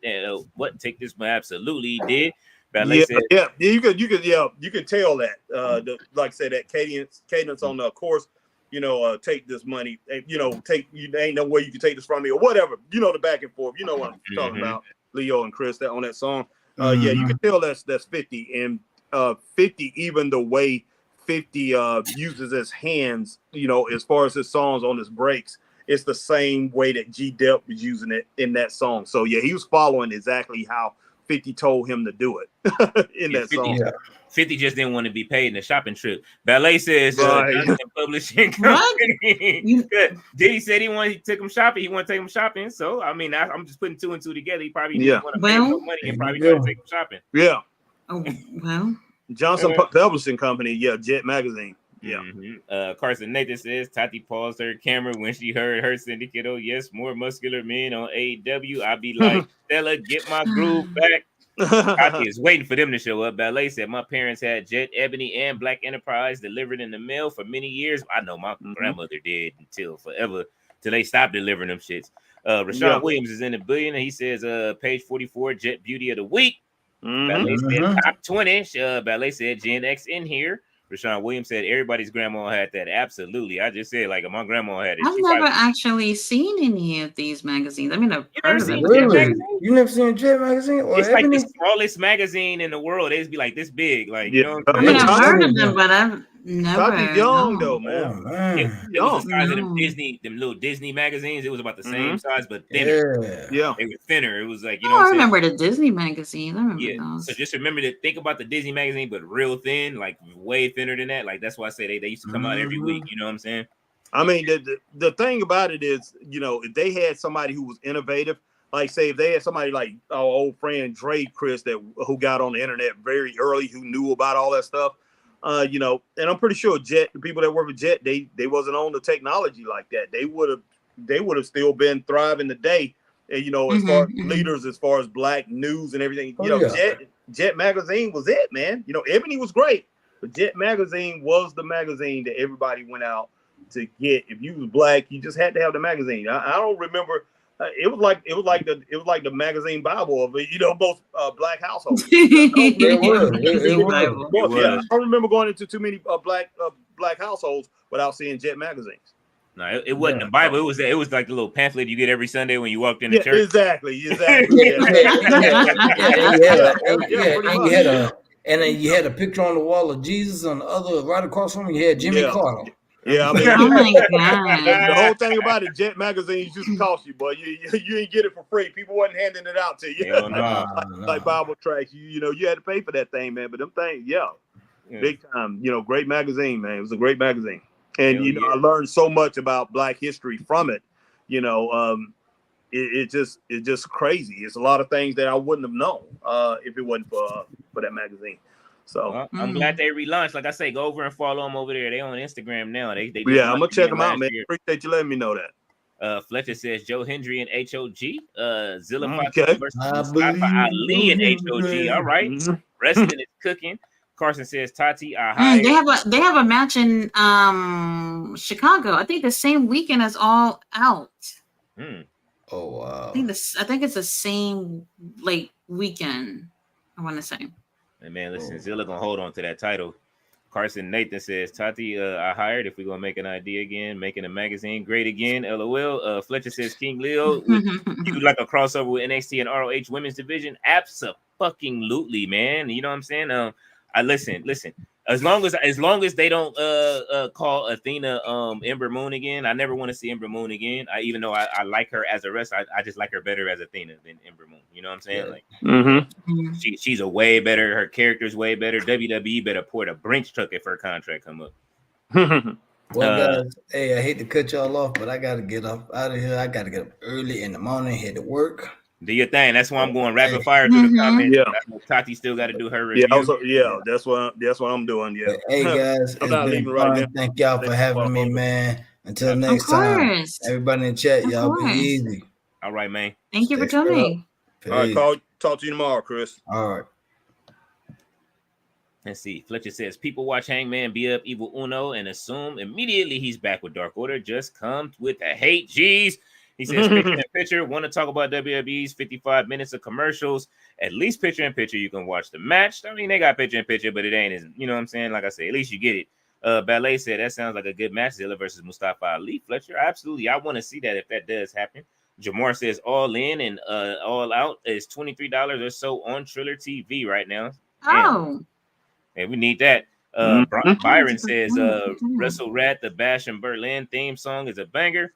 Take this money? Absolutely, he did. Ballet said, you could tell that. Like I said, that cadence on the course. You know, take this money. You know, ain't no way you can take this from me or whatever. You know, the back and forth. You know what I'm talking about, Leo and Chris. That on that song. Yeah, you can tell that's 50 and 50. Even the way 50 uses his hands, you know, as far as his songs on his breaks, it's the same way that G Dep was using it in that song. So yeah, he was following exactly how 50 told him to do it in that 50, song. 50 just didn't want to be paid in a shopping trip. Ballet says publishing company. Diddy said he took him shopping. He want to take him shopping. So I mean, I'm just putting 2 and 2 together. He probably didn't want to pay more money and probably try to take him shopping. Yeah. Oh well. Johnson Publishing Company, Jet Magazine. Yeah. Carson Nathan says Tati paused her camera when she heard her syndicate. Oh, yes, more muscular men on AEW. I'll be like, Stella, get my groove back. Tati is waiting for them to show up. Ballet said, my parents had Jet, Ebony, and Black Enterprise delivered in the mail for many years. I know my grandmother did until they stopped delivering them shits. Rashawn Williams is in the billion, and he says, page 44, Jet Beauty of the Week. Ballet said top 20. Ballet said Gen X in here. Rashawn Williams said everybody's grandma had that. Absolutely. I just said, like, my grandma had it. I've never actually seen any of these magazines. I mean, I've heard of it. Really? You never seen Jet Magazine? Or it's like the smallest magazine in the world. It'd be like this big. Like, you know what I mean, I've heard of them, but I've Never. Tati's young No. though, Oh, man. man. It was the size of No. them little Disney magazines. It was about the same size, but thinner. Yeah. Yeah. They were thinner. It was like, you Oh, know I what I'm saying? remember the Disney magazines. I remember Yeah. those. So just remember to think about the Disney magazine, but real thin, like way thinner than that. Like that's why I say they used to come out every week. You know what I'm saying? I mean, the thing about it is, you know, if they had somebody who was innovative, like say if they had somebody like our old friend Dre Chris who got on the internet very early, who knew about all that stuff, you know, and I'm pretty sure the people that work with Jet, they wasn't on the technology like that. They would have still been thriving today. And you know, as far as leaders, as far as black news and everything, you know, Jet magazine was it, man. You know, Ebony was great, but Jet magazine was the magazine that everybody went out to get. If you was black, you just had to have the magazine. I don't remember. It was like the magazine Bible of most black households. It was. Yeah, I don't remember going into too many black households without seeing Jet magazines. No, it wasn't the Bible. It was like the little pamphlet you get every Sunday when you walked in the church. Exactly. And then you had a picture on the wall of Jesus, on the other right across from you had Jimmy Carter. Yeah, I mean, oh my God. the whole thing about it, Jet magazines used to cost you, boy. You ain't get it for free. People wasn't handing it out to you. Like Bible tracks. You had to pay for that thing, man. But them things, big time. Great magazine, man. It was a great magazine, and I learned so much about Black history from it. It's just crazy. It's a lot of things that I wouldn't have known if it wasn't for that magazine. So I'm glad they relaunched. Like I say, go over and follow them over there. They on Instagram now. They I'm gonna check them out, man. Appreciate you letting me know that. Fletcher says Joe Hendry and HOG. Zilla Fox versus Mustafa Ali and HOG. All right, wrestling is cooking. Carson says Tati. They have a match in Chicago. I think the same weekend as All Out. Oh wow! I think it's the same weekend. I want to say. Hey man, listen, Zilla gonna hold on to that title. Carson Nathan says Tati, I hired if we're gonna make an idea again, making a magazine great again. LOL. Fletcher says King Leo, you like a crossover with NXT and ROH women's division? Absolutely, man. You know what I'm saying? I listen. As long as they don't call Athena Ember Moon again, I never want to see Ember Moon again. Even though I like her as a wrestler, I just like her better as Athena than Ember Moon. You know what I'm saying? She's a way better. Her character's way better. WWE better pour the Brinks truck if her contract come up. Well, guys, hey, I hate to cut y'all off, but I gotta get up out of here. I gotta get up early in the morning, head to work. Do your thing. That's why I'm going rapid fire through the comments. Yeah, Tati still got to do her review. That's what I'm doing. Yeah. Hey guys, I'm not leaving right now. Thank y'all for having me, man. Until next time, everybody in the chat, y'all be easy. All right, man. Thank you for coming. All right, talk to you tomorrow, Chris. All right. Let's see. Fletcher says people watch Hangman beat up Evil Uno and assume immediately he's back with Dark Order. Just comes with the hate. Jeez. He says, picture in picture. Want to talk about WWE's 55 minutes of commercials? At least picture in picture. You can watch the match. I mean, they got picture in picture, but it ain't. You know what I'm saying? Like I said, at least you get it. Ballet said that sounds like a good match. Zilla versus Mustafa Ali. Fletcher, absolutely. I want to see that if that does happen. Jamar says all in and all out is $23 or so on Triller TV right now. Oh. And we need that. Byron says Wrestle Rat, the Bash and Berlin theme song is a banger.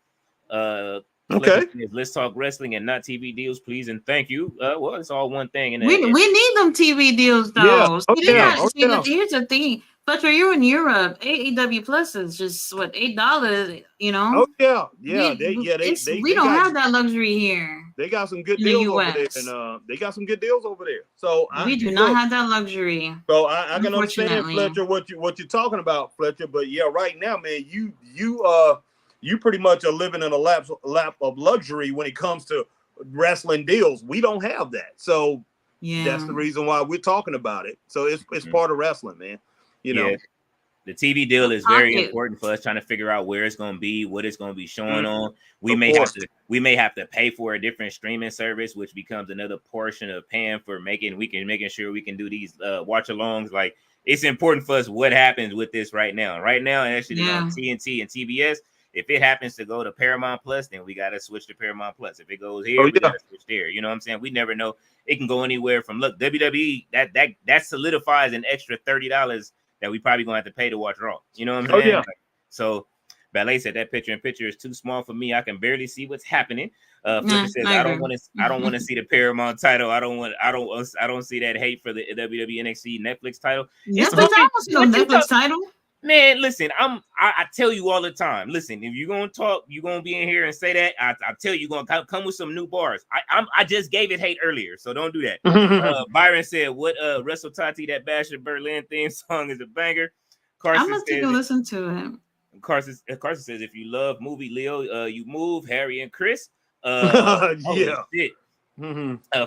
Okay. Let's talk wrestling and not TV deals, please and thank you. Well, it's all one thing. We need them TV deals, though. Here's the thing. Fletcher, you're in Europe. AEW Plus is just $8, you know? Oh yeah. We don't have that luxury here. They got some good deals over there, and they got some good deals over there. So we do not have that luxury. So I can understand, Fletcher, what you're talking about, Fletcher. But yeah, right now, man, you pretty much are living in a lap of luxury when it comes to wrestling deals. We don't have that, so that's the reason why we're talking about it. So it's part of wrestling, man. You know, the TV deal is very important for us trying to figure out where it's going to be, what it's going to be showing on. We may have to pay for a different streaming service, which becomes another portion of paying for making sure we can do these watch alongs. Like, it's important for us what happens with this right now. Right now, actually, on TNT and TBS. If it happens to go to Paramount Plus, then we got to switch to Paramount Plus. If it goes here, we got to switch there. You know what I'm saying? We never know. It can go anywhere from, look, WWE, that solidifies an extra $30 that we probably gonna have to pay to watch Raw. You know what I'm Oh, saying? yeah. Like, so Ballet said that picture is too small for me. I can barely see what's happening. Flicker says I don't want to see the Paramount title. I don't see that hate for the WWE NXT Netflix title. Netflix, I don't see no Netflix title. Man, listen, I tell you all the time. Listen, if you're gonna talk, you're gonna be in here and say that. I tell you, you're gonna come with some new bars. I just gave it hate earlier, so don't do that. Byron said, "What Wrestle Tati, that Bash of Berlin theme song is a banger." I'm gonna take a listen to it. Carson says, if you love movie Leo, you move Harry and Chris. Yeah. Shit.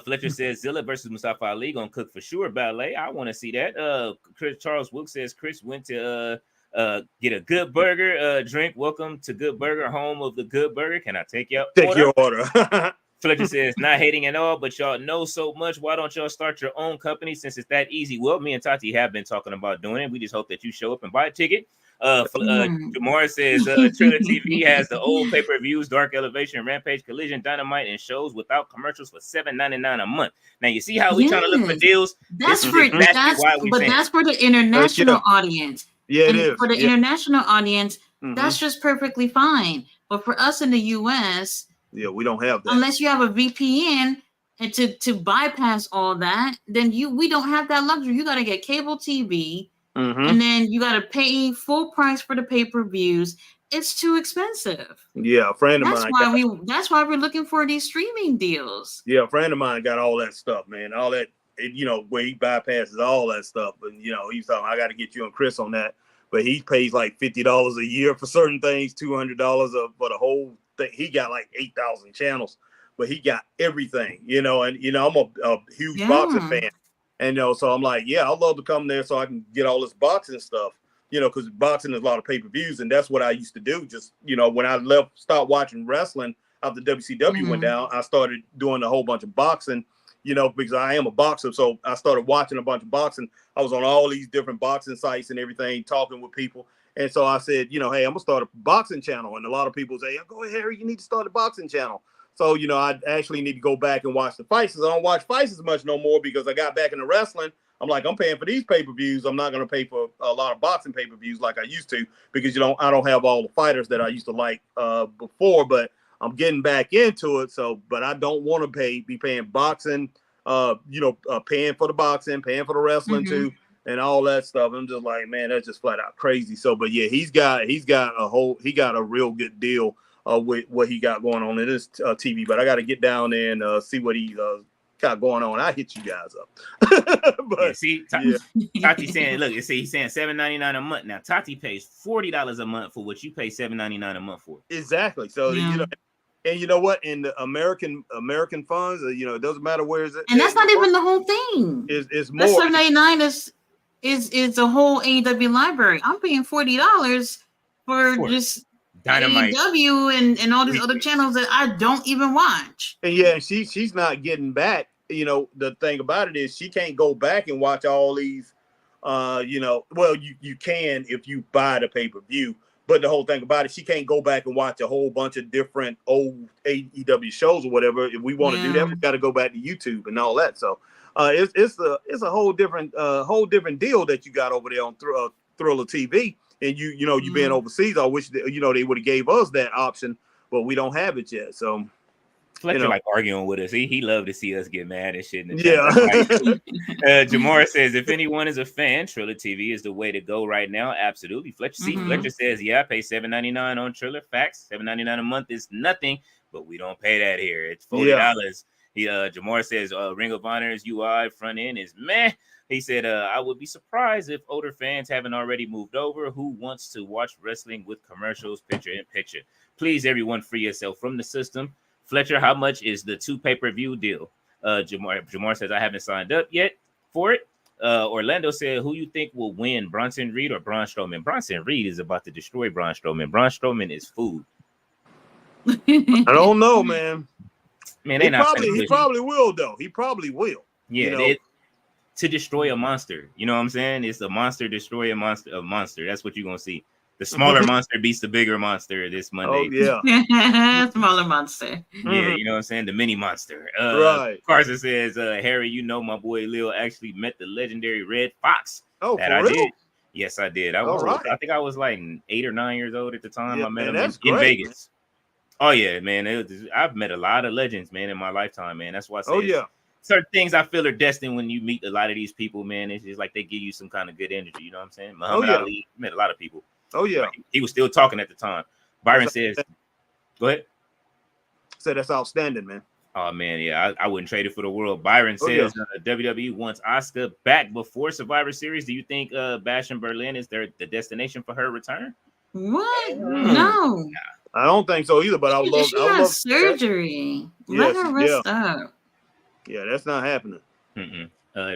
Fletcher says Zilla versus Mustafa Ali gonna cook for sure. Ballet, I want to see that. Charles Wilkes says Chris went to get a good burger drink. Welcome to Good Burger, home of the Good Burger. Can I take your order? Fletcher says not hating at all, but y'all know so much. Why don't y'all start your own company since it's that easy? Well, me and Tati have been talking about doing it. We just hope that you show up and buy a ticket. Jamar says Triller TV has the old pay-per-views, Dark Elevation, Rampage, Collision, Dynamite, and shows without commercials for $7.99 a month. Now you see how we trying to look for deals. That's for the international audience. Yeah, and it is. For the international audience, that's just perfectly fine. But for us in the US, we don't have that. Unless you have a VPN and to bypass all that, then we don't have that luxury. You got to get cable TV. And then you got to pay full price for the pay-per-views. It's too expensive. Yeah, a friend of mine. That's why we're looking for these streaming deals. Yeah, a friend of mine got all that stuff, man. All that, where he bypasses all that stuff. And, he's talking, I got to get you and Chris on that. But he pays like $50 a year for certain things, $200 for the whole thing. He got like 8,000 channels, but he got everything, and, I'm a huge boxing fan. And, so I'm like, yeah, I'd love to come there so I can get all this boxing stuff, because boxing is a lot of pay-per-views. And that's what I used to do. Just, when I stopped watching wrestling after WCW went down, I started doing a whole bunch of boxing, because I am a boxer. So I started watching a bunch of boxing. I was on all these different boxing sites and everything, talking with people. And so I said, hey, I'm going to start a boxing channel. And a lot of people say, go ahead, Harry, you need to start a boxing channel. So, I actually need to go back and watch the fights. I don't watch fights as much no more because I got back into wrestling. I'm like, I'm paying for these pay-per-views. I'm not going to pay for a lot of boxing pay-per-views like I used to because, I don't have all the fighters that I used to like before, but I'm getting back into it. So, but I don't want to be paying boxing, paying for the boxing, paying for the wrestling too, and all that stuff. I'm just like, man, that's just flat out crazy. So, but yeah, he's got a real good deal with what he got going on in his TV, but I got to get down there and see what he got going on. I hit you guys up. But Tati saying, look, he's saying $7.99 a month. Now Tati pays $40 a month for what you pay $7.99 a month for. Exactly. So and you know what? In the American funds, it doesn't matter where is it. And that's not even the whole thing. It's more. $7.99 is a whole AEW library. I'm paying $40 for just Dynamite, AEW, and all these other channels that I don't even watch. And she's not getting back. The thing about it is she can't go back and watch all these. Well, you can if you buy the pay-per-view, but the whole thing about it, she can't go back and watch a whole bunch of different old AEW shows or whatever. If we want to do that, we got to go back to YouTube and all that. So it's a whole different deal that you got over there on Thriller TV. And you being overseas, I wish that, they would have gave us that option, but we don't have it yet. So Fletcher like arguing with us. He loved to see us get mad and shit. Jamar says, if anyone is a fan, Triller TV is the way to go right now. Absolutely. Fletcher says, I pay $7.99 on Triller. Facts. $7.99 a month is nothing, but we don't pay that here. It's $40. Jamar says, Ring of Honor's UI front end is meh. He said, I would be surprised if older fans haven't already moved over. Who wants to watch wrestling with commercials, picture in picture? Please, everyone, free yourself from the system. Fletcher, how much is the 2 pay-per-view deal? Jamar says, I haven't signed up yet for it. Orlando said, who you think will win, Bronson Reed or Braun Strowman? Bronson Reed is about to destroy Braun Strowman. Braun Strowman is food. I don't know, man. Man, he probably will, though. He probably will. Yeah, to destroy a monster. You know what I'm saying? It's a monster destroy a monster. That's what you're going to see. The smaller monster beats the bigger monster this Monday. Oh, yeah. Smaller monster. Yeah, you know what I'm saying? The mini monster. Right. Carson says, Harry, my boy Leo actually met the legendary Red Fox. Oh, that for I real? did. Yes, I did. All right. I think I was like 8 or 9 years old at the time. Yeah, I met man, him that's in great, Vegas. Oh yeah, man. I've met a lot of legends, man, in my lifetime, man. That's why I say Oh yeah. certain things I feel are destined when you meet a lot of these people, man. It's just like they give you some kind of good energy. You know what I'm saying? Muhammad yeah. Ali met a lot of people. Oh yeah. He was still talking at the time. Byron says, "Go ahead." Said that's outstanding, man. Oh man, yeah, I wouldn't trade it for the world. Byron says WWE wants Asuka back before Survivor Series. Do you think Bash in Berlin is the destination for her return? What? No. I don't think so either. But I would love. She has surgery. Let her rest up. Yeah, that's not happening.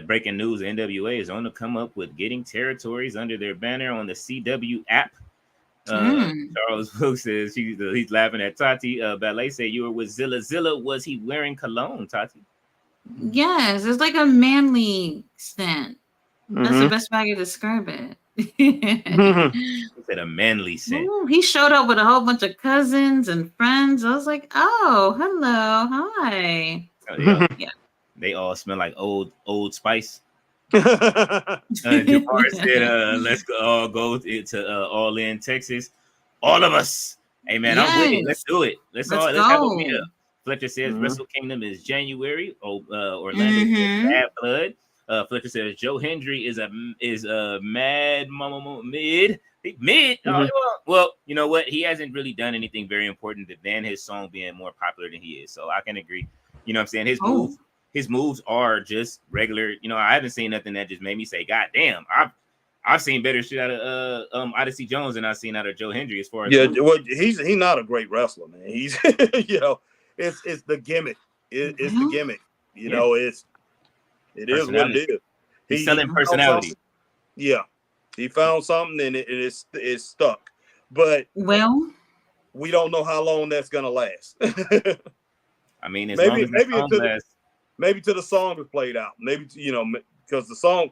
Breaking news: NWA is on to come up with getting territories under their banner on the CW app. Charles Wilk says he's laughing at Tati. Ballet said you were with Zilla. Zilla, was he wearing cologne, Tati? Yes, it's like a manly scent. That's the best way I can describe it. He said a manly scent. Ooh, he showed up with a whole bunch of cousins and friends. I was like, oh, hello, hi. Yeah. They all smell like old Spice. Jabbar said, let's go to All In Texas. All of us. Hey man, I'm with it. Let's do it. Let's have a meetup. Fletcher says Wrestle Kingdom is January. Orlando says Bad Blood. Fletcher says Joe Hendry is a mad mid. Well, you know what? He hasn't really done anything very important than his song being more popular than he is. So I can agree. You know what I'm saying? His moves are just regular. You know, I haven't seen nothing that just made me say, God damn, I've seen better shit out of Odyssey Jones than I've seen out of Joe Hendry as far as well, he's not a great wrestler, man. He's you know, it's the gimmick. It's the gimmick. You know, it is what it is. He's selling personality. Yeah. He found something and it's stuck. But we don't know how long that's gonna last. I mean, maybe till the song is played out. Maybe because the song,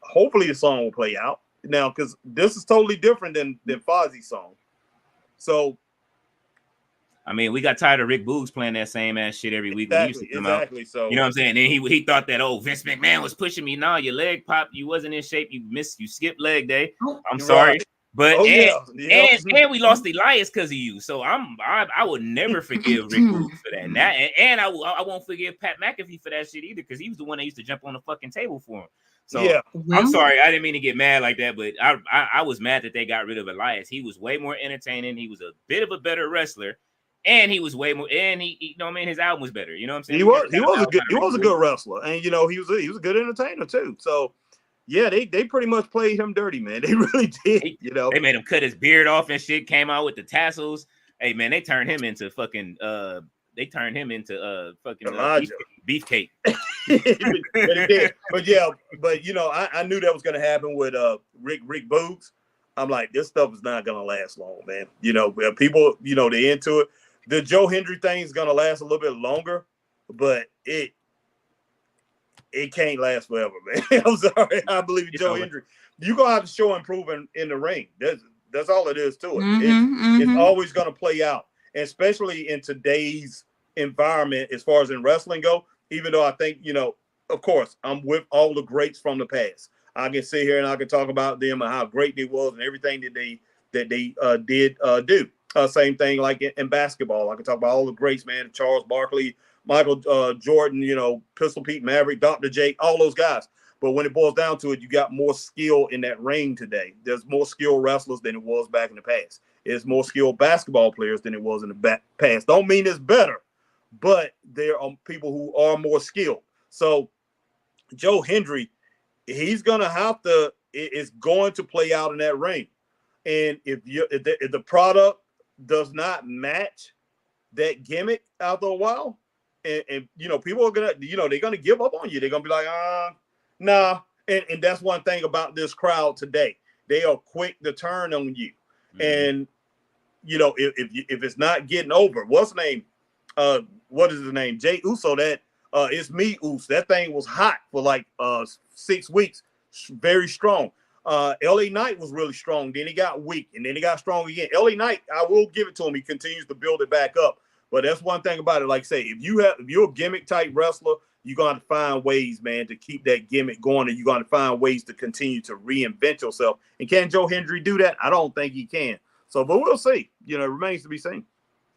hopefully the song will play out now. Because this is totally different than Fozzie's song. So, I mean, we got tired of Rick Boogs playing that same ass shit every week when he used to come out. So you know what I'm saying? And he thought that Vince McMahon was pushing me. No, your leg popped. You wasn't in shape. You skipped leg day. I'm sorry. Right. But and we lost Elias because of you. So I would never forgive Rick Boogs for that. And I won't forgive Pat McAfee for that shit either, because he was the one that used to jump on the fucking table for him. So I'm sorry, I didn't mean to get mad like that, but I was mad that they got rid of Elias. He was way more entertaining. He was a bit of a better wrestler, and he was way more. And he you know what I mean, his album was better. You know what I'm saying? He was a good wrestler, and he was a good entertainer too. So. Yeah, they pretty much played him dirty, man. They really did. You know, they made him cut his beard off and shit. Came out with the tassels. Hey, man, they turned him into fucking. Beefcake. But you know, I knew that was gonna happen with Rick Boogs. I'm like, this stuff is not gonna last long, man. You know, people, you know, they into it. The Joe Hendry thing is gonna last a little bit longer, but it can't last forever, man. I'm sorry. I believe in Joe Hendry. You're gonna have to show improvement in the ring. That's all it is to it. It's always gonna play out, especially in today's environment as far as in wrestling go. Even though I think, you know, of course, I'm with all the greats from the past. I can sit here and I can talk about them and how great they was and everything that they did do. Same thing like in basketball. I can talk about all the greats, man. Charles Barkley, Michael Jordan, you know, Pistol Pete Maverick, Dr. J, all those guys. But when it boils down to it, you got more skill in that ring today. There's more skilled wrestlers than it was back in the past. There's more skilled basketball players than it was in the past. Don't mean it's better, but there are people who are more skilled. So Joe Hendry, he's gonna have to. It's going to play out in that ring, and if the product does not match that gimmick after a while. And you know, people are gonna, you know, they're gonna give up on you. They're gonna be like, nah. And that's one thing about this crowd today. They are quick to turn on you. And you know, if it's not getting over, what's his name? What is his name? Jay Uso. That it's me, Uso. That thing was hot for like 6 weeks. Very strong. LA Knight was really strong. Then he got weak, and then he got strong again. LA Knight, I will give it to him. He continues to build it back up. But that's one thing about it. Like I say, if you're a gimmick type wrestler you're going to find ways, man, to keep that gimmick going, and you're going to find ways to continue to reinvent yourself. And can Joe Hendry do that? I don't think he can. So, but we'll see. You know, it remains to be seen.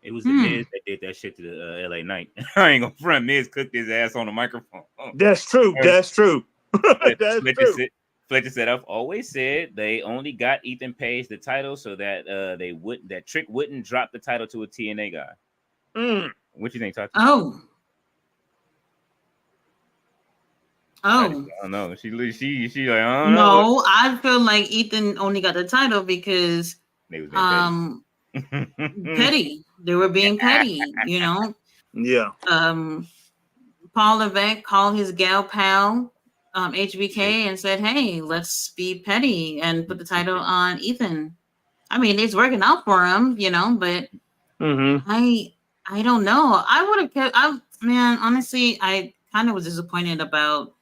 It was the Miz that did that shit to the LA Knight. I ain't gonna front. Miz cooked his ass on the microphone. That's true. That's true. That's true. Fletcher said, "I've always said they only got Ethan Page the title so that that Trick wouldn't drop the title to a TNA guy." What you think, Tati? I don't know. She like, I don't know. No, I feel like Ethan only got the title because they was being petty. They were being petty, you know. Yeah. Paul Levesque called his gal pal HBK and said, "Hey, let's be petty and put the title on Ethan." I mean, it's working out for him, you know, but I don't know. I would have kept. Man, honestly, I kind of was disappointed about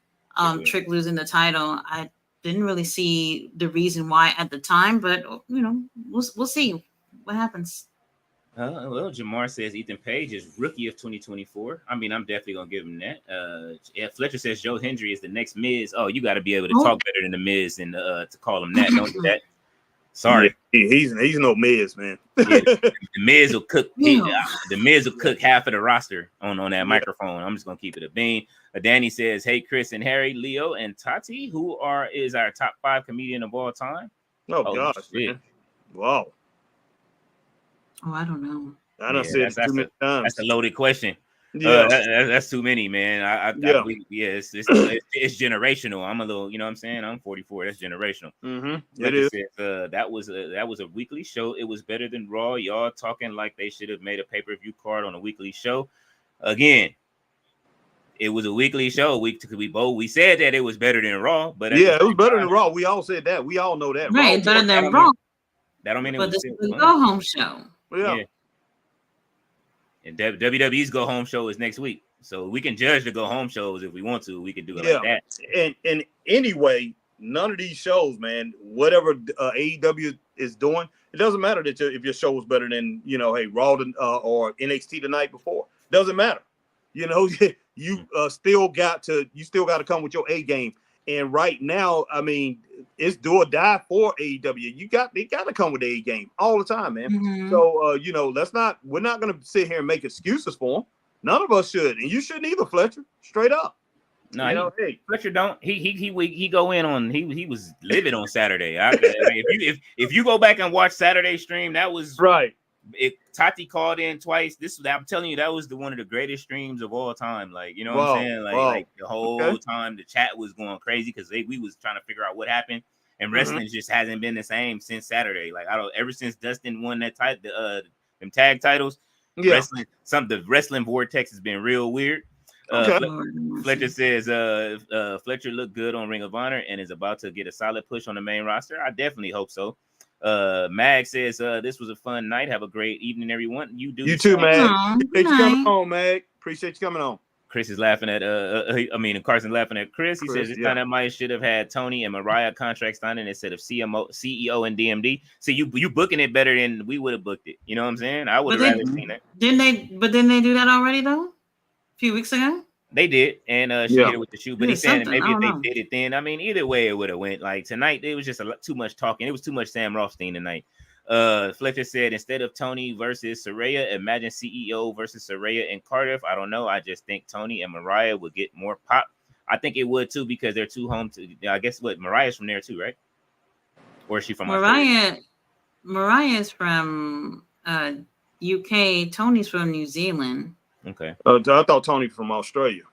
Trick losing the title. I didn't really see the reason why at the time, but you know, we'll see what happens. Well, Jamar says Ethan Page is rookie of 2024. I mean, I'm definitely gonna give him that. Fletcher says Joe Hendry is the next Miz. Oh, you got to be able to talk better than the Miz and to call him that. Don't do that. Sorry, he's no Miz, man. The Miz will cook. The Miz will cook half of the roster on that microphone. I'm just gonna keep it a bean. Danny says, "Hey, Chris and Harry, Leo and Tati, who is our top 5 comedian of all time?" Oh gosh, man. Wow. Oh, I don't know. I don't see it too many times. That's a loaded question. Yeah, that's too many, man. It's generational. I'm a little, you know what I'm saying? I'm 44. That's generational. It is. Says, that was a weekly show. It was better than Raw. Y'all talking like they should have made a pay-per-view card on a weekly show. Again, it was a weekly show. We said that it was better than Raw, but it was better than Raw. We all said that. We all know that. Right, better than Raw. That don't mean it but was this is a go-home show. Yeah. And WWE's go home show is next week, so we can judge the go home shows if we want to. We can do it like that. And anyway, none of these shows, man, whatever AEW is doing, it doesn't matter that if your show was better than Raw or NXT the night before. Doesn't matter. You know, you still got to come with your A game. And right now, I mean, it's do or die for AEW. They got to come with the A game all the time, man. So, we're not going to sit here and make excuses for them. None of us should. And you shouldn't either, Fletcher. Straight up. No, Fletcher don't. He go in on, he was livid on Saturday. If you go back and watch Saturday's stream, that was right. Tati called in twice. I'm telling you, that was one of the greatest streams of all time. Like, you know what I'm saying? Like the whole time the chat was going crazy because we was trying to figure out what happened. And wrestling just hasn't been the same since Saturday. Like ever since Dustin won that them tag titles. Yeah, the wrestling vortex has been real weird. Fletcher says Fletcher looked good on Ring of Honor and is about to get a solid push on the main roster. I definitely hope so. Mag says this was a fun night. Have a great evening, everyone. You too, Mag. Appreciate you coming on, Mag. Appreciate you coming on. Chris is laughing at Carson's laughing at Chris. He says this Dynamite should have had Tony and Mariah contract signing instead of CEO and DMD. See, you booking it better than we would have booked it. You know what I'm saying? I would have rather seen that. Didn't they do that already though? A few weeks ago? They did, and she hit it with the shoe. But he's saying that maybe if they did it then, I mean, either way it would have went. Like tonight, it was just too much talking. It was too much Sam Rothstein tonight. Fletcher said instead of Tony versus Saraya, imagine CEO versus Saraya and Cardiff. I don't know. I just think Tony and Mariah would get more pop. I think it would too because they're too home to. I guess Mariah's from there too, right? Or is she from Australia? Mariah's from UK. Tony's from New Zealand. Okay. I thought Tony from Australia.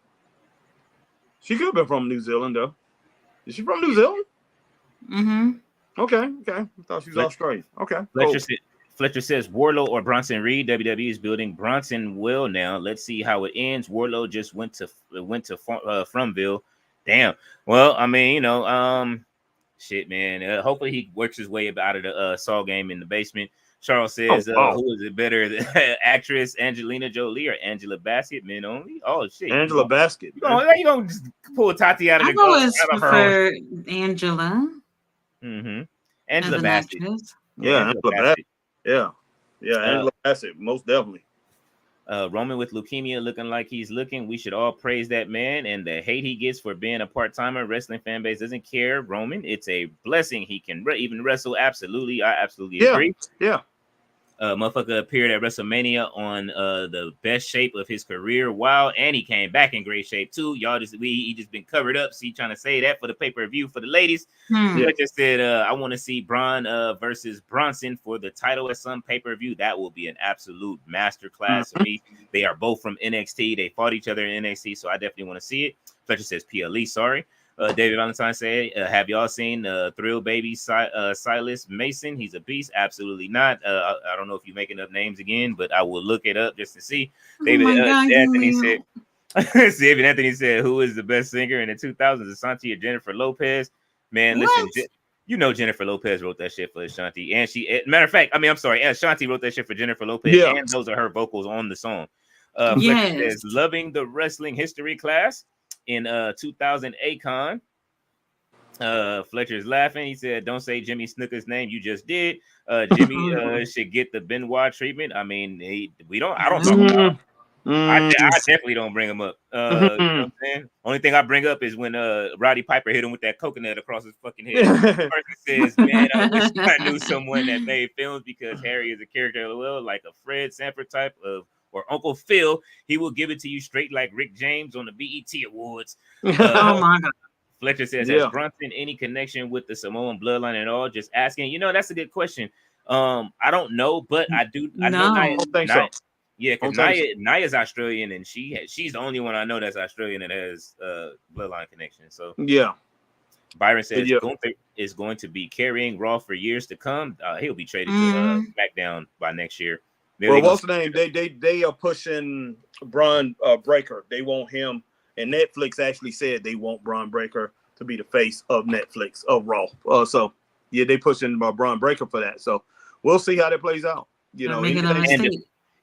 She could have been from New Zealand, though. Is she from New Zealand? Mm-hmm. Okay. I thought she was Australian. Okay. Fletcher says Wardlow or Bronson Reed. WWE is building Bronson will now. Let's see how it ends. Wardlow just went to Fromville. Damn. Well, I mean, shit, man. Hopefully he works his way out of the Saw game in the basement. Charles says, who is it better, the actress Angelina Jolie or Angela Bassett? Men only? Oh, shit. Angela Bassett. You gonna just pull Tati out of the go out of her own. Angela. Mm-hmm. Angela Bassett. Yeah, Angela Bassett. Yeah, Angela Bassett, most definitely. Roman with leukemia looking like he's looking. We should all praise that man, and the hate he gets for being a part-timer. Wrestling fan base doesn't care. Roman, it's a blessing. He can even wrestle. Absolutely. I absolutely agree. Yeah. Motherfucker appeared at WrestleMania on the best shape of his career. Wow, and he came back in great shape too. Y'all he just been covered up. See, trying to say that for the pay-per-view for the ladies. Like I said, I want to see Braun versus Bronson for the title at some pay-per-view. That will be an absolute masterclass for me. They are both from NXT. They fought each other in NXT, so I definitely want to see it. Fletcher says PLE, sorry. David Valentine said, have y'all seen Thrill Baby Silas Mason? He's a beast. Absolutely not. I don't know if you're making up names again, but I will look it up just to see. David Anthony said, David Anthony said, who is the best singer in the 2000s, Ashanti or Jennifer Lopez? Man, listen, you know Jennifer Lopez wrote that shit for Ashanti, and matter of fact, I'm sorry, Ashanti wrote that shit for Jennifer Lopez, and those are her vocals on the song. Fletcher says, loving the wrestling history class in 2000 Akon. Fletcher's laughing. He said, don't say Jimmy Snooker's name. You just did. Jimmy should get the Benoit treatment. I mean, I don't talk about I definitely don't bring him up. You know what I'm saying? Only thing I bring up is when Roddy Piper hit him with that coconut across his fucking head. The person says, man, I wish I knew someone that made films, because Harry is a character, well, like a Fred Sanford type of, or Uncle Phil. He will give it to you straight like Rick James on the BET Awards. Oh my God. Fletcher says, has Bronson any connection with the Samoan bloodline at all? Just asking. You know, that's a good question. I don't know, but I do. I know. I don't think so. Yeah, because Naya's Australian, and she's the only one I know that's Australian that has bloodline connection. So Byron says Gunther is going to be carrying Raw for years to come. He'll be traded to SmackDown by next year. Well, what's the name? They are pushing Braun Breaker. They want him, and Netflix actually said they want Braun Breaker to be the face of Netflix of Raw. So yeah, they pushing Braun Breaker for that. So we'll see how that plays out. You know,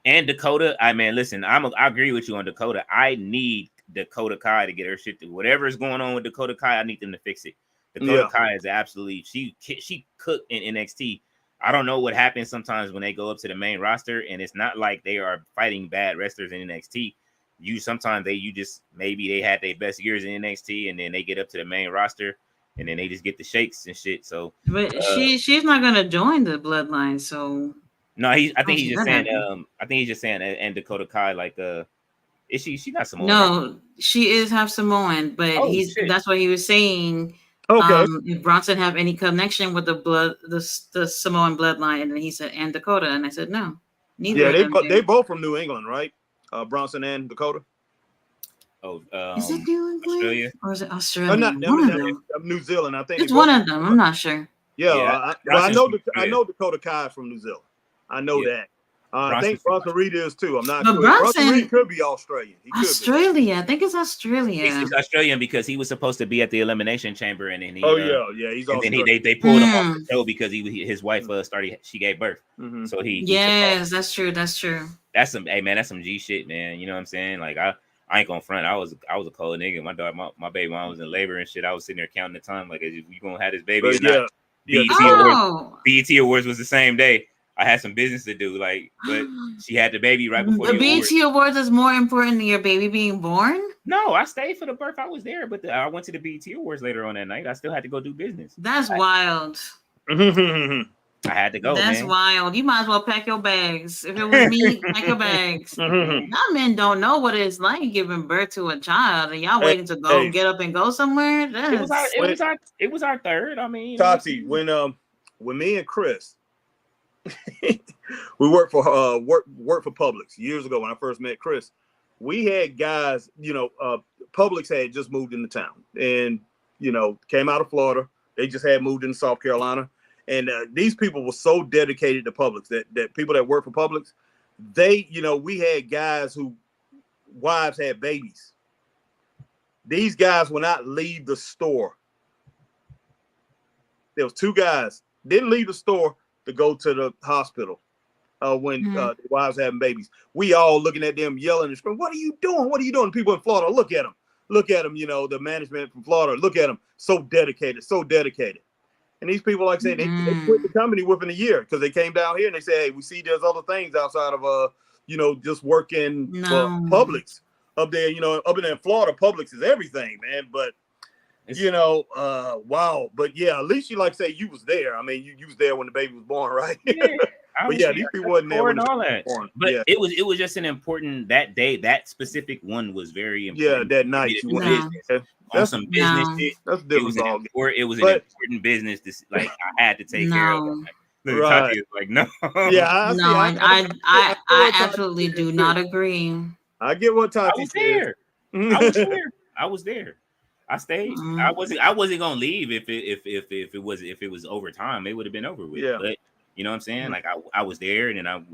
and Dakota. Listen, I agree with you on Dakota. I need Dakota Kai to get her shit through. Whatever is going on with Dakota Kai, I need them to fix it. Dakota Kai is absolutely she cooked in NXT. I don't know what happens sometimes when they go up to the main roster, and it's not like they are fighting bad wrestlers in NXT. Maybe they had their best years in NXT, and then they get up to the main roster, and then they just get the shakes and shit. So, but she's not gonna join the bloodline. So no, I think he's just saying, and Dakota Kai, like, is she not Samoan? No, right? she is half Samoan, but that's what he was saying. Okay. If Bronson have any connection with the Samoan bloodline, and then he said, and Dakota, and I said no. Neither. Yeah, they both from New England, right? Bronson and Dakota. Oh, is it New England? Australia, or is it Australia? New Zealand, I think. It's one of them. I'm not sure. Yeah, I know Dakota Kai is from New Zealand. I know that. I think Bronson Reed is too. I'm not sure. Bronson Reed could be Australian. Australia. I think it's Australia. He's Australian because he was supposed to be at the Elimination Chamber, and then he. He's Australian. And then they pulled him off the show because his wife she gave birth. Mm-hmm. So he. Yes, that's true. That's true. That's some G shit, man. You know what I'm saying? Like I ain't gonna front. I was a cold nigga. My daughter, my baby mom was in labor and shit. I was sitting there counting the time, like, you gonna have this baby or not? BET Awards was the same day. I had some business to do, but she had the baby right before the BET Awards is more important than your baby being born. No, I stayed for the birth. I was there, but I went to the BET Awards later on that night. I still had to go do business. That's wild. I had to go. That's wild. You might as well pack your bags. If it was me, pack your bags. Y'all men don't know what it's like giving birth to a child, and y'all waiting to go get up and go somewhere. It was our third. I mean, Tati, when me and Chris. We worked for Publix years ago when I first met Chris. We had guys, Publix had just moved into town and, came out of Florida. They just had moved into South Carolina. And these people were so dedicated to Publix that people that work for Publix, we had guys who wives had babies. These guys would not leave the store. There was two guys, didn't leave the store to go to the hospital when the wives having babies. We all looking at them, yelling and screaming, "What are you doing? What are you doing?" People in Florida, look at them. The management from Florida, look at them. So dedicated. And these people, like I said, they quit the company within a year because they came down here and they said, "Hey, we see there's other things outside of just working for No. Publix up there. Up in Florida, Publix is everything, man. But wow. But yeah, at least you like say you was there. I mean, you was there when the baby was born, right? Yeah, But yeah, these people wasn't there when and the all baby that. was born. But Yeah, it was just an important that day. That specific one was very important. that night It you was went. business. On some business shit. That's It different. was an But important business. Like I had to take care of. No. Look, Tati is like, no. yeah, I No, see. I absolutely do not agree. I get what I Tati was says. there. I was there. I was there. I stayed. Mm. I wasn't gonna leave if it was overtime. It would have been over with. Yeah. But you know what I'm saying? Like I was there, and then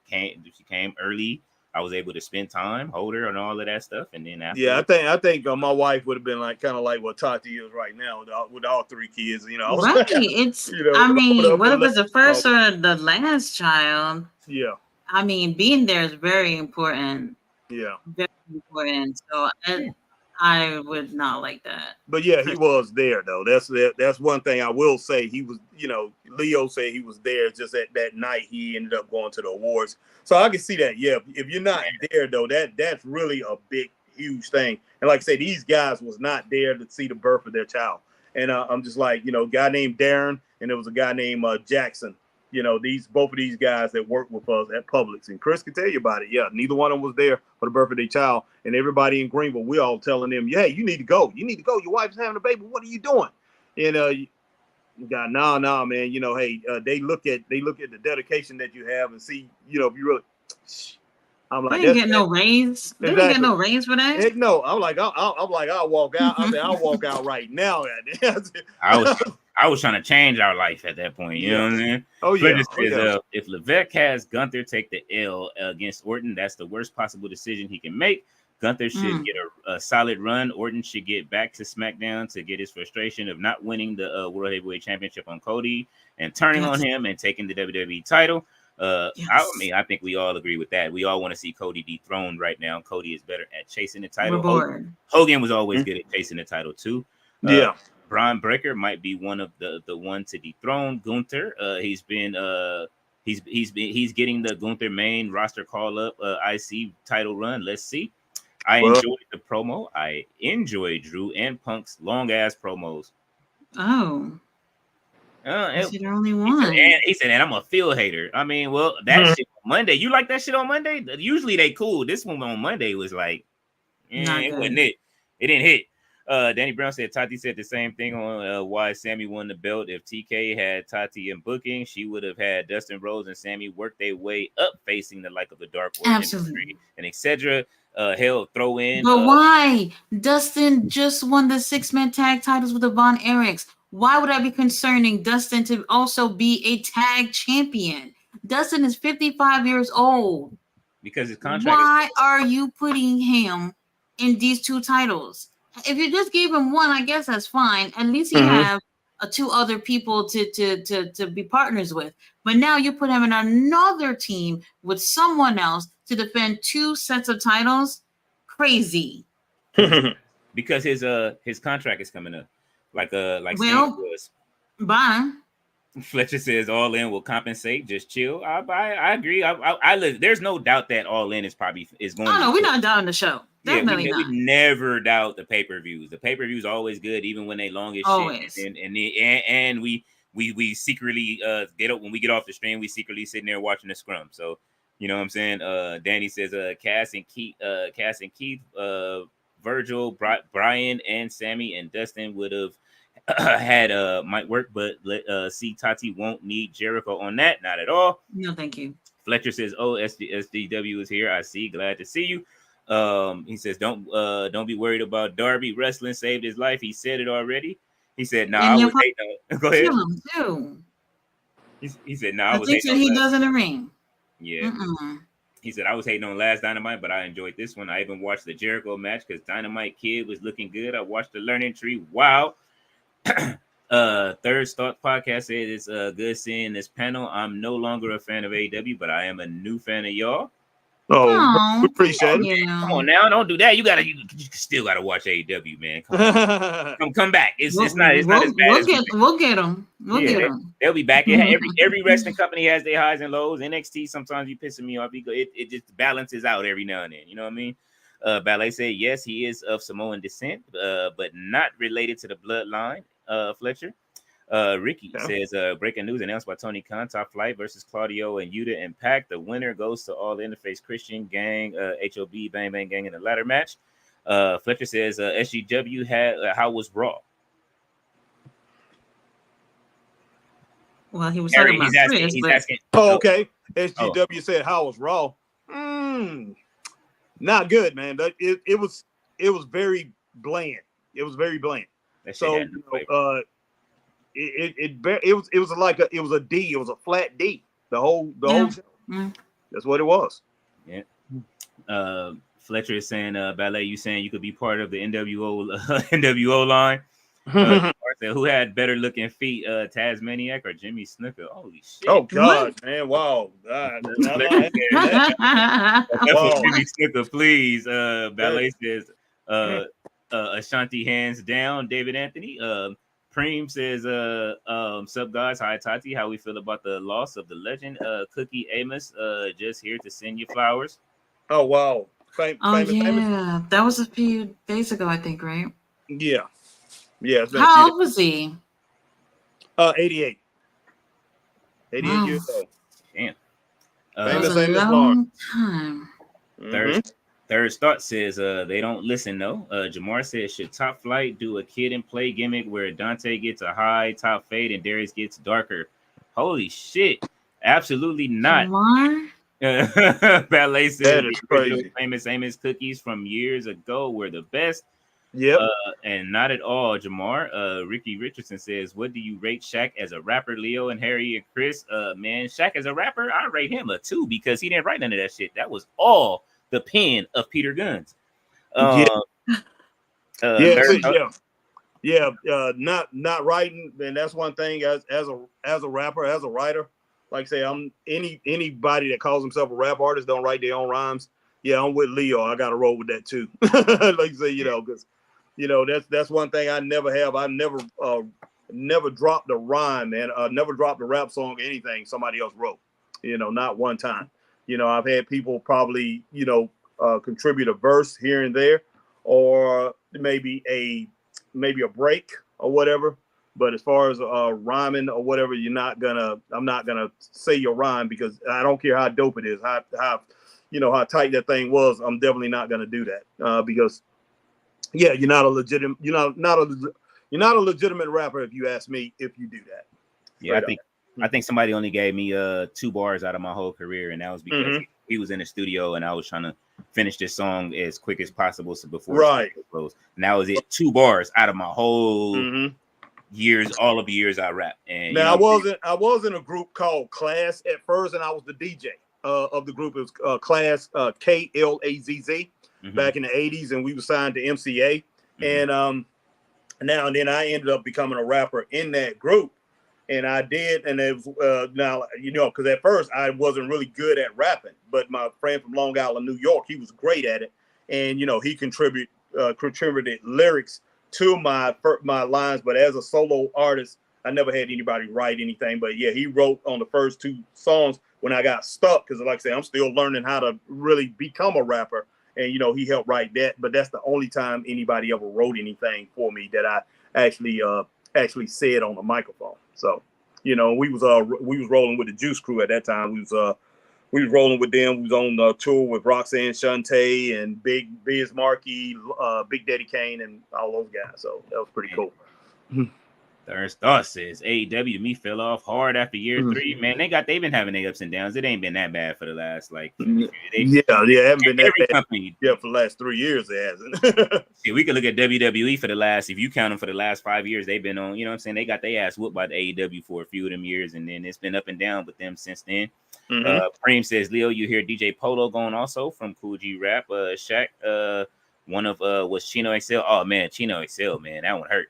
she came early. I was able to spend time, hold her, and all of that stuff. And then after, yeah, I think my wife would have been like kind of like what Tati is right now with all three kids. Right. It's I mean, whether it's the first or the last child, Yeah. I mean, being there is very important. Yeah. Very important. So I would not like that. But yeah, he was there though. That's one thing I will say. He was, Leo said he was there. Just that night he ended up going to the awards. So I can see that. Yeah, if you're not there though, that's really a big, huge thing. And like I said, these guys was not there to see the birth of their child. And I'm just like, a guy named Darren, and there was a guy named Jackson. Both of these guys that work with us at Publix, and Chris can tell you about it. Yeah, neither one of them was there for the birth of their child, and everybody in Greenville, we all telling them, "Yeah, you need to go. You need to go. Your wife's having a baby. What are you doing?" And God, nah, man. Hey, they look at the dedication that you have and see, if you really. I'm like, they didn't get no raise. They didn't get no raise for that. Heck no. I'm like, I'll walk out. I said, I'll walk out right now. I was trying to change our life at that point. You know what I'm saying? Oh yeah. Says, if Levesque has Gunther take the L against Orton, that's the worst possible decision he can make. Gunther should get a solid run. Orton should get back to SmackDown to get his frustration of not winning the World Heavyweight Championship on Cody and turning on him and taking the WWE title. I think we all agree with that. We all want to see Cody dethroned right now. Cody is better at chasing the title. Hogan was always good at chasing the title too. Braun Breaker might be one of the one to dethrone Gunther. He's getting the Gunther main roster call up IC title run. Let's see. I enjoyed the promo. I enjoyed Drew and Punk's long ass promos. Oh. You're the only one. He said, and I'm a field hater. I mean, well, that shit on Monday. You like that shit on Monday? Usually they cool. This one on Monday was like, it wasn't it. It didn't hit. Danny Brown said Tati said the same thing on why Sammy won the belt. If TK had Tati in booking, she would have had Dustin Rhodes and Sammy work their way up facing the like of the Dark Order industry and etc. Hell, throw in. But why? Dustin just won the 6-man tag titles with the Von Erichs. Why would I be concerning Dustin to also be a tag champion? Dustin is 55 years old. Because his contract. Why are you putting him in these two titles? If you just gave him one, I guess that's fine. At least you have two other people to be partners with. But now you put him in another team with someone else to defend two sets of titles. Crazy. Because his contract is coming up. Like was. Bye. Fletcher says All In will compensate. Just chill. I agree. I there's no doubt that All In is going. Oh no, we're not doubting the show. Definitely not. We never doubt the pay-per-views. The pay-per-views always good, even when they long as always. Shit. And we secretly get up when we get off the stream. We secretly sitting there watching the scrum. So you know what I'm saying. Danny says Cass and Keith, Virgil, Brian, and Sammy and Dustin would have had might work, but see Tati won't need Jericho on that. Not at all. No, thank you. Fletcher says, "Oh, SDW is here. I see. Glad to see you." He says, "Don't be worried about Darby. Wrestling saved his life. He said it already." He said, "No, I was hating on." Go ahead. Too. He said, "No, I was hating on." He does in the ring. Yeah. He said, I was hating on last Dynamite, but I enjoyed this one. I even watched the Jericho match because Dynamite Kid was looking good. I watched the Learning Tree. Wow. Third Thought Podcast said it's good seeing this panel. I'm no longer a fan of AEW, but I am a new fan of y'all. Oh, we appreciate it. Yeah. Come on now, don't do that. You still gotta watch AEW, man. Come back. It's not as bad as we'll get them. They'll be back. Every wrestling company has their highs and lows. NXT sometimes you pissing me off because it just balances out every now and then. You know what I mean? Ballet said yes, he is of Samoan descent, but not related to the bloodline. Fletcher. Ricky says breaking news announced by Tony Khan, Top Flight versus Claudio and Yuta Impact. The winner goes to All Interface Christian Gang, HOB Bang Bang Gang in the ladder match. Fletcher says SGW had how was Raw? Well, he was talking about Chris, he's asking. Oh, okay. SGW said how was Raw? Not good, man. It was very bland. It was very bland. So it was like a D. It was a flat D. The whole show. That's what it was. Yeah. Fletcher is saying, Ballet, you saying you could be part of the NWO line? Who had better looking feet, Tasmaniac or Jimmy Snuka? Holy shit! Oh God, man! Wow. Jimmy Snuka, please. Ballet says, Ashanti hands down. David Anthony. Preem says, sup guys, hi Tati, how we feel about the loss of the legend, Cookie Amos, just here to send you flowers. Oh wow. Famous. That was a few days ago, I think, right? Yeah. How old was he? 88. 88 years old. Damn. Famous long time. Third Thought says they don't listen though. Jamar says should Top Flight do a kid and play gimmick where Dante gets a high top fade and Darius gets darker? Holy shit! Absolutely not. Jamar? Ballet said crazy. Famous Amos cookies from years ago were the best. Yep. And not at all, Jamar. Ricky Richardson says, what do you rate Shaq as a rapper? Leo and Harry and Chris. Man, Shaq as a rapper, I rate him a 2 because he didn't write none of that shit. That was all the pen of Peter Guns. Not writing, and that's one thing as a rapper, as a writer. Like I say, I'm anybody that calls himself a rap artist don't write their own rhymes. Yeah, I'm with Leo. I got to roll with that too. Like I say, because that's one thing I never have. I never dropped a rhyme and never dropped a rap song or anything somebody else wrote. Not one time. I've had people probably contribute a verse here and there, or maybe a break or whatever. But as far as rhyming or whatever, I'm not gonna say your rhyme because I don't care how dope it is, how tight that thing was. I'm definitely not gonna do that because you're not a legitimate rapper if you ask me. If you do that, I think somebody only gave me 2 bars out of my whole career, and that was because he was in the studio and I was trying to finish this song as quick as possible before it closed. And that was it, 2 bars out of my whole years, all of the years I rap. And now I was in a group called Class at first, and I was the DJ of the group. It was Class KLAZZ back in the 80s, and we were signed to MCA. And then I ended up becoming a rapper in that group. And I did, and it was because at first I wasn't really good at rapping, but my friend from Long Island, New York, he was great at it, and he contributed lyrics to my lines. But as a solo artist, I never had anybody write anything. But yeah, he wrote on the first 2 songs when I got stuck, because like I say, I'm still learning how to really become a rapper, and he helped write that. But that's the only time anybody ever wrote anything for me that I actually said on the microphone. So, we was rolling with the Juice Crew at that time. We was rolling with them. We was on tour with Roxanne Shante and Big Biz Markie, Big Daddy Kane, and all those guys. So that was pretty cool. Third Thought says AEW to me fell off hard after year 3. Man, they've been having their ups and downs. It ain't been that bad for the last haven't been that bad. Company, for the last 3 years it hasn't. See, we can look at WWE for the last, if you count them for the last 5 years, they've been on, they got their ass whooped by the AEW for a few of them years, and then it's been up and down with them since then. Preem says, Leo, you hear DJ Polo going also from Cool G Rap. Shaq, one of was Chino XL. Oh man, Chino XL, man, that one hurt.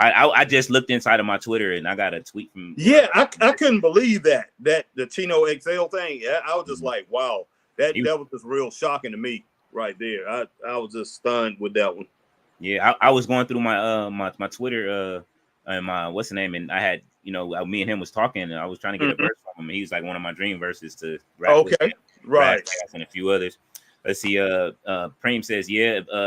I just looked inside of my Twitter and I got a tweet from. Yeah, I couldn't believe that the Chino XL thing. Yeah, I was just like, wow. That was just real shocking to me right there. I was just stunned with that one. Yeah, I was going through my my Twitter and my what's the name, and I had me and him was talking, and I was trying to get a verse from him. And he was like one of my dream verses to rap with him. Right. And a few others. Let's see. Preem says,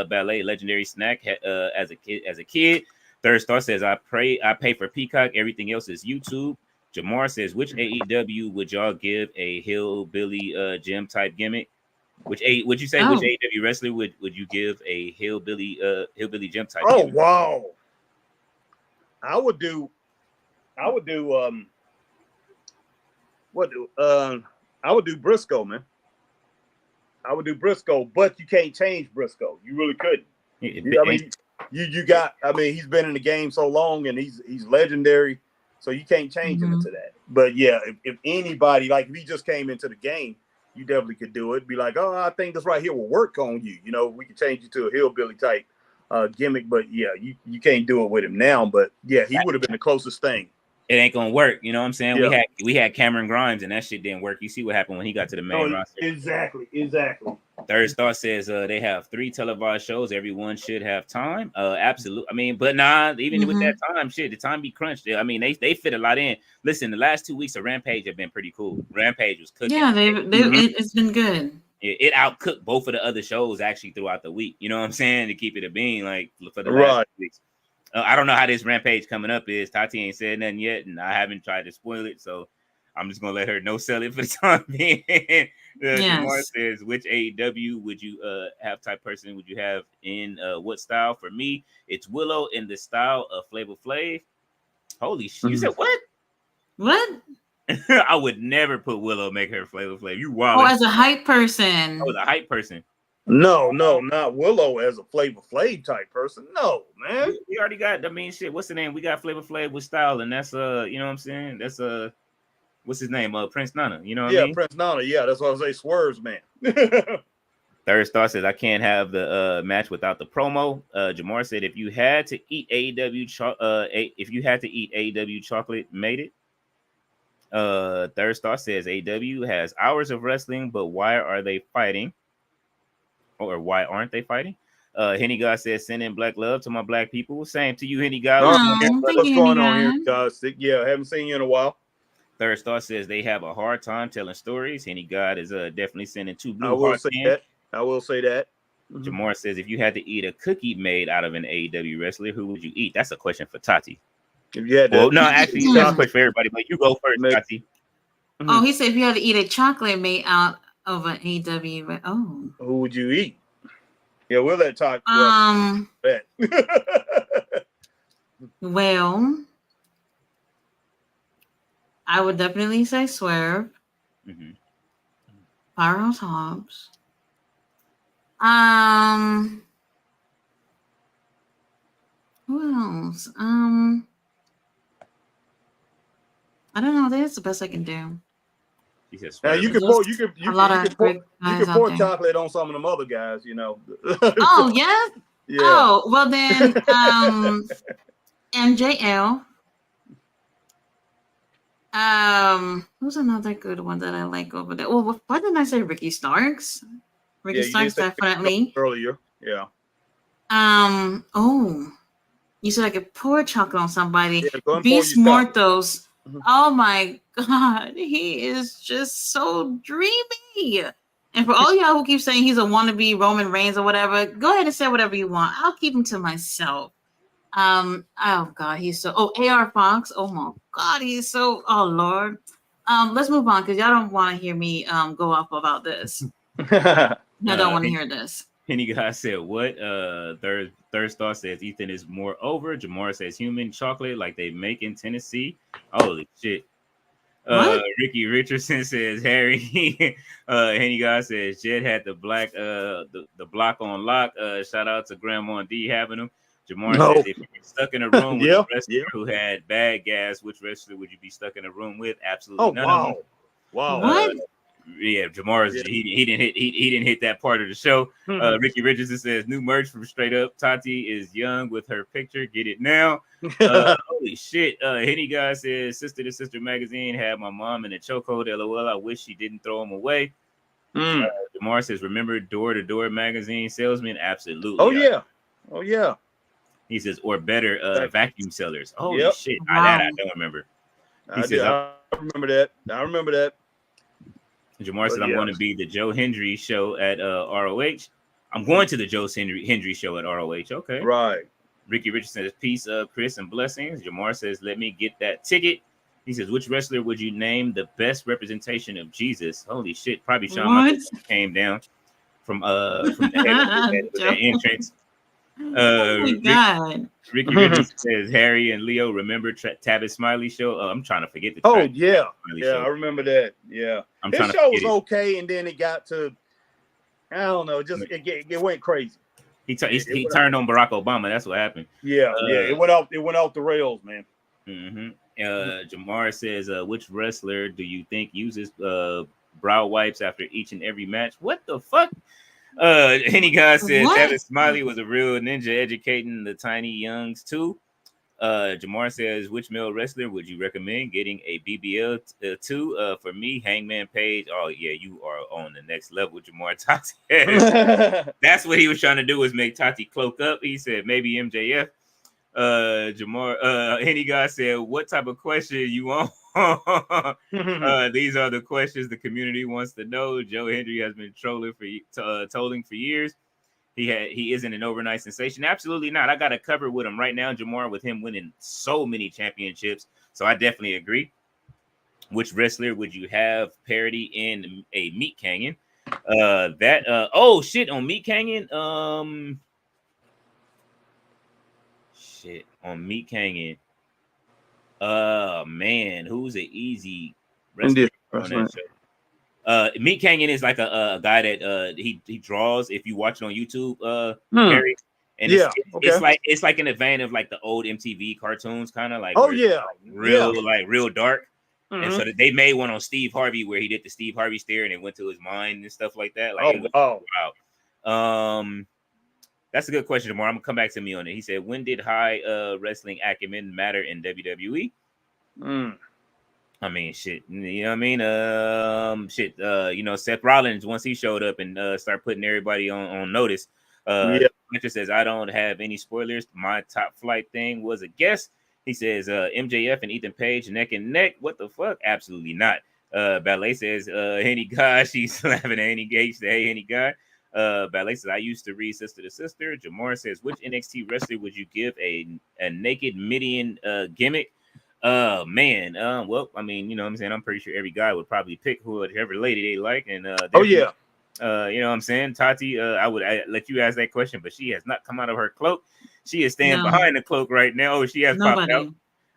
ballet legendary snack as a kid. Third Star says, I pay for Peacock. Everything else is YouTube. Jamar says, which AEW would y'all give a hillbilly gym type gimmick? Which AEW wrestler would you give a hillbilly gym type? Oh gimmick? wow! I would do Briscoe, man. I would do Briscoe, but you can't change Briscoe. You really couldn't. He's been in the game so long and he's legendary, so you can't change him into that. But yeah, if anybody, like if he just came into the game, you definitely could do it. Be like, oh, I think this right here will work on you. We can change you to a hillbilly type gimmick, but yeah, you can't do it with him now. But yeah, he would have been the closest thing. It ain't gonna work, you know what I'm saying? Yeah. We had Cameron Grimes and that shit didn't work. You see what happened when he got to the main roster. Exactly. Third Star says they have 3 televised shows. Everyone should have time. Absolutely. I mean, but nah, even with that time, the time be crunched. I mean, they fit a lot in. Listen, the last 2 weeks of Rampage have been pretty cool. Rampage was cooking. Yeah, it's been good. It outcooked both of the other shows actually throughout the week. You know what I'm saying? To keep it a bean, like for the last 2 weeks. I don't know how this Rampage coming up is. Tati ain't said nothing yet, and I haven't tried to spoil it, so I'm just gonna let her no sell it for the time being. Jamar says, which AEW would you have type person would you have in what style? For me, it's Willow in the style of Flavor Flav. Holy shit! You said what? What? I would never put Willow make her Flavor Flav. You wild. Oh, as a hype person. Oh, the hype person. No, not Willow as a Flavor Flav type person. No, man. We already got. I mean, shit. What's the name? We got Flavor Flav with style, and that's you know what I'm saying? That's what's his name? Prince Nana. You know what I mean? Prince Nana. Yeah, that's what I say. Swerves, man. Third Star says, I can't have the match without the promo. Jamar said, if you had to eat AEW chocolate, made it. Third Star says, AEW has hours of wrestling, but why are they fighting? Or why aren't they fighting? Henny God says, send in black love to my black people. Same to you, Henny God. What's going on here, guys? Yeah, haven't seen you in a while. Third Star says they have a hard time telling stories. Henny God is definitely sending 2 blue I will hearts say in. that. I will say that. Jamar says, if you had to eat a cookie made out of an AEW wrestler, who would you eat? That's a question for Tati. If you had no, actually, that's a question for everybody, but you go first, Tati. Oh, he said if you had to eat a chocolate made out of an AEW. Oh. Who would you eat? Yeah, we'll let Tati. Well, I would definitely say Swerve. Powerhouse Hobbs. Who else? I don't know. That's the best I can do. Now you can pour chocolate on some of them other guys, you know. Oh yeah. Yeah. Oh well then, MJL. Who's another good one that I like over there? Well, why didn't I say Ricky Starks? Ricky Starks definitely earlier. Yeah. Oh, you said I could pour chocolate on somebody. Yeah, Beast Mortos. Oh my God, he is just so dreamy. And for all y'all who keep saying he's a wannabe Roman Reigns or whatever, go ahead and say whatever you want. I'll keep him to myself. Oh God, he's so. Oh, AR Fox. Oh my God, he's so. Oh Lord. Let's move on because y'all don't want to hear me go off about this. I don't want to hear this. Any guy said what? Third Star says Ethan is more over. Jamar says human chocolate like they make in Tennessee. Holy shit. Ricky Richardson says Harry. Henny guy says Jed had the black the block on lock. Shout out to Grandma D having them. Jamar says if you're stuck in a room with a wrestler who had bad gas, which wrestler would you be stuck in a room with? Absolutely none of them. Wow. What? Yeah, Jamar's he didn't hit that part of the show. Ricky Richardson says new merch from Straight Up. Tati is young with her picture. Get it now. Holy shit. Henny guy says Sister to Sister magazine had my mom in a chokehold. LOL. I wish she didn't throw him away. Jamar says, remember Door to Door magazine salesman? Absolutely. Oh yeah. Oh yeah. He says, or better, vacuum sellers. Holy Yep. shit. Wow. That I don't remember. He says, I remember that. I remember that. Jamar said, I'm going to be the Joe Hendry show at ROH. I'm going to the Joe Hendry show at ROH. Okay. Right. Ricky Richardson says, peace, Chris, and blessings. Jamar says, let me get that ticket. He says, which wrestler would you name the best representation of Jesus? Holy shit. Probably Shawn Michaels came down from that entrance. Oh my God. Ricky Richardson says, Harry and Leo, remember Tavis Smiley show? I'm trying to forget the Smiley show. I remember that. Yeah. His show was okay, and then it got to, I don't know, just it went crazy. He turned on Barack Obama. That's what happened. Yeah, it went off the rails, man. Jamar says, which wrestler do you think uses brow wipes after each and every match? What the fuck? Any guy said Tavis Smiley was a real ninja educating the tiny youngs too. Jamar says, which male wrestler would you recommend getting a BBL to? For me, Hangman Page. Oh yeah, you are on the next level, Jamar. Tati. That's what he was trying to do, was make Tati cloak up. He said maybe MJF. Jamar, any guy said, what type of question you want? These are the questions the community wants to know. Joe Hendry has been trolling for years. He isn't an overnight sensation. Absolutely not. I got a cover with him right now, Jamar, with him winning so many championships. So I definitely agree. Which wrestler would you have parody in a Meat Canyon? On Meat Canyon. On Meat Canyon. Man, who's an easy wrestler on that show? Meat Canyon is like a guy that he draws. If you watch it on YouTube, Harry, and it's like in the vein of like the old MTV cartoons, kind of like real dark. And so they made one on Steve Harvey where he did the Steve Harvey stare and it went to his mind and stuff like that. Wow. That's a good question, Jamar. I'm gonna come back to me on it. He said, when did high wrestling acumen matter in WWE? I mean, shit. You know what I mean? Seth Rollins, once he showed up and started putting everybody on notice. Hunter says, I don't have any spoilers. My top flight thing was a guess. He says, MJF and Ethan Page neck and neck. What the fuck? Absolutely not. Ballet says, Henny God. She's laughing at Henny Gage. Hey, Henny God. Ballet says, I used to read Sister to Sister. Jamar says, which NXT wrestler would you give a naked Midian gimmick? Man. Well, I mean, you know what I'm saying? I'm pretty sure every guy would probably pick whoever lady they like. And you know what I'm saying? Tati, I would let you ask that question, but she has not come out of her cloak. She is standing behind the cloak right now. Oh, she has popped out.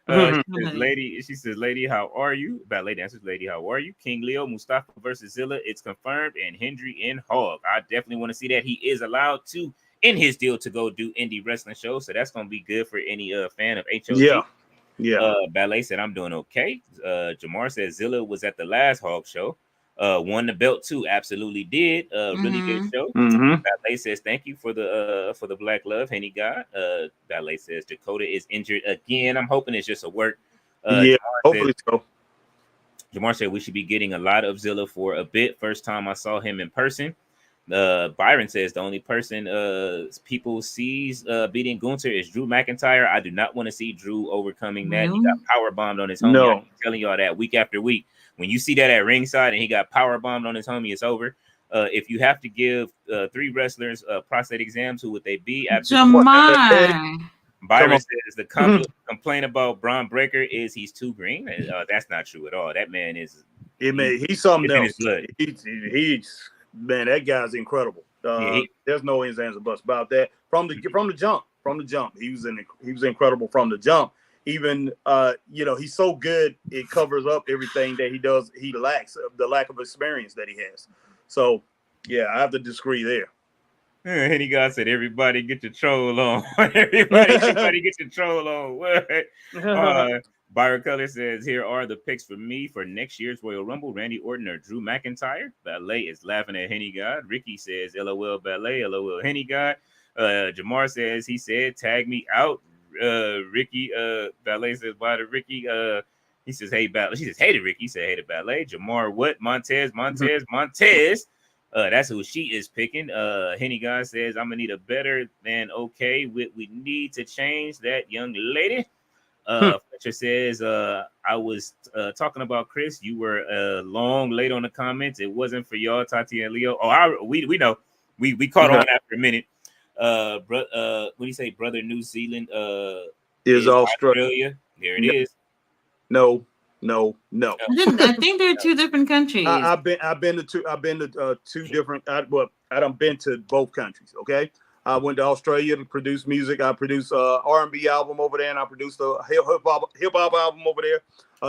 She says, lady, how are you? Ballet answers, lady, how are you? King Leo, Mustafa versus Zilla, it's confirmed, and Hendry and Hog. I definitely want to see that. He is allowed to, in his deal, to go do indie wrestling shows, so that's going to be good for any fan of HOG. Ballet said, I'm doing okay. Jamar says, Zilla was at the last Hog show. Won the belt too. Absolutely did. Really good show. Ballet says, thank you for the black love, Henny God. Ballet says, Dakota is injured again. I'm hoping it's just a work. Hopefully so. Jamar said we should be getting a lot of Zilla for a bit. First time I saw him in person. Byron says the only person people sees beating Gunther is Drew McIntyre. I do not want to see Drew overcoming that. He got power bombed on his homie. I'm telling y'all that week after week. When you see that at ringside and he got power bombed on his homie, it's over. If you have to give 3 wrestlers prostate exams, who would they be? Jamar. Byron says the complaint about Braun Breaker is he's too green. That's not true at all. That man is he's something else. He's man, that guy's incredible. There's no ifs, ands, or buts about that. From the jump, he was incredible from the jump. Even he's so good, it covers up everything that he does. He lacks the lack of experience that he has. So yeah, I have to disagree there. Henny God said, everybody get your troll on. everybody get your troll on. What? Byron Color says, here are the picks for me for next year's Royal Rumble. Randy Orton or Drew McIntyre. Ballet is laughing at Henny God. Ricky says, LOL Ballet, LOL Henny God. Jamar says, he said, tag me out. Ricky, Ballet says, bye to Ricky. He says, hey, Ballet. She says, hey to Ricky. He said, hey to Ballet. Jamar, what? Montez. That's who she is picking. Henny God says, I'm gonna need a better than okay. We need to change that, young lady. Fletcher says, I was talking about Chris. You were long late on the comments. It wasn't for y'all, Tati and Leo. Oh, we know. We caught on after a minute. When you say brother New Zealand, Is Australia. There it is. No. I think they're two different countries. I've been to two different. I done been to both countries. Okay, I went to Australia to produce music. I produced a R&B album over there, and I produced a hip hop album over there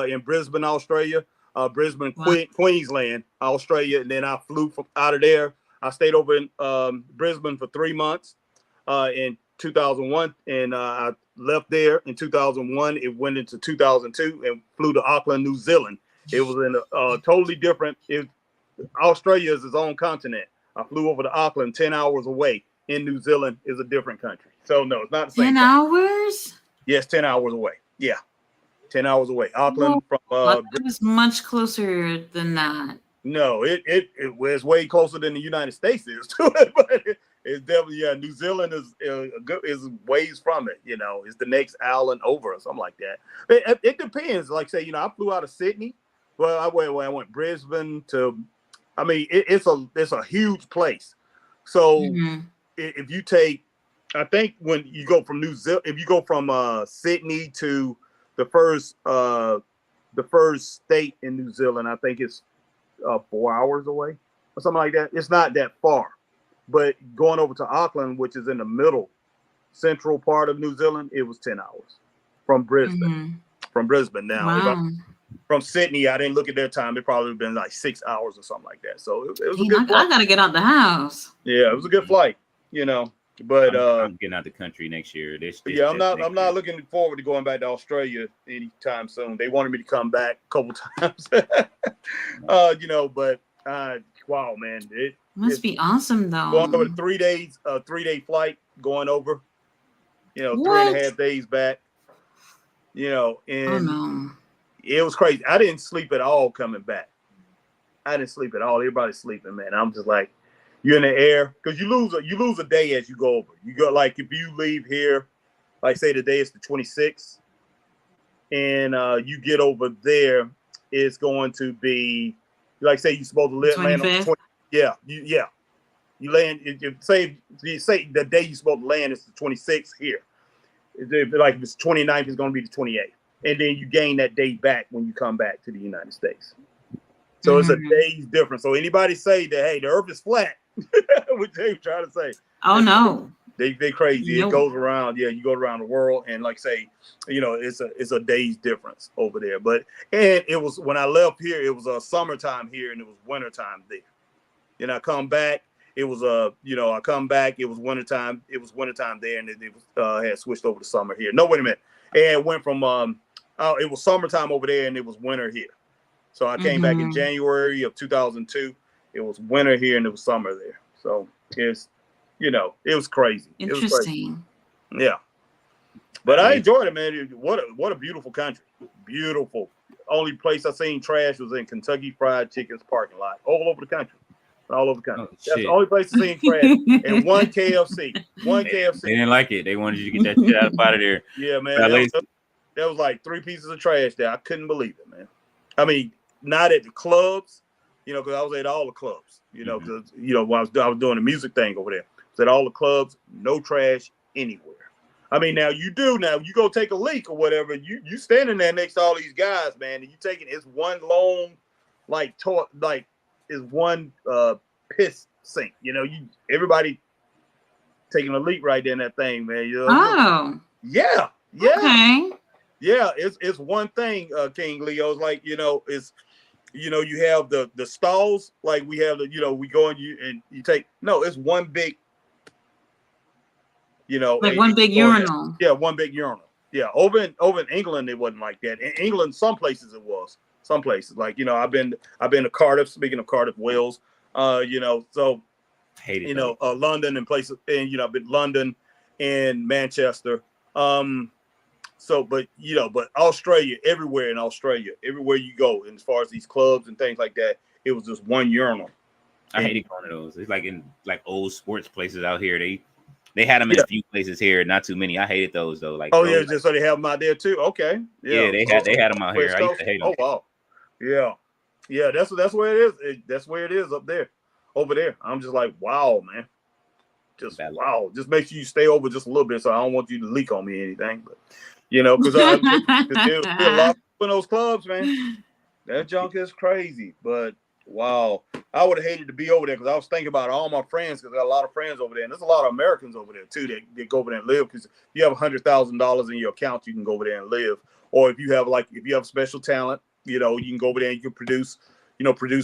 in Brisbane, Australia. Brisbane, Queensland, Australia, and then I flew from out of there. I stayed over in Brisbane for 3 months in 2001, and I left there in 2001. It went into 2002 and flew to Auckland, New Zealand. It was in a totally different. Australia is its own continent. I flew over to Auckland, 10 hours away. In New Zealand is a different country. So no, it's not the same. 10 hours? Yes, 10 hours away. Yeah, 10 hours away. Auckland from it was much closer than that. No, it was way closer than the United States is to it, but it's definitely New Zealand is ways from it. You know, it's the next island over or something like that. It depends. Like say, I flew out of Sydney. Well, I went Brisbane to. I mean, it's a huge place. So if you take, I think when you go from New Zealand, if you go from Sydney to the first state in New Zealand, I think it's 4 hours away or something like that. It's not that far, but going over to Auckland, which is in the middle central part of New Zealand, it was 10 hours from Brisbane. From Brisbane now. From Sydney, I didn't look at their time. It probably would have been like 6 hours or something like that. So it was a good flight. I gotta get out the house. Yeah, it was a good flight, But I'm getting out the country next year. I'm not looking forward to going back to Australia anytime soon. They wanted me to come back a couple times. But wow, man. It must be awesome though. Going over 3 days, 3-day flight going over, 3.5 days back. And it was crazy. I didn't sleep at all coming back. I didn't sleep at all. Everybody's sleeping, man. I'm just like, you're in the air because you lose a day as you go over. You go like if you leave here, like say today is the 26th, and you get over there, it's going to be like say you're supposed to land on the 20th. You land. Say the day you're supposed to land is the 26th here. Like if it's 29th, it's going to be the 28th. And then you gain that day back when you come back to the United States. So it's a day's difference. So anybody say that, hey, the earth is flat, what they trying to say. Oh, no. They crazy. Nope. It goes around. Yeah, you go around the world. And like say, it's a day's difference over there. And it was, when I left here, it was summertime here and it was wintertime there. And I come back. It was I come back. It was wintertime. It was wintertime there, and it had switched over to summer here. No, wait a minute. And it went from it was summertime over there, and it was winter here. So I came back in January of 2002. It was winter here, and it was summer there. So it's it was crazy. Interesting. It was crazy. Yeah, but I enjoyed it, man. What a beautiful country. Beautiful. Only place I seen trash was in Kentucky Fried Chicken's parking lot, all over the country. All over the country. That's the only place to see trash. And one KFC. One KFC. They didn't like it. They wanted you to get that shit out of there. Yeah, man. That was like 3 pieces of trash there. I couldn't believe it, man. I mean, not at the clubs, because I was at all the clubs, because, when I was doing the music thing over there. I was at all the clubs, no trash anywhere. I mean, now you go take a leak or whatever, you standing there next to all these guys, man, and you taking, it's one long, is one piss sink. Everybody taking a leak right there in that thing, man. Oh. Yeah. Okay. Yeah, it's one thing, King Leo. It's like, it's you have the stalls, like we have we go and you take it's one big like one big urinal. Yeah, one big urinal. Yeah, over in England it wasn't like that. In England, some places it was. Some places, like I've been to Cardiff. Speaking of Cardiff, Wales, so London and places, and I've been London and Manchester. But Australia, everywhere in Australia, everywhere you go, and as far as these clubs and things like that, it was just one urinal, I hated going to those. It's like in like old sports places out here. They had them in a few places here, not too many. I hated those though. Like those, just so they have them out there too. Okay, yeah, they had them out here. West I used Coast. to hate them. Oh wow, yeah. That's where it is. That's where it is up there, over there. I'm just like, wow, man. Just wow. Just make sure you stay over just a little bit, so I don't want you to leak on me or anything. But because there's a lot of people in those clubs, man. That junk is crazy. But wow, I would have hated to be over there because I was thinking about all my friends because I got a lot of friends over there, and there's a lot of Americans over there too that go over there and live because you have $100,000 in your account, you can go over there and live. Or if you have special talent, you can go over there and you can produce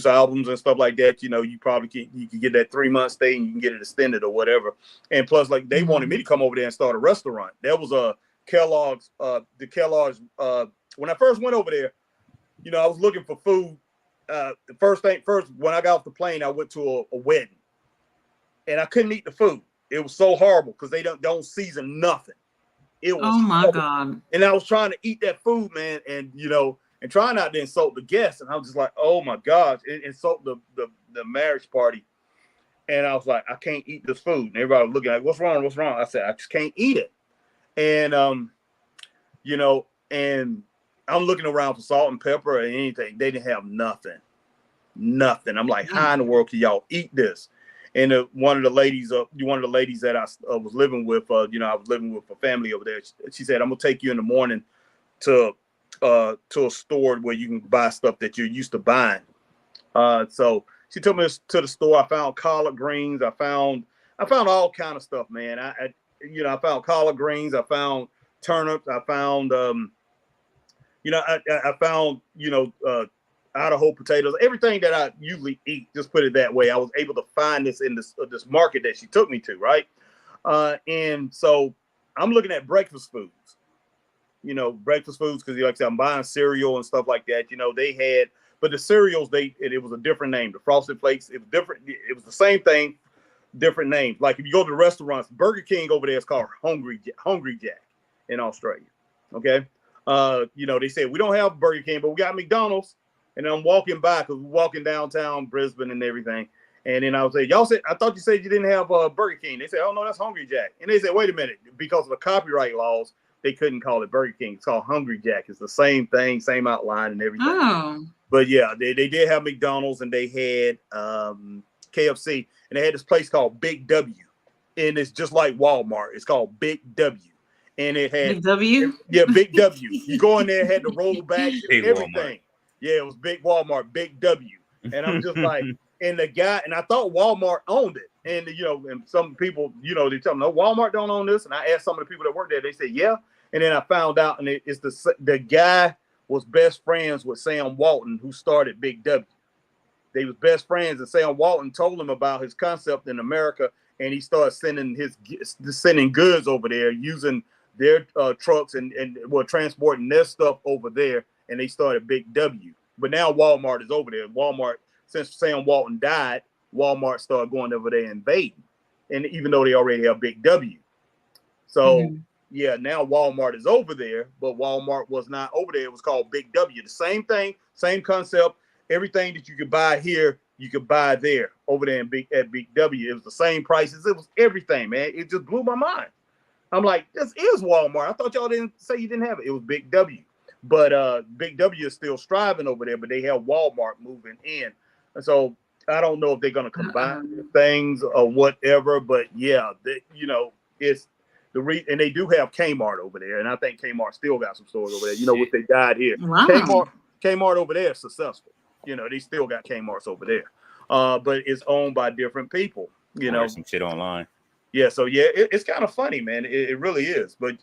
albums and stuff like that. You probably can get that 3-month stay and you can get it extended or whatever. And plus, like they wanted me to come over there and start a restaurant. That was a Kellogg's. The Kellogg's. When I first went over there, I was looking for food. The first when I got off the plane, I went to a wedding, and I couldn't eat the food. It was so horrible because they don't season nothing. It was horrible. God! And I was trying to eat that food, man, and trying not to insult the guests, and I was just like, oh my gosh, it insult the marriage party, and I was like, I can't eat this food. And everybody was looking like, what's wrong? I said, I just can't eat it, and and I'm looking around for salt and pepper or anything. They didn't have nothing. I'm like, how in the world can y'all eat this? And one of the ladies that I was living with, I was living with a family over there. She said, I'm gonna take you in the morning to a store where you can buy stuff that you're used to buying. So she took me to the store. I found collard greens. I found all kind of stuff, man. I found collard greens. I found turnips. I found I found Idaho potatoes, everything that I usually eat. Just put it that way. I was able to find this in this market that she took me to, right? And so I'm looking at breakfast foods. Because like I said, I'm buying cereal and stuff like that. They had, but the cereals it was a different name. The Frosted Flakes, it was different. It was the same thing, different names. Like if you go to the restaurants, Burger King over there is called Hungry Jack in Australia. Okay. They said we don't have Burger King, but we got McDonald's. And I'm walking by because we're walking downtown Brisbane and everything. And then I was like, I thought you said you didn't have BurgerKing. They said, oh no, that's Hungry Jack. And they said, wait a minute, because of the copyright laws, they couldn't call it Burger King. It's called Hungry Jack. It's the same thing, same outline and everything. Oh. But yeah, they did have McDonald's and they had KFC and they had this place called Big W. And it's just like Walmart. It's called Big W. And it had Big W? Yeah, Big W. You go in there, had the roll back and everything. Walmart. Yeah, it was Big Walmart, Big W. And I'm just like, and the guy, and I thought Walmart owned it. And, and some people, they tell me, no, Walmart don't own this. And I asked some of the people that work there, they said, yeah. And then I found out, and it's the guy was best friends with Sam Walton, who started Big W. They was best friends, and Sam Walton told him about his concept in America, and he started sending goods over there using their trucks and transporting their stuff over there. And they started Big W. But now Walmart is over there. Walmart, since Sam Walton died, Walmart started going over there and invading. And even though they already have Big W. So, yeah, now Walmart is over there, but Walmart was not over there. It was called Big W. The same thing, same concept. Everything that you could buy here, you could buy there, over there at Big W. It was the same prices. It was everything, man. It just blew my mind. I'm like, this is Walmart. I thought y'all didn't say you didn't have it. It was Big W. But Big W is still striving over there, but they have Walmart moving in. And so I don't know if they're going to combine things or whatever, but yeah, it's and they do have Kmart over there. And I think Kmart still got some stores over there. What they got here. Wow. Kmart over there is successful. They still got Kmart's over there. But it's owned by different people, some shit online. Yeah. So yeah, it's kind of funny, man. It really is. But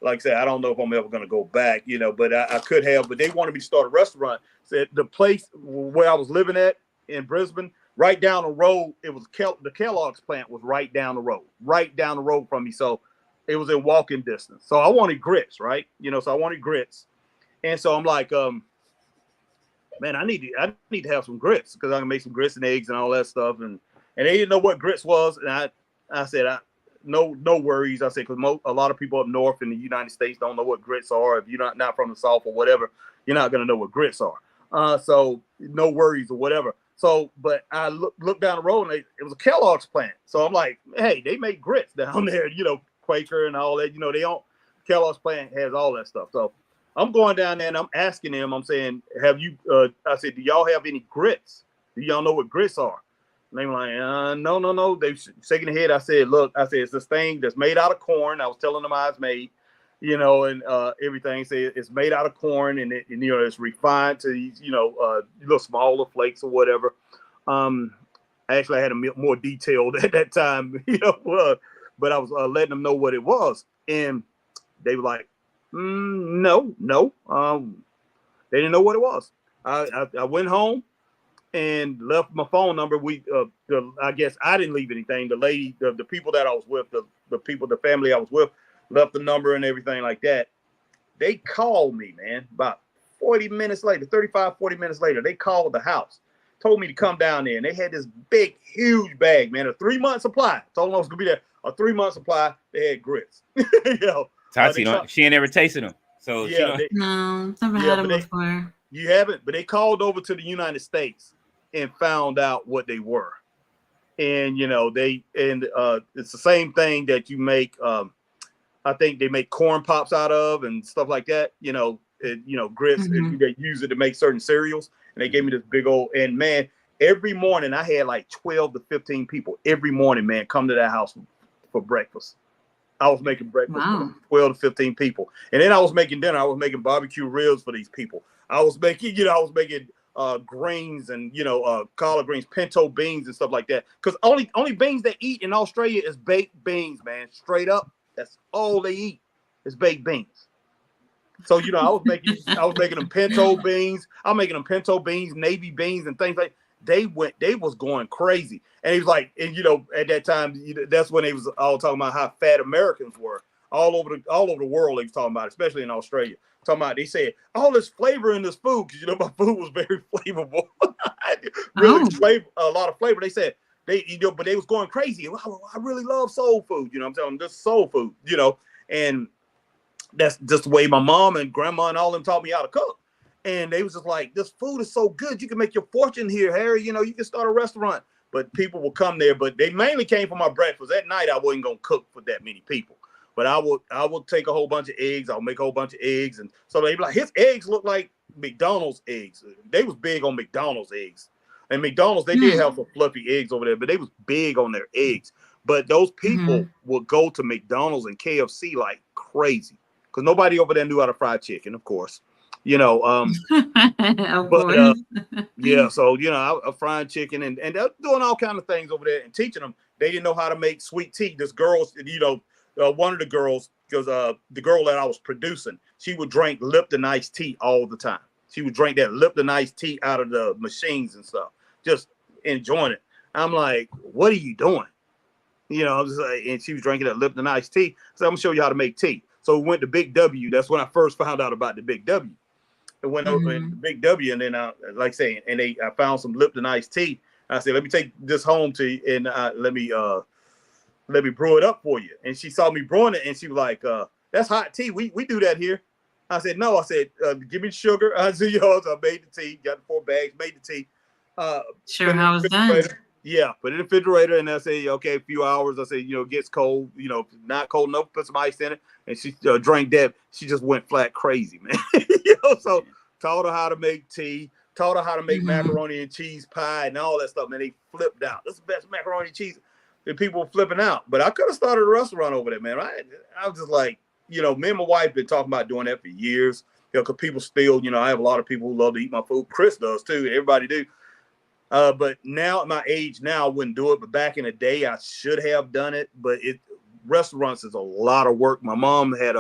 like I said, I don't know if I'm ever going to go back, but I could have. But they wanted me to start a restaurant. Said the place where I was living at in Brisbane, right down the road, it was the Kellogg's plant was right down the road from me. So it was in walking distance. So I wanted grits, right? So I wanted grits. And so I'm like, man, I need to have some grits because I can make some grits and eggs and all that stuff. And they didn't know what grits was. And I said, no worries. I said, because a lot of people up north in the United States don't know what grits are. If you're not from the South or whatever, you're not going to know what grits are. So no worries or whatever. So, but I looked down the road and it was a Kellogg's plant. So I'm like, hey, they make grits down there, Quaker and all that. They don't. Kellogg's plant has all that stuff. So I'm going down there and I'm asking them. I'm saying, have you? I said, do y'all have any grits? Do y'all know what grits are? And they were like, no. They shaking their head. I said, look, it's this thing that's made out of corn. I was telling them how it's made, and everything. Say it's made out of corn and it's refined to these, little smaller flakes or whatever. Actually, I had a more detailed at that time, but I was letting them know what it was, and they were like, no. They didn't know what it was. I went home and left my phone number. I guess I didn't leave anything. The lady, the people that I was with, the family I was with, left the number and everything like that. They called me, man, about 40 minutes later, 35, 40 minutes later. They called the house, told me to come down there, and they had this big, huge bag, man, a 3-month supply. Told them I was going to be there. A 3-month supply. They had grits. Tati, she ain't ever tasted them. So yeah, no, never had them before. You haven't, but they called over to the United States and found out what they were. And it's the same thing that you make. I think they make corn pops out of and stuff like that. Grits. Mm-hmm. They use it to make certain cereals. And they gave me this big old. And man, every morning I had like 12 to 15 people every morning, man, come to that house for breakfast. I was making breakfast for 12 to 15 people, and then I was making dinner. I was making barbecue ribs for these people. I was making, greens and collard greens, pinto beans and stuff like that. Because only beans they eat in Australia is baked beans, man. Straight up, that's all they eat is baked beans. So I was making them pinto beans. I'm making them pinto beans, navy beans, and things like. They was going crazy, and he was like, and at that time, that's when they was all talking about how fat Americans were all over the world. They was talking about, especially in Australia. Talking about, they said all this flavor in this food because my food was very flavorful, really a lot of flavor. They said but they was going crazy. I really love soul food. I'm telling them this soul food. And that's just the way my mom and grandma and all them taught me how to cook. And they was just like, this food is so good. You can make your fortune here, Harry. You can start a restaurant. But people will come there. But they mainly came for my breakfast. At night, I wasn't going to cook for that many people. But I would take a whole bunch of eggs. I'll make a whole bunch of eggs. And so they be like, his eggs look like McDonald's eggs. They was big on McDonald's eggs. And McDonald's, they did have some fluffy eggs over there, but they was big on their eggs. But those people would go to McDonald's and KFC like crazy. Because nobody over there knew how to fry chicken, of course. So frying chicken and they're doing all kind of things over there and teaching them. They didn't know how to make sweet tea. This girl, one of the girls, because the girl that I was producing, she would drink Lipton iced tea all the time. She would drink that Lipton iced tea out of the machines and stuff, just enjoying it. I'm like, what are you doing? I'm just like, and she was drinking that Lipton iced tea. So I'm gonna show you how to make tea. So we went to Big W. That's when I first found out about the Big W. I went over to Big W, and then I found some Lipton iced tea. I said, let me take this home to you, and let me brew it up for you. And she saw me brewing it, and she was like, that's hot tea. We do that here. I said, no. I said, give me sugar. I said, so I made the tea, got the 4 bags, made the tea. Sure, how was that? Yeah, put it in the refrigerator, and I say, okay, a few hours. I say, it gets cold, not cold enough, put some ice in it. And she drank that. She just went flat crazy, man. So taught her how to make tea, taught her how to make macaroni and cheese pie and all that stuff. Man, they flipped out. That's the best macaroni and cheese. And people were flipping out. But I could have started a restaurant over there, man. I was just like, me and my wife been talking about doing that for years. Because people still, I have a lot of people who love to eat my food. Chris does too. Everybody do. But now at my age now, I wouldn't do it. But back in the day, I should have done it. But restaurants is a lot of work. My mom had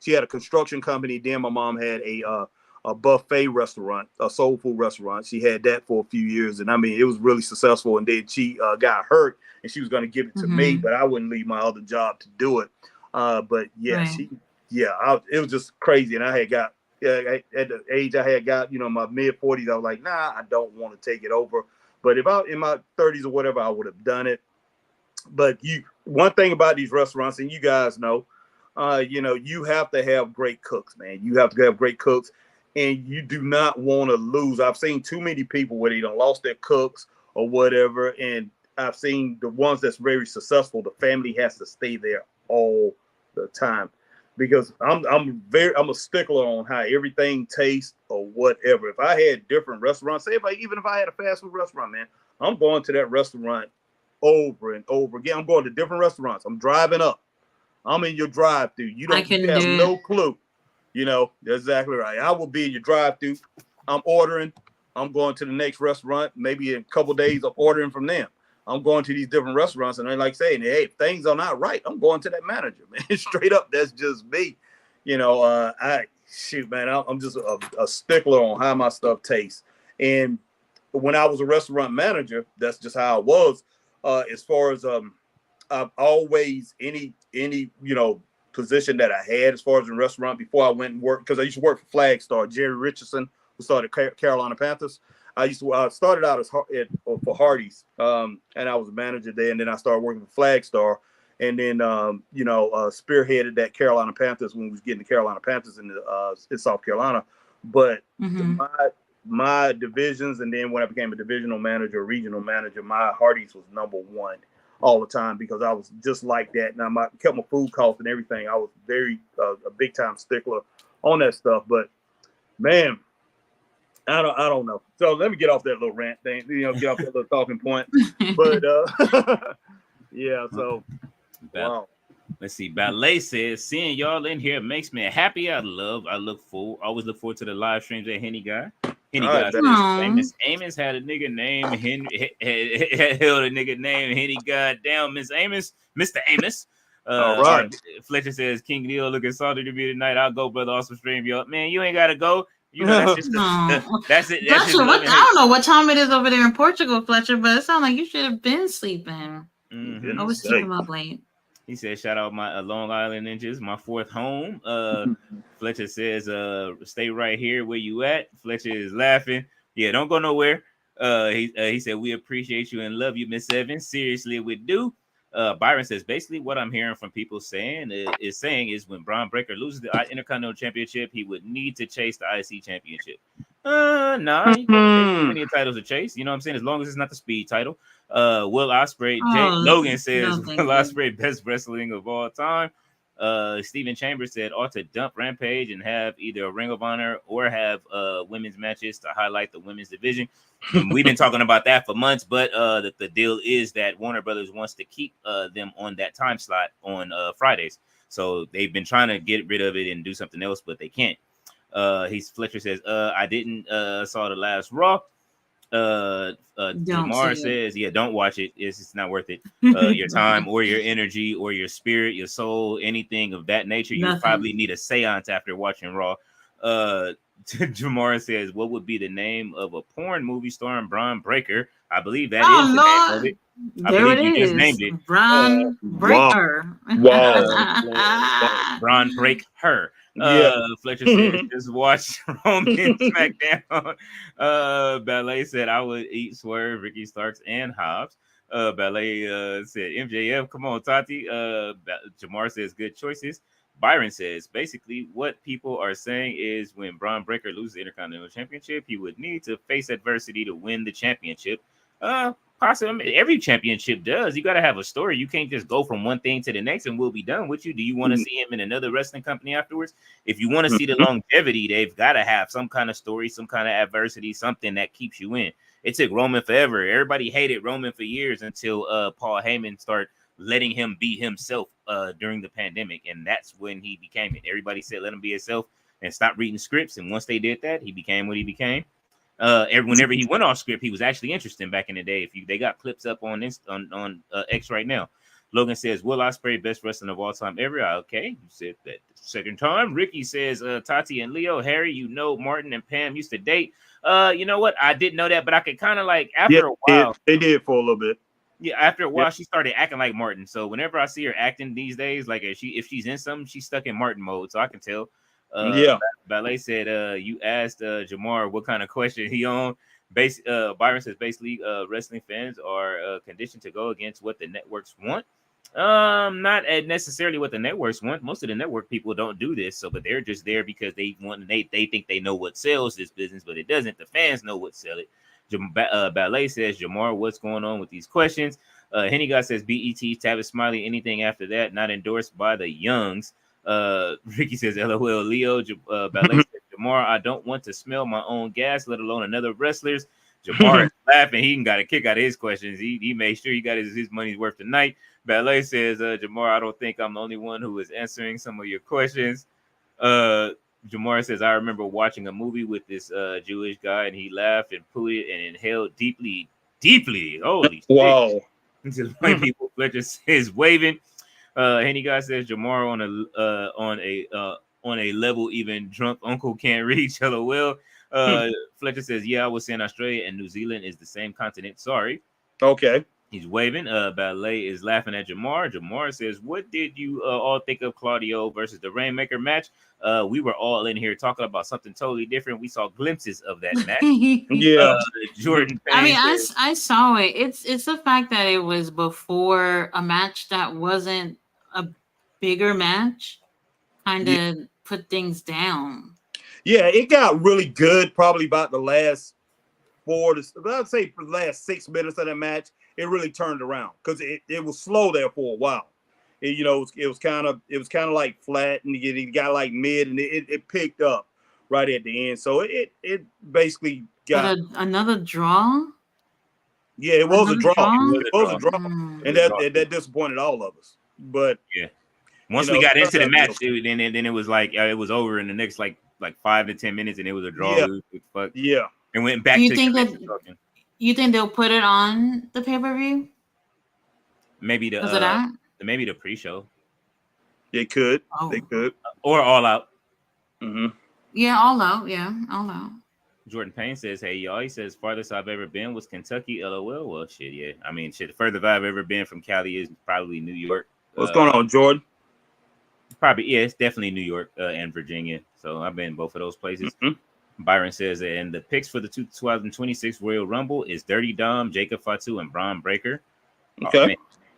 she had a construction company. Then my mom had a buffet restaurant, a soul food restaurant. She had that for a few years, and I mean, it was really successful. And then she got hurt, and she was going to give it to me, but I wouldn't leave my other job to do it. But yeah, it was just crazy. And I had got at the age I had got, my mid 40s, I was like, nah, I don't want to take it over. But if I in my 30s or whatever, I would have done it. But one thing about these restaurants, and you guys know, you have to have great cooks, man. You have to have great cooks. and you do not want to lose. I've seen too many people where they done lost their cooks or whatever, and I've seen the ones that's very successful. The family has to stay there all the time because I'm a stickler on how everything tastes or whatever. If I had different restaurants, even if I had a fast food restaurant, man, I'm going to that restaurant over and over again. I'm going to different restaurants. I'm driving up. I'm in your drive-through. You have no clue. You know, that's exactly right. I will be in your drive-through. I'm ordering. I'm going to the next restaurant. Maybe in a couple of days, I'm ordering from them. I'm going to these different restaurants, and they're like saying, "Hey, if things are not right, I'm going to that manager, man." Straight up, that's just me. You know, I'm just a stickler on how my stuff tastes. And when I was a restaurant manager, that's just how I was. As far as I've always any position that I had as far as in restaurant before I went and worked, because I used to work for Flagstar. Jerry Richardson, who started Carolina Panthers. I started out for Hardee's, and I was a manager there, and then I started working for Flagstar, and then spearheaded that Carolina Panthers when we was getting the Carolina Panthers in South Carolina. But my divisions, and then when I became a divisional manager, regional manager, my Hardee's was number one all the time because I was just like that. Now I kept my food costs and everything. I was very a big time stickler on that stuff. But man, I don't know. So let me get off that little rant thing. Get off that little talking point. But yeah. So wow. Let's see. Ballet says, seeing y'all in here makes me happy. I always look forward to the live streams at Henny Guy. Henny Guy says, Miss Amos had a nigga named Henry, held a nigga named Henny. Goddamn, Miss Amos, Mr. Amos. All right. Fletcher says, King Neil looking salty to me tonight. I'll go, brother. Awesome stream, y'all. Man, you ain't gotta go. You know, that's just that's it. That's Fletcher, I don't know what time it is over there in Portugal, Fletcher, but it sounds like you should have been sleeping. I was keeping up late. He said, shout out my Long Island Ninjas, my fourth home. Fletcher says, stay right here where you at. Fletcher is laughing. Yeah, don't go nowhere. He said, we appreciate you and love you, Miss Evans. Seriously, we do. Byron says, basically what I'm hearing from people saying is when Braun Breaker loses the Intercontinental Championship, he would need to chase the IC Championship. Nah, you got plenty of titles to chase. You know what I'm saying? As long as it's not the speed title. Will Ospreay, Logan says, Will Ospreay, best wrestling of all time. Steven Chambers said, ought to dump Rampage and have either a Ring of Honor or have women's matches to highlight the women's division. We've been talking about that for months, but the deal is that Warner Brothers wants to keep them on that time slot on Fridays. So they've been trying to get rid of it and do something else, but they can't. Fletcher says, I didn't saw the last Raw. Jamar says, yeah, don't watch it. It's not worth it. Your time or your energy or your spirit, your soul, anything of that nature. You probably need a seance after watching Raw. Jamar says, what would be the name of a porn movie starring Braun Breaker? I believe that is the name of it. There it is. Named it. Braun Breaker. Wow. Braun Break Her. Fletcher said, just watch Roman SmackDown. Ballet said, I would eat Swerve, Ricky Starks, and Hobbs. Ballet said, MJF, come on, Tati. Jamar says, good choices. Byron says, basically, what people are saying is when Braun Breaker loses the Intercontinental Championship, he would need to face adversity to win the championship. Possibly, I mean, every championship does. You got to have a story. You can't just go from one thing to the next and we'll be done with you. Do you want to see him in another wrestling company afterwards? If you want to see the longevity, they've got to have some kind of story, some kind of adversity, something that keeps you in. It took Roman forever. Everybody hated Roman for years until Paul Heyman started letting him be himself during the pandemic. And that's when he became it. Everybody said, let him be himself and stop reading scripts. And once they did that, he became what he became. Whenever he went off script, he was actually interesting back in the day. They got clips up on X right now. Logan says, Will Ospreay, best wrestler of all time ever? Okay, you said that the second time. Ricky says, Tati and Leo, Harry, Martin and Pam used to date. You know what? I didn't know that, but I could kind of like after a while. They did for a little bit. Yeah, after a while, she started acting like Martin. So whenever I see her acting these days, like if she's in something, she's stuck in Martin mode. So I can tell. Ballet said, you asked Jamar what kind of question he on. Byron says basically wrestling fans are conditioned to go against what the networks want. Not necessarily what the networks want. Most of the network people don't do this, so but they're just there because they want. They think they know what sells this business, but it doesn't. The fans know what sell it. Ballet says, Jamar, what's going on with these questions? Henny God says, BET, Tavis Smiley, anything after that, not endorsed by the Youngs. Ricky says, LOL, Leo. Ballet says, Jamar, I don't want to smell my own gas, let alone another wrestler's. Jamar is laughing. He got a kick out of his questions. He made sure he got his money's worth tonight. Ballet says, Jamar, I don't think I'm the only one who is answering some of your questions. Jamar says, I remember watching a movie with this Jewish guy, and he laughed and pooed and inhaled deeply. Holy shit. Wow. Until white people, Fletcher says, waving. Henny guy says, Jamar on a level even drunk uncle can't reach. LOL. Fletcher says, yeah, I was saying Australia and New Zealand is the same continent. Sorry. Okay. He's waving. Ballet is laughing at Jamar. Jamar says, what did you all think of Claudio versus the Rainmaker match? We were all in here talking about something totally different. We saw glimpses of that match. Yeah. Jordan Payne I mean, says, I saw it. It's the fact that it was before a match that wasn't a bigger match, kind of put things down. Yeah, it got really good probably about the last I'd say for the last 6 minutes of that match. It really turned around because it was slow there for a while. It was kind of like flat, and it got like mid, and it picked up right at the end. So it basically got another draw. Yeah, it was a draw. It was a draw. And that disappointed all of us. But yeah, once we got into the match, then it was like it was over in the next like 5 to 10 minutes, and it was a draw. Yeah, yeah. And went back. You think they'll put it on the pay-per-view? Maybe maybe the pre-show. They could. They could. Or All Out. Mm-hmm. Yeah, All Out. Yeah, All Out. Jordan Payne says, hey, y'all. He says, farthest I've ever been was Kentucky. LOL. Well, shit, yeah. I mean, shit, the furthest I've ever been from Cali is probably New York. What's going on, Jordan? Probably, yeah, it's definitely New York and Virginia. So I've been in both of those places. Mm-hmm. Byron says, and the picks for the 2026 Royal Rumble is Dirty Dom, Jacob Fatu, and Braun Breaker. Okay.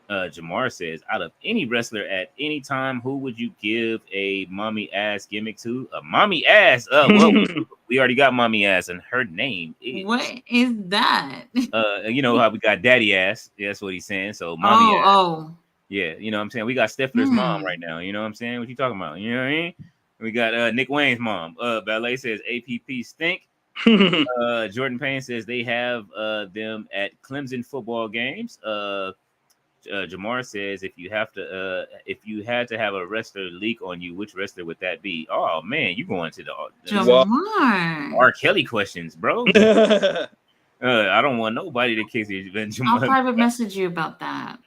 Jamar says, out of any wrestler at any time, who would you give a mommy ass gimmick to? A mommy ass? Well, we already got mommy ass, and her name is. What is that? You know how we got daddy ass. That's what he's saying. So mommy ass. Oh. Yeah, you know what I'm saying? We got Stifler's mom right now. You know what I'm saying? What you talking about? You know what I mean? We got Nick Wayne's mom. Ballet says APP stink. Jordan Payne says they have them at Clemson football games. Jamar says if you had to have a wrestler leak on you, which wrestler would that be? Oh man, you going to the Jamar R. Kelly questions, bro. I don't want nobody to kiss you. I'll private message you about that.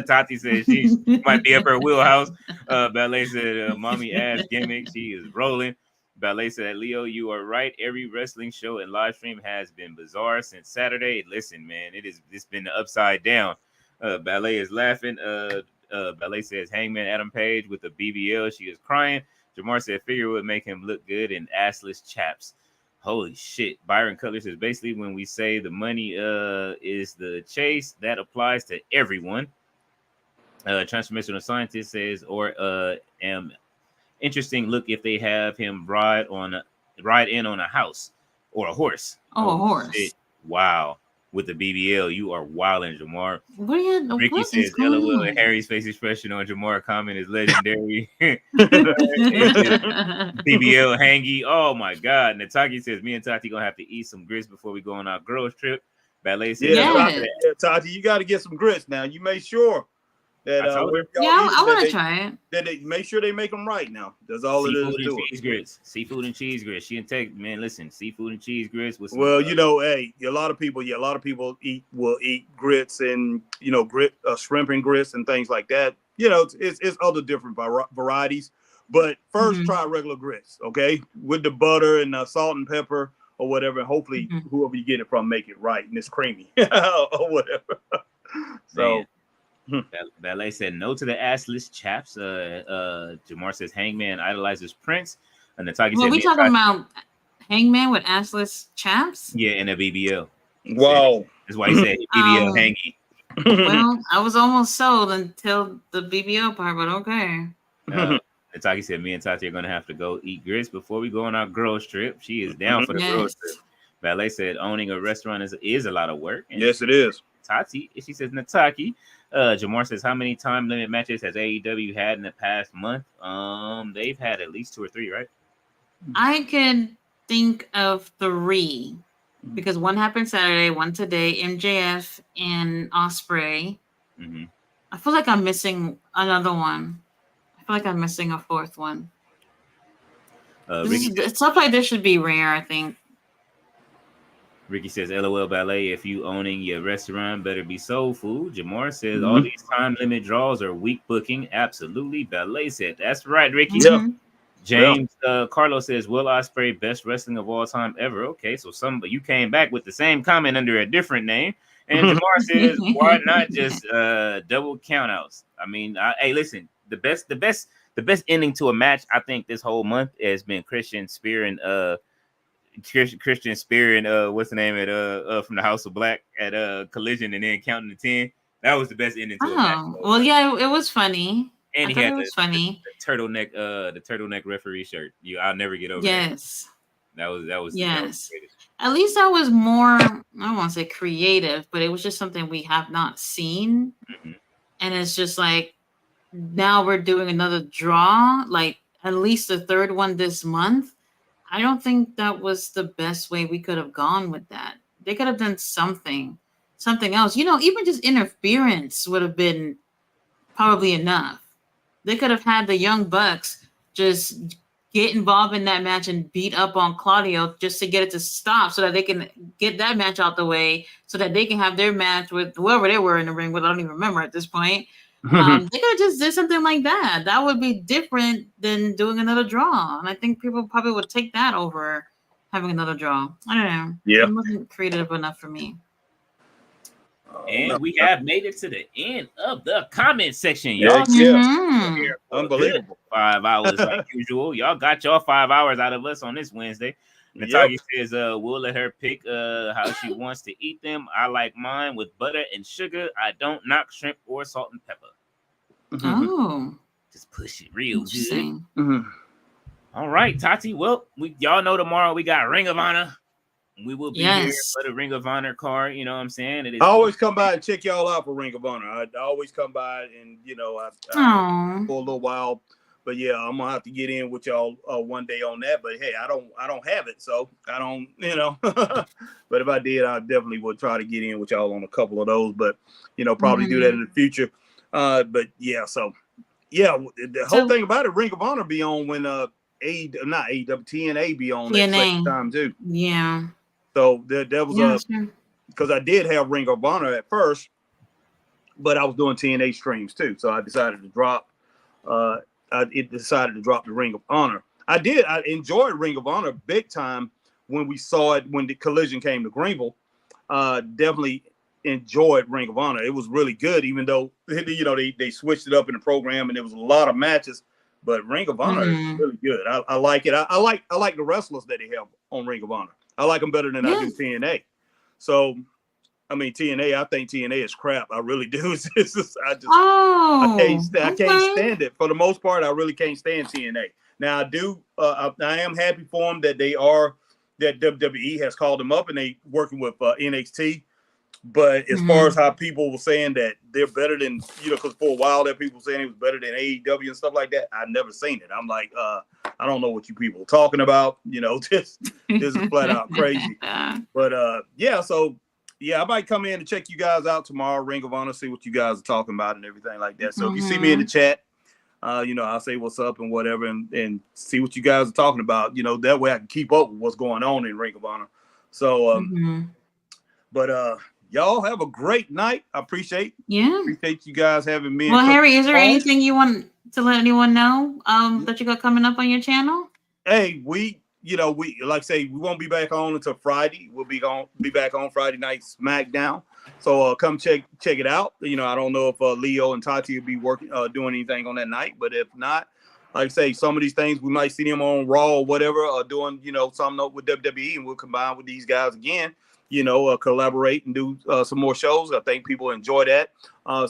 Tati says she might be up her wheelhouse. Ballet said mommy ass gimmick. She is rolling. Ballet said, Leo, you are right. Every wrestling show and live stream has been bizarre since Saturday. Listen, man, it's been the upside down. Ballet is laughing. Ballet says Hangman Adam Page with the BBL. She is crying. Jamar said figure would make him look good in assless chaps. Holy shit. Byron Cutler says basically when we say the money is the chase, that applies to everyone. Transformational Scientist says, or interesting look if they have him ride in on a house or a horse. A horse. Shit. Wow. With the BBL, you are wilding, Jamar. Ricky says, LOL, and Harry's face expression on Jamar comment is legendary. BBL hangy. Oh my God. Nataki says, me and Tati gonna have to eat some grits before we go on our girls trip. Ballet says, Tati, you got to get some grits now. You make sure that I want to try it. That they make sure they make them right now. That's all seafood it is. And cheese grits. Seafood and cheese grits. She and take man. Listen, seafood and cheese grits. With some, hey, a lot of people will eat grits and shrimp and grits and things like that. It's other different varieties. But first, try regular grits, okay, with the butter and salt and pepper or whatever. And hopefully, whoever you get it from, make it right and it's creamy or whatever. So. Man. Ballet said no to the assless chaps. Jamar says Hangman idolizes Prince. And Nataki said, we talking about Hangman with assless chaps? Yeah, and a BBL. Wow. That's why he said BBL hangy. Well, I was almost sold until the BBO part, but okay. Taki said, me and Tati are going to have to go eat grits before we go on our girls trip. She is down for the girls trip. Yes. Valet said, owning a restaurant is a lot of work. And Yes, it is. Tati, she says, Nataki. Jamar says, how many time limit matches has AEW had in the past month? They've had at least 2 or 3, right? I can think of 3 because one happened Saturday, one today. MJF and Osprey. Mm-hmm. I feel like I'm missing another one. I feel like I'm missing a 4th one. Stuff like this should be rare, I think. Ricky says, LOL Ballet, if you owning your restaurant, better be soul food. Jamar says, all these time limit draws are weak booking. Absolutely. Ballet said, that's right, Ricky. Mm-hmm. James Carlos says, Will Ospreay, best wrestling of all time ever. Okay, so you came back with the same comment under a different name. And Jamar says, why not just double countouts? I mean, hey, listen, the best ending to a match, I think, this whole month has been Christian Spear and what's the name at from the House of Black at Collision, and then counting to 10. That was the best ending to a match. Well, yeah, it was funny. And I thought it was funny. The turtleneck referee shirt. I'll never get over. Yes. That was yes. At least that was more, I don't want to say creative, but it was just something we have not seen. Mm-hmm. And it's just like, now we're doing another draw, like at least the 3rd one this month. I don't think that was the best way we could have gone with that. They could have done something else. Even just interference would have been probably enough. They could have had the Young Bucks just get involved in that match and beat up on Claudio just to get it to stop so that they can get that match out the way so that they can have their match with whoever they were in the ring with. I don't even remember at this point. They could have just did something like that. That would be different than doing another draw. And I think people probably would take that over having another draw. I don't know. Yeah. It wasn't creative enough for me. And we have made it to the end of the comment section, y'all. Unbelievable. 5 hours like usual. Y'all got your 5 hours out of us on this Wednesday. Nataki says, we'll let her pick how she wants to eat them. I like mine with butter and sugar. I don't knock shrimp or salt and pepper. Oh. Just push it real good. All right, Tati. Well, y'all know tomorrow we got Ring of Honor. We will be here for the Ring of Honor card. You know what I'm saying? I always come by and check y'all out for Ring of Honor. I always come by and, I for a little while. But yeah, I'm gonna have to get in with y'all one day on that. But hey, I don't have it, so I don't, But if I did, I definitely would try to get in with y'all on a couple of those. But probably do that in the future. But yeah, the whole thing about it, Ring of Honor be on when not AEW, TNA be on at the same time too. Yeah. So that was because I did have Ring of Honor at first, but I was doing TNA streams too. So I decided to drop. Decided to drop the Ring of Honor. I enjoyed Ring of Honor big time when we saw it when the Collision came to Greenville. Definitely enjoyed Ring of Honor. It was really good, even though they switched it up in the program and there was a lot of matches. But Ring of Honor is really good. I like it. I like the wrestlers that they have on Ring of Honor. I like them better than I do TNA. So, I mean, TNA, I think TNA is crap. I really do. I can't stand it. For the most part, I really can't stand TNA. Now, I am happy for them that that WWE has called them up and they working with NXT. But as far as how people were saying that they're better than, because for a while there people saying it was better than AEW and stuff like that, I've never seen it. I'm like, I don't know what you people are talking about. This is flat out crazy. But I might come in and check you guys out tomorrow, Ring of Honor, see what you guys are talking about and everything like that. So if you see me in the chat, I'll say what's up and whatever and see what you guys are talking about. That way I can keep up with what's going on in Ring of Honor. So, y'all have a great night. I appreciate you guys having me. Well, Harry, is there anything you want to let anyone know that you got coming up on your channel? Hey, we like I say, we won't be back on until Friday. We'll be back on Friday night SmackDown. So come check it out. I don't know if Leo and Tati will be working doing anything on that night, but if not, like I say, some of these things we might see them on Raw or whatever, or doing something up with WWE, and we'll combine with these guys again. collaborate and do some more shows. I think people enjoy that.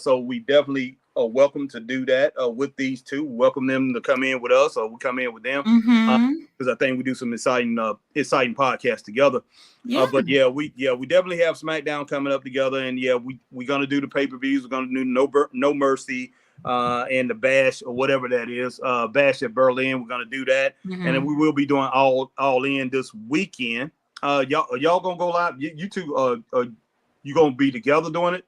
So we definitely are welcome to do that with these two. Welcome them to come in with us, or we come in with them, because I think we do some exciting podcasts together. Yeah. But we definitely have SmackDown coming up together, and we're gonna do the pay-per-views. We're gonna do No Mercy and the Bash, or whatever that is, Bash at Berlin. We're gonna do that, and then we will be doing all in this weekend. Y'all gonna go live? You two, you gonna be together doing it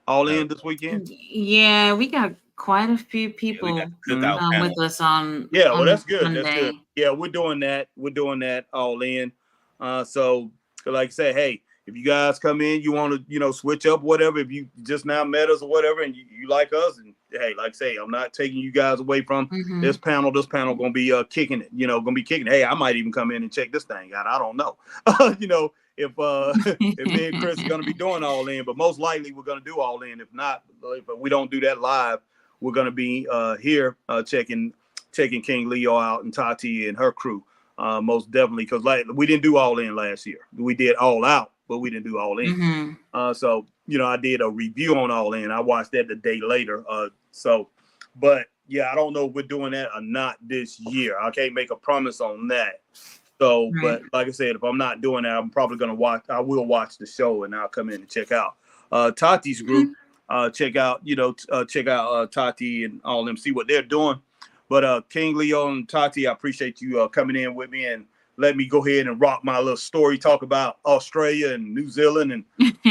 all in this weekend? Yeah, we got quite a few people with us on. Well, that's good. Sunday. That's good. Yeah, we're doing that. We're doing that all in. So like I say, hey, if you guys come in, you want to, switch up, whatever. If you just now met us or whatever, and you like us, and hey, like I say, I'm not taking you guys away from this panel. This panel gonna be kicking it. Gonna be kicking. Hey, I might even come in and check this thing out. I don't know. If me and Chris are gonna be doing all in, but most likely we're gonna do all in. If not, if we don't do that live, we're gonna be here checking King Leo out and Tati and her crew. Most definitely, because we didn't do all in last year. We did all out, but we didn't do all in. So I did a review on all in. I watched that the day later. But yeah, I don't know if we're doing that or not this year. I can't make a promise on that. So, but like I said, if I'm not doing that, I'm probably gonna watch. I will watch the show and I'll come in and check out Tati's group. Check out Tati and all them. See what they're doing. But King Leo and Tati, I appreciate you coming in with me and let me go ahead and rock my little story, talk about Australia and New Zealand and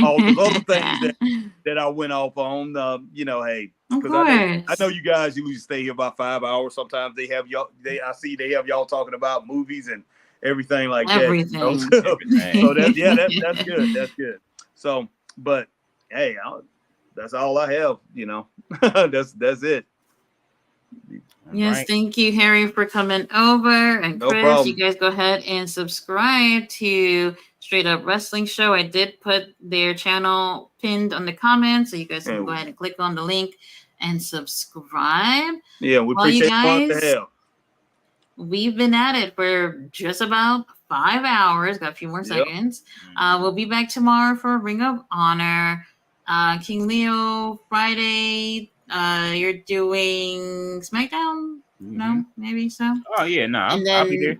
all those other things that I went off on. Hey, because I know you guys usually stay here about 5 hours. Sometimes they have y'all. I see they have y'all talking about movies and everything like that. So that's good. That's good. So, but hey, that's all I have. That's it. Yes, thank you, Harry, for coming over. And no Chris, problem. You guys go ahead and subscribe to Straight Up Wrestling Show. I did put their channel pinned on the comments, so you guys can go ahead and click on the link and subscribe. Yeah, we appreciate you guys. The help. We've been at it for just about 5 hours. Got a few more seconds. We'll be back tomorrow for Ring of Honor. King Leo, Friday. You're doing SmackDown? No, maybe so. Oh yeah, no, I'll be there.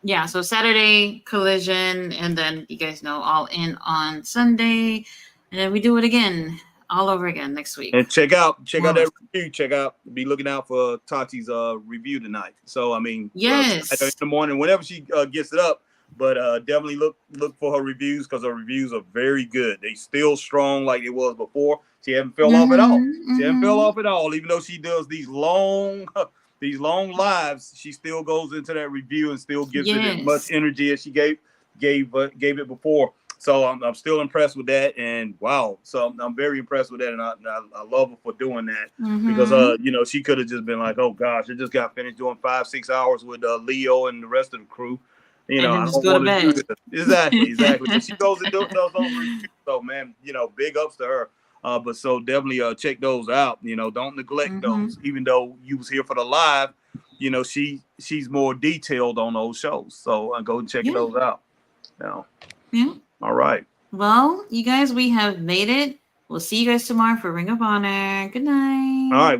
Yeah, so Saturday Collision, and then you guys know All In on Sunday, and then we do it again, all over again next week. And check out that review. Be looking out for Tati's review tonight. So yes, in the morning, whenever she gets it up. But definitely look for her reviews, because her reviews are very good. They still strong like it was before. She hasn't fell off at all. She hasn't fell off at all. Even though she does these long lives, she still goes into that review and still gives it as much energy as she gave it before. So I'm still impressed with that. And wow, so I'm very impressed with that, and I love her for doing that, because she could have just been like, oh gosh, I just got finished doing 5-6 hours with Leo and the rest of the crew. I don't want to do this. Exactly. And she goes and does those reviews. So man, big ups to her. But so definitely check those out. Don't neglect those. Even though you was here for the live, she's more detailed on those shows. So go and check those out. Yeah. All right. Well, you guys, we have made it. We'll see you guys tomorrow for Ring of Honor. Good night. All right.